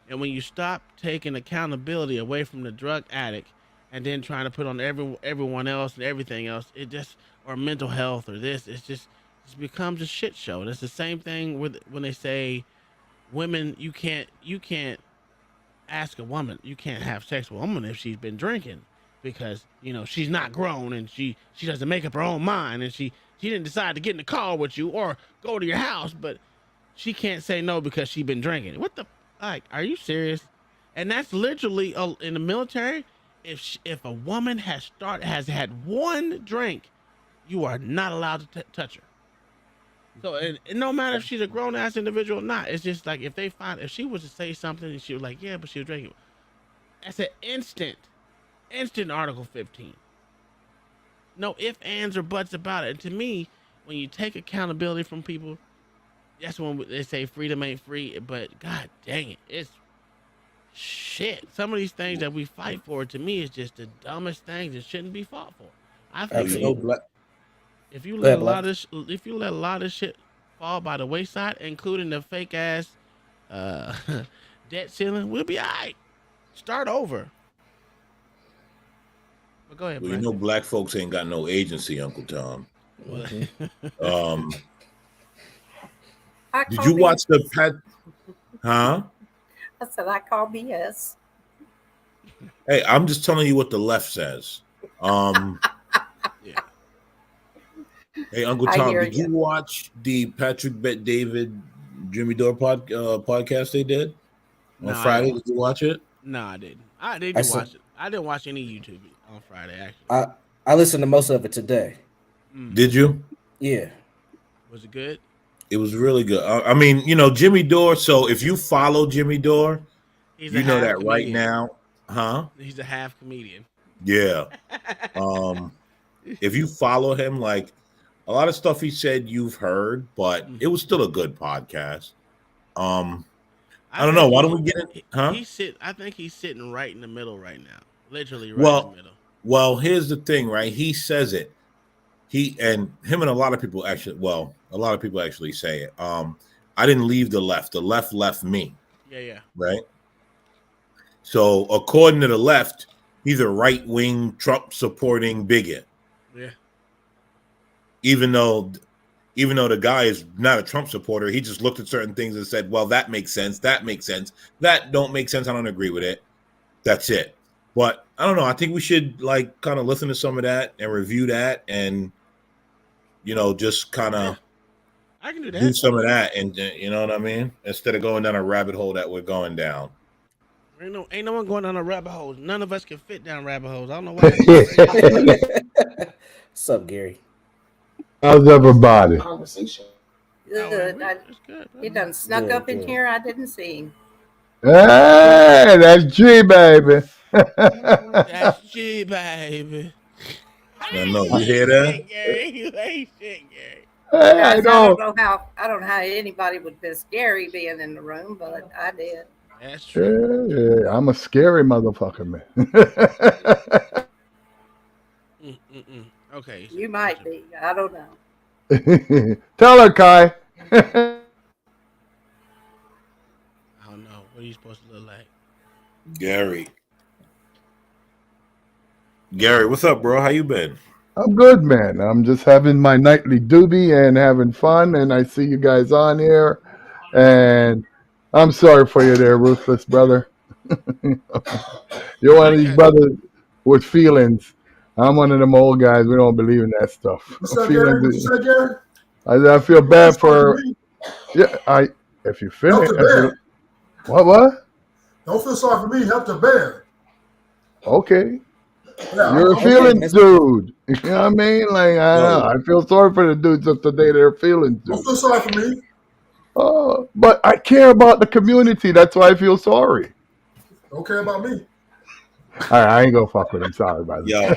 And when you stop taking accountability away from the drug addict and then trying to put on everyone else and everything else, it just, or mental health or this, it becomes a shit show. And it's the same thing with when they say women, you can't ask a woman, you can't have sex with a woman if she's been drinking, because she's not grown and she doesn't make up her own mind, and she didn't decide to get in the car with you or go to your house, but she can't say no because she's been drinking. What the, like, are you serious? And that's literally in the military. If a woman has had one drink, you are not allowed to touch her. So and no matter if she's a grown ass individual or not, it's just like if she was to say something and she was like, yeah, but she was drinking, that's an instant Article 15. No ifs, ands, or buts about it. And to me, when you take accountability from people, that's when they say freedom ain't free. But god dang it, it's shit. Some of these things that we fight for, to me, is just the dumbest things that shouldn't be fought for. I think if you let a lot of shit fall by the wayside, including the fake ass debt ceiling, we'll be all right. Start over. But go ahead,
well, you know, black folks ain't got no agency, Uncle Tom. Did you watch the Pat? Huh?
I said I call BS.
Hey, I'm just telling you what the left says. Hey, Uncle Tom, did you watch the Patrick Bet David Jimmy Dore podcast they did on Friday? Did you watch it?
No, I didn't. I didn't watch it. I didn't watch any YouTube on Friday, actually.
I listened to most of it today.
Did you?
Yeah.
Was it good?
It was really good. I mean, you know, Jimmy Dore. So if you follow Jimmy Dore, you know that right now, huh?
He's a half comedian.
Yeah. If you follow him, like a lot of stuff he said you've heard, but it was still a good podcast. I don't know. Why don't we get it? Huh?
I think he's sitting right in the middle right now. Literally right in the middle.
Well, here's the thing, right? He says it. Him and a lot of people actually, a lot of people actually say it. I didn't leave the left. The left left me.
Yeah.
Right? So according to the left, he's a right-wing, Trump-supporting bigot.
Yeah.
Even though the guy is not a Trump supporter, he just looked at certain things and said, well, that makes sense. That makes sense. That don't make sense. I don't agree with it. That's it. But I don't know. I think we should like kind of listen to some of that and review that and, you know, just kind of
I can do that.
Do some of that. And you know what I mean? Instead of going down a rabbit hole that we're going down.
Ain't no one going down a rabbit hole. None of us can fit down rabbit holes. I don't know why.
What's up, Gary?
How's everybody?
Good. He done snuck up in here. I didn't see him.
Hey, that's G, baby.
That's G, baby.
I know. You hear that?
Gary.
Hey,
I don't know how anybody would miss Gary being in the room, but I did.
That's true.
Yeah, I'm a scary motherfucker, man.
Okay.
You might be. I don't know.
Tell her, Kai.
I don't know. What are you supposed to look like?
Gary, what's up, bro? How you been?
I'm good, man. I'm just having my nightly doobie and having fun, and I see you guys on here, and I'm sorry for you there, Ruthless brother. You're one of these brothers with feelings. I'm one of them old guys. We don't believe in that stuff.
What's up, Gary? What you say, Gary?
I feel bad for. Yeah, if you feel it. What?
Don't feel sorry for me. Help the bear.
Okay.
Yeah,
You're a feelings dude. You know what I mean? Like, I feel sorry for the dudes of today. They're feelings dudes.
Don't feel sorry for me.
But I care about the community. That's why I feel sorry.
Don't care about me.
All right, I ain't gonna fuck with him. Sorry, brother.
You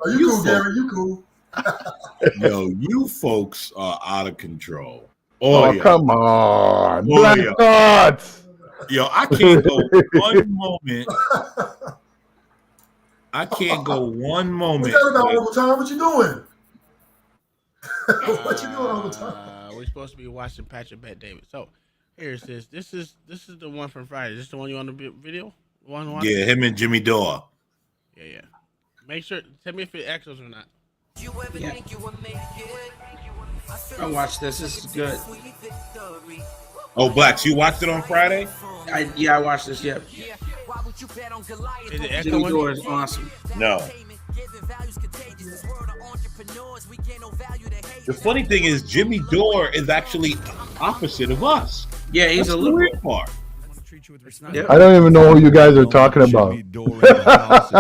cool, Gary? You cool?
You folks are out of control.
Come on, Black Thoughts.
I can't go one moment.
What's that about, Uncle Tom? What you doing? What you doing all the time?
We're supposed to be watching Patrick Bet David. So here's this. This is the one from Friday. Is this the one you on the video? The one watching?
Yeah, him and Jimmy Dore.
Yeah. Make sure. Tell me if it echoes or not.
Yeah. I watched this. This is good.
Oh, Blacks, you watched it on Friday?
I watched this. Yep.
Is it
Jimmy
echoing?
Dore is awesome.
No. The funny thing is, Jimmy Dore is actually opposite of us.
Yeah, he's
That's
a
the
little.
weird part.
Yep.
I don't even know who you guys are talking about.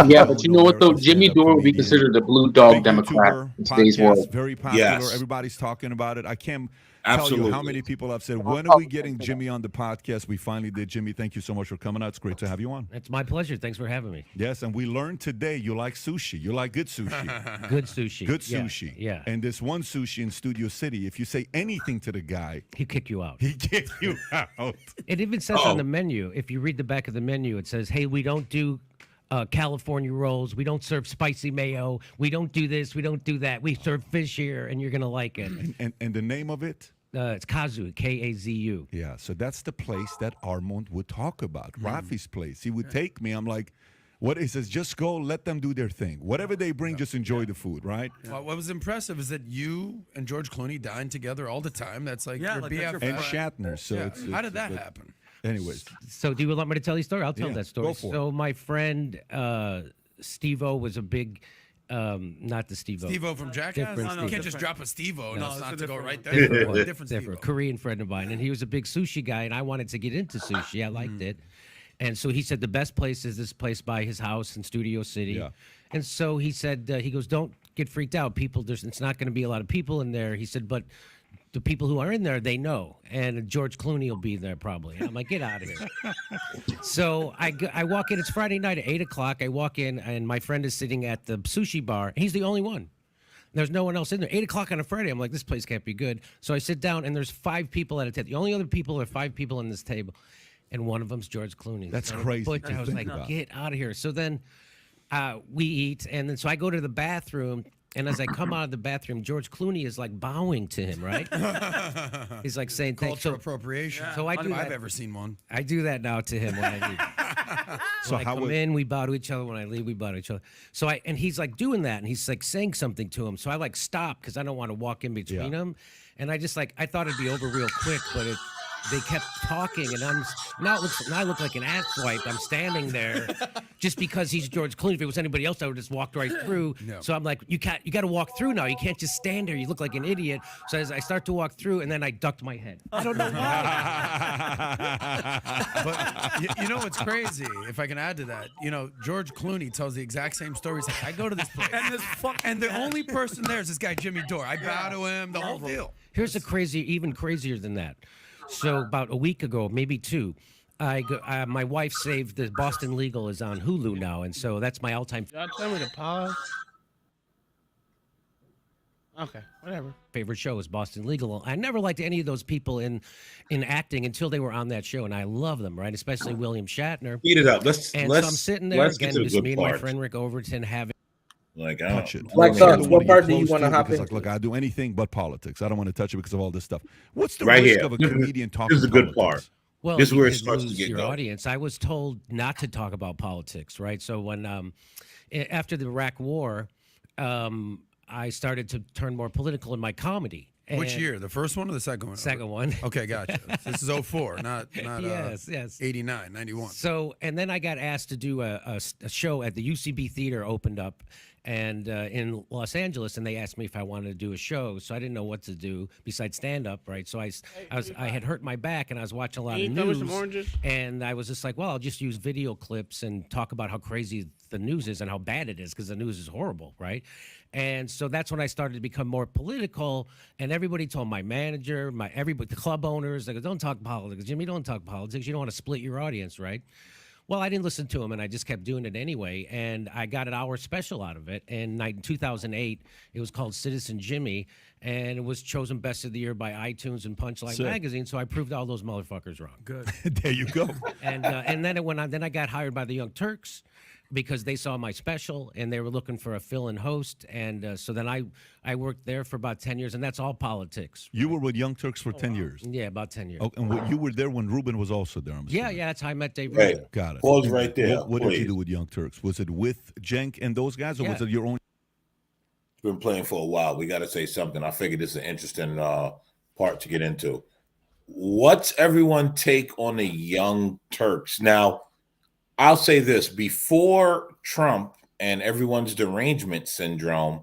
Yeah, but you know what though? Jimmy Dore would be considered the blue dog Democrat in today's world.
Very popular.
Yes.
Everybody's talking about it. I can't tell you how
Absolutely.
many people have said, when are we getting Jimmy on the podcast? We finally did. Jimmy, thank you so much for coming out. It's great to have you on.
It's my pleasure. Thanks for having me.
Yes, and we learned today you like sushi. You like good sushi.
Good sushi.
Good
Yeah,
sushi.
Yeah.
And this one sushi in Studio City, if you say anything to the guy,
He'll kick you out.
he kick you out.
It even says on the menu, if you read the back of the menu, it says, hey, we don't do California rolls. We don't serve spicy mayo. We don't do this. We don't do that. We serve fish here, and you're going to like it.
And the name of it?
It's Kazu, Kazu.
Yeah, so that's the place that Armand would talk about. Rafi's place. He would take me. I'm like, what? He says, just go, let them do their thing. Whatever they bring, just enjoy the food, right?
Well, what was impressive is that you and George Clooney dine together all the time. That's like your BFF.
And Shatner. So
Yeah.
it's
How did that happen?
Anyways.
So do you want me to tell you a story? I'll tell
Yeah,
that story.
go for it.
So my friend Steve-O was a big, not the Steve-O.
Steve-O from Jackass?
Different
You
Steve-O.
can't just drop a Steve-O. No, it's not to go right there.
Different one.
Different
Different. Korean friend of mine. And he was a big sushi guy, and I wanted to get into sushi. I liked it. And so he said the best place is this place by his house in Studio City.
Yeah.
And so he said, he goes, don't get freaked out. People, it's not going to be a lot of people in there. He said, but the people who are in there, they know. And George Clooney will be there probably. And I'm like, get out of here. So I walk in. It's Friday night at 8 o'clock. I walk in, and my friend is sitting at the sushi bar. He's the only one. There's no one else in there. 8 o'clock on a Friday. I'm like, this place can't be good. So I sit down, and there's 5 people at a table. The only other people are 5 people in this table. And one of them's George Clooney.
That's
And
crazy
But
to
I was
think
like,
about.
get out of here. So then we eat, and then so I go to the bathroom, and as I come out of the bathroom, George Clooney is like bowing to him, right? He's like saying thanks.
Cultural appropriation.
So I do
I've
that.
ever seen one.
I do that now to him when I leave.
So
When I
how
come
was-
in, we bow to each other. When I leave, we bow to each other. So and he's like doing that, and he's like saying something to him. So I like stop because I don't want to walk in between them. And I just I thought it'd be over real quick, but they kept talking, and now I look like an asswipe. I'm standing there just because he's George Clooney. If it was anybody else, I would just walked right through.
No.
So I'm like, you got to walk through now. You can't just stand there. You look like an idiot. So as I start to walk through, and then I ducked my head. I don't know why.
But you know what's crazy? If I can add to that, George Clooney tells the exact same story. He's like, I go to this place, and the only person there is this guy Jimmy Dore. I bow to him, the whole deal.
Here's even crazier than that. So about a week ago, maybe 2, my wife saved the Boston Legal is on Hulu now, and so that's my all-time
Y'all tell me to pause. Okay, whatever.
favorite show is Boston Legal. I never liked any of those people in acting until they were on that show, and I love them, right? Especially William Shatner.
Speed it up. Let's
And
let's
so I'm sitting there
let's get
again,
to the
just
good
me and my
part.
friend Rick Overton having.
Like, I
Touch
don't,
it.
Black
I don't
Thoughts,
wanna
what
get
part do you
close
wanna
to it
hop
because,
into?
look, I do anything but politics. I don't want to touch it because of all this stuff. What's the
Right
risk
here.
of a comedian talking
This is the good
politics?
part.
Well,
This is
you
where it
could
starts to
lose
get
your
going.
audience. I was told not to talk about politics, right? So when after the Iraq War, I started to turn more political in my comedy.
Which
And-
year? The first one or the second one?
Second one.
Okay, gotcha. This is 04, not
yes.
89, 91.
So, and then I got asked to do a show at the UCB Theater opened up and in Los Angeles, and they asked me if I wanted to do a show. So I didn't know what to do besides stand up, right? So I had hurt my back, and I was watching a lot
Can
of
you throw me
news,
some oranges?
and I was just like, well, I'll just use video clips and talk about how crazy the news is and how bad it is because the news is horrible, right? And so that's when I started to become more political, and everybody told my manager, the club owners, they go, don't talk politics, Jimmy, don't talk politics. You don't want to split your audience, right? Well, I didn't listen to him, and I just kept doing it anyway, and I got an hour special out of it. And in 2008, it was called Citizen Jimmy, and it was chosen Best of the Year by iTunes and Punchline
Sick.
Magazine, so I proved all those motherfuckers wrong.
Good.
There you go.
And then it went on. Then I got hired by the Young Turks, because they saw my special and they were looking for a fill-in host, and so then I worked there for about 10 years, and that's all politics.
You were with Young Turks for 10 years.
Yeah, about 10 years.
Oh, and you were there when Ruben was also there. I'm
Yeah, that's how I met Dave
Hey,
Rubin.
Got it.
pause
And
right there,
What did you
please.
do with Young Turks? Was it with Jenk and those guys, or was it your own?
Been playing for a while. We got to say something. I figured this is an interesting part to get into. What's everyone take on the Young Turks? Now, I'll say this: before Trump and everyone's derangement syndrome,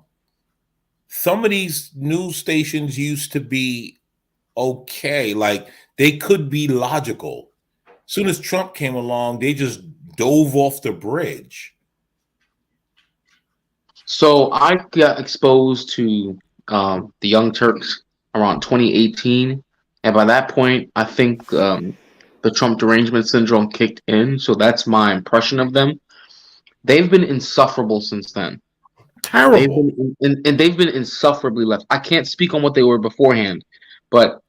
some of these news stations used to be okay. Like they could be logical. As soon as Trump came along, they just dove off the bridge.
So I got exposed to the Young Turks around 2018, and by that point, I think the Trump derangement syndrome kicked in. So that's my impression of them. They've been insufferable since then.
Terrible.
They've been insufferably left. I can't speak on what they were beforehand, but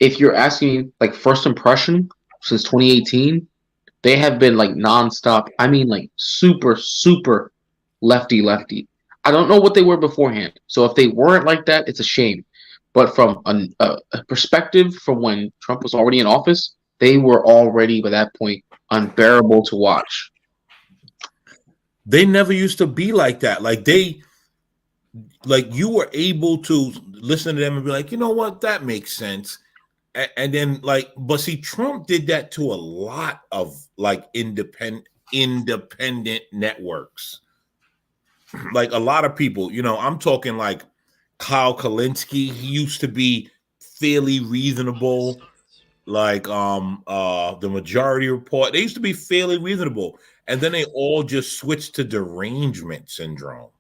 if you're asking like first impression since 2018, they have been like nonstop. I mean, like super lefty. I don't know what they were beforehand. So if they weren't like that, it's a shame. But from a perspective from when Trump was already in office, they were already by that point unbearable to watch.
They never used to be like that. Like you were able to listen to them and be like, you know what, that makes sense. And then but see, Trump did that to a lot of like independent networks. Like a lot of people, I'm talking like Kyle Kalinske. He used to be fairly reasonable. Like the Majority Report, they used to be fairly reasonable, and then they all just switched to derangement syndrome.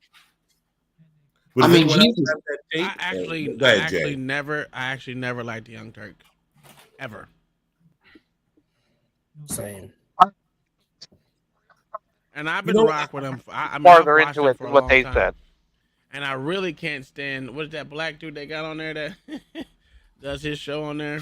I mean,
I actually never liked the Young Turks, ever.
Same.
And I've been rock with them.
Farther into it than what they said.
And I really can't stand what's that black dude they got on there that does his show on there.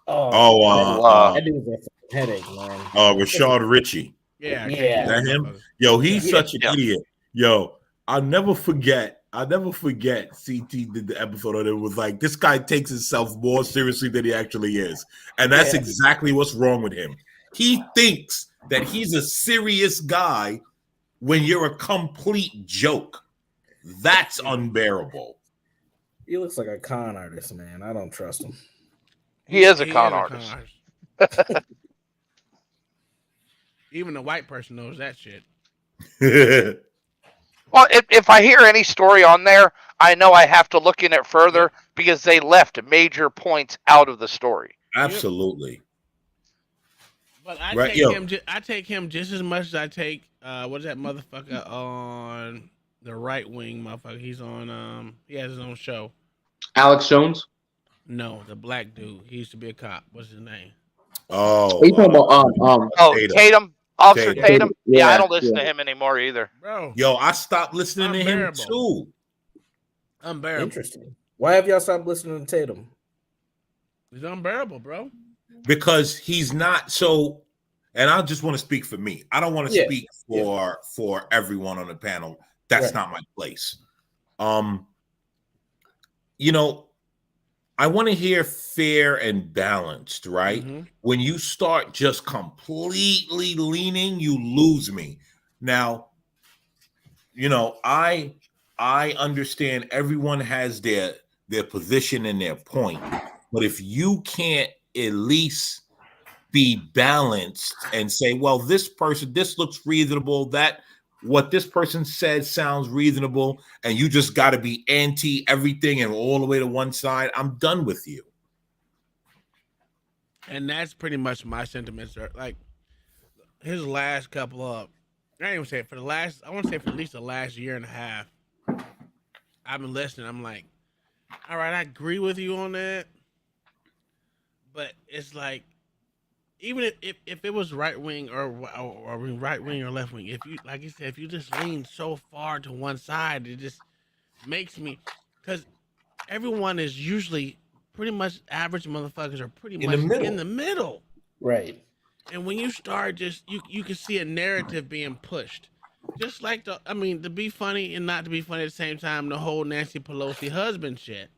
That dude's a headache, man.
Rashad Ritchie.
Yeah.
Is that him? Yo, he's such an idiot. Yo, I'll never forget CT did the episode and it was like, this guy takes himself more seriously than he actually is. And that's exactly what's wrong with him. He thinks that he's a serious guy when you're a complete joke. That's unbearable.
He looks like a con artist, man. I don't trust him.
He is a con artist.
Even a white person knows that shit.
Well, if I hear any story on there, I know I have to look in it further because they left major points out of the story.
Absolutely.
But I take him just as much as I take what's that motherfucker on the right wing motherfucker? He's on he has his own show.
Alex Jones?
No, the black dude. He used to be a cop. What's his name?
Are you talking about
Tatum. Officer Tatum. Yeah, I don't listen
yeah.
to him anymore either.
Bro.
Yo, I stopped listening to him too.
Unbearable.
Interesting. Why have y'all stopped listening to Tatum?
He's unbearable, bro.
Because he's not so, and I just want to speak for me. I don't want to speak for everyone on the panel. That's not my place. I want to hear fair and balanced, right? Mm-hmm. When you start just completely leaning, you lose me. Now, I understand everyone has their position and their point, but if you can't at least be balanced and say, well, this looks reasonable, that what this person said sounds reasonable, and you just got to be anti everything and all the way to one side, I'm done with you.
And that's pretty much my sentiments. Like his last couple of, I didn't even say it for the last, I want to say for at least the last year and a half, I've been listening. I'm like, all right, I agree with you on that. But it's like, even if it was right wing or right wing or left wing, if you, like you said, if you just lean so far to one side, it just makes me, because everyone is usually pretty much average motherfuckers are pretty much in the middle.
Right.
And when you start you can see a narrative being pushed. Just like to be funny and not to be funny at the same time, the whole Nancy Pelosi husband shit.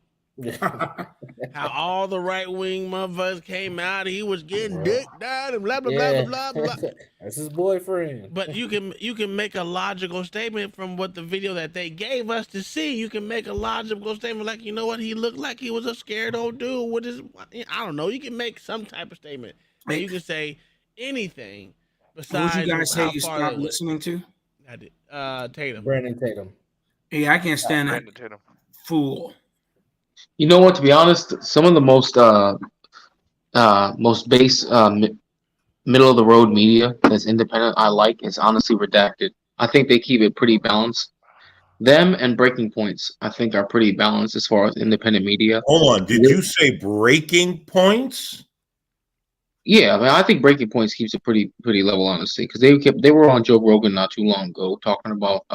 How all the right wing motherfuckers came out, he was getting dick down and blah blah blah blah blah blah.
That's his boyfriend.
But you can make a logical statement from what the video that they gave us to see. You can make a logical statement like, you know what, he looked like he was a scared old dude with his, I don't know. You can make some type of statement. And you can say anything besides.
What would you guys say
how
you
far
stopped
they went.
listening to?
I did. Tatum.
Brandon Tatum.
Yeah, I can't stand that
Brandon Tatum.
fool.
You know what? To be honest, some of the most base middle of the road media that's independent I like is honestly Redacted. I think they keep it pretty balanced. Them and Breaking Points, I think, are pretty balanced as far as independent media.
Hold on, did you say Breaking Points?
Yeah, I mean, I think Breaking Points keeps it pretty level, honestly, because they were on Joe Rogan not too long ago talking about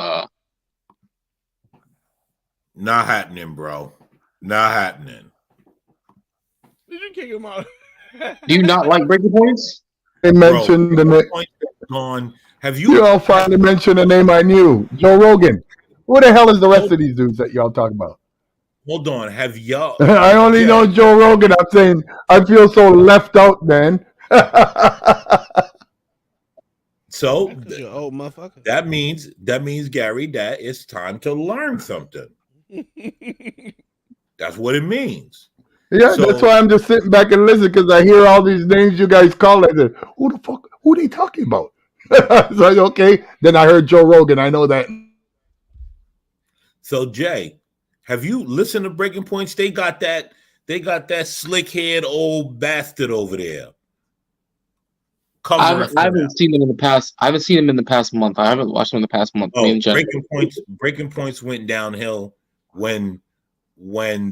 Not happening, bro. Not happening.
Did you kick him out?
Do you not like Breaking Points?
They mentioned the name.
Gone. Have you?
You all finally mentioned a name I knew, Joe Rogan. Who the hell is the rest of these dudes that y'all talking about?
Hold on. Have y'all?
I only know Joe Rogan. I'm saying I feel so left out, man.
So
You're an old motherfucker.
that means Gary, that it's time to learn something. That's what it means.
Yeah,
So-
that's why I'm just sitting back and listening because I hear all these names you guys call it. Who the fuck? Who they talking about? So I, okay, then I heard Joe Rogan. I know that.
So Jay, have you listened to Breaking Points? They got that slick haired old bastard over there.
I haven't seen them in the past. I haven't seen them in the past month. I haven't watched them in the past month.
Oh,
in general.
Breaking Points went downhill when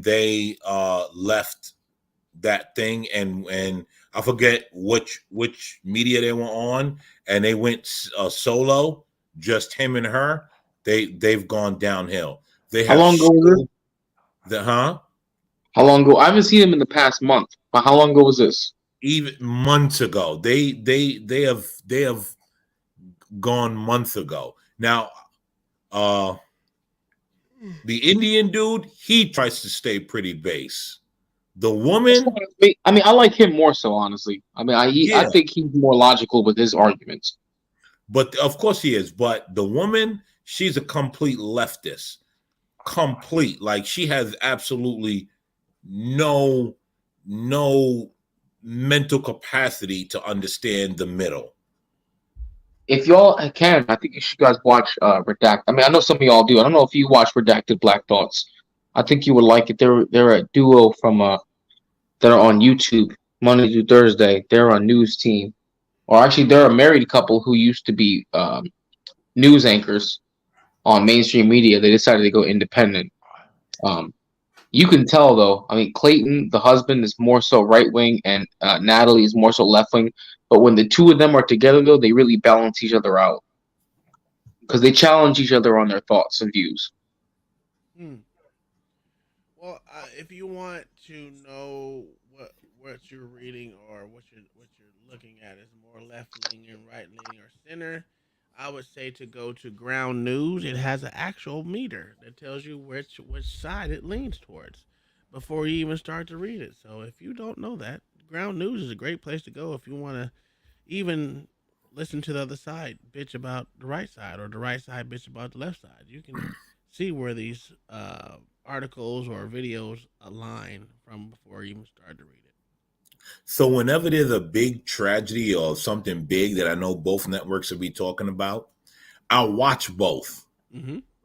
they left that thing, and I forget which media they were on, and they went solo, just him and her. They've gone downhill.
How long ago was this?
How
long ago? I haven't seen them in the past month, but how long ago was this?
Even months ago. They have gone months ago. Now, the Indian dude, he tries to stay pretty base. The woman,
I mean, I like him more so, honestly. I mean, I think he's more logical with his arguments.
But of course he is. But the woman, she's a complete leftist. Complete. Like, she has absolutely no mental capacity to understand the middle.
If y'all can, I think you should guys watch Redact. I mean, I know some of y'all do. I don't know if you watch Redacted Black Thoughts. I think you would like it. They're a duo from that are on YouTube Monday through Thursday. They're on News Team, or actually, they're a married couple who used to be news anchors on mainstream media. They decided to go independent. You can tell, though. I mean, Clayton, the husband, is more so right wing, and Natalie is more so left wing. But when the two of them are together, though, they really balance each other out because they challenge each other on their thoughts and views.
Well, if you want to know what you're reading or what you're looking at is more left leaning and right leaning or center, I would say to go to Ground News. It has an actual meter that tells you which side it leans towards before you even start to read it. So if you don't know that, Ground News is a great place to go if you want to even listen to the other side bitch about the right side or the right side bitch about the left side. You can see where these articles or videos align from before you even start to read it.
So whenever there's a big tragedy or something big that I know both networks will be talking about, I'll watch both,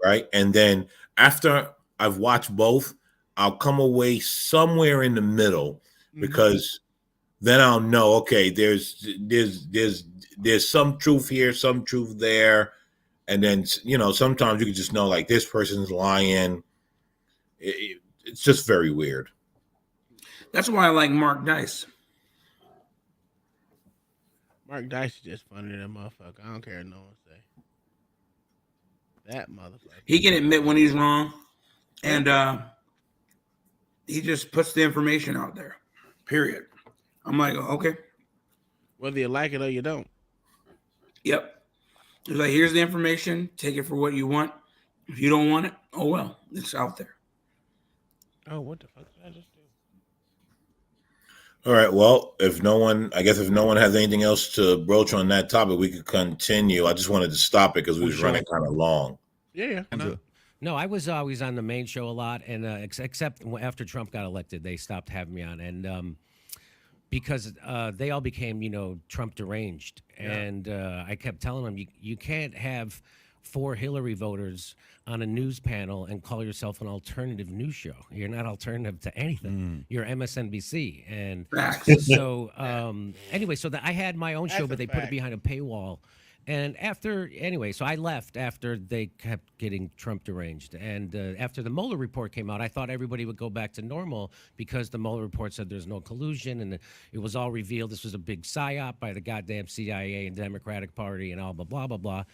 right? And then after I've watched both, I'll come away somewhere in the middle because then I'll know, okay, there's some truth here, some truth there. And then, sometimes you can just know, like, this person's lying. It's just very weird.
That's why I like Mark Dice.
Mark Dice is just funny than a motherfucker. I don't care what no one say. That motherfucker.
He can admit when he's wrong, and he just puts the information out there. Period. I'm like, okay.
Whether you like it or you don't.
Yep. It's like, here's the information. Take it for what you want. If you don't want it, oh well, it's out there.
Oh, what the fuck did I just do?
All right. Well, if no one has anything else to broach on that topic, we could continue. I just wanted to stop it because we was running kind of long.
Yeah.
No, I was always on the main show a lot, and except after Trump got elected, they stopped having me on, and because they all became, Trump deranged, and I kept telling them, you can't have 4 Hillary voters on a news panel and call yourself an alternative news show. You're not alternative to anything. You're MSNBC, and so anyway, so I had my own show, but they put it behind a paywall. And so I left after they kept getting Trump deranged. And after the Mueller report came out, I thought everybody would go back to normal because the Mueller report said there's no collusion and it was all revealed. This was a big psyop by the goddamn CIA and Democratic Party and all blah, blah, blah.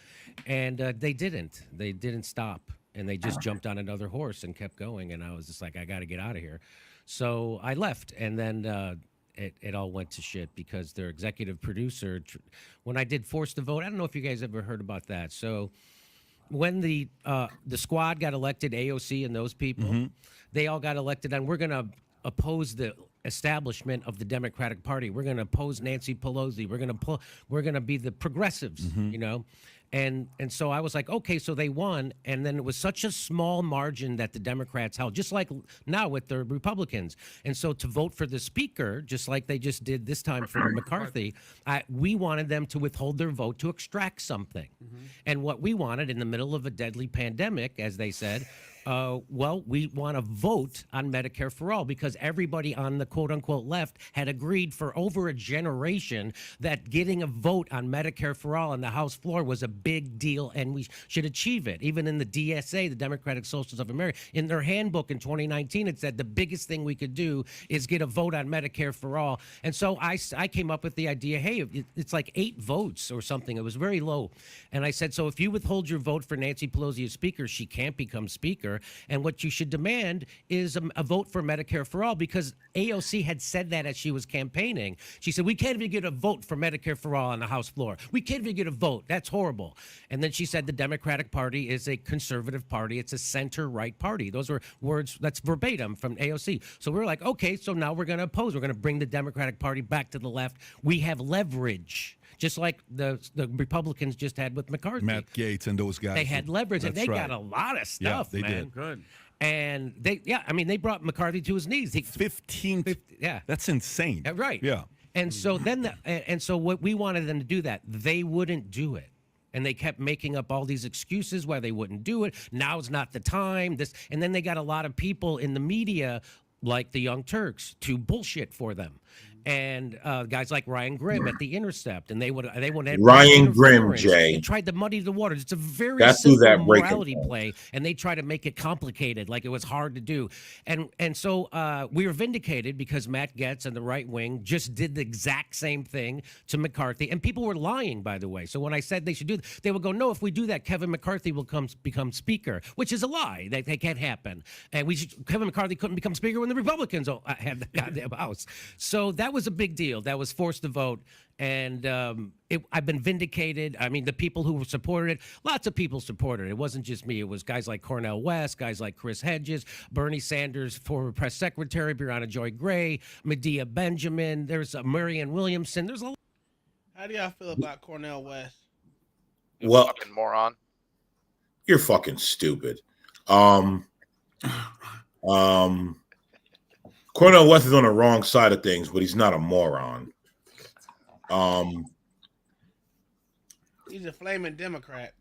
And they didn't. They didn't stop. And they just jumped on another horse and kept going. And I was just like, I got to get out of here. So I left. And then it all went to shit because their executive producer, when I did Force the Vote, I don't know if you guys ever heard about that. So when the squad got elected, AOC and those people, they all got elected, and we're going to oppose the establishment of the Democratic Party. We're going to oppose Nancy Pelosi. We're going to be the progressives, And so I was like, okay, so they won. And then it was such a small margin that the Democrats held, just like now with the Republicans. And so to vote for the speaker, just like they just did this time for McCarthy, we wanted them to withhold their vote to extract something. And what we wanted in the middle of a deadly pandemic, as they said, we want to vote on Medicare for all because everybody on the quote unquote left had agreed for over a generation that getting a vote on Medicare for all on the House floor was a big deal and we should achieve it. Even in the DSA, the Democratic Socialists of America, in their handbook in 2019, it said the biggest thing we could do is get a vote on Medicare for all. And so I came up with the idea, hey, it's like 8 votes or something. It was very low. And I said, so if you withhold your vote for Nancy Pelosi as speaker, she can't become speaker. And what you should demand is a vote for Medicare for all, because AOC had said that as she was campaigning. She said, we can't even get a vote for Medicare for all on the House floor. We can't even get a vote. That's horrible. And then she said the Democratic Party is a conservative party. It's a center-right party. Those were words, that's verbatim from AOC. So we were like, okay, so now we're going to oppose. We're going to bring the Democratic Party back to the left. We have leverage. Just like the Republicans just had with McCarthy.
Matt Gaetz and those guys.
They had leverage, and they got a lot of stuff,
they
man.
did.
Good. And they brought McCarthy to his knees.
15.
Yeah.
That's insane.
Right.
Yeah.
And so then, so what we wanted them to do that, they wouldn't do it. And they kept making up all these excuses why they wouldn't do it. Now's not the time. And then they got a lot of people in the media, like the Young Turks, to bullshit for them. And guys like Ryan Grimm at The Intercept, and they would
Ryan Grimm, Jay.
They tried to muddy the waters. It's a very
That's who
simple
that breaking
morality
point.
play, and they try to make it complicated, like it was hard to do. And so we were vindicated because Matt Gaetz and the right wing just did the exact same thing to McCarthy, and people were lying, by the way. So when I said they should do, they would go, "No, if we do that, Kevin McCarthy will become speaker," which is a lie. That can't happen. And Kevin McCarthy couldn't become speaker when the Republicans had the goddamn House. So that was a big deal. That was forced to vote. And I've been vindicated. I mean, the people who supported it, lots of people supported it. It wasn't just me. It was guys like Cornel West, guys like Chris Hedges, Bernie Sanders, former press secretary, Brianna Joy Gray, Medea Benjamin. There's Marianne Williamson. There's a.
How do y'all feel about Cornel West?
Well,
fucking moron.
You're fucking stupid. Cornel West is on the wrong side of things, but he's not a moron.
He's a flaming Democrat.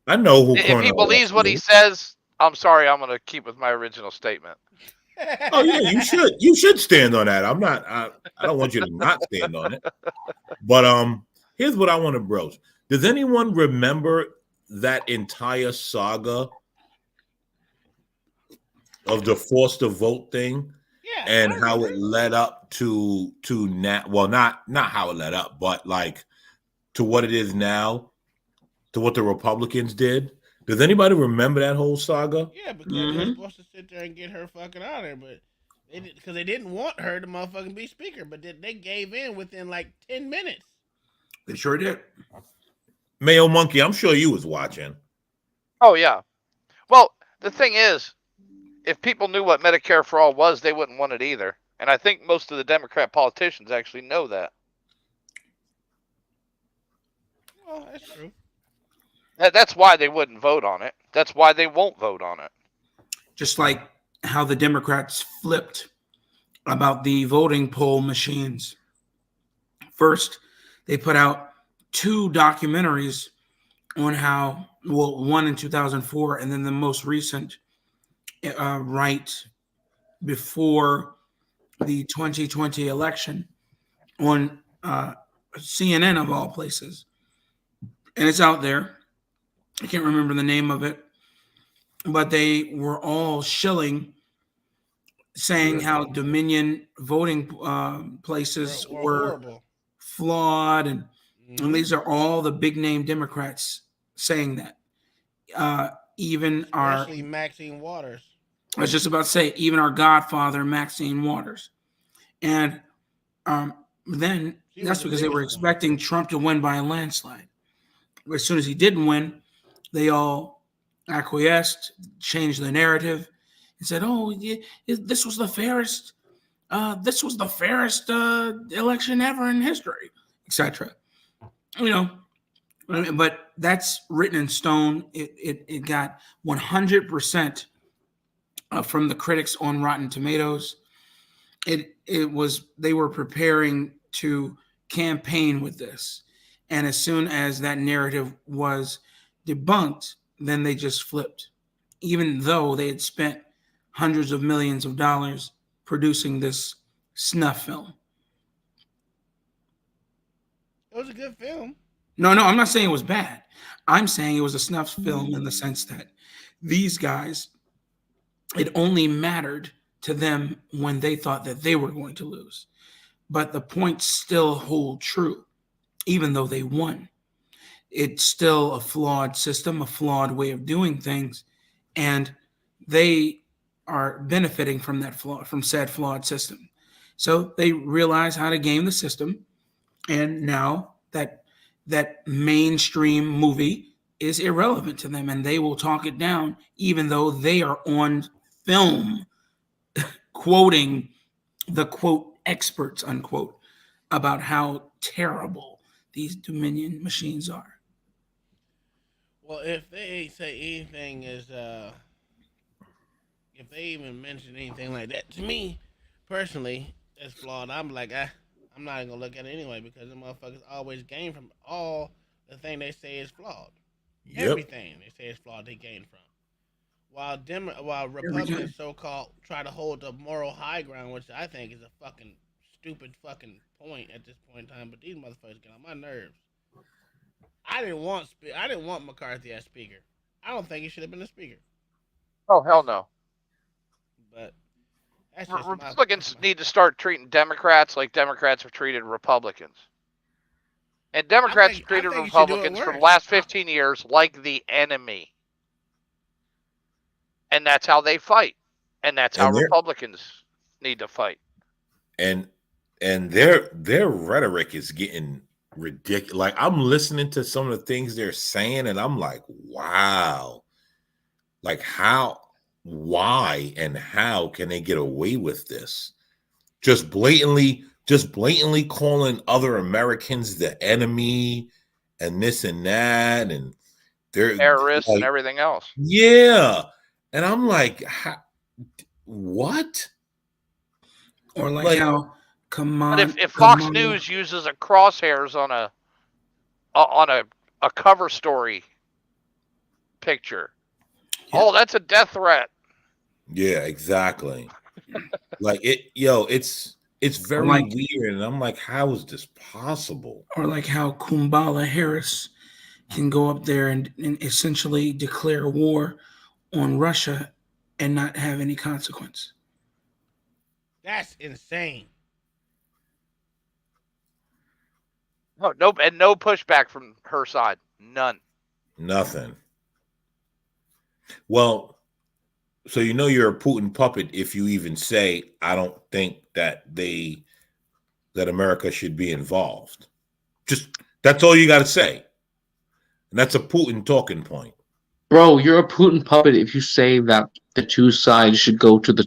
I know who
If
Cornel
he believes
West
what he
is.
says, I'm sorry, I'm going to keep with my original statement.
Oh yeah, you should. You should stand on that. I don't want you to not stand on it. But here's what I want to broach. Does anyone remember that entire saga of the forced to vote thing?
Yeah,
and how it led up to not how it led up, but like to what it is now, to what the Republicans did. Does anybody remember that whole saga?
Yeah, because they're supposed to sit there and get her fucking out of there, but Because they didn't want her to motherfucking be speaker, but they gave in within like 10 minutes.
They sure did.
Mayo Monkey, I'm sure you was watching.
Oh yeah. Well, the thing is, if people knew what Medicare for all was, they wouldn't want it either. And I think most of the Democrat politicians actually know that.
Well, that's true.
That's why they wouldn't vote on it. That's why they won't vote on it.
Just like how the Democrats flipped about the voting poll machines. First, they put out 2 documentaries on how, well, one in 2004, and then the most recent, right before the 2020 election on CNN of all places. And it's out there. I can't remember the name of it, but they were all shilling, saying how Dominion voting places were
horrible,
flawed, and these are all the big name Democrats saying that. Even
especially Maxine Waters.
I was just about to say, even our godfather, Maxine Waters. And then that's because they were expecting Trump to win by a landslide. As soon as he didn't win, they all acquiesced, changed the narrative, and said, "Oh, yeah, this was the fairest. This was the fairest election ever in history, etc." You know, but that's written in stone. It got 100% from the critics on Rotten Tomatoes. They were preparing to campaign with this. And as soon as that narrative was debunked, then they just flipped, even though they had spent hundreds of millions of dollars producing this snuff film.
It was a good film.
No, I'm not saying it was bad. I'm saying it was a snuff film in the sense that these guys, it only mattered to them when they thought that they were going to lose. But the points still hold true. Even though they won, it's still a flawed system, a flawed way of doing things, and they are benefiting from said flawed system. So they realize how to game the system, and now that mainstream movie is irrelevant to them, and they will talk it down, even though they are on film quoting the quote experts unquote about how terrible these Dominion machines are.
Well, if they say anything is, if they even mention anything like that to me, personally, it's flawed. I'm like, I'm not even gonna look at it anyway because the motherfuckers always gain from all the thing they say is flawed.
Yep.
Everything they say is flawed, they gain from. While Republicans so-called try to hold the moral high ground, which I think is a fucking stupid fucking point at this point in time, but these motherfuckers get on my nerves. I didn't want McCarthy as speaker. I don't think he should have been a speaker.
Oh hell no.
But that's just
Republicans need to start treating Democrats like Democrats have treated Republicans. And Democrats have treated Republicans for the last 15 years like the enemy. And that's how they fight. And that's how Republicans need to fight.
And their rhetoric is getting ridiculous. Like, I'm listening to some of the things they're saying, and I'm like, wow. Like, why and how can they get away with this? Just blatantly calling other Americans the enemy and this and that, and they're
terrorists
like,
and everything else.
Yeah. And I'm like, what?
Or like how
But if Fox News uses a crosshairs on a cover story picture, that's a death threat.
Yeah, exactly. Like it's very weird, and I'm like, how is this possible?
Or like how Kamala Harris can go up there and essentially declare war on Russia and not have any consequence.
That's insane.
No pushback from her side. None.
Nothing. Well, So you know you're a Putin puppet if you even say, I don't think that America should be involved. Just that's all you got to say. And that's a Putin talking point.
Bro, you're a Putin puppet if you say that the two sides should go to the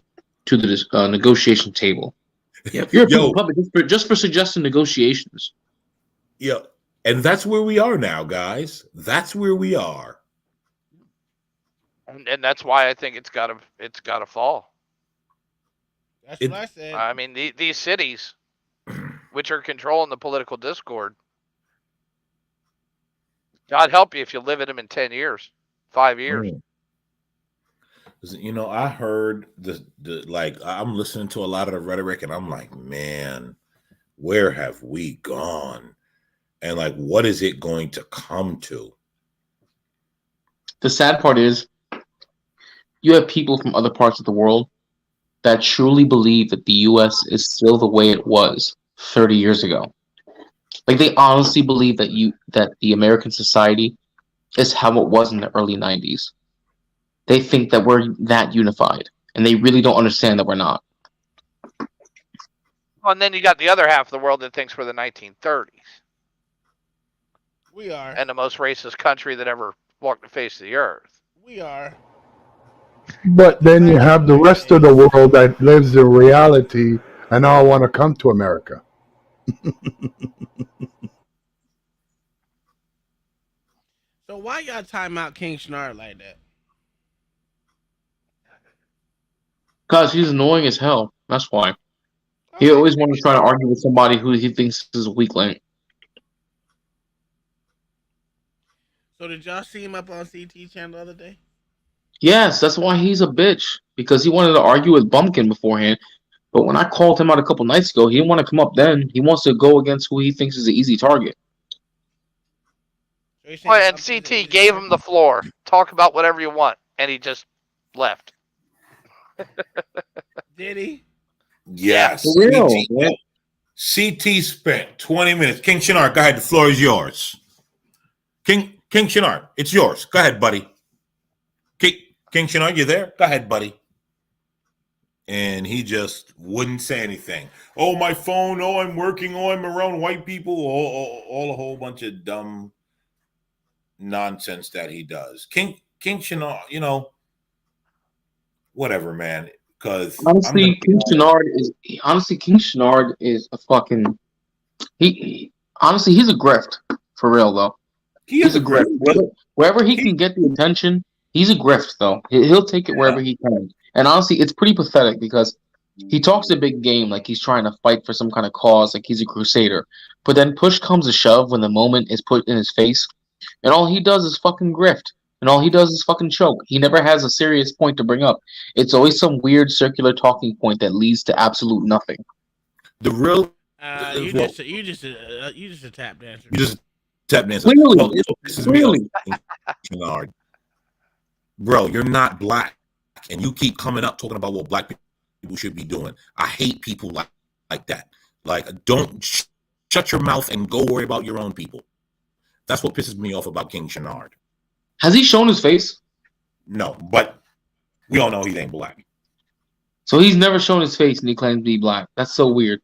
negotiation table. You're a Putin puppet just for suggesting negotiations.
Yeah, and that's where we are now, guys. That's where we are.
And that's why I think it's gotta fall.
That's what I said.
I mean, these cities, which are controlling the political discord, God help you if you live in them in 10 years, 5 years.
You know, I heard I'm listening to a lot of the rhetoric, and I'm like, man, where have we gone? And like, what is it going to come to?
The sad part is, you have people from other parts of the world that truly believe that the U.S. is still the way it was 30 years ago. Like, they honestly believe that the American society is how it was in the early 90s. They think that we're that unified, and they really don't understand that we're not.
Well, and then you got the other half of the world that thinks we're the 1930s.
We are.
And the most racist country that ever walked the face of the earth.
We are.
But then you have the rest of the world that lives in reality and all want to come to America.
So why y'all time out King Shnard like that?
Because he's annoying as hell. That's why. He always wants to try to argue with somebody who he thinks is a weak link.
So did y'all see him up on CT channel the other day?
Yes, that's why he's a bitch. Because he wanted to argue with Bumpkin beforehand. But when I called him out a couple nights ago, he didn't want to come up then. He wants to go against who he thinks is an easy target.
Well, and CT gave him the floor. Talk about whatever you want. And he just left.
Did he?
Yes.
For real,
CT spent 20 minutes. King Shinard, go ahead. The floor is yours. King Shinard, it's yours. Go ahead, buddy. King Shinard, you there? Go ahead, buddy. And he just wouldn't say anything. Oh, my phone. Oh, I'm working. Oh, I'm around white people. All a whole bunch of dumb nonsense that he does. King Shinard, you know, whatever, man. Because
honestly, King Shinard is a fucking he's a grift for real though. He's a grift. Wherever he can get the attention, he's a grift though. He'll take it wherever he can. And honestly, it's pretty pathetic because he talks a big game like he's trying to fight for some kind of cause, like he's a crusader. But then push comes to shove when the moment is put in his face, and all he does is fucking grift. And all he does is fucking choke. He never has a serious point to bring up. It's always some weird circular talking point that leads to absolute nothing.
The real
you just a tap dancer.
You just tap dancer.
Really?
Bro, you're not black, and you keep coming up talking about what black people should be doing. I hate people like that. Like, don't shut your mouth and go worry about your own people. That's what pisses me off about King Shinard.
Has he shown his face?
No, but we all know he ain't black.
So he's never shown his face and he claims to be black. That's so weird.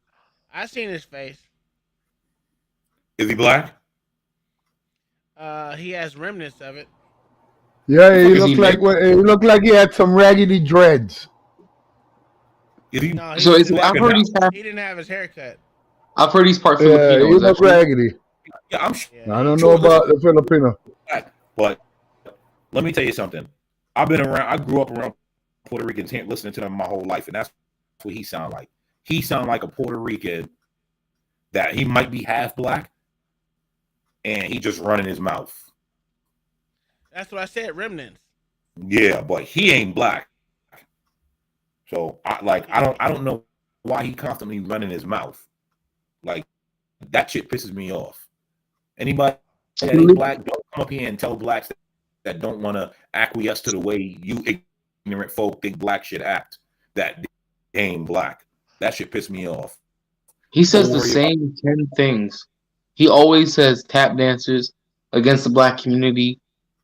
I seen his face.
Is he black?
He has remnants of it.
Yeah, he looked like he had some raggedy dreads.
No,
I've heard
he didn't have his haircut.
I've heard he's part Filipino.
He looked raggedy.
Yeah,
I don't know about the Filipino.
But let me tell you something. I grew up around Puerto Ricans, listening to them my whole life, and that's what he sound like. He sound like a Puerto Rican that he might be half black, and he just running his mouth.
That's what I said, remnants.
Yeah, but he ain't black. So I don't know why he constantly running his mouth. Like, that shit pisses me off. Anybody that ain't black, don't come up here and tell blacks that don't want to acquiesce to the way you ignorant folk think black should act. That they ain't black. That shit piss me off.
He says the same 10 things. He always says tap dancers against the black community.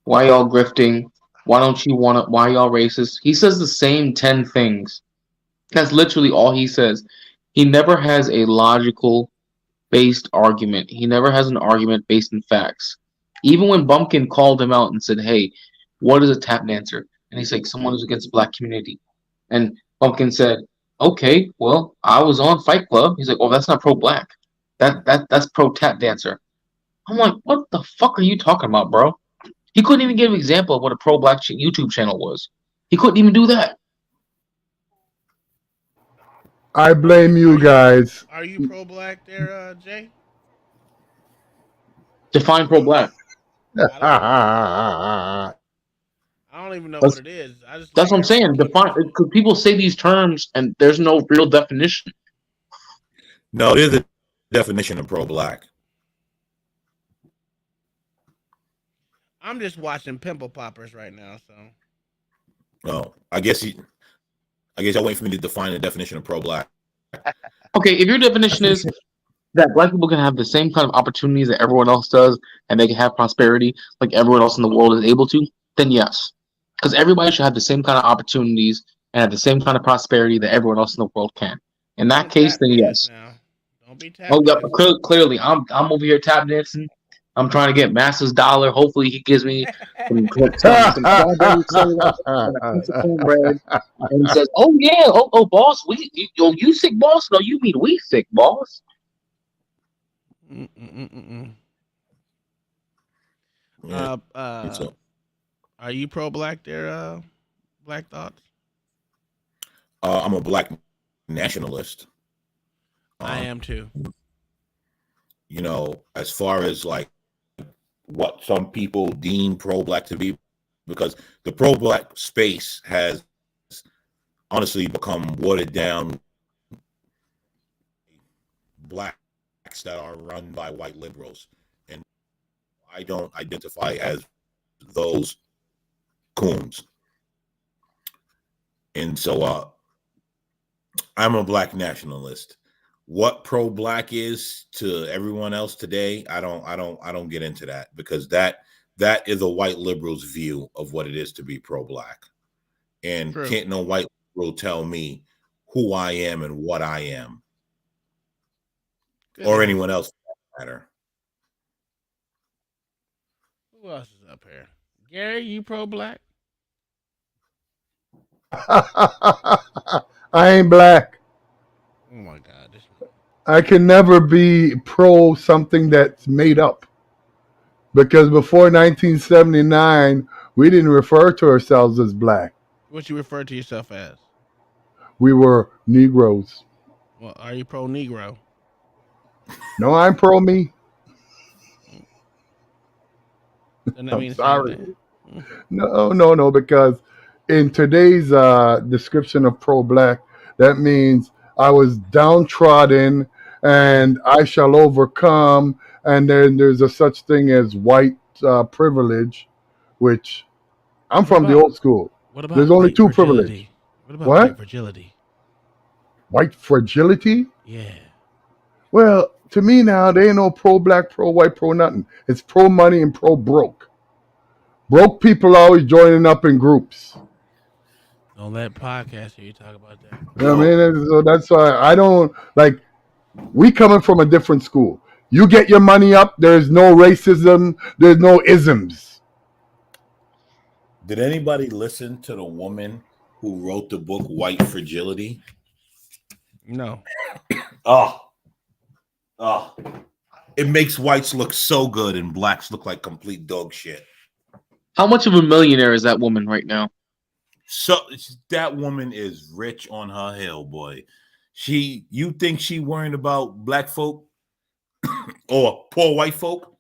Why y'all grifting? Why don't you want to? Why y'all racist? He says the same 10 things. That's literally all he says. He never has a logical based argument. He never has an argument based in facts. Even when Bumpkin called him out and said, "Hey, what is a tap dancer?" and he's like, "Someone who's against the black community," and Bumpkin said, "Okay, well, I was on Fight Club." He's like, "Oh, that's not pro-black. That's pro-tap dancer." I'm like, "What the fuck are you talking about, bro?" He couldn't even give an example of what a pro-black YouTube channel was. He couldn't even do that.
I blame you guys.
Are you pro-black there, Jay?
Define pro-black.
I don't even know what it is.
That's what I'm saying. Define, because people say these terms and there's no real definition.
No, there's a definition of pro-black.
I'm just watching Pimple Poppers right now, so.
Oh, I guess I'll wait for me to define the definition of pro-black.
Okay, if your definition is that black people can have the same kind of opportunities that everyone else does, and they can have prosperity like everyone else in the world is able to, then yes. Because everybody should have the same kind of opportunities and have the same kind of prosperity that everyone else in the world can. In that case, then yes.
Don't be
Oh, yep. Clearly, I'm over here tap dancing. I'm trying to get Master's dollar. Hopefully, he gives me some strawberry soda and a piece of cornbread. And he says, "Oh yeah, oh boss, you sick, boss? No, you mean we sick, boss."
Are you pro-black there, Black Thoughts?
I'm a black nationalist.
I am too.
You know, as far as like what some people deem pro-black to be, because the pro-black space has honestly become watered down. Blacks that are run by white liberals, and I don't identify as those coons. And so I'm a black nationalist. What pro-black is to everyone else today, I don't get into that, because that is a white liberal's view of what it is to be pro-black. And
True.
Can't no white liberal tell me who I am and what I am. Or anyone else for that matter.
Who else is up here? Gary, you pro-black?
I ain't black.
Oh my God.
I can never be pro something that's made up. Because before 1979, we didn't refer to ourselves as black.
What you refer to yourself as?
We were Negroes.
Well, are you pro-Negro?
No, I'm pro me.
I'm
sorry. No, because in today's description of pro-black, that means I was downtrodden and I shall overcome. And then there's a such thing as white privilege, which I'm from the old school.
What about
there's only two
fragility?
privilege.
What about
What?
white fragility?
White fragility?
Yeah.
Well, to me now, there ain't no pro-black, pro-white, pro-nothing. It's pro-money and pro-broke. Broke people are always joining up in groups.
Don't let podcasts hear you talk about that.
You know what I mean? So that's why I don't, like, we coming from a different school. You get your money up, there's no racism, there's no isms.
Did anybody listen to the woman who wrote the book White Fragility?
No.
It makes whites look so good and blacks look like complete dog shit.
How much of a millionaire is that woman right now?
So that woman is rich on her hill, boy. You think she worrying about black folk or poor white folk?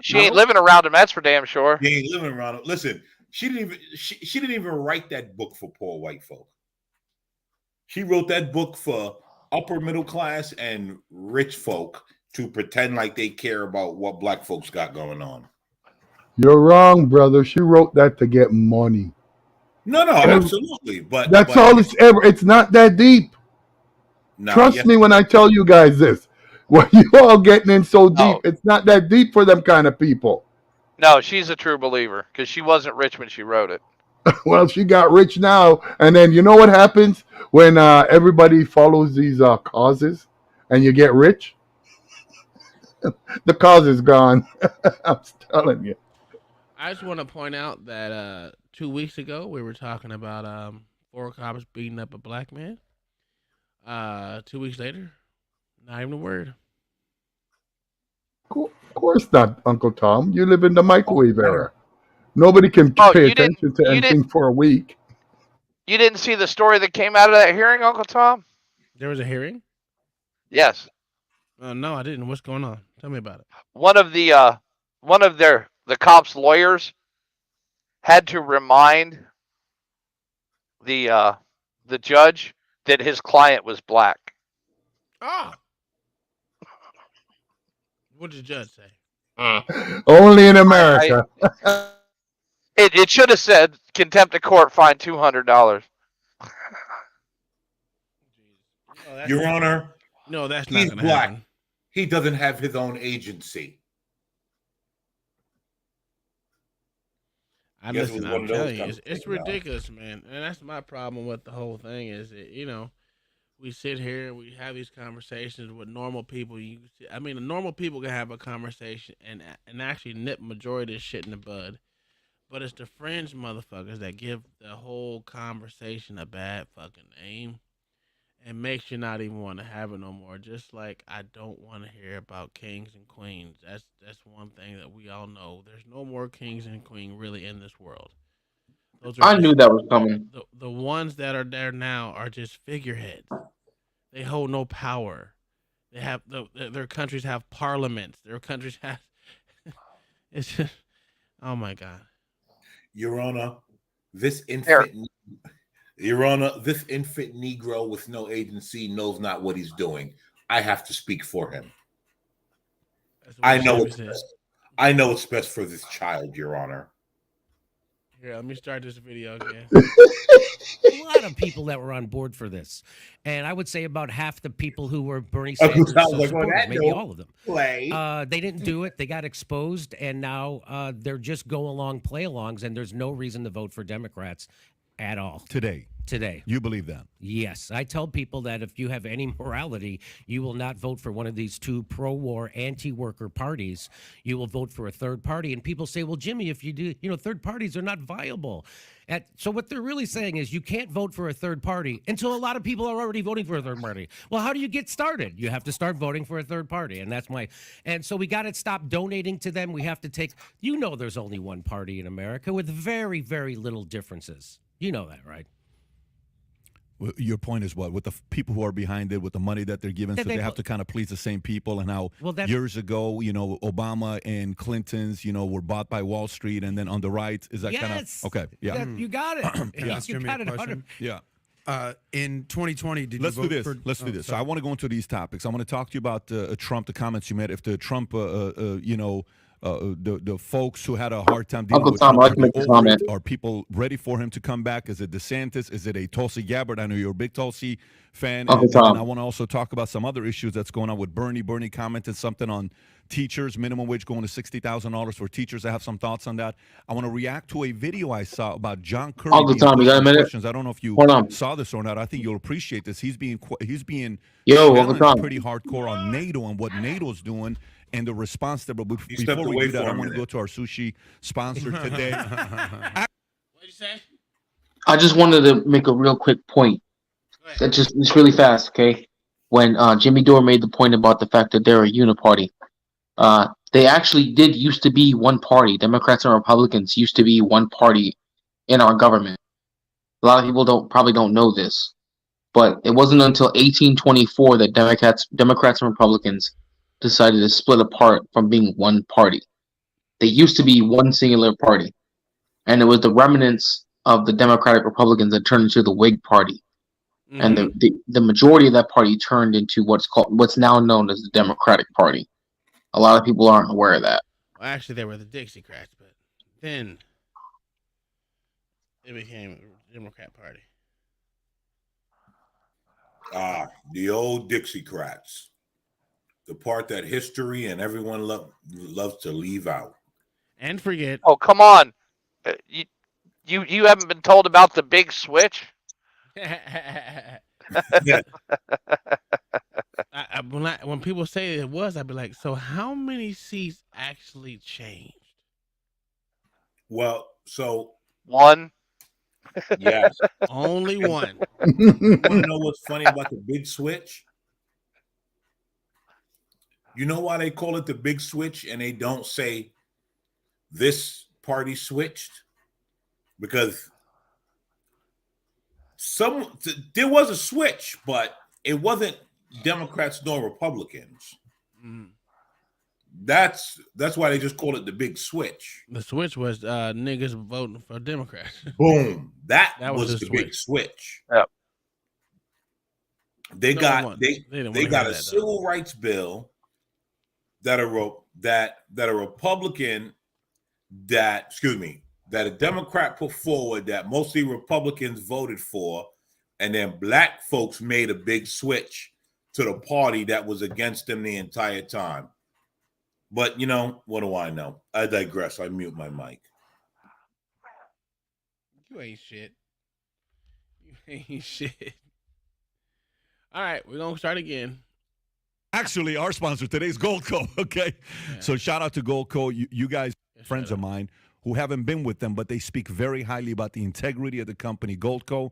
She ain't living around them, that's for damn sure.
She ain't living around them. Listen, she didn't even write that book for poor white folk. She wrote that book for upper middle class and rich folk to pretend like they care about what black folks got going on.
You're wrong, brother. She wrote that to get money.
No, absolutely. But
that's all it's ever. It's not that deep. Trust me when I tell you guys this. What you all getting in so deep, it's not that deep for them kind of people.
No, she's a true believer because she wasn't rich when she wrote it.
Well, she got rich now, and then you know what happens when everybody follows these causes, and you get rich? The cause is gone. I'm telling you.
I just want to point out that 2 weeks ago we were talking about 4 cops beating up a black man. 2 weeks later, not even a word.
Of course not, Uncle Tom. You live in the microwave era. Nobody can pay attention to anything for a week.
You didn't see the story that came out of that hearing, Uncle Tom?
There was a hearing?
Yes.
No, I didn't. What's going on? Tell me about it.
One of the cops' lawyers had to remind the judge that his client was black.
Ah. What did the judge say?
Only in America.
It should have said contempt of court, fine $200.
Your Honor,
no, that's not
he's
going to
black.
happen.
He doesn't have his own agency.
I'm telling you, it's ridiculous, man. And that's my problem with the whole thing is that, we sit here and we have these conversations with normal people. Normal people can have a conversation and actually nip majority of this shit in the bud. But it's the fringe motherfuckers that give the whole conversation a bad fucking name and makes you not even want to have it no more. Just like I don't want to hear about kings and queens. That's one thing that we all know. There's no more kings and queens really in this world.
I knew that was coming.
The ones that are there now are just figureheads. They hold no power. They have their countries have parliaments. Their countries have. It's just, oh my God.
Your Honor, this infant Negro with no agency knows not what he's doing. I have to speak for him. I know it's best. I know it's best for this child, Your Honor.
Here, let me start this video again.
A lot of people that were on board for this, and I would say about half the people who were Bernie Sanders supporters, maybe all of them. They didn't do it. They got exposed, and now they're just go-along play-alongs, and there's no reason to vote for Democrats at all.
Today. You believe that?
Yes. I tell people that if you have any morality, you will not vote for one of these two pro-war, anti-worker parties. You will vote for a third party. And people say, well, Jimmy, if you do, third parties are not viable. So what they're really saying is you can't vote for a third party until a lot of people are already voting for a third party. Well, how do you get started? You have to start voting for a third party. And so we got to stop donating to them. We have to there's only one party in America with very, very little differences. You know that, right?
Your point is what? With the people who are behind it, with the money that they're given, so they have to kind of please the same people. And how years ago, Obama and Clinton's, were bought by Wall Street, and then on the right, is that kind of okay? Yeah,
you got it.
Ask
Jimmy a question.
Yeah.
In 2020,
Let's do this. So I want to go into these topics. I want to talk to you about Trump, the comments you made. If the Trump, the folks who had a hard time dealing with Trump, are people ready for him to come back? Is it DeSantis? Is it a Tulsi Gabbard? I know you're a big Tulsi fan. And I want to also talk about some other issues that's going on with Bernie. Bernie commented something on teachers, minimum wage going to $60,000 for teachers. I have some thoughts on that. I want to react to a video I saw about John Kerry.
Uncle Tom, you got a minute?
Questions. I don't know if you saw this or not. I think you'll appreciate this. He's being pretty hardcore on NATO and what NATO's doing. And the response there, but before we do that, I want to go to our sushi sponsor today.
What'd you say?
I just wanted to make a real quick point. It's really fast, okay? When Jimmy Dore made the point about the fact that they're a uniparty, they actually did used to be one party. Democrats and Republicans used to be one party in our government. A lot of people probably don't know this, but it wasn't until 1824 that Democrats and Republicans decided to split apart from being one party. They used to be one singular party, and it was the remnants of the Democratic Republicans that turned into the Whig Party, and the majority of that party turned into what's now known as the Democratic Party. A lot of people aren't aware of that.
Well, actually, they were the Dixiecrats, but then it became the Democrat Party.
The old Dixiecrats. The part that history and everyone loves to leave out.
And forget.
Oh, come on. You haven't been told about the big switch?
When people say it was, I'd be like, so how many seats actually changed?
Well, so
one.
Yes.
Only one.
You want to know what's funny about the big switch? You know why they call it the big switch and they don't say this party switched? Because there was a switch, but it wasn't Democrats nor Republicans.
Mm.
That's why they just call it the big switch.
The switch was niggas voting for Democrats.
Boom. That was
the
the big switch.
Yep.
They
No
got
one-
they
they didn't
they
wanna
got
hear
a
that,
civil rights bill that a Republican that a Democrat put forward that mostly Republicans voted for, and then black folks made a big switch to the party that was against them the entire time. But you know, what do I know? I digress. I mute my mic.
You ain't shit. You ain't shit. All right, we're gonna start again.
Actually, our sponsor today is Goldco. Okay, so shout out to Goldco. You guys, friends of mine who haven't been with them, but they speak very highly about the integrity of the company. Goldco,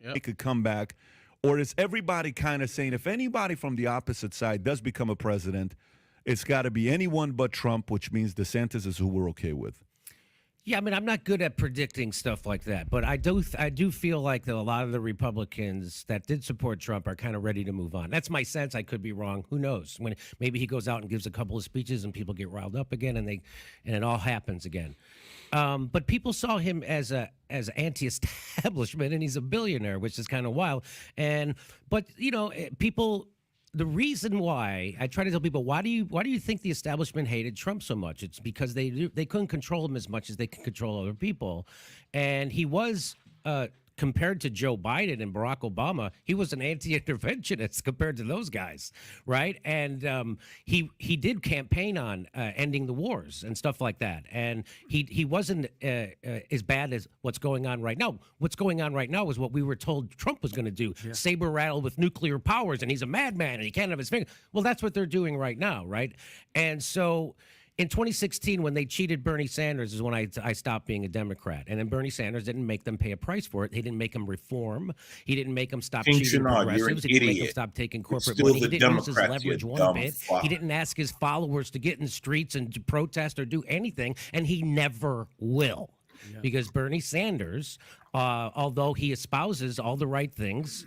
they could come back, or is everybody kind of saying if anybody from the opposite side does become a president, it's got to be anyone but Trump, which means DeSantis is who we're okay with.
Yeah, I mean, I'm not good at predicting stuff like that, but I do feel like that a lot of the Republicans that did support Trump are kind of ready to move on. That's my sense. I could be wrong. Who knows? When maybe he goes out and gives a couple of speeches and people get riled up again, and it all happens again. But people saw him as anti-establishment, and he's a billionaire, which is kind of wild. But you know, people. The reason why I try to tell people, why do you think the establishment hated Trump so much? It's because they couldn't control him as much as they can control other people, and he was compared to Joe Biden and Barack Obama, he was an anti-interventionist compared to those guys, right? And he did campaign on ending the wars and stuff like that, and he wasn't as bad as what's going on right now. What's going on right now is what we were told Trump was going to do: saber rattle with nuclear powers, and he's a madman and he can't have his finger. Well, that's what they're doing right now, right? And so. In 2016, when they cheated Bernie Sanders, is when I stopped being a Democrat. And then Bernie Sanders didn't make them pay a price for it. He didn't make them reform. He didn't make them stop
King
cheating
Shannon,
progressives.
you're an
He didn't make them
idiot.
stop taking
It's
corporate
still
money.
the
He didn't use his
Democrats, you
leverage one
dumb
bit.
fuck.
He didn't ask his followers to get in the streets and to protest or do anything. And he never will. Because Bernie Sanders, although he espouses all the right things,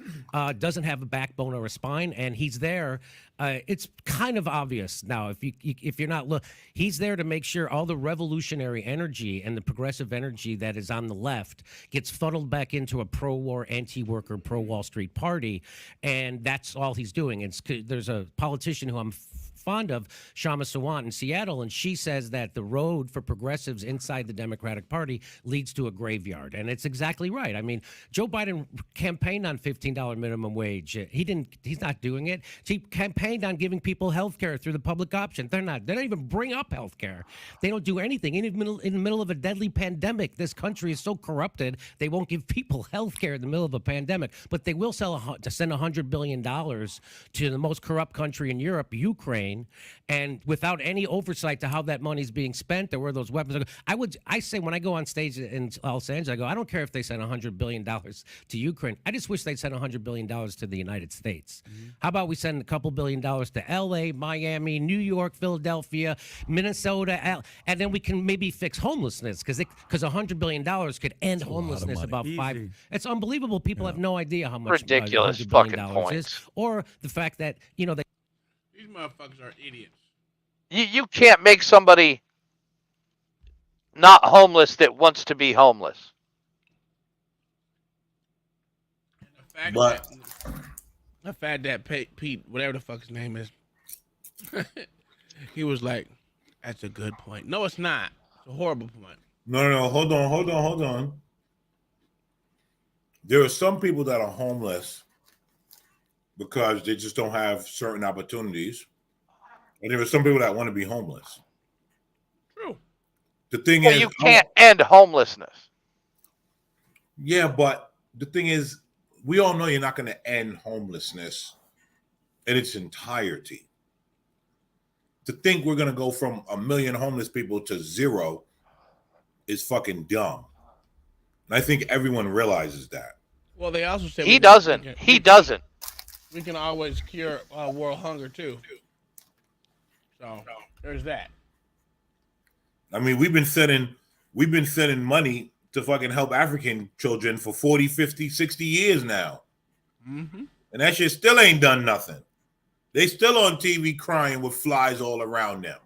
doesn't have a backbone or a spine, and he's there. It's kind of obvious now. If you're not he's there to make sure all the revolutionary energy and the progressive energy that is on the left gets funneled back into a pro-war, anti-worker, pro-Wall Street party, and that's all he's doing. There's a politician who I'm fond of, Shama Sawant in Seattle, and she says that the road for progressives inside the Democratic Party leads to a graveyard, and it's exactly right. I mean, Joe Biden campaigned on $15 minimum wage. He's not doing it. He campaigned on giving people health care through the public option. They don't even bring up health care. They don't do anything. In the middle of a deadly pandemic, this country is so corrupted, they won't give people health care in the middle of a pandemic, but they will send $100 billion to the most corrupt country in Europe, Ukraine, and without any oversight to how that money's being spent or where those weapons are. I say when I go on stage in Los Angeles, I go, I don't care if they send $100 billion to Ukraine. I just wish they'd send $100 billion to the United States. How about we send a couple $1 billion to LA, Miami, New York, Philadelphia, Minnesota, and then we can maybe fix homelessness because $100 billion could end homelessness about $5. It's unbelievable. People have no idea how much
Ridiculous
$100 billion
fucking points.
is, or the fact that they.
These motherfuckers are idiots.
You can't make somebody not homeless that wants to be homeless.
The fact that Pete, whatever the fuck his name is, he was like, "That's a good point." No, it's not. It's a horrible point.
No, hold on. There are some people that are homeless because they just don't have certain opportunities. And there are some people that want to be homeless.
True.
The thing
Well,
is,
you can't end homelessness.
yeah, but the thing is, we all know you're not going to end homelessness in its entirety. To think we're going to go from 1 million homeless people to 0 is fucking dumb. And I think everyone realizes that.
Well, they also said
He doesn't. He doesn't.
We can always cure world hunger too. So there's that.
I mean, we've been sending money to fucking help African children for 40, 50, 60 years now.
Mm-hmm.
And that shit still ain't done nothing. They still on TV crying with flies all around them.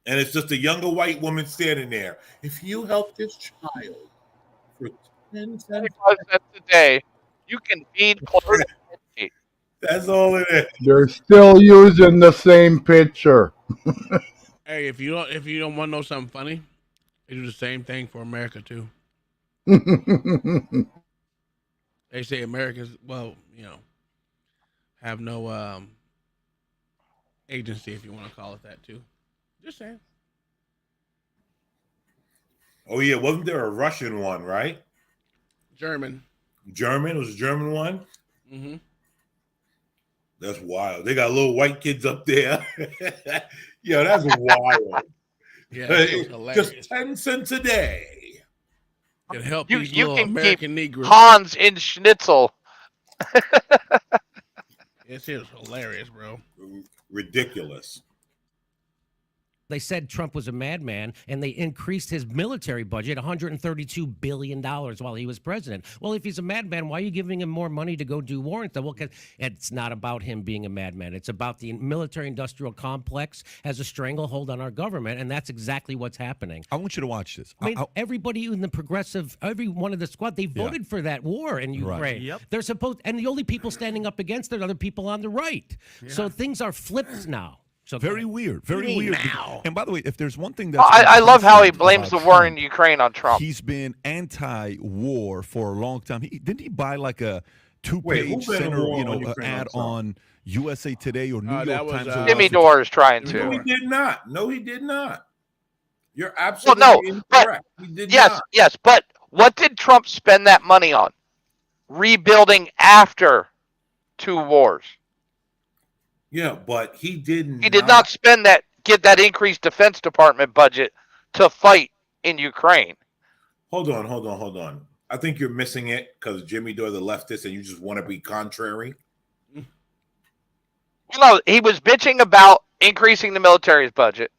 And it's just a younger white woman standing there. If you help this child for 10 cents
a day, you can feed, clothe, and educate.
That's all it is.
They're still using the same picture.
Hey, if you don't want to know something funny, they do the same thing for America too. They say Americans, have no agency, if you want to call it that too. Just saying.
Oh yeah, wasn't there a Russian one, right?
German.
German? Was a German one?
Mm-hmm.
That's wild. They got little white kids up there. Yeah, that's wild.
Yeah, that's hilarious.
Just 10 cents a day.
Can help
You
these little
can
American
keep
Negroes.
Hans in Schnitzel.
It's hilarious, bro.
Ridiculous.
They said Trump was a madman, and they increased his military budget $132 billion while he was president. Well, if he's a madman, why are you giving him more money to go do war and stuff? Well, 'cause it's not about him being a madman. It's about the military-industrial complex has a stranglehold on our government, and that's exactly what's happening.
I want you to watch this.
I mean, everybody in the progressive, every one of the squad, they voted for that war in Ukraine.
Right.
Yep. They're supposed, and the only people standing up against it are the people on the right. So things are flipped now. So
Very weird. Very weird.
Now.
And by the way, if there's one thing that's
I love how he
constant
blames the
about
war
Trump,
in Ukraine on Trump.
He's been anti-war for a long time. Didn't he buy like a
Wait,
two-page
who been
center,
war on Ukraine
ad
on
on USA Today or New
that
York
was,
Times? or
Jimmy
Washington-
Dore is trying
No,
to.
he did not. No, he did not. You're
Well,
absolutely
no,
incorrect.
but
He did
yes,
not.
yes, but what did Trump spend that money on? Rebuilding after 2 wars.
Yeah, but he didn't.
He did not spend get that increased Defense Department budget to fight in Ukraine.
Hold on. I think you're missing it because Jimmy Dore the leftist, and you just want to be contrary.
No, he was bitching about increasing the military's budget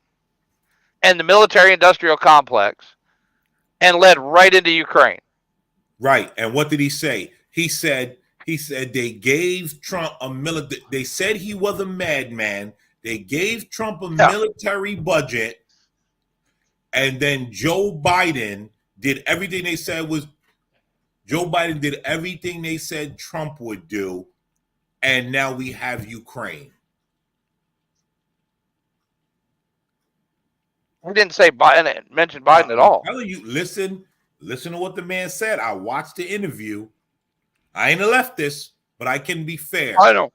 and the military-industrial complex, and led right into Ukraine.
Right. And what did he say? He said they gave Trump a military. They said he was a madman. They gave Trump a military budget, and then Joe Biden did everything they said was. Joe Biden did everything they said Trump would do, and now we have Ukraine.
He didn't say Biden, mention Biden at all.
I'm telling you, listen to what the man said. I watched the interview. I ain't a leftist, but I can be fair.
I know.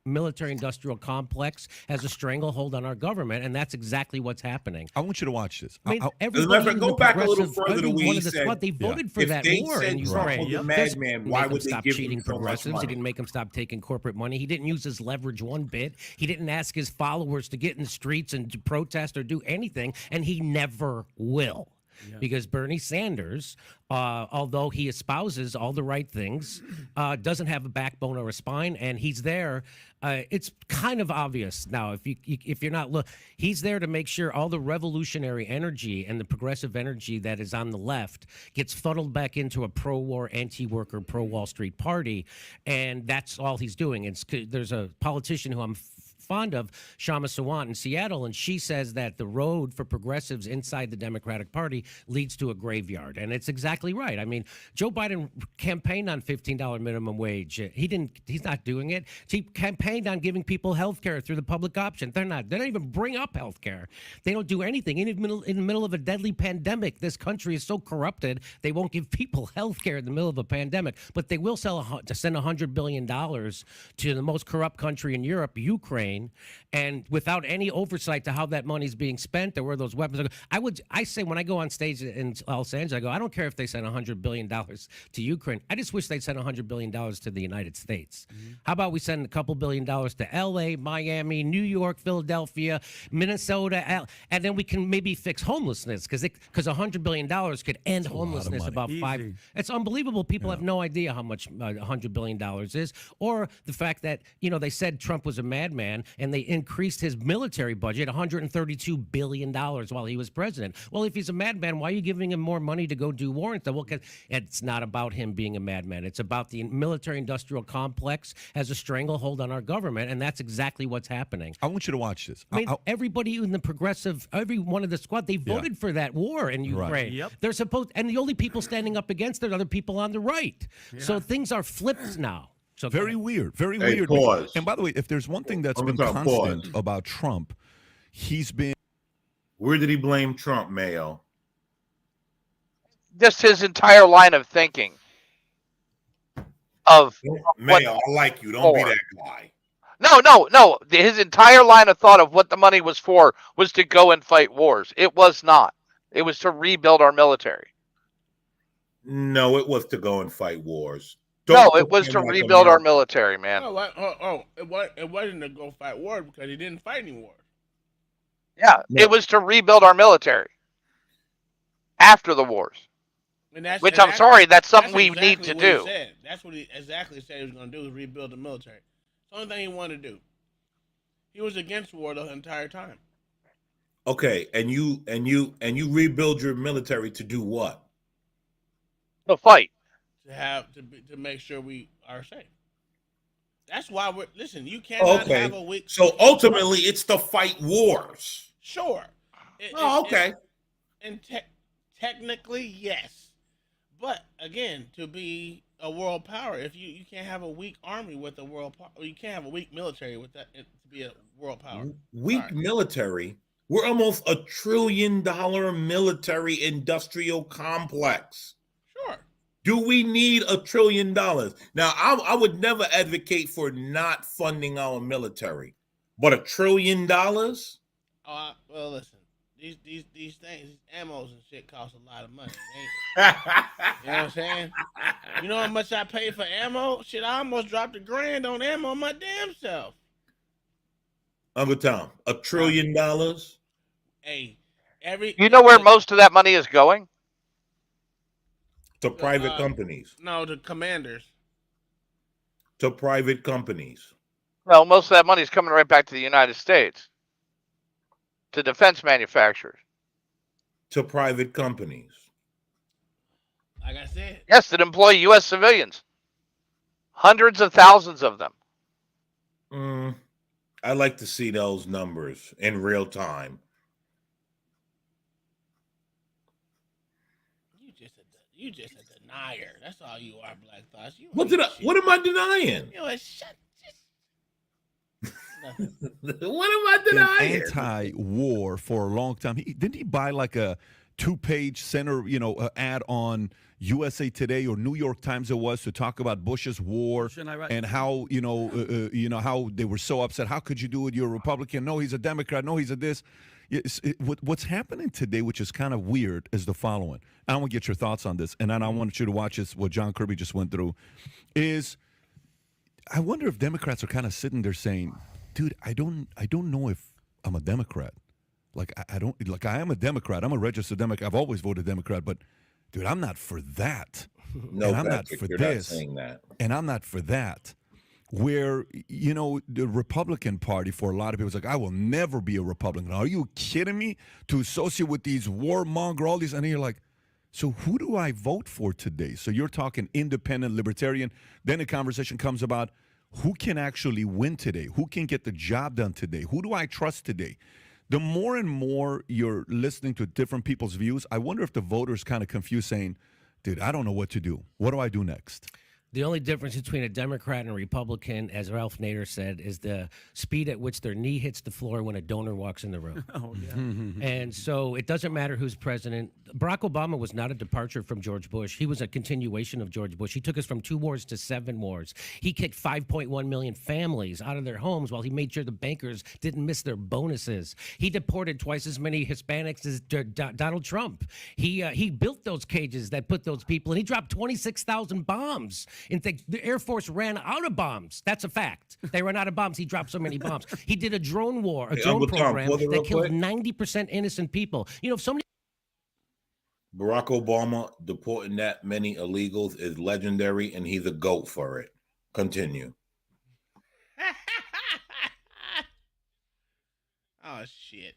Military-industrial complex has a stranglehold on our government, and that's exactly what's happening.
I want you to watch this.
I mean,
As a matter
everybody
of fact,
in
go
the
back a little
progressive,
further
every
to where
one
he
of the
said,
squad, they voted for
if
that
they
war
said
in
Trump
Ukraine.
was a
Doesn't
madman,
make
why
him
would they
stop
give him
cheating
so much
progressives?
money?
He didn't make him stop taking corporate money. He didn't use his leverage one bit. He didn't ask his followers to get in the streets and to protest or do anything, and he never will. Because Bernie Sanders, although he espouses all the right things, doesn't have a backbone or a spine, and he's there. It's kind of obvious now. If you're not he's there to make sure all the revolutionary energy and the progressive energy that is on the left gets funneled back into a pro-war, anti-worker, pro-Wall Street party, and that's all he's doing. There's a politician who I'm fond of, Shama Sawant in Seattle, and she says that the road for progressives inside the Democratic Party leads to a graveyard, and it's exactly right. I mean, Joe Biden campaigned on $15 minimum wage. He's not doing it. He campaigned on giving people health care through the public option. They don't even bring up health care. They don't do anything. In the middle of a deadly pandemic, this country is so corrupted, they won't give people health care in the middle of a pandemic, but they will send $100 billion to the most corrupt country in Europe, Ukraine, Ukraine, and without any oversight to how that money's being spent or where those weapons are. I say when I go on stage in Los Angeles, I go, I don't care if they send $100 billion to Ukraine. I just wish they'd send $100 billion to the United States. How about we send a couple $1 billion to LA, Miami, New York, Philadelphia, Minnesota, and then we can maybe fix homelessness because $100 billion could end homelessness about five. It's unbelievable. People have no idea how much $100 billion is, or the fact that, they said Trump was a madman and they increased his military budget $132 billion while he was president. Well, if he's a madman, why are you giving him more money to go do war and stuff? Well, 'cause it's not about him being a madman. It's about the military-industrial complex has a stranglehold on our government, and that's exactly what's happening.
I want you to watch this.
I mean, everybody in the progressive, every one of the squad, they voted for that war in Ukraine.
Right.
Yep. They're supposed, and the only people standing up against it are the people on the right. So things are flipped now. So
Very weird. Very
Hey,
weird.
pause.
And by the way, if there's one thing that's
I'm
been
gonna
constant
pause.
about Trump, he's been.
Where did he blame Trump, Mayo?
Just his entire line of thinking.
Mayo, I like you. Don't be that guy.
No. His entire line of thought of what the money was for was to go and fight wars. It was not. It was to rebuild our military.
No, it was to go and fight wars.
It was to rebuild our military, man.
It wasn't to go fight war because he didn't fight any war.
Yeah, it was to rebuild our military after the wars. Which I'm sorry, that's something we need to do.
That's what he exactly said he was going to do, is rebuild the military. It's the only thing he wanted to do. He was against war the entire time.
Okay, and you rebuild your military to do what?
To fight.
To make sure we are safe. That's why you cannot have a weak.
So ultimately, it's to fight wars.
Sure.
Okay.
And technically, yes. But again, to be a world power, if you can't have a weak army with a world power, you can't have a weak military with that to be a world power.
Weak military. We're almost $1 trillion military industrial complex.
Sure.
Do we need $1 trillion? Now, I would never advocate for not funding our military, but $1 trillion?
Well, listen. These things, these ammos and shit cost a lot of money. You know what I'm saying? You know how much I pay for ammo? Shit, I almost dropped $1,000 on ammo my damn self.
Uncle Tom, $1 trillion?
Hey,
you know where most of that money is going?
To private companies.
No, to commanders.
To private companies.
Well, most of that money is coming right back to the United States. To defense manufacturers.
To private companies.
Like I said.
Yes, that employ U.S. civilians. Hundreds of thousands of them.
I like to see those numbers in real time.
You just a denier. That's all you are, Black Thoughts.
What am I denying?
You know, shut.
What am I denying?
Anti-war for a long time. Didn't he buy like a 2-page center, ad on USA Today or New York Times it was to talk about Bush's war and how how they were so upset. How could you do it? You're a Republican. No, he's a Democrat. No, he's a this. What's happening today, which is kind of weird, is the following. I want to get your thoughts on this, and then I want you to watch this. What John Kirby just went through is, I wonder if Democrats are kind of sitting there saying, "Dude, I don't know if I'm a Democrat. I am a Democrat. I'm a registered Democrat. I've always voted Democrat, but dude, I'm not for that.
No,
and I'm not
Patrick,
for
you're
this.
not saying that.
And I'm not for that." Where, the Republican Party, for a lot of people, is like, I will never be a Republican. Are you kidding me? To associate with these warmonger, all these, and then you're like, so who do I vote for today? So you're talking independent, libertarian. Then the conversation comes about who can actually win today? Who can get the job done today? Who do I trust today? The more and more you're listening to different people's views, I wonder if the voters kind of confused saying, dude, I don't know what to do. What do I do next?
The only difference between a Democrat and a Republican, as Ralph Nader said, is the speed at which their knee hits the floor when a donor walks in the room.
Oh, yeah.
And so it doesn't matter who's president. Barack Obama was not a departure from George Bush. He was a continuation of George Bush. He took us from 2 wars to 7 wars. He kicked 5.1 million families out of their homes while he made sure the bankers didn't miss their bonuses. He deported twice as many Hispanics as Donald Trump. He built those cages that put those people, and he dropped 26,000 bombs. The Air Force ran out of bombs. That's a fact. They ran out of bombs. He dropped so many bombs. He did a drone war, a drone program that killed 90% innocent people. You know, if somebody.
Barack Obama deporting that many illegals is legendary, and he's a GOAT for it. Continue.
Oh, shit.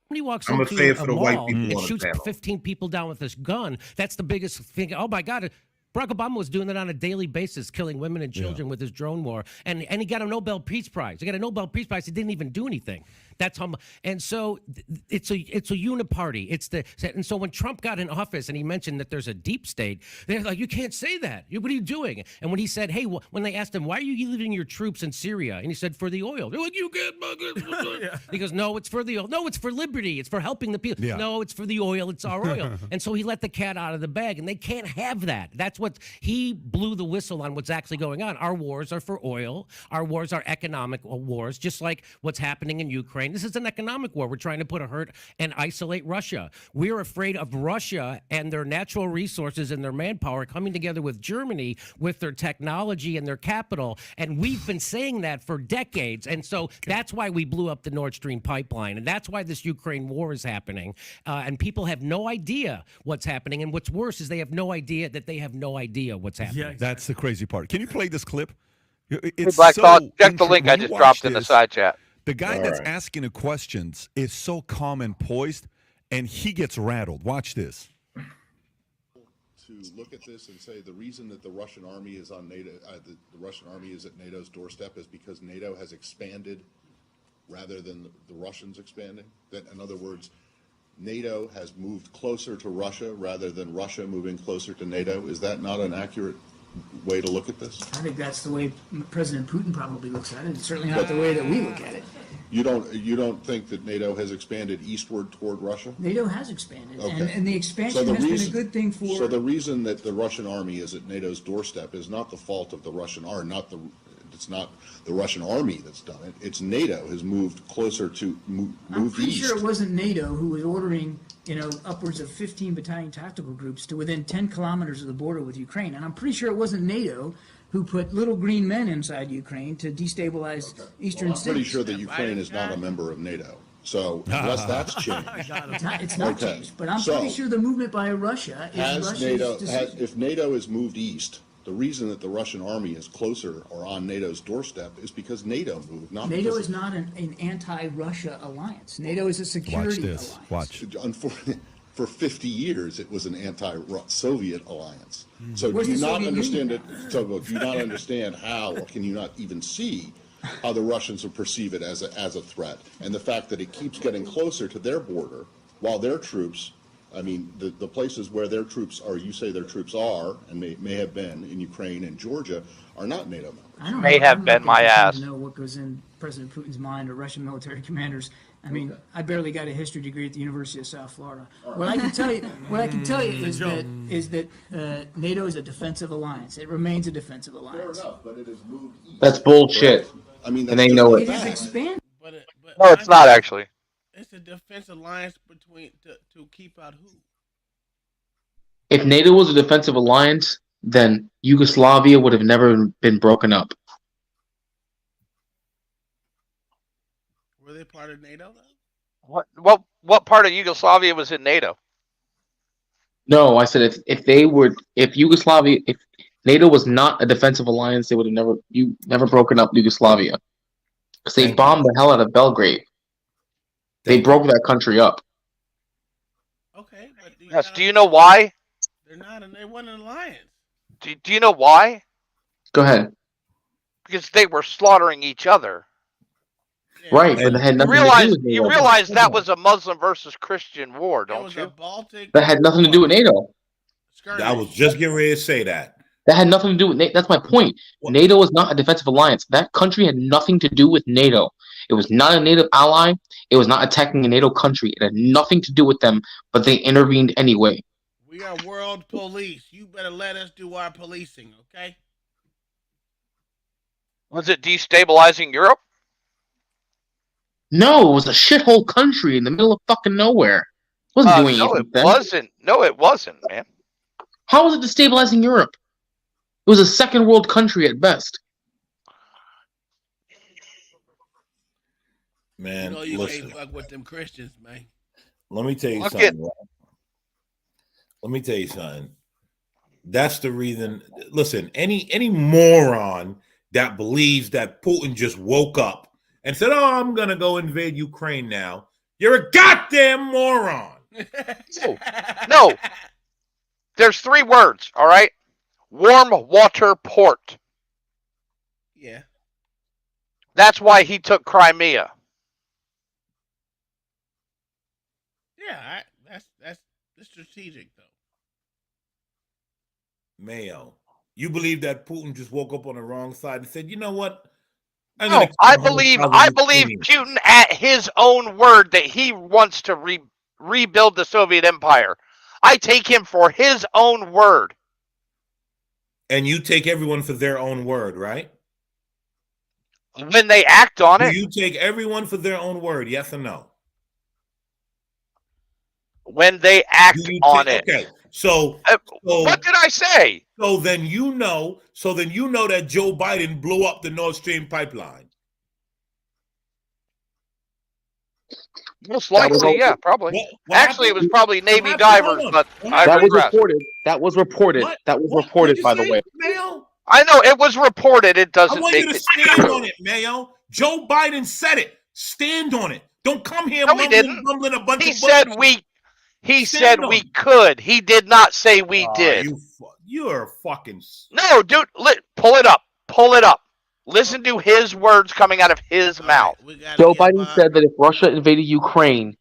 Somebody walks
I'm
into
say it
a
for the white
mall
people
and
on the
shoots
panel.
15 people down with this gun, that's the biggest thing. Oh, my God. Barack Obama was doing that on a daily basis, killing women and children with his drone war. And he got a Nobel Peace Prize. He got a Nobel Peace Prize. He didn't even do anything. That's how. And so it's a uniparty. And so when Trump got in office and he mentioned that there's a deep state, they're like, you can't say that. What are you doing? And when he said, hey, when they asked him, why are you leaving your troops in Syria? And he said, for the oil. They're like, you get buggers. He goes, no, it's for the oil. No, it's for liberty. It's for helping the people.
Yeah.
No, it's for the oil. It's our oil. And so he let the cat out of the bag, and they can't have that. That's what he blew the whistle on what's actually going on. Our wars are for oil. Our wars are economic wars, just like what's happening in Ukraine. This is an economic war. We're trying to put a hurt and isolate Russia. We're afraid of Russia and their natural resources and their manpower coming together with Germany with their technology and their capital. And we've been saying that for decades. And so that's why we blew up the Nord Stream pipeline. And that's why this Ukraine war is happening. And people have no idea what's happening. And what's worse is they have no idea that they have no idea what's happening.
Yeah, that's the crazy part. Can you play this clip?
It's Black Thought, check the link I just dropped in the side chat.
The guy that's asking the questions is so calm and poised, and he gets rattled. Watch this.
To look at this and say the reason that the Russian army is on NATO, the Russian army is at NATO's doorstep is because NATO has expanded rather than the Russians expanding. That, in other words, NATO has moved closer to Russia rather than Russia moving closer to NATO. Is that not an accurate way to look at this?
I think that's the way President Putin probably looks at it. It's certainly not the way that we look at it.
You don't think that NATO has expanded eastward toward Russia?
NATO has expanded,
Okay.
and the expansion has been a good thing for.
So the reason that the Russian army is at NATO's doorstep is not the fault of the Russian army, it's not the Russian army that's done it. It's NATO has moved closer to
I'm
move
pretty
east.
sure it wasn't NATO who was ordering, upwards of 15 battalion tactical groups to within 10 kilometers of the border with Ukraine. And I'm pretty sure it wasn't NATO who put little green men inside Ukraine to destabilize eastern
I'm pretty
states.
sure that Ukraine is not a member of NATO. So unless that's changed,
It's not
Okay.
changed, but I'm
So,
pretty sure the movement by Russia is
has
Russia's
NATO
decision.
if NATO is moved east, the reason that the Russian army is closer or on NATO's doorstep is because NATO moved, not
NATO
because
is not an anti-Russia alliance. NATO is a security alliance.
Watch.
Unfortunately, for 50 years, it was an anti-Soviet alliance. So
Where's
do you
the
not
Soviet
understand
Union
it? So do you not understand how, or can you not even see how the Russians would perceive it as a threat? And the fact that it keeps getting closer to their border while their troops, I mean, the places where their troops are, you say their troops are, and may have been in Ukraine and Georgia, are not NATO members.
I don't
May
know,
have
I'm
been
not
my
concerned
ass.
to know what goes in President Putin's mind or Russian military commanders. I mean, I barely got a history degree at the University of South Florida. What I can tell you, is that NATO is a defensive alliance. It remains a defensive alliance.
Fair enough, but it has moved east.
That's bullshit.
I mean,
and they know
It
it.
is expanded.
No, it's not actually.
It's a defense alliance to keep out who?
If NATO was a defensive alliance, then Yugoslavia would have never been broken up.
Were they part of NATO though?
What part of Yugoslavia was in NATO?
No, I said if NATO was not a defensive alliance, they would have never broken up Yugoslavia. Because they bombed the hell out of Belgrade. They broke that country up.
Okay, but
Yes. Do you know why?
they weren't an alliance.
Do you know why?
Go ahead.
Because they were slaughtering each other.
Right, but it had nothing to do with
You
NATO.
realize that was a Muslim versus Christian war, don't you?
That had nothing to do with NATO.
I was just getting ready to say that.
That had nothing to do with NATO. That's my point. NATO is not a defensive alliance. That country had nothing to do with NATO. It was not a NATO ally. It was not attacking a NATO country. It had nothing to do with them, but they intervened anyway.
We are world police. You better let us do our policing, okay?
Was it destabilizing Europe?
No, it was a shithole country in the middle of fucking nowhere. It wasn't doing
No,
anything
it
then.
wasn't. No, it wasn't, man.
How was it destabilizing Europe? It was a second world country at best.
Man,
You know you
listen.
can't fuck with them Christians, man.
Let me tell you
Look
something. Let me tell you something. That's the reason. Listen, any moron that believes that Putin just woke up and said, "Oh, I'm gonna go invade Ukraine now," you're a goddamn moron.
No. There's 3 words, all right? Warm water port.
Yeah.
That's why he took Crimea.
Yeah, that's strategic though.
Mayo, you believe that Putin just woke up on the wrong side and said, "You know what?
No, I believe Putin at his own word that he wants to rebuild the Soviet Empire. I take him for his own word.
And you take everyone for their own word, right?
When they act on it.
Do you take everyone for their own word, yes or no?
When they act on it.
Okay, so
what did I say?
So then you know that Joe Biden blew up the Nord Stream pipeline.
Most likely, yeah, probably. Actually, it was probably Navy divers, but
That was reported. That was reported. That was reported, by the way.
Mayo?
I know it was reported. It
I
doesn't
want
make
you to
it
stand
true.
on it, Mayo. Joe Biden said it. Stand on it. Don't come here
No, he didn't.
mumbling a bunch
He
of
said
bullshit.
He
Stand
said
on
we
it.
could. He did not say we did.
You're fucking.
No, dude, pull it up. Pull it up. Listen to his words coming out of his mouth.
Joe Biden said that if Russia invaded Ukraine,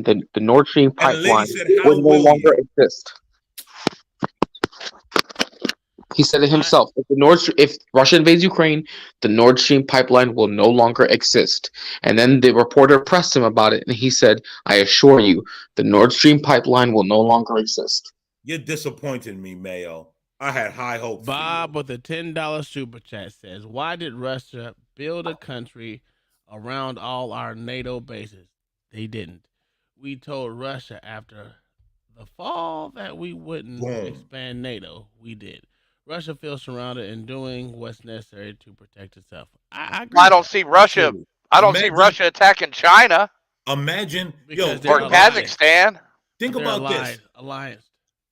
then the Nord Stream pipeline would no longer exist. He said it himself. If Russia invades Ukraine, the Nord Stream pipeline will no longer exist. And then the reporter pressed him about it, and he said, "I assure you, the Nord Stream pipeline will no longer exist."
You're disappointing me, Mayo. I had high hopes.
Bob with a $10 super chat says, "Why did Russia build a country around all our NATO bases? They didn't. We told Russia after the fall that we wouldn't expand NATO. We did. Russia feels surrounded and doing what's necessary to protect itself." I agree.
I don't see Russia. I don't see Russia attacking China.
Imagine,
Because
or
they're
Kazakhstan.
Think
They're
about this.
Alliance.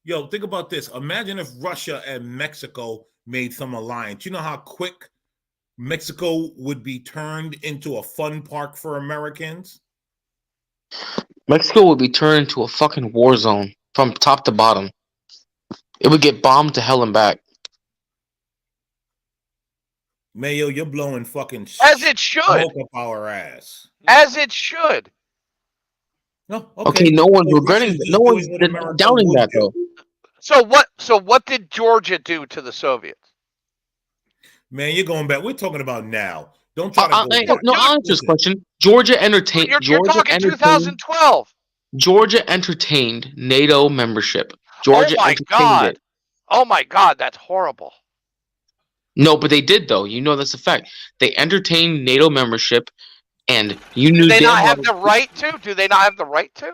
Yo, think about this. Imagine if Russia and Mexico made some alliance. You know how quick Mexico would be turned into a fun park for Americans?
Mexico would be turned into a fucking war zone from top to bottom. It would get bombed to hell and back.
Mayo, you're blowing fucking
As it should.
smoke up our ass.
As it should.
No,
Okay, no one's regretting. No one's doubting that though.
So what did Georgia do to the Soviets?
Man, you're going back. We're talking about now. Don't try to go back.
No, I'll answer this question. Georgia entertained.
You're talking 2012.
Georgia entertained NATO membership. Georgia
Oh my
entertained
God.
it.
Oh my God, that's horrible.
No, but they did though. You know that's a fact. They entertained NATO membership, and you knew
Do they
damn
not have
well-
the right to? Do they not have the right to?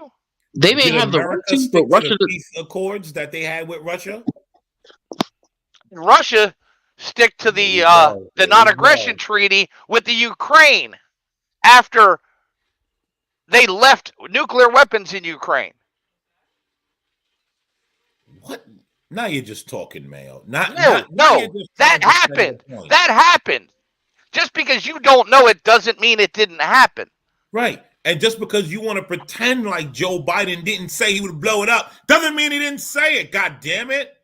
They may
Did
have the right
America
to,
stick
but
to
Russia.
the peace accords that they had with Russia?
Russia stick to the non-aggression treaty with the Ukraine after they left nuclear weapons in Ukraine.
What? Now you're just talking, Mayo. Now
No,
you're just
that
trying to defend
happened.
the point.
That happened. Just because you don't know it doesn't mean it didn't happen.
Right. And just because you want to pretend like Joe Biden didn't say he would blow it up, doesn't mean he didn't say it. God damn it.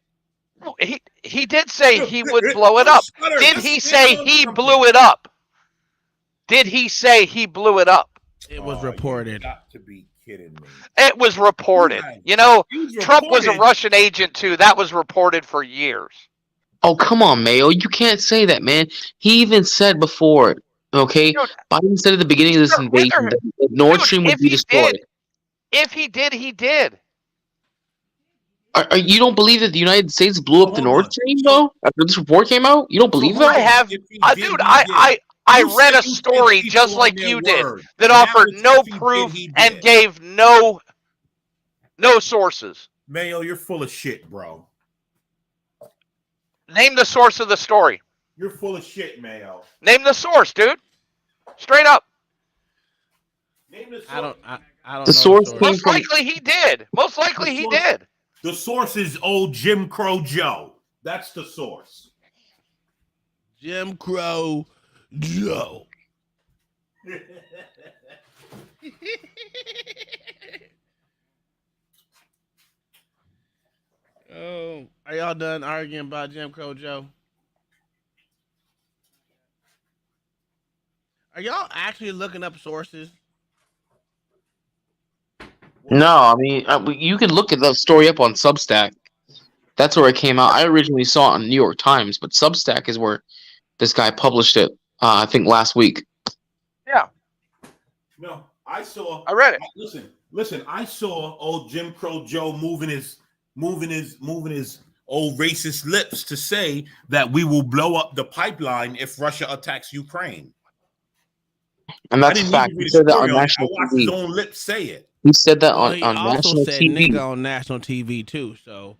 No, he did say he would blow it up. Did he say he blew it up? Did he say he blew it up?
It was reported.
Got to be kidding me.
It was reported. Trump was a Russian agent too. That was reported for years.
Oh, come on, Mayo. You can't say that, man. He even said before, okay? Biden said at the beginning of this invasion that Nord Stream would be destroyed.
If he did, he did.
You don't believe that the United States blew up the Nord Stream, though? After this report came out? You don't believe that?
I have, dude. I read a story just like you did that offered no proof and gave no sources.
Mayo, you're full of shit, bro.
Name the source of the story.
You're full of shit, Mayo.
Name the source, dude. Straight up.
Name the source.
I don't know. Source
Most likely he did. Most likely he did.
The source is old Jim Crow Joe. That's the source.
Jim Crow Joe. Oh, are y'all done arguing about Jim Crow Joe? Are y'all actually looking up sources?
No, I mean, you can look at the story up on Substack. That's where it came out. I originally saw it on New York Times, but Substack is where this guy published it, I think last week.
Yeah.
No, I
read it.
Listen, I saw old Jim Crow Joe moving his old racist lips to say that we will blow up the pipeline if Russia attacks Ukraine.
And that's a fact. He said that on national
I watched
TV.
his own lips say it.
He said that on
He also
national
said
TV.
nigga on national TV too. So,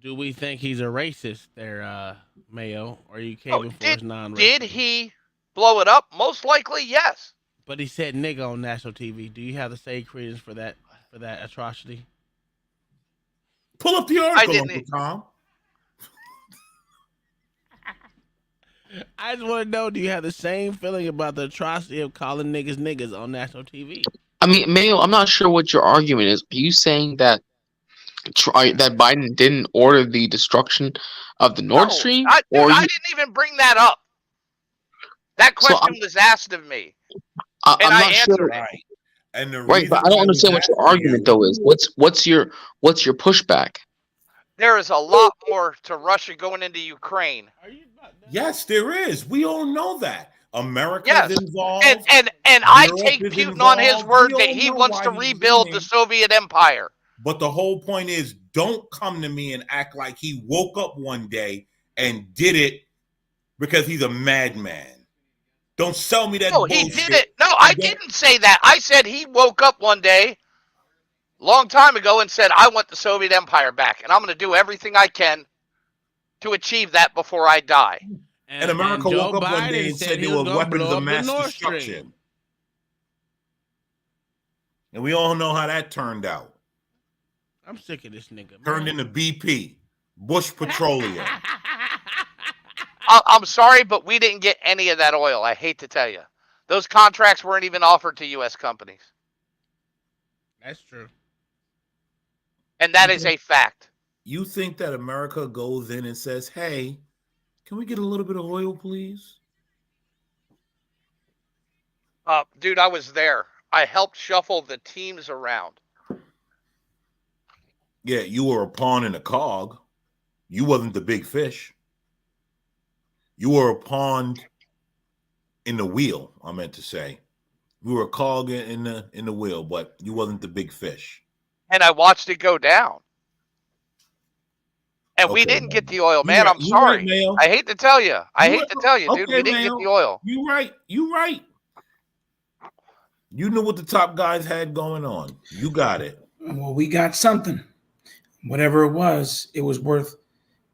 do we think he's a racist there, Mayo? Or are you caving for his non-racist?
Did he blow it up? Most likely, yes.
But he said nigga on national TV. Do you have the same credence for that atrocity?
Pull up the article, Uncle Tom.
I just want to know, do you have the same feeling about the atrocity of calling niggas on national TV?
I mean, Mayo, I'm not sure what your argument is. Are you saying that that Biden didn't order the destruction of the Nord Stream?
I didn't even bring that up. That question was asked of me, and I answered it.
And the
right, but I don't understand what your argument though is. What's your pushback?
There is a lot more to Russia going into Ukraine.
Yes, there is. We all know that. America's involved.
And I take Putin on his word that he wants to rebuild the Soviet Empire.
But the whole point is, don't come to me and act like he woke up one day and did it because he's a madman. Don't sell me that bullshit.
He did it. No, I didn't say that. I said he woke up one day, long time ago, and said, I want the Soviet Empire back, and I'm going to do everything I can to achieve that before I die.
And America woke up one day and said they were weapons of mass destruction. And we all know how that turned out.
I'm sick of this nigga, man.
Turned into BP, Bush Petroleum.
I'm sorry, but we didn't get any of that oil. I hate to tell you. Those contracts weren't even offered to U.S. companies.
That's true.
And that is a fact.
You think that America goes in and says, hey, can we get a little bit of oil, please?
Dude, I was there. I helped shuffle the teams around.
Yeah, you were a pawn in a cog. You wasn't the big fish. You were a pawn in the wheel, I meant to say. You were a cog in the wheel, but you wasn't the big fish.
And I watched it go down. And we didn't get the oil, man. I'm sorry.
Right,
I hate to tell you. Dude. We didn't get the oil.
You right. You knew what the top guys had going on. You got it.
Well, we got something. Whatever it was worth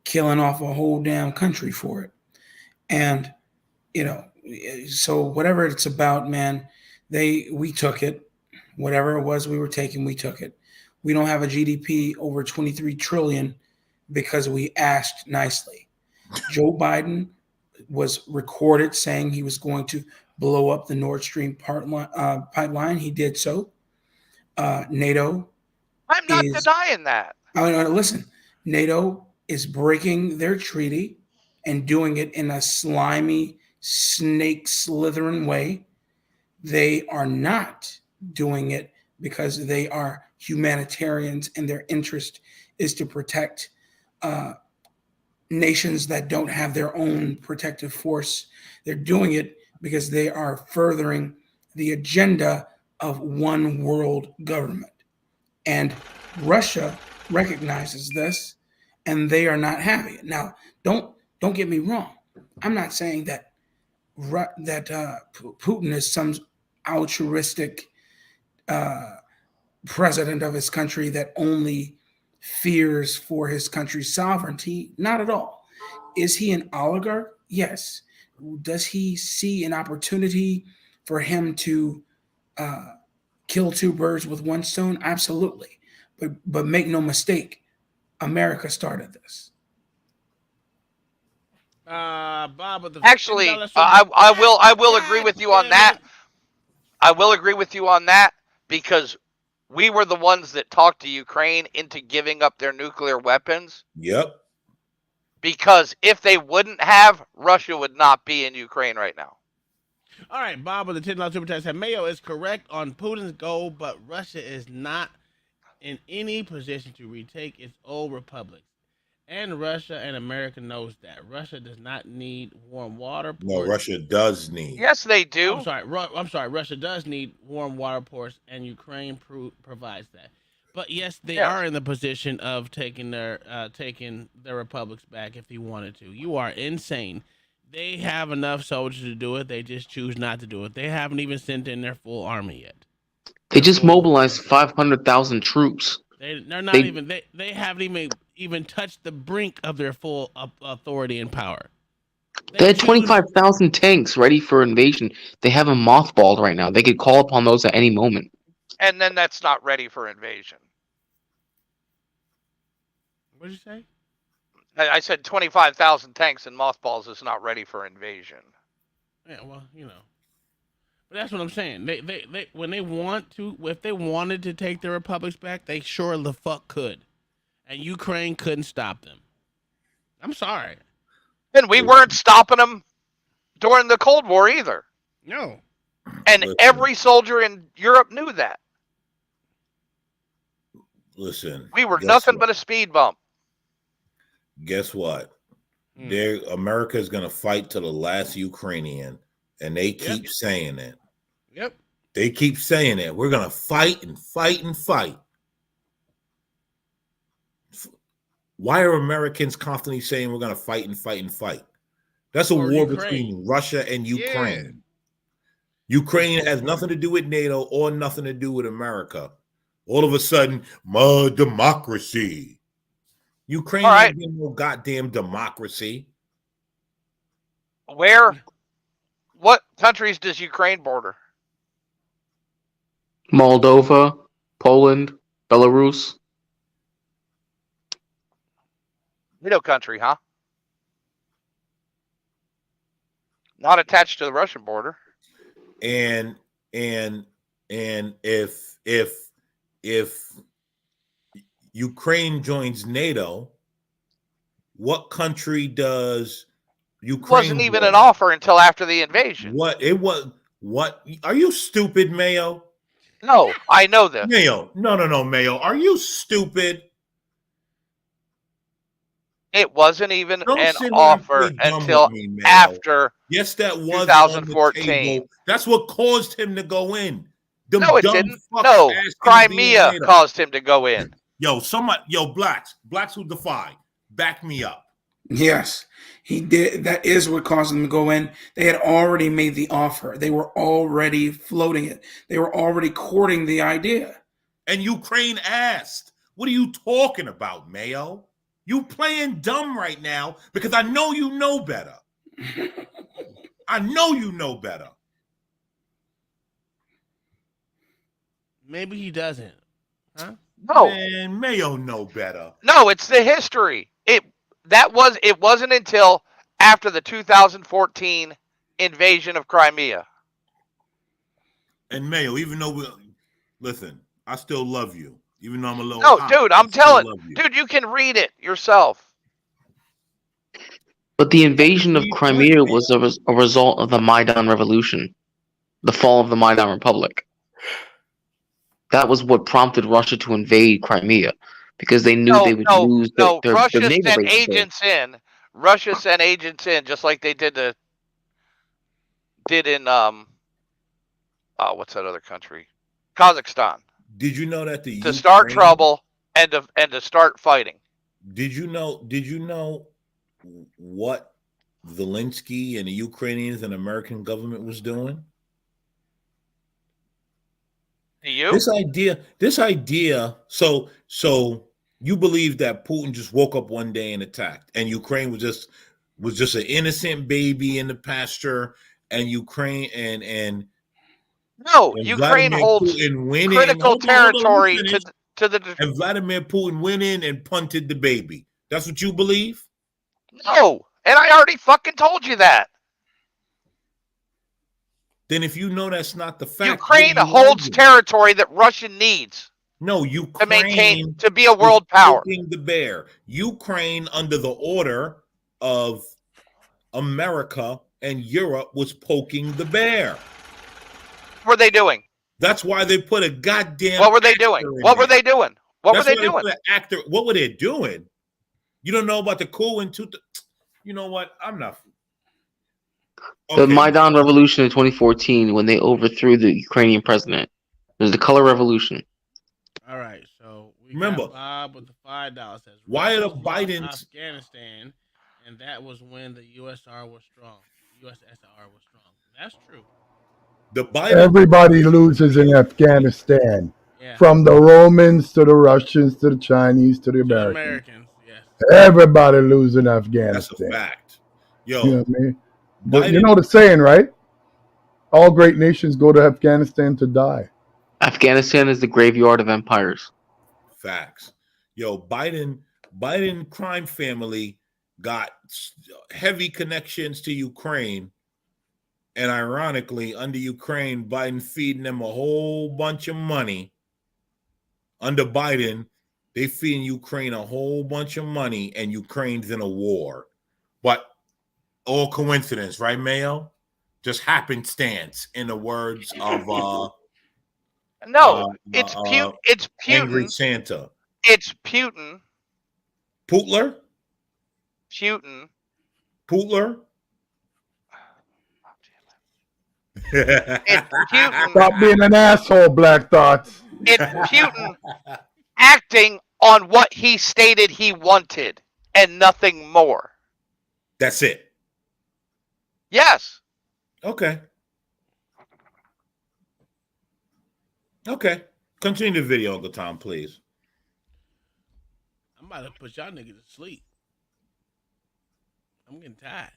killing off a whole damn country for it. And, so whatever it's about, man, we took it. Whatever it was we were taking, we took it. We don't have a GDP over 23 trillion because we asked nicely. Joe Biden was recorded saying he was going to blow up the Nord Stream pipeline. He did so. NATO.
I'm not denying that.
Listen, NATO is breaking their treaty and doing it in a slimy, snake slithering way. They are not doing it because they are humanitarians and their interest is to protect nations that don't have their own protective force. They're doing it because they are furthering the agenda of one world government. And Russia recognizes this, and they are not having it. Now, don't get me wrong. I'm not saying that Putin is some altruistic president of his country that only fears for his country's sovereignty. Not at all. Is he an oligarch? Yes. Does he see an opportunity for him to kill two birds with one stone? Absolutely. But make no mistake, America started this.
Bob, actually, I will agree with you on that. I will agree with you on that because we were the ones that talked to Ukraine into giving up their nuclear weapons.
Yep.
Because if they wouldn't have, Russia would not be in Ukraine right now.
All right, Bob with the $10 super chat said Mayo is correct on Putin's goal, but Russia is not in any position to retake its old republics. And Russia and America knows that. Russia does not need warm water ports.
No, Russia does need.
Yes, they do.
I'm sorry. Russia does need warm water ports, and Ukraine provides that. But yes, they are in the position of taking their republics back if they wanted to. You are insane. They have enough soldiers to do it. They just choose not to do it. They haven't even sent in their full army yet.
They just mobilized 500,000 troops.
They're not even. They haven't even touched the brink of their full authority and power.
They had 25,000 tanks ready for invasion. They have them mothballed right now. They could call upon those at any moment.
And then that's not ready for invasion.
What did you say?
I said 25,000 tanks and mothballs is not ready for invasion.
Yeah, well, But that's what I'm saying. They when they want to, if they wanted to take their republics back, they sure the fuck could. And Ukraine couldn't stop them. I'm sorry.
And we weren't stopping them during the Cold War either.
No.
And every soldier in Europe knew that.
Listen.
We were nothing but a speed bump.
Guess what? America is going to fight to the last Ukrainian, and they keep saying it.
Yep.
They keep saying it. We're going to fight and fight and fight. Why are Americans constantly saying we're going to fight and fight and fight? That's a war between Russia and Ukraine. Yeah. Ukraine has nothing to do with NATO or nothing to do with America. All of a sudden, my democracy. Ukraine ain't no goddamn democracy.
What countries does Ukraine border?
Moldova, Poland, Belarus.
NATO country, huh? Not attached to the Russian border.
And if Ukraine joins NATO, what country does Ukraine?
Wasn't even an offer until after the invasion.
What are you stupid, Mayo?
No, I know this.
Mayo. No, Mayo. Are you stupid?
It wasn't even an offer until after
that was
2014.
That's what caused him to go in.
No, it didn't. No, Crimea caused him to go in.
Blacks who defy, back me up.
Yes, he did. That is what caused them to go in. They had already made the offer. They were already floating it. They were already courting the idea.
And Ukraine asked, what are you talking about, Mayo? You playing dumb right now because I know you know better. I know you know better.
Maybe he doesn't. Huh?
No.
Man, Mayo know better.
No, it's the history. It wasn't until after the 2014 invasion of Crimea.
And Mayo, even though listen, I still love you. Even though I'm a little
No, dude, I'm telling dude, you can read it yourself.
But the invasion of Crimea was a result of the Maidan Revolution, the fall of the Maidan Republic. that was what prompted Russia to invade Crimea, because they knew they would lose their
Russia
naval
sent
base there.
agents in. Russia sent agents in, just like they did in what's that other country? Kazakhstan.
Did you know that
to start trouble and to start fighting?
Did you know what Zelensky and the Ukrainians and American government was doing?
Do you?
This idea. So you believe that Putin just woke up one day and attacked, and Ukraine was just an innocent baby in the pasture, and Ukraine and
Ukraine holds critical territory to the.
And Vladimir Putin went in and punted the baby. That's what you believe?
No, and I already fucking told you that.
Then if you know that's not the fact,
Ukraine holds territory that Russia needs.
No, Ukraine
to maintain to be a world power.
The bear. Ukraine, under the order of America and Europe, was poking the bear.
What were they doing?
That's why they put a goddamn.
What were they doing? What were they doing? What were they doing?
What were they doing? You don't know about the coup in You know what? I'm not.
Okay. The Maidan Revolution in 2014, when they overthrew the Ukrainian president. It was the color revolution.
All right, so we
remember
got Bob with the $5 says
why are the Bidens
Afghanistan, and that was when the USSR was strong. USSR was strong. That's true.
The Biden.
Everybody loses in Afghanistan, from the Romans to the Russians to the Chinese to the Americans. Yes. Everybody loses in Afghanistan.
That's a fact. Yo,
you know what I mean? But you know the saying, right? All great nations go to Afghanistan to die.
Afghanistan is the graveyard of empires.
Facts. Yo, Biden crime family got heavy connections to Ukraine. And ironically, under Ukraine, Biden feeding them a whole bunch of money. Under Biden, they feeding Ukraine a whole bunch of money, and Ukraine's in a war. But all coincidence, right, Mayo? Just happenstance, in the words of
it's Putin. It's Putin.
Angry Santa.
It's Putin.
Putler.
Putin.
Putler.
It's Putin.
Stop being an asshole, Black Thoughts.
It's Putin acting on what he stated he wanted and nothing more.
That's it.
Yes.
Okay. Continue the video, Uncle Tom, please.
I'm about to put y'all niggas to sleep. I'm getting tired.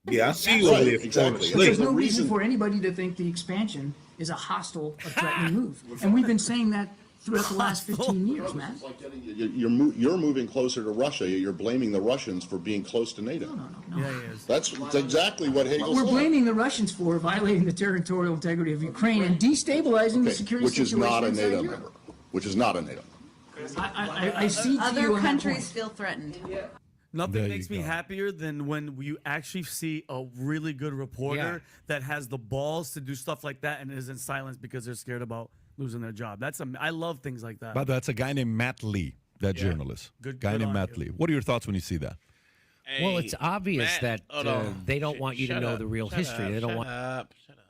Yeah, I see you over there.
Exactly. There's no reason for anybody to think the expansion is a hostile, a threatening move. And we've been saying that throughout the last 15 years, man.
You're moving closer to Russia. You're blaming the Russians for being close to NATO.
No.
That's exactly what Hagel said.
We're blaming the Russians for violating the territorial integrity of Ukraine and destabilizing the security situation.
Which is not a NATO member. Which is not a NATO.
I see
other countries feel threatened.
Nothing makes me happier than when you actually see a really good reporter that has the balls to do stuff like that and isn't silenced because they're scared about losing their job. I love things like that.
By the way, that's a guy named Matt Lee, that journalist.
Good
named Matt Lee. What are your thoughts when you see that?
Well, it's obvious that they don't want you to know the real history. They don't want.
Shut up.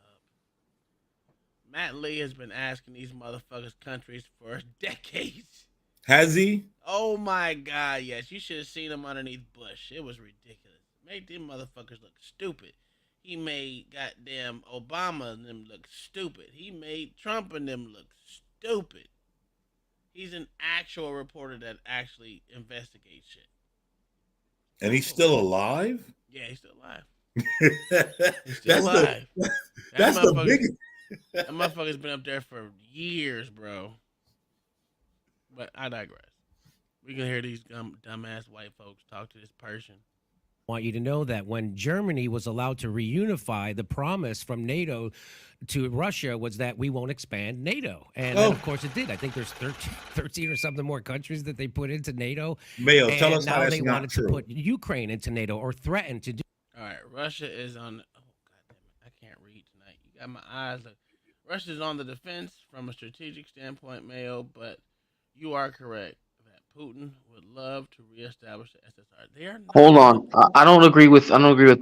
Matt Lee has been asking these motherfuckers countries for decades.
Has he?
Oh my God, yes. You should have seen him underneath Bush. It was ridiculous. Made them motherfuckers look stupid. He made goddamn Obama and them look stupid. He made Trump and them look stupid. He's an actual reporter that actually investigates shit.
And he's still alive?
Yeah, he's still alive. He's still alive.
That's the biggest.
That motherfucker's been up there for years, bro. But I digress. We can hear these dumbass white folks talk to this Persian.
Want you to know that when Germany was allowed to reunify, the promise from NATO to Russia was that we won't expand NATO. And then, of course it did. I think there's 13 or something more countries that they put into NATO.
Mayo,
and
tell us
now
how that's
they
not
wanted
true.
to put Ukraine into NATO or threaten to do.
All right, Russia is on. Oh, goddamn it. I can't read tonight. You got my eyes. Russia's on the defense from a strategic standpoint, Mayo, but you are correct that Putin would love to reestablish the SSR. They are not
Hold on. I don't agree with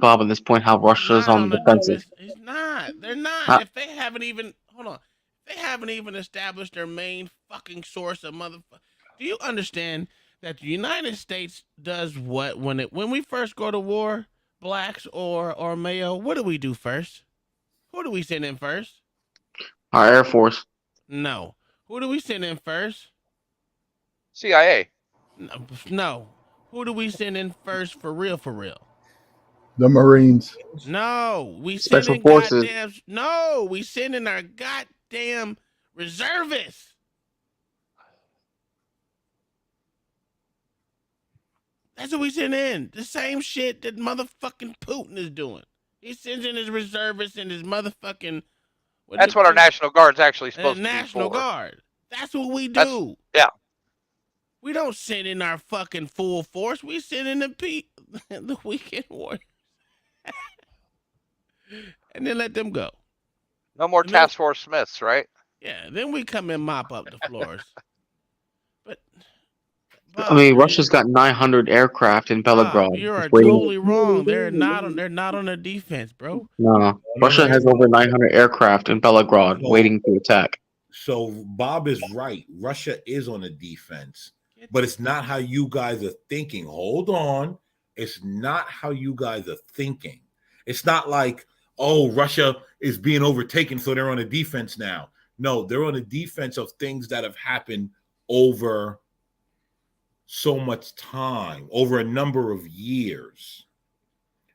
Bob on this point. How Russia's on the defensive.
He's not. They're not.
Uh,
If they haven't even hold on, if they haven't even established their main fucking source of motherfucker. Do you understand that the United States does what when we first go to war, blacks or Mayo? What do we do first? Who do we send in first?
Our Air Force.
No. Who do we send in first?
CIA.
No. Who do we send in first for real?
The Marines.
No, we send
Special
in
Forces.
we send in our goddamn reservists. That's what we send in. The same shit that motherfucking Putin is doing. He sends in his reservists and his motherfucking.
That's what our National Guard's actually supposed to be
National
for.
Guard. That's what we do.
Yeah.
We don't send in our fucking full force. We send in the weekend warriors. And then let them go.
No more Task Force Smiths, right?
Yeah, then we come and mop up the floors.
I mean, Russia's got 900 aircraft in Belgrade.
You are
just waiting.
totally wrong. They're not on the defense, bro.
No, Russia has over 900 aircraft in Belgrade waiting to attack.
So Bob is right. Russia is on the defense, but it's not how you guys are thinking. Hold on. It's not how you guys are thinking. It's not like, oh, Russia is being overtaken, so they're on the defense now. No, they're on the defense of things that have happened over so much time, over a number of years.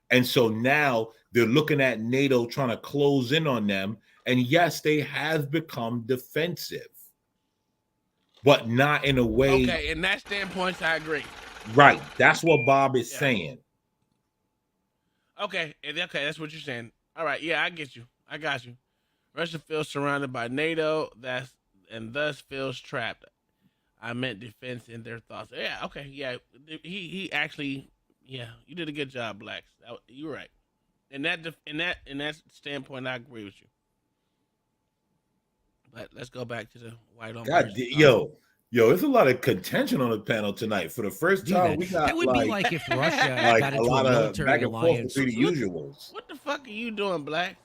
And so now they're looking at NATO trying to close in on them. And yes, they have become defensive, but not in a way.
Okay, in that standpoint, I agree.
Right. That's what Bob is saying.
Okay, that's what you're saying. All right, yeah, I get you. I got you. Russia feels surrounded by NATO, and thus feels trapped. I meant defense in their thoughts. Yeah, okay, yeah. He actually, yeah, you did a good job, Blacks. You're right. In that standpoint, I agree with you. But let's go back to the white on.
God, yo, there's a lot of contention on the panel tonight. For the first time, we got
that would be like if Russia
like
got
a
into
lot
a
of
military
back and forth
alliance.
between the usuals.
What the fuck are you doing, Black?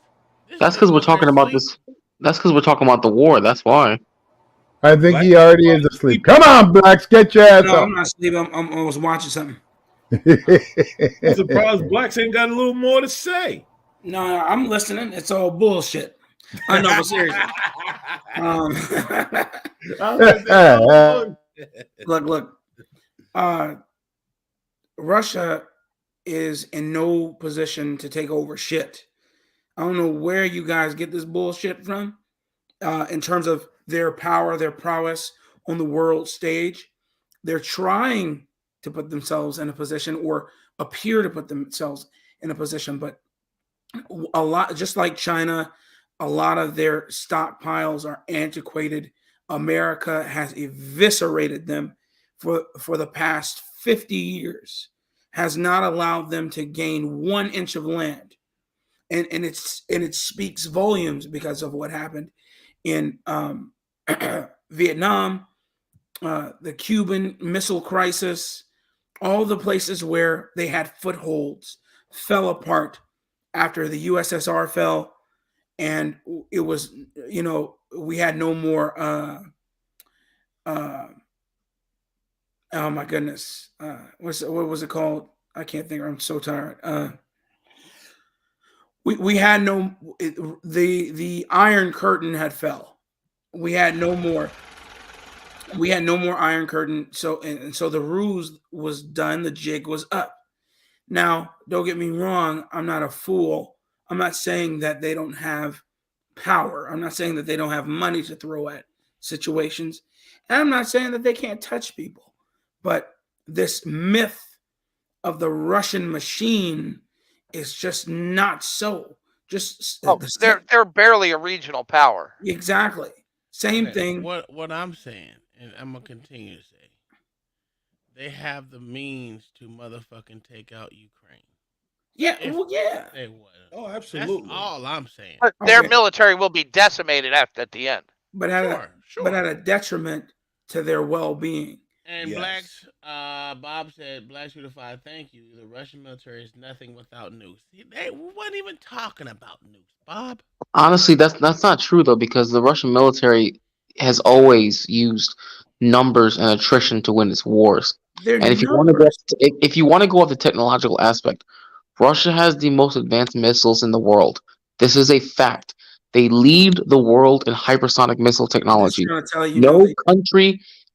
That's because we're talking about this. That's because we're talking about the war. That's why.
I think he already is asleep. Come on, Blacks, get your ass
No,
up.
I'm not asleep. I was watching something.
I'm surprised Blacks ain't got a little more to say.
No, I'm listening. It's all bullshit. I know, but seriously. Look. Russia is in no position to take over shit. I don't know where you guys get this bullshit from in terms of their power, their prowess on the world stage. They're trying to put themselves in a position or appear to put themselves in a position, but a lot, just like China, a lot of their stockpiles are antiquated. America has eviscerated them for the past 50 years, has not allowed them to gain 1 inch of land. And it speaks volumes because of what happened in Vietnam, the Cuban Missile Crisis, all the places where they had footholds fell apart after the USSR fell, and it was, we had no more. Oh my goodness, what was it called? I can't think. I'm so tired. We had no. The Iron Curtain had fell. We had no more. We had no more Iron Curtain. So the ruse was done. The jig was up. Now, don't get me wrong. I'm not a fool. I'm not saying that they don't have power. I'm not saying that they don't have money to throw at situations. And I'm not saying that they can't touch people. But this myth of the Russian machine is just not so.
They're barely a regional power.
Exactly. Same thing.
What I'm saying, and I'm gonna continue to say, they have the means to motherfucking take out Ukraine.
Yeah, yeah.
They would.
Oh,
That's
absolutely.
all I'm saying.
But their
Okay.
military will be decimated at the end.
But at a detriment to their well-being.
And
Yes.
blacks, Bob said, blacks unified, thank you. The Russian military is nothing without nukes. They weren't even talking about nukes, Bob.
Honestly, that's not true though, because the Russian military has always used numbers and attrition to win its wars.
They're
And if you want to go off the technological aspect, Russia has the most advanced missiles in the world. This is a fact. They lead the world in hypersonic missile technology.
gonna tell you,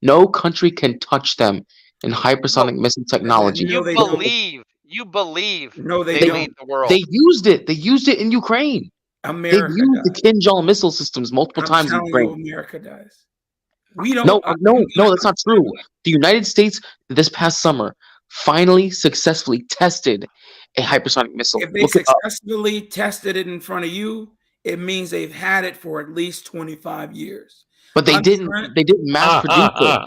No country can touch them in hypersonic missile technology.
You believe
No, they
they
don't.
lead the world.
They used it. They used it in Ukraine.
America
They've used the Kinjal missile systems multiple
I'm
times in
telling you,
Ukraine.
America does. We don't.
No, that's not true. The United States this past summer finally successfully tested a hypersonic missile.
If they
Look it up.
successfully tested it in front of you, it means they've had it for at least 25 years.
But they
I'm
didn't.
trying-
They didn't mass produce it.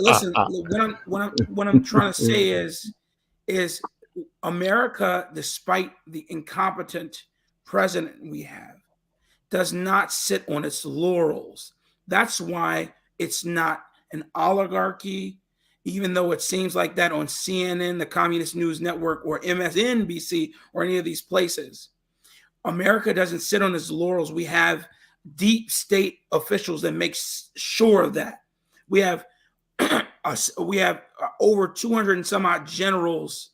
Listen, what I'm trying to say is America, despite the incompetent president we have, does not sit on its laurels. That's why it's not an oligarchy, even though it seems like that on CNN, the Communist News Network, or MSNBC, or any of these places. America doesn't sit on its laurels. We have deep state officials that make sure of that. We have over 200 and some odd generals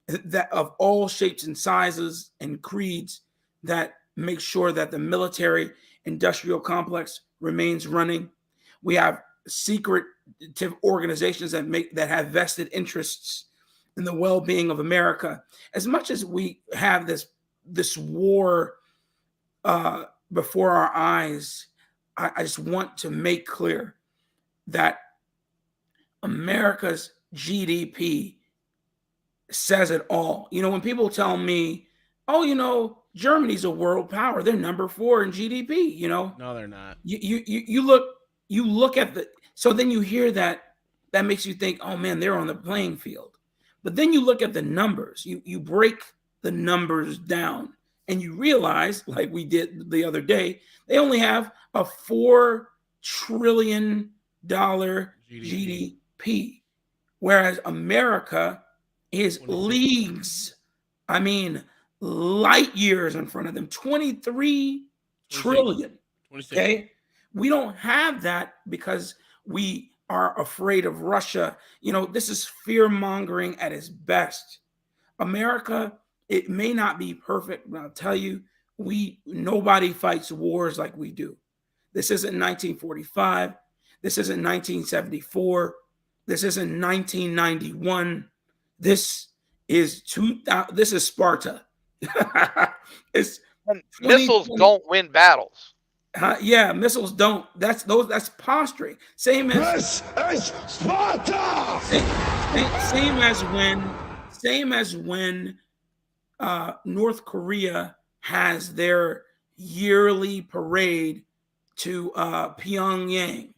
that of all shapes and sizes and creeds that make sure that the military industrial complex remains running. We have secretive organizations that have vested interests in the well-being of America. As much as we have this war before our eyes, I just want to make clear that America's GDP says it all. You know, when people tell me, oh, you know, Germany's a world power, they're number 4 in GDP, you know.
No, they're not.
You look at so then you hear that makes you think, oh man, they're on the playing field. But then you look at the numbers, you break the numbers down and you realize, like we did the other day, they only have a $4 trillion GDP, whereas America is leagues, I mean, light years in front of them, 23 trillion.
26.
Okay. We don't have that because we are afraid of Russia. You know, this is fear mongering at its best. America, it may not be perfect, but I'll tell you, nobody fights wars like we do. This isn't 1945. This isn't 1974. This isn't 1991. This is 2000. This is Sparta. It's
missiles don't win battles.
Yeah, missiles don't. That's posturing. Same as
Sparta.
Same as when North Korea has their yearly parade to Pyongyang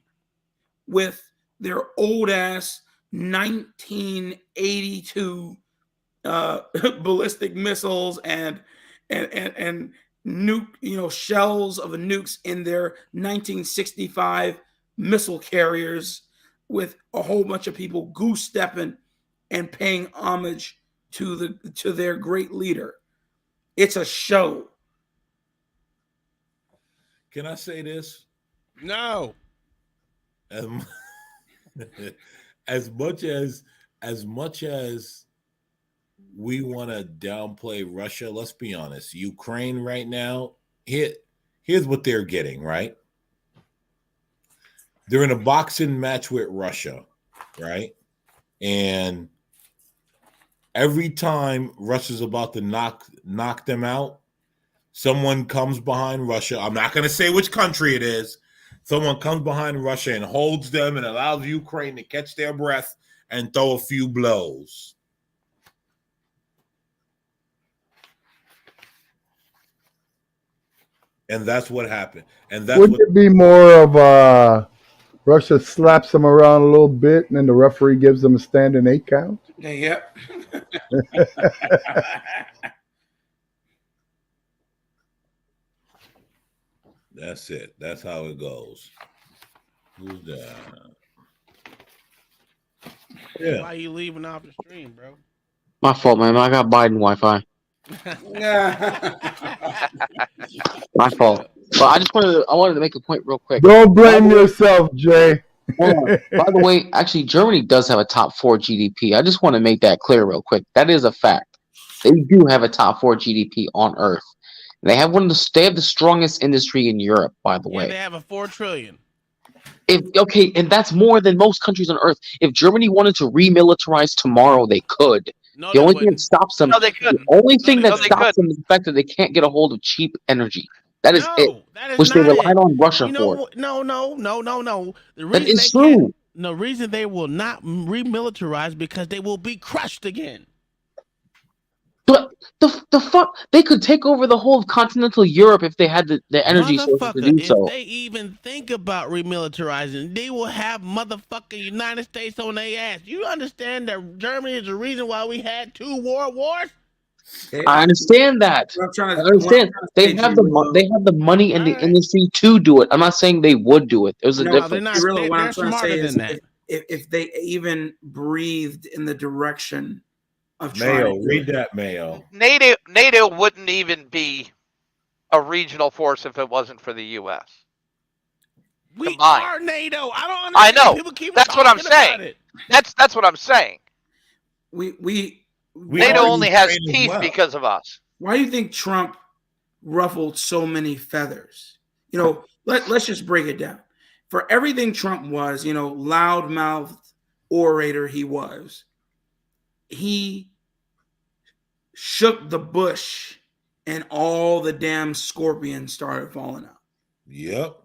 with their old ass 1982 ballistic missiles and nuke, you know, shells of the nukes in their 1965 missile carriers, with a whole bunch of people goose stepping and paying homage to their great leader. It's a show.
Can I say this?
No.
As much as we want to downplay Russia, let's be honest. Ukraine right now, here's what they're getting, right? They're in a boxing match with Russia, right? And every time Russia's about to knock them out, someone comes behind Russia. I'm not going to say which country it is. Someone comes behind Russia and holds them and allows Ukraine to catch their breath and throw a few blows. And that's what happened. And that's
Wouldn't it be more of Russia slaps them around a little bit and then the referee gives them a standing 8 count?
Yep.
That's it. That's how it goes. Who's that? Yeah.
Why you leaving off the stream, bro?
My fault, man. I got Biden Wi-Fi. My fault. But I wanted to make a point real quick.
Don't blame yourself, Jay.
By the way, actually, Germany does have a top 4 GDP. I just want to make that clear real quick. That is a fact. They do have a top 4 GDP on Earth. They have they have the strongest industry in Europe, by the way.
They have a $4 trillion.
And that's more than most countries on Earth. If Germany wanted to remilitarize tomorrow, they could.
No,
the only thing that stops them,
No, they couldn't.
the only thing
No,
that
they
stops them is the fact that they can't get a hold of cheap energy. That is it, which they relied on Russia for.
No.
That is true.
The reason they will not remilitarize because they will be crushed again.
But the fuck, they could take over the whole of continental Europe if they had the energy sources to do so.
If they even think about remilitarizing, they will have motherfucking United States on their ass. You understand that Germany is the reason why we had 2 world wars?
I understand that. I understand. They have the money and the industry to do it. I'm not saying they would do it. There's a difference.
Really, what I'm trying to say is if they even breathed in the direction of
Mayo, read that, Mayo.
NATO wouldn't even be a regional force if it wasn't for the U.S.
We
Combined.
are NATO. I don't
I
understand.
know.
People keep
That's what I'm
talking about
saying.
it.
That's what I'm saying.
We
NATO only has teeth because of us.
Why do you think Trump ruffled so many feathers? You know, let's just break it down. For everything Trump was, you know, loudmouthed orator he was, he shook the bush and all the damn scorpions started falling out.
Yep.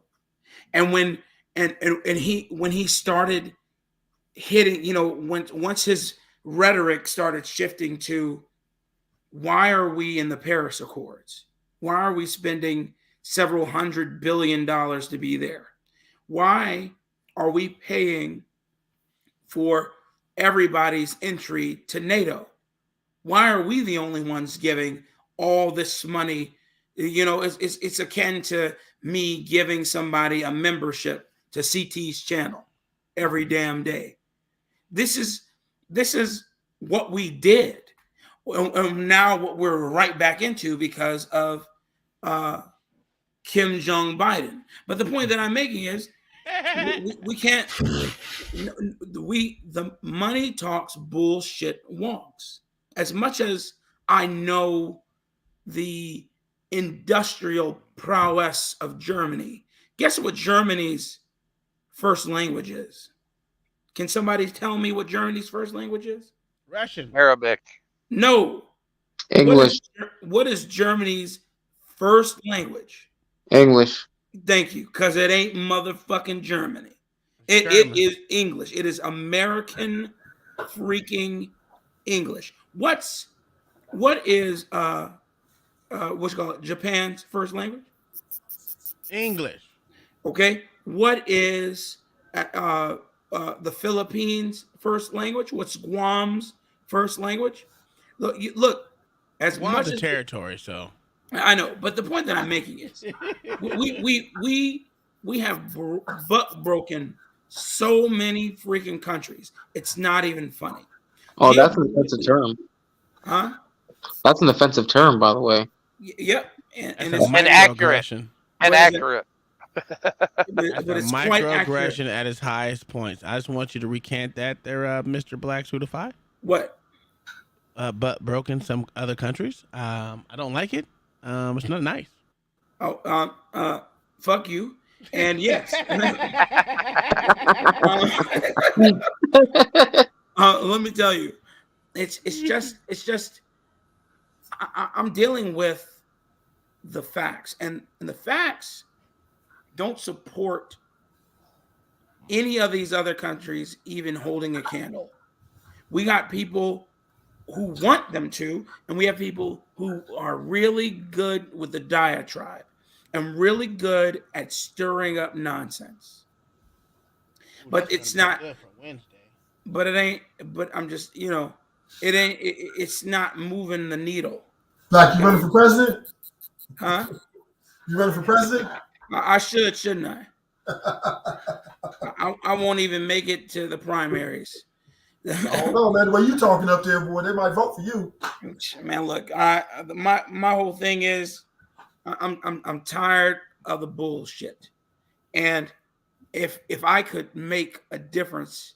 And when he started hitting, you know, once his rhetoric started shifting to why are we in the Paris Accords? Why are we spending several $100 billion to be there? Why are we paying for everybody's entry to NATO? Why are we the only ones giving all this money? You know, it's akin to me giving somebody a membership to CT's channel every damn day. This is what we did. And now what we're right back into because of Kim Jong Biden. But the point that I'm making is we can't. The money talks, bullshit walks. As much as I know the industrial prowess of Germany, guess what Germany's first language is? Can somebody tell me what Germany's first language is?
Russian.
Arabic.
No.
English.
What is Germany's first language?
English.
Thank you, because it ain't motherfucking Germany. It is English. It is American freaking English. What is what's it called? Japan's first language?
English.
Okay. What is the Philippines' first language? What's Guam's first language? Look. As
Guam's
much
a
as
territory, so
I know, but the point that I'm making is we have broken so many freaking countries. It's not even funny.
Oh, that's an offensive term.
Huh?
That's an offensive term, by the way.
Yep. And
it's accurate. And accurate.
But it's quite accurate.
Microaggression at its highest points. I just want you to recant that there, Mr. Black Suitify.
What?
But broken some other countries. I don't like it. It's not nice.
Oh, fuck you. And yes. Let me tell you, it's just I'm dealing with the facts, and the facts don't support any of these other countries even holding a candle. We got people who want them to, and we have people who are really good with the diatribe and really good at stirring up nonsense. But it's not. But it ain't. But I'm just, you know, it ain't. It's not moving the needle.
Like, you running for president?
Huh?
You running for president?
I should, shouldn't I? I won't even make it to the primaries.
I don't know, man. The way you talking up there, boy, they might vote for you.
Man, look, my whole thing is, I'm tired of the bullshit, and if I could make a difference,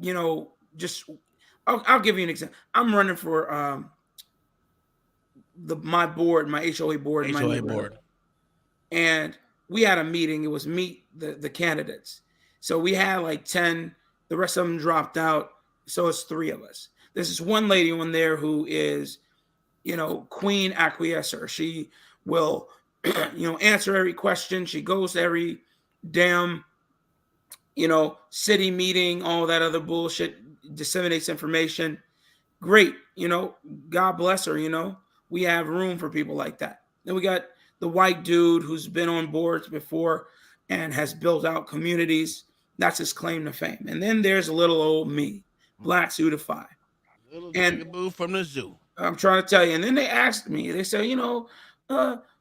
you know, just I'll give you an example. I'm running for my board, my HOA board, in my
HOA
neighborhood.
board.
And we had a meeting. It was meet the candidates. So we had like 10. The rest of them dropped out. So it's 3 of us. There's this one lady on there who is, you know, Queen Acquiescer. She will, you know, answer every question. She goes to every damn, you know, city meeting, all that other bullshit, disseminates information. Great. You know, God bless her. You know, we have room for people like that. Then we got the white dude who's been on boards before and has built out communities. That's his claim to fame. And then there's little old me, Black Suitify.
Little
And
boo from the zoo.
I'm trying to tell you. And then they asked me, they said, you know,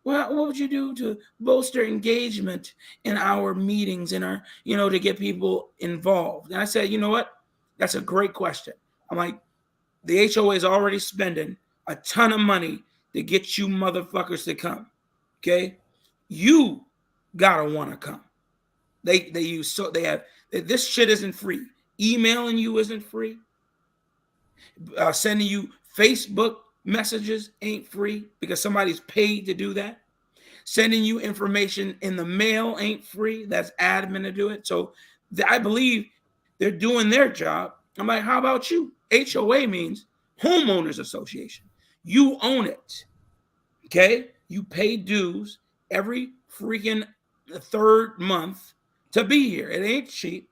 what would you do to bolster engagement in our meetings, in our, you know, to get people involved? And I said, you know what? That's a great question. I'm like, the HOA is already spending a ton of money to get you motherfuckers to come. Okay, you gotta want to come. They have this shit isn't free. Emailing you isn't free. Sending you Facebook messages ain't free because somebody's paid to do that. Sending you information in the mail ain't free. That's admin to do it. So I believe they're doing their job. I'm like, how about you? HOA means homeowners association. You own it. Okay. You pay dues every freaking 3rd month to be here. It ain't cheap.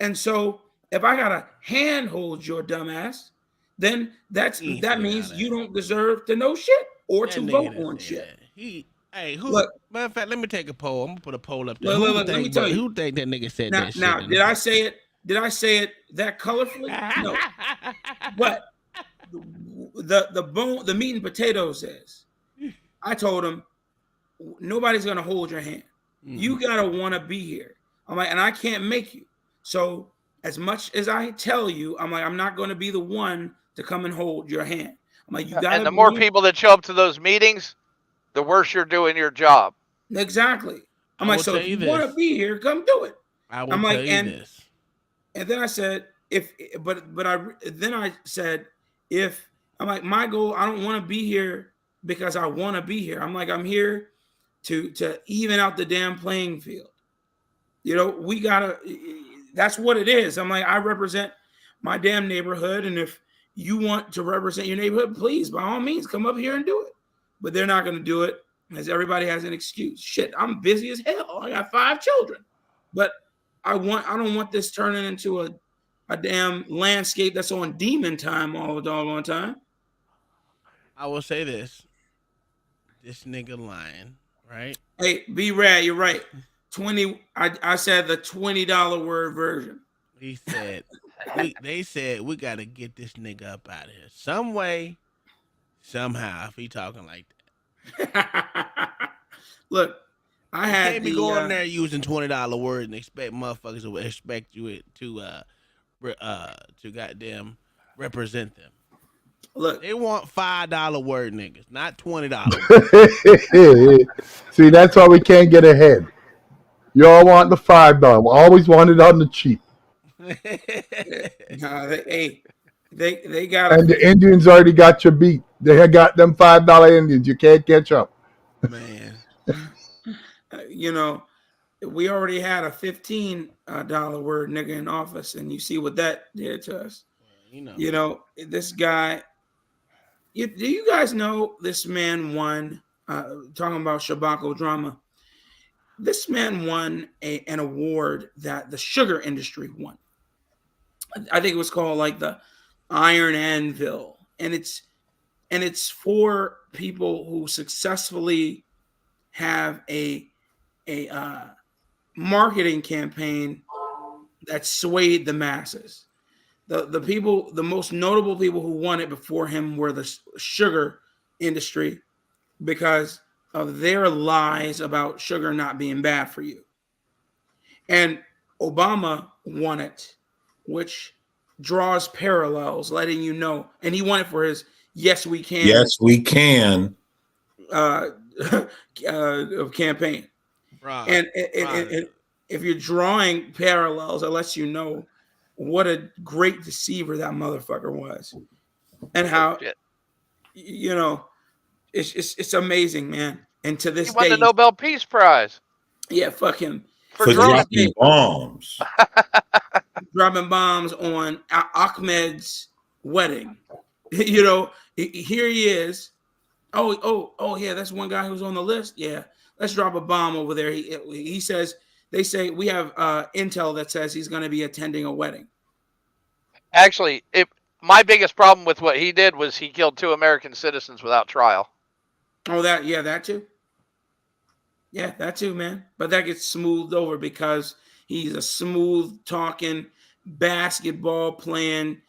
And so if I gotta handhold your dumb ass, then that means you don't deserve to know shit or to vote on shit.
Look, matter of fact, let me take a poll. I'm gonna put a poll up there.
Look, let me tell you.
Who think that nigga said
Now,
that shit?
now, did I say it? Did I say it that colorfully? No. But the meat and potatoes is, I told him, nobody's gonna hold your hand. You gotta want to be here. I'm like, and I can't make you. So as much as I tell you, I'm like, I'm not going to be the one to come and hold your hand. I'm like, you got.
And the more people that show up to those meetings, the worse you're doing your job.
Exactly. I'm like, so if you want to be here, come do it.
I'm like,
and then I said, then I said, if I'm like, my goal, I don't want to be here because I want to be here. I'm like, I'm here to even out the damn playing field. You know, we gotta, that's what it is. I'm like, I represent my damn neighborhood. And if you want to represent your neighborhood, please, by all means, come up here and do it. But they're not going to do it because everybody has an excuse. Shit, I'm busy as hell. I got 5 children. But I don't want this turning into a damn landscape that's on demon time all the doggone time.
I will say this. This nigga lying, right?
Hey, B-Rad, you're right. 20. I said the $20 word version.
He said, they said we got to get this nigga up out of here some way, somehow. If he talking like that,
look, I had
can't be going there using $20 words and expect motherfuckers to expect you to goddamn represent them.
Look,
they want $5 word niggas, not $20.
See, that's why we can't get ahead. Y'all want the $5. We always want it on the cheap.
They got.
And the Indians already got your beat. They had got them $5 Indians. You can't catch up.
Man,
you know, we already had a $15 word nigga in office, and you see what that did to us. You know, this guy. Do you guys know this man won? Talking about Shabako drama. This man won an award that the sugar industry won. I think it was called like the Iron Anvil, and it's for people who successfully have a marketing campaign that swayed the masses. The most notable people who won it before him were the sugar industry, because of their lies about sugar not being bad for you. And Obama won it, which draws parallels, letting you know. And he won it for his "Yes, we can."
Yes, we can.
Campaign.
Right.
And if you're drawing parallels, it lets you know what a great deceiver that motherfucker was, and how it's amazing, man. And to this
He won
day,
the Nobel Peace Prize.
Yeah, fuck him
For dropping bombs.
Dropping bombs on Ahmed's wedding. Here he is. Oh, yeah, that's one guy who's on the list. Yeah, let's drop a bomb over there. He says, they say we have intel that says he's going to be attending a wedding.
Actually, my biggest problem with what he did was he killed 2 American citizens without trial.
Oh, that too. Yeah, that too, man. But that gets smoothed over because he's a smooth talking, basketball playing,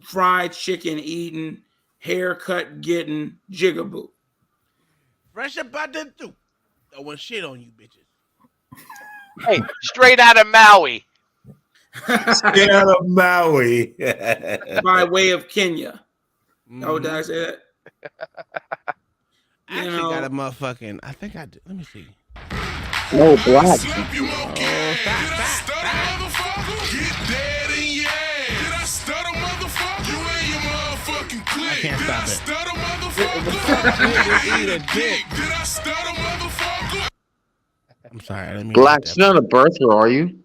fried chicken eating, haircut getting jigaboo.
Fresh about the do. Throwing shit on you bitches.
Hey, straight out of Maui.
Straight out of Maui.
By way of Kenya. Oh, did I say that?
I actually got a motherfucking. I think I did. Let me see.
No, black.
I can't stop it. I'm sorry. I didn't mean
Blacks, you're not a birther, are you?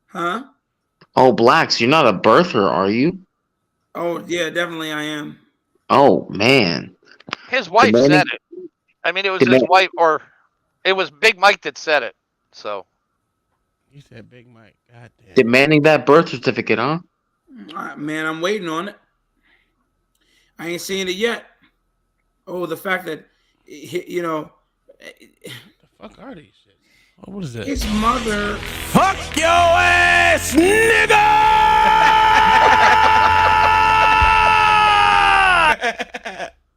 Huh?
Oh, Blacks, you're not a birther, are you?
Oh, yeah, definitely I am.
Oh, man.
His wife said it. I mean, it was his wife, or it was Big Mike that said it. So.
You said Big Mike. God damn.
Demanding that birth certificate, huh?
Man, I'm waiting on it. I ain't seen it yet. Oh, the fact that,
The fuck are these shit? What is that?
his mother.
Fuck your ass, nigga!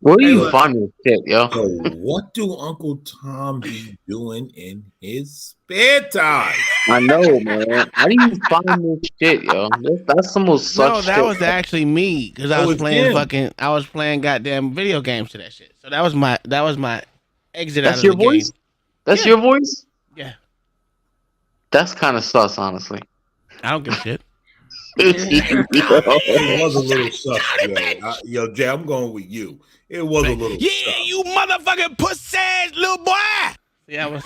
Where do you find this shit, yo?
So what do Uncle Tom be doing in his spare time?
I know, man. How do you find this shit, yo? That's the most such
No, that
shit.
was actually me because I was playing I was playing goddamn video games to that shit. So that was my exit out
That's
of
your
the
voice?
game.
That's your voice?
Yeah.
That's kind of sus, honestly.
I don't give a shit.
It was a little sus, yo. Jay, I'm going with you. It was a little
Yeah,
sus.
you motherfucking pussy ass little boy. Yeah, I was.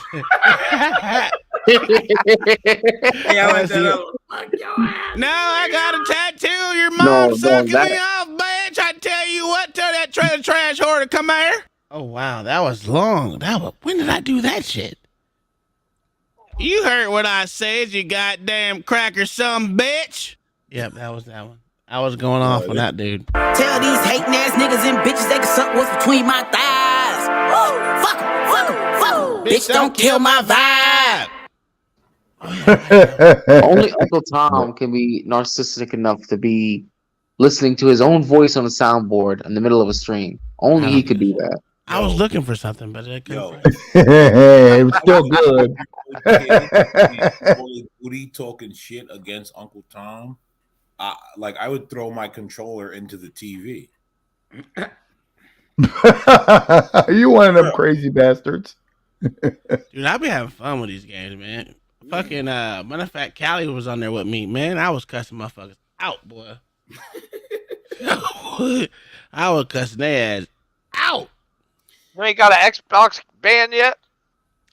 Now I got a tattoo. Your mom sucking me off, bitch. I tell you what, tell that trailer trash whore to come here. Oh wow, that was long. When did I do that shit? You heard what I said, you goddamn cracker some bitch. Yep, that was that one. I was going off on that dude.
Tell these hating ass niggas and bitches they can suck what's between my thighs. Woo! Fuck 'em, fuck 'em, fuck 'em. Bitch, don't kill my vibe.
Only Uncle Tom can be narcissistic enough to be listening to his own voice on a soundboard in the middle of a stream. Only he could do that.
I was looking for something, but I couldn't.
It was still good.
Booty talking shit against Uncle Tom. I would throw my controller into the TV.
You one of them crazy bastards.
Dude, I be having fun with these games, man. Fucking matter of fact, Callie was on there with me, man. I was cussing motherfuckers out, boy. I was cussing their ass out.
You ain't got an Xbox ban yet?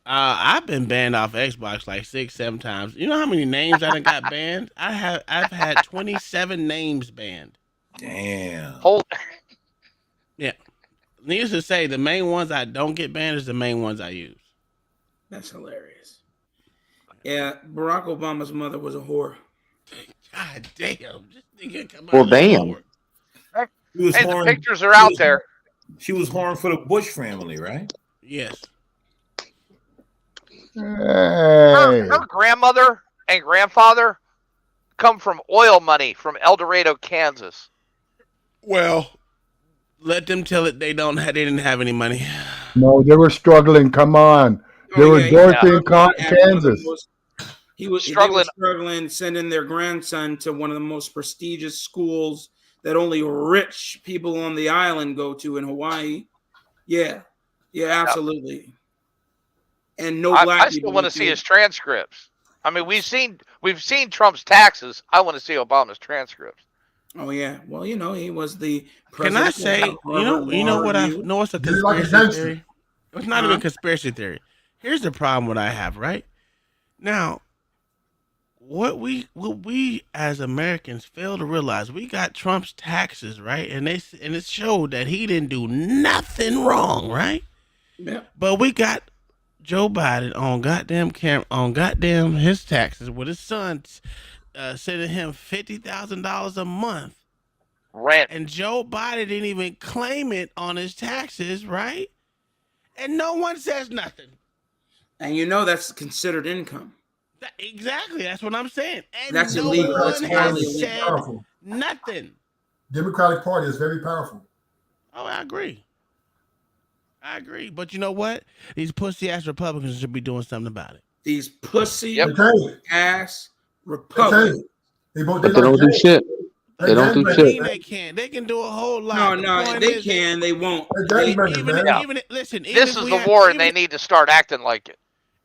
I've been banned off Xbox like 6-7 times. You know how many names I done got banned? I've had 27 names banned.
Damn.
Yeah. Needless to say, the main ones I don't get banned is the main ones I use.
That's hilarious. Yeah, Barack Obama's mother was a whore.
God damn. This nigga come
Well,
out
damn.
Hey, the pictures are out there.
She was whoring for the Bush family, right?
Yes.
Her grandmother and grandfather come from oil money from El Dorado, Kansas.
Well, let them tell it they didn't have any money.
No, they were struggling. Come on. They
Oh
were
yeah,
Dorothy in Kansas.
They were struggling sending their grandson to one of the most prestigious schools that only rich people on the island go to in Hawaii. Yeah, absolutely. And no black
I
people.
still want to see his transcripts. I mean, we've seen Trump's taxes. I want to see Obama's transcripts.
Oh yeah, well he was the
Can I
president.
say you know what I know? It's a conspiracy theory. It's not even a conspiracy theory. Here's the problem what I have. Right now, what we as Americans fail to realize, we got Trump's taxes, right, and it showed that he didn't do nothing wrong, right?
Yeah.
But we got Joe Biden on goddamn his taxes with his son sending him $50,000 a month
rent,
and Joe Biden didn't even claim it on his taxes, right? And no one says nothing.
And that's considered income.
Exactly, that's what I'm saying. And
that's
no
illegal.
one
That's
has said nothing.
Democratic Party is very powerful.
Oh, I agree. But you know what? These pussy ass Republicans should be doing something about it.
These pussy ass Republicans.
They don't do shit. They don't do shit.
They can. They can do a whole lot.
No, they can. They won't.
Listen.
This is the war, and they need to start acting like it.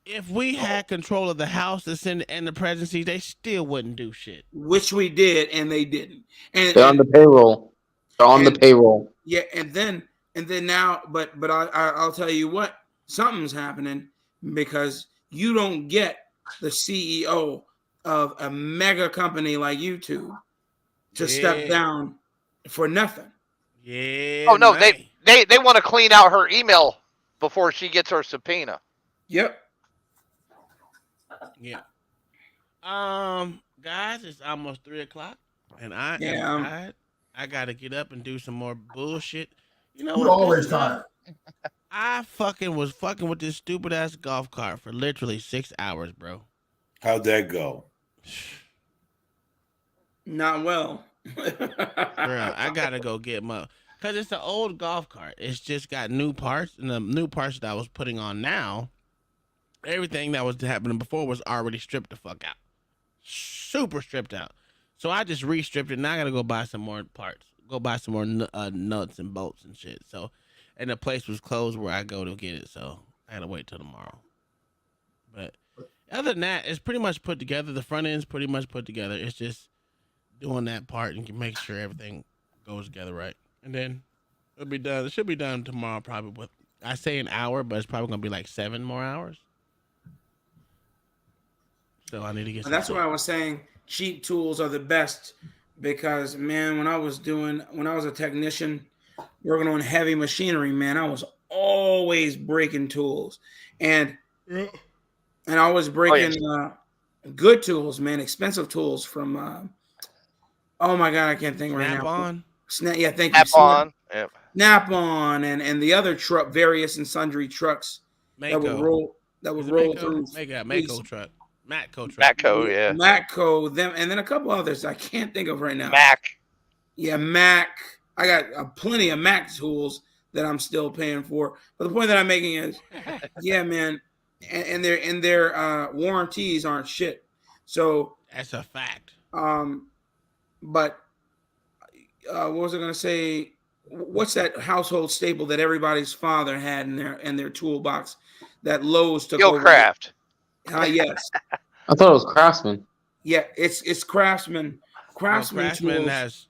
If we had control of the House, the Senate, and the presidency, they still wouldn't do shit.
Which we did, and they didn't. And
they're on the payroll. They're on the payroll.
Yeah, and then now, but I'll tell you what, something's happening because you don't get the CEO of a mega company like YouTube to step down for nothing.
Yeah.
Oh no, man. They want to clean out her email before she gets her subpoena.
Yep.
Yeah. Guys, it's almost 3:00, and I gotta get up and do some more bullshit. You know,
you're always tired.
I was fucking with this stupid ass golf cart for literally 6 hours, bro.
How'd that go?
Not well.
Bro, I gotta go get my, cause it's an old golf cart. It's just got new parts, and the new parts that I was putting on now, everything that was happening before was already stripped the fuck out, super stripped out. So I just re-stripped it. Now I gotta go buy some more parts. Go buy some more nuts and bolts and shit. So, and the place was closed where I go to get it. So I had to wait till tomorrow. But other than that, it's pretty much put together. The front end's pretty much put together. It's just doing that part and make sure everything goes together right. And then it'll be done. It should be done tomorrow probably. With, I say an hour, but it's probably going to be like 7 more hours. So I need to get some.
That's why I was saying cheap tools are the best. Because man, when I was a technician working on heavy machinery, man, I was always breaking tools, and I was breaking good tools, man, expensive tools from. Oh my God, I can't think right now. Yeah, thank you.
Snap-on, yep.
Snap-on, and the other truck, various and sundry trucks that would roll through.
Matco truck.
Matco, yeah.
Matco, them, and then a couple others I can't think of right now.
Mac.
Yeah, Mac. I got plenty of Mac tools that I'm still paying for. But the point that I'm making is, yeah, man, and their warranties aren't shit. So
that's a fact.
But what was I gonna say? What's that household staple that everybody's father had in their toolbox that Lowe's took over?
Skillcraft.
Yes.
I thought it was Craftsman.
Yeah, it's Craftsman.
Craftsman has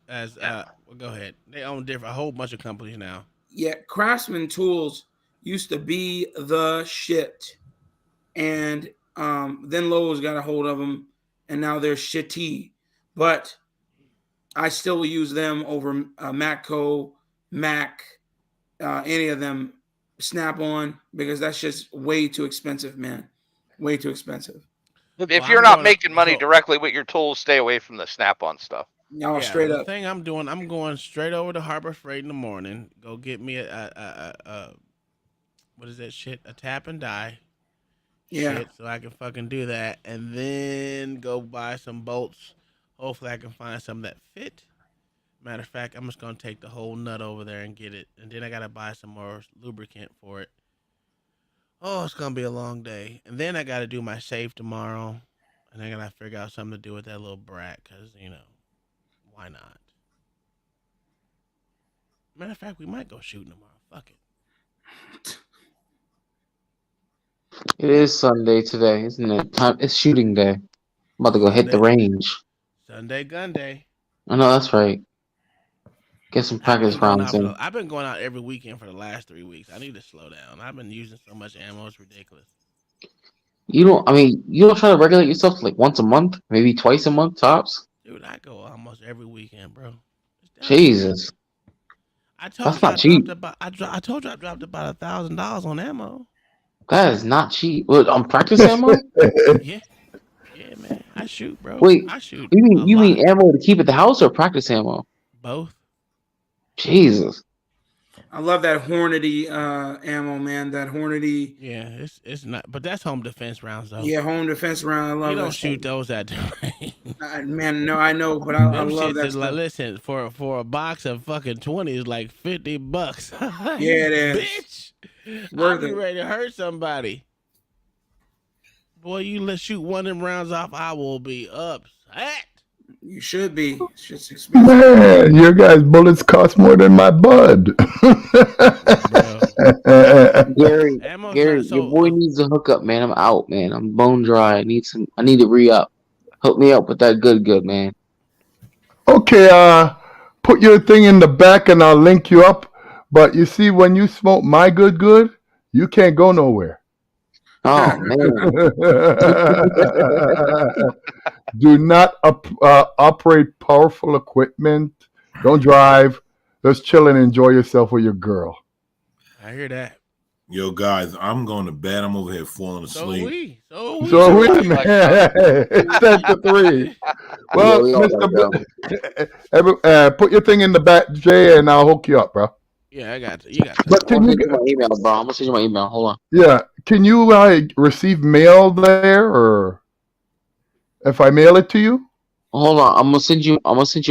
go ahead. They own a whole bunch of companies now.
Yeah, Craftsman tools used to be the shit, and then Lowe's got a hold of them, and now they're shitty. But I still will use them over Matco, Mac, any of them, Snap-on, because that's just way too expensive, man. Way too expensive.
If you're not making money directly with your tools, stay away from the Snap-on stuff.
No, straight up.
The thing I'm doing, I'm going straight over to Harbor Freight in the morning. Go get me a what is that shit? A tap and die.
Yeah.
Shit, so I can fucking do that, and then go buy some bolts. Hopefully, I can find some that fit. Matter of fact, I'm just gonna take the whole nut over there and get it, and then I gotta buy some more lubricant for it. Oh, it's gonna be a long day, and then I got to do my safe tomorrow, and I gotta figure out something to do with that little brat, cause why not? Matter of fact, we might go shooting tomorrow. Fuck it.
It is Sunday today, isn't it? It's shooting day. I'm about to go hit the range.
Sunday gun day.
I know that's right. Get some practice rounds in.
I've been going out every weekend for the last 3 weeks. I need to slow down. I've been using so much ammo, it's ridiculous.
You don't try to regulate yourself to like once a month, maybe twice a month tops.
Dude, I go almost every weekend, bro.
Jesus, that's not cheap.
I told you I dropped about $1,000 on ammo.
That is not cheap. What, on practice ammo?
Yeah, man. I shoot, bro.
Wait,
I shoot.
You mean ammo to keep at the house or practice ammo?
Both.
Jesus.
I love that Hornady ammo, man. That Hornady.
Yeah, it's not, but that's home defense rounds though.
Yeah, home defense round. I love.
You don't
that
shoot those at the range.
Man, no, I know, but I love that.
Like, listen, for a box of fucking 20 is like $50.
Yeah, it is.
Bitch,
Worth
I'm
it.
ready to hurt somebody. Boy, you let's shoot one of them rounds off, I will be upset.
You should be. It's just expensive.
Man, your guys' bullets cost more than my bud.
Gary, your boy needs a hookup, man. I'm out, man. I'm bone dry. I need to re-up. Hook me up with that good, man.
Okay, put your thing in the back and I'll link you up. But you see, when you smoke my good, you can't go nowhere.
Oh, man.
Do not operate powerful equipment. Don't drive. Just chill and enjoy yourself with your girl.
I hear that.
Yo, guys, I'm going to bed. I'm over here falling asleep.
So we, man. It's 10-3. Well, Mr. Put your thing in the back, Jay, and I'll hook you up, bro.
Yeah, I got you.
But can you get my email, bro? I'm gonna send you my email. Hold on.
Yeah, can you receive mail there, or if I mail it to you?
Hold on, I'm gonna send you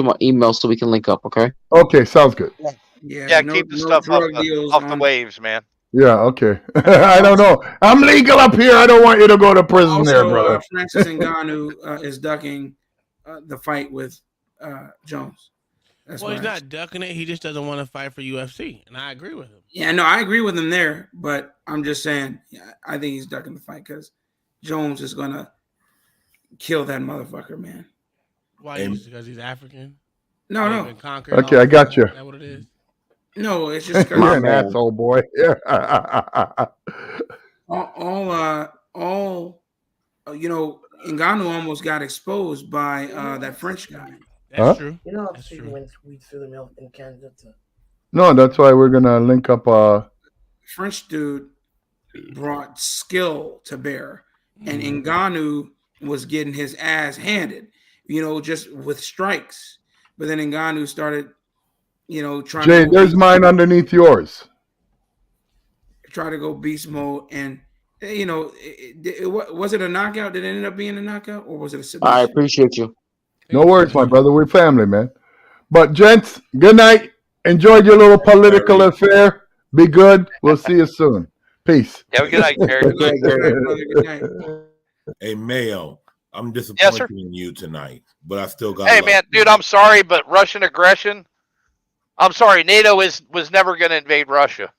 my email so we can link up. Okay.
Okay, sounds good.
Yeah, keep the stuff off the waves, man.
Yeah. Okay. I don't know. I'm legal up here. I don't want you to go to prison there, brother.
Francis Ngannou is ducking the fight with Jones. That's
Well, he's not ducking it. He just doesn't want to fight for UFC, and I agree with him.
Yeah, no, I agree with him there, but I'm just saying, I think he's ducking the fight because Jones is gonna kill that motherfucker, man.
Why? Because he's African?
No.
Okay, I got you.
Is that what it is?
No, it's just
you're an asshole, boy.
all Ngannou almost got exposed by that French guy.
That's true.
You know, people went through the mail in Canada too.
No, that's why we're gonna link up.
French dude brought skill to bear, and Ngannou was getting his ass handed, just with strikes. But then Ngannou started, trying.
Jay, there's mine underneath yours.
Try to go beast mode, and was it a knockout? Did it end up being a knockout, or was it a submission?
I appreciate you.
No worries, my brother. We're family, man. But gents, good night. Enjoyed your little political affair. Be good. We'll see you soon. Peace.
Have a good night, Gary.
Good night.
Hey, Mayo, I'm disappointed in you tonight, but I still got.
Hey, man, dude, I'm sorry, but Russian aggression. I'm sorry, NATO was never going to invade Russia.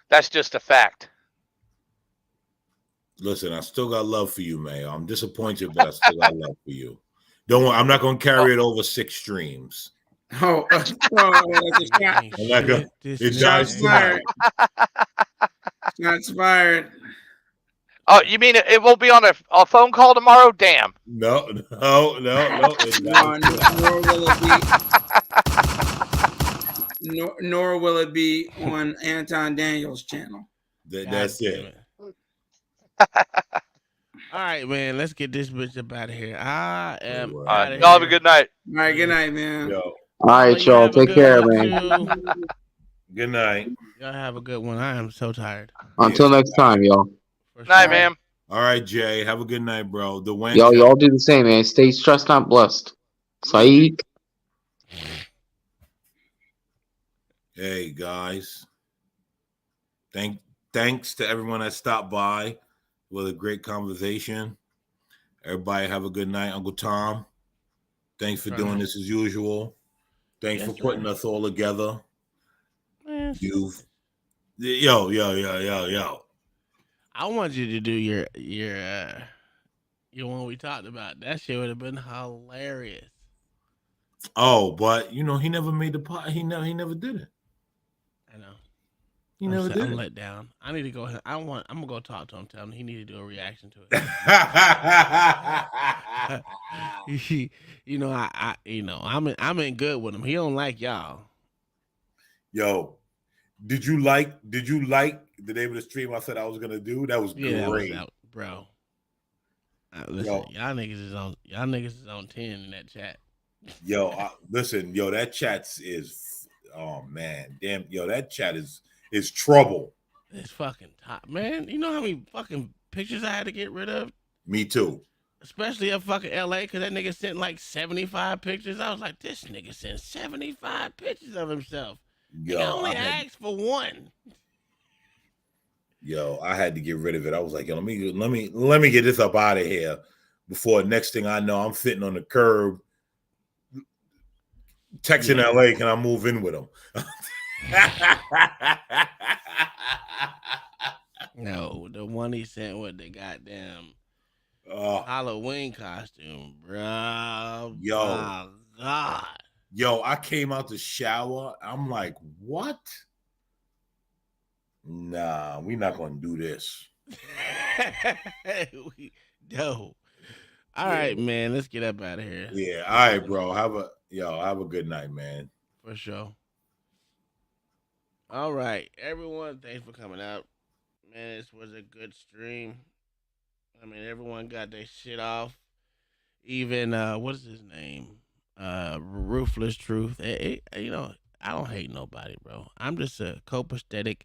That's just a fact.
Listen, I still got love for you, Mayo. I'm disappointed, but I still got love for you. Don't worry, I'm not going to carry it over 6 streams.
That's a shot.
It dies tonight.
Shots fired.
Oh, you mean it won't be on a phone call tomorrow? Damn.
No.
Nor will it be on Anton Daniels' channel.
That's it.
All right, man. Let's get this bitch up out of here. I am.
Y'all have a good night.
All right, good night, man.
Yo.
All right, y'all. Take care, man.
Good night.
Y'all have a good one. I am so tired.
Until next time, y'all.
Night, man.
All right, Jay. Have a good night, bro.
Y'all do the same, man. Stay stressed, not blessed. Saeed.
Hey, guys. Thank thanks to everyone that stopped by. It was a great conversation. Everybody have a good night. Uncle Tom, thanks for doing this as usual. Thanks for putting us all together. Yo.
I want you to do your one we talked about. That shit would have been hilarious.
Oh, but he never made the pot. He never did it.
I know.
He never did
I'm
it.
let down. I need to go ahead. I'm gonna go talk to him. Tell him he need to do a reaction to it. I'm in good with him. He don't like y'all.
Yo, did you like the name of the stream I said I was gonna do? That was great,
bro. Listen, y'all niggas is on 10 in that chat.
Listen, that chat is, oh man, damn, that chat is trouble.
It's fucking top, man. You know how many fucking pictures I had to get rid of?
Me too.
Especially up fucking LA, because that nigga sent like 75 pictures. I was like, this nigga sent 75 pictures of himself. He only asked for one.
I had to get rid of it. I was like, let me get this up out of here before next thing I know, I'm sitting on the curb texting LA, can I move in with him?
No, the one he sent with the goddamn Halloween costume, bro. Oh, God.
I came out the shower. I'm like, what? Nah, we're not gonna do this.
No. All right, man. Let's get up out of here.
Yeah. All right, bro. Have a good night, man.
For sure. All right, everyone. Thanks for coming out. Man, this was a good stream. I mean, everyone got their shit off. Even what is his name? Ruthless Truth. I don't hate nobody, bro. I'm just a copacetic,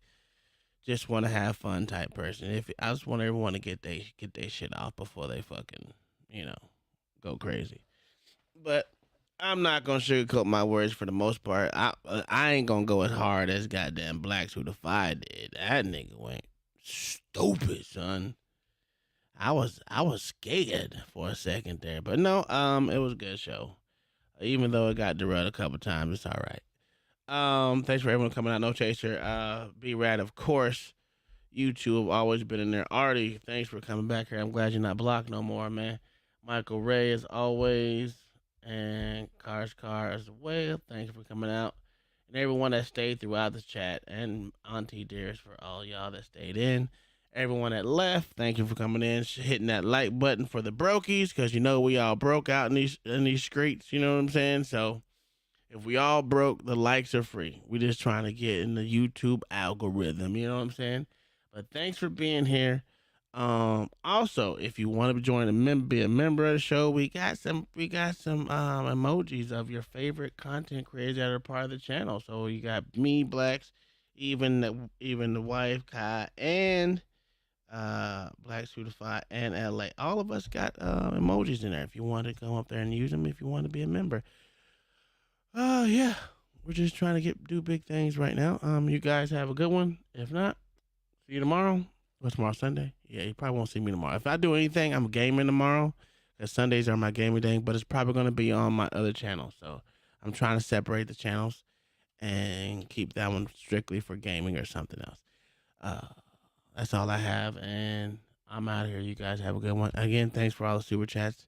just want to have fun type person. I just want everyone to get their shit off before they fucking, go crazy. But I'm not gonna sugarcoat my words for the most part. I ain't gonna go as hard as goddamn Blacks Who Defy did. That nigga went stupid, son. I was scared for a second there, but no, it was a good show. Even though it got derailed a couple times, it's all right. Thanks for everyone coming out. No Chaser, B-Rad, of course. You two have always been in there. Artie, thanks for coming back here. I'm glad you're not blocked no more, man. Michael Ray, as always, and Car as well. Thanks for coming out. And everyone that stayed throughout the chat, and Auntie Dearest for all y'all that stayed in. Everyone that left, thank you for coming in, hitting that like button for the brokies, because we all broke out in these streets, you know what I'm saying? So if we all broke, the likes are free. We're just trying to get in the YouTube algorithm, you know what I'm saying? But thanks for being here. Also, if you want to be a member of the show, we got some emojis of your favorite content creators that are part of the channel. So you got me, Blacks, even the wife, Kai, and Blacks Who Defy, and LA. All of us got emojis in there. If you want to come up there and use them, if you want to be a member. Yeah, we're just trying to do big things right now. You guys have a good one. If not, see you tomorrow. What's tomorrow, Sunday? Yeah, you probably won't see me tomorrow. If I do anything, I'm gaming tomorrow, because Sundays are my gaming day, but it's probably going to be on my other channel. So I'm trying to separate the channels and keep that one strictly for gaming or something else. That's all I have, and I'm out of here. You guys have a good one. Again, thanks for all the super chats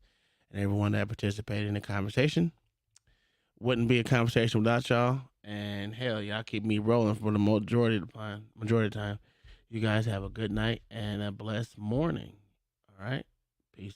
and everyone that participated in the conversation. Wouldn't be a conversation without y'all, and hell, y'all keep me rolling for the majority of the time. You guys have a good night and a blessed morning. All right? Peace.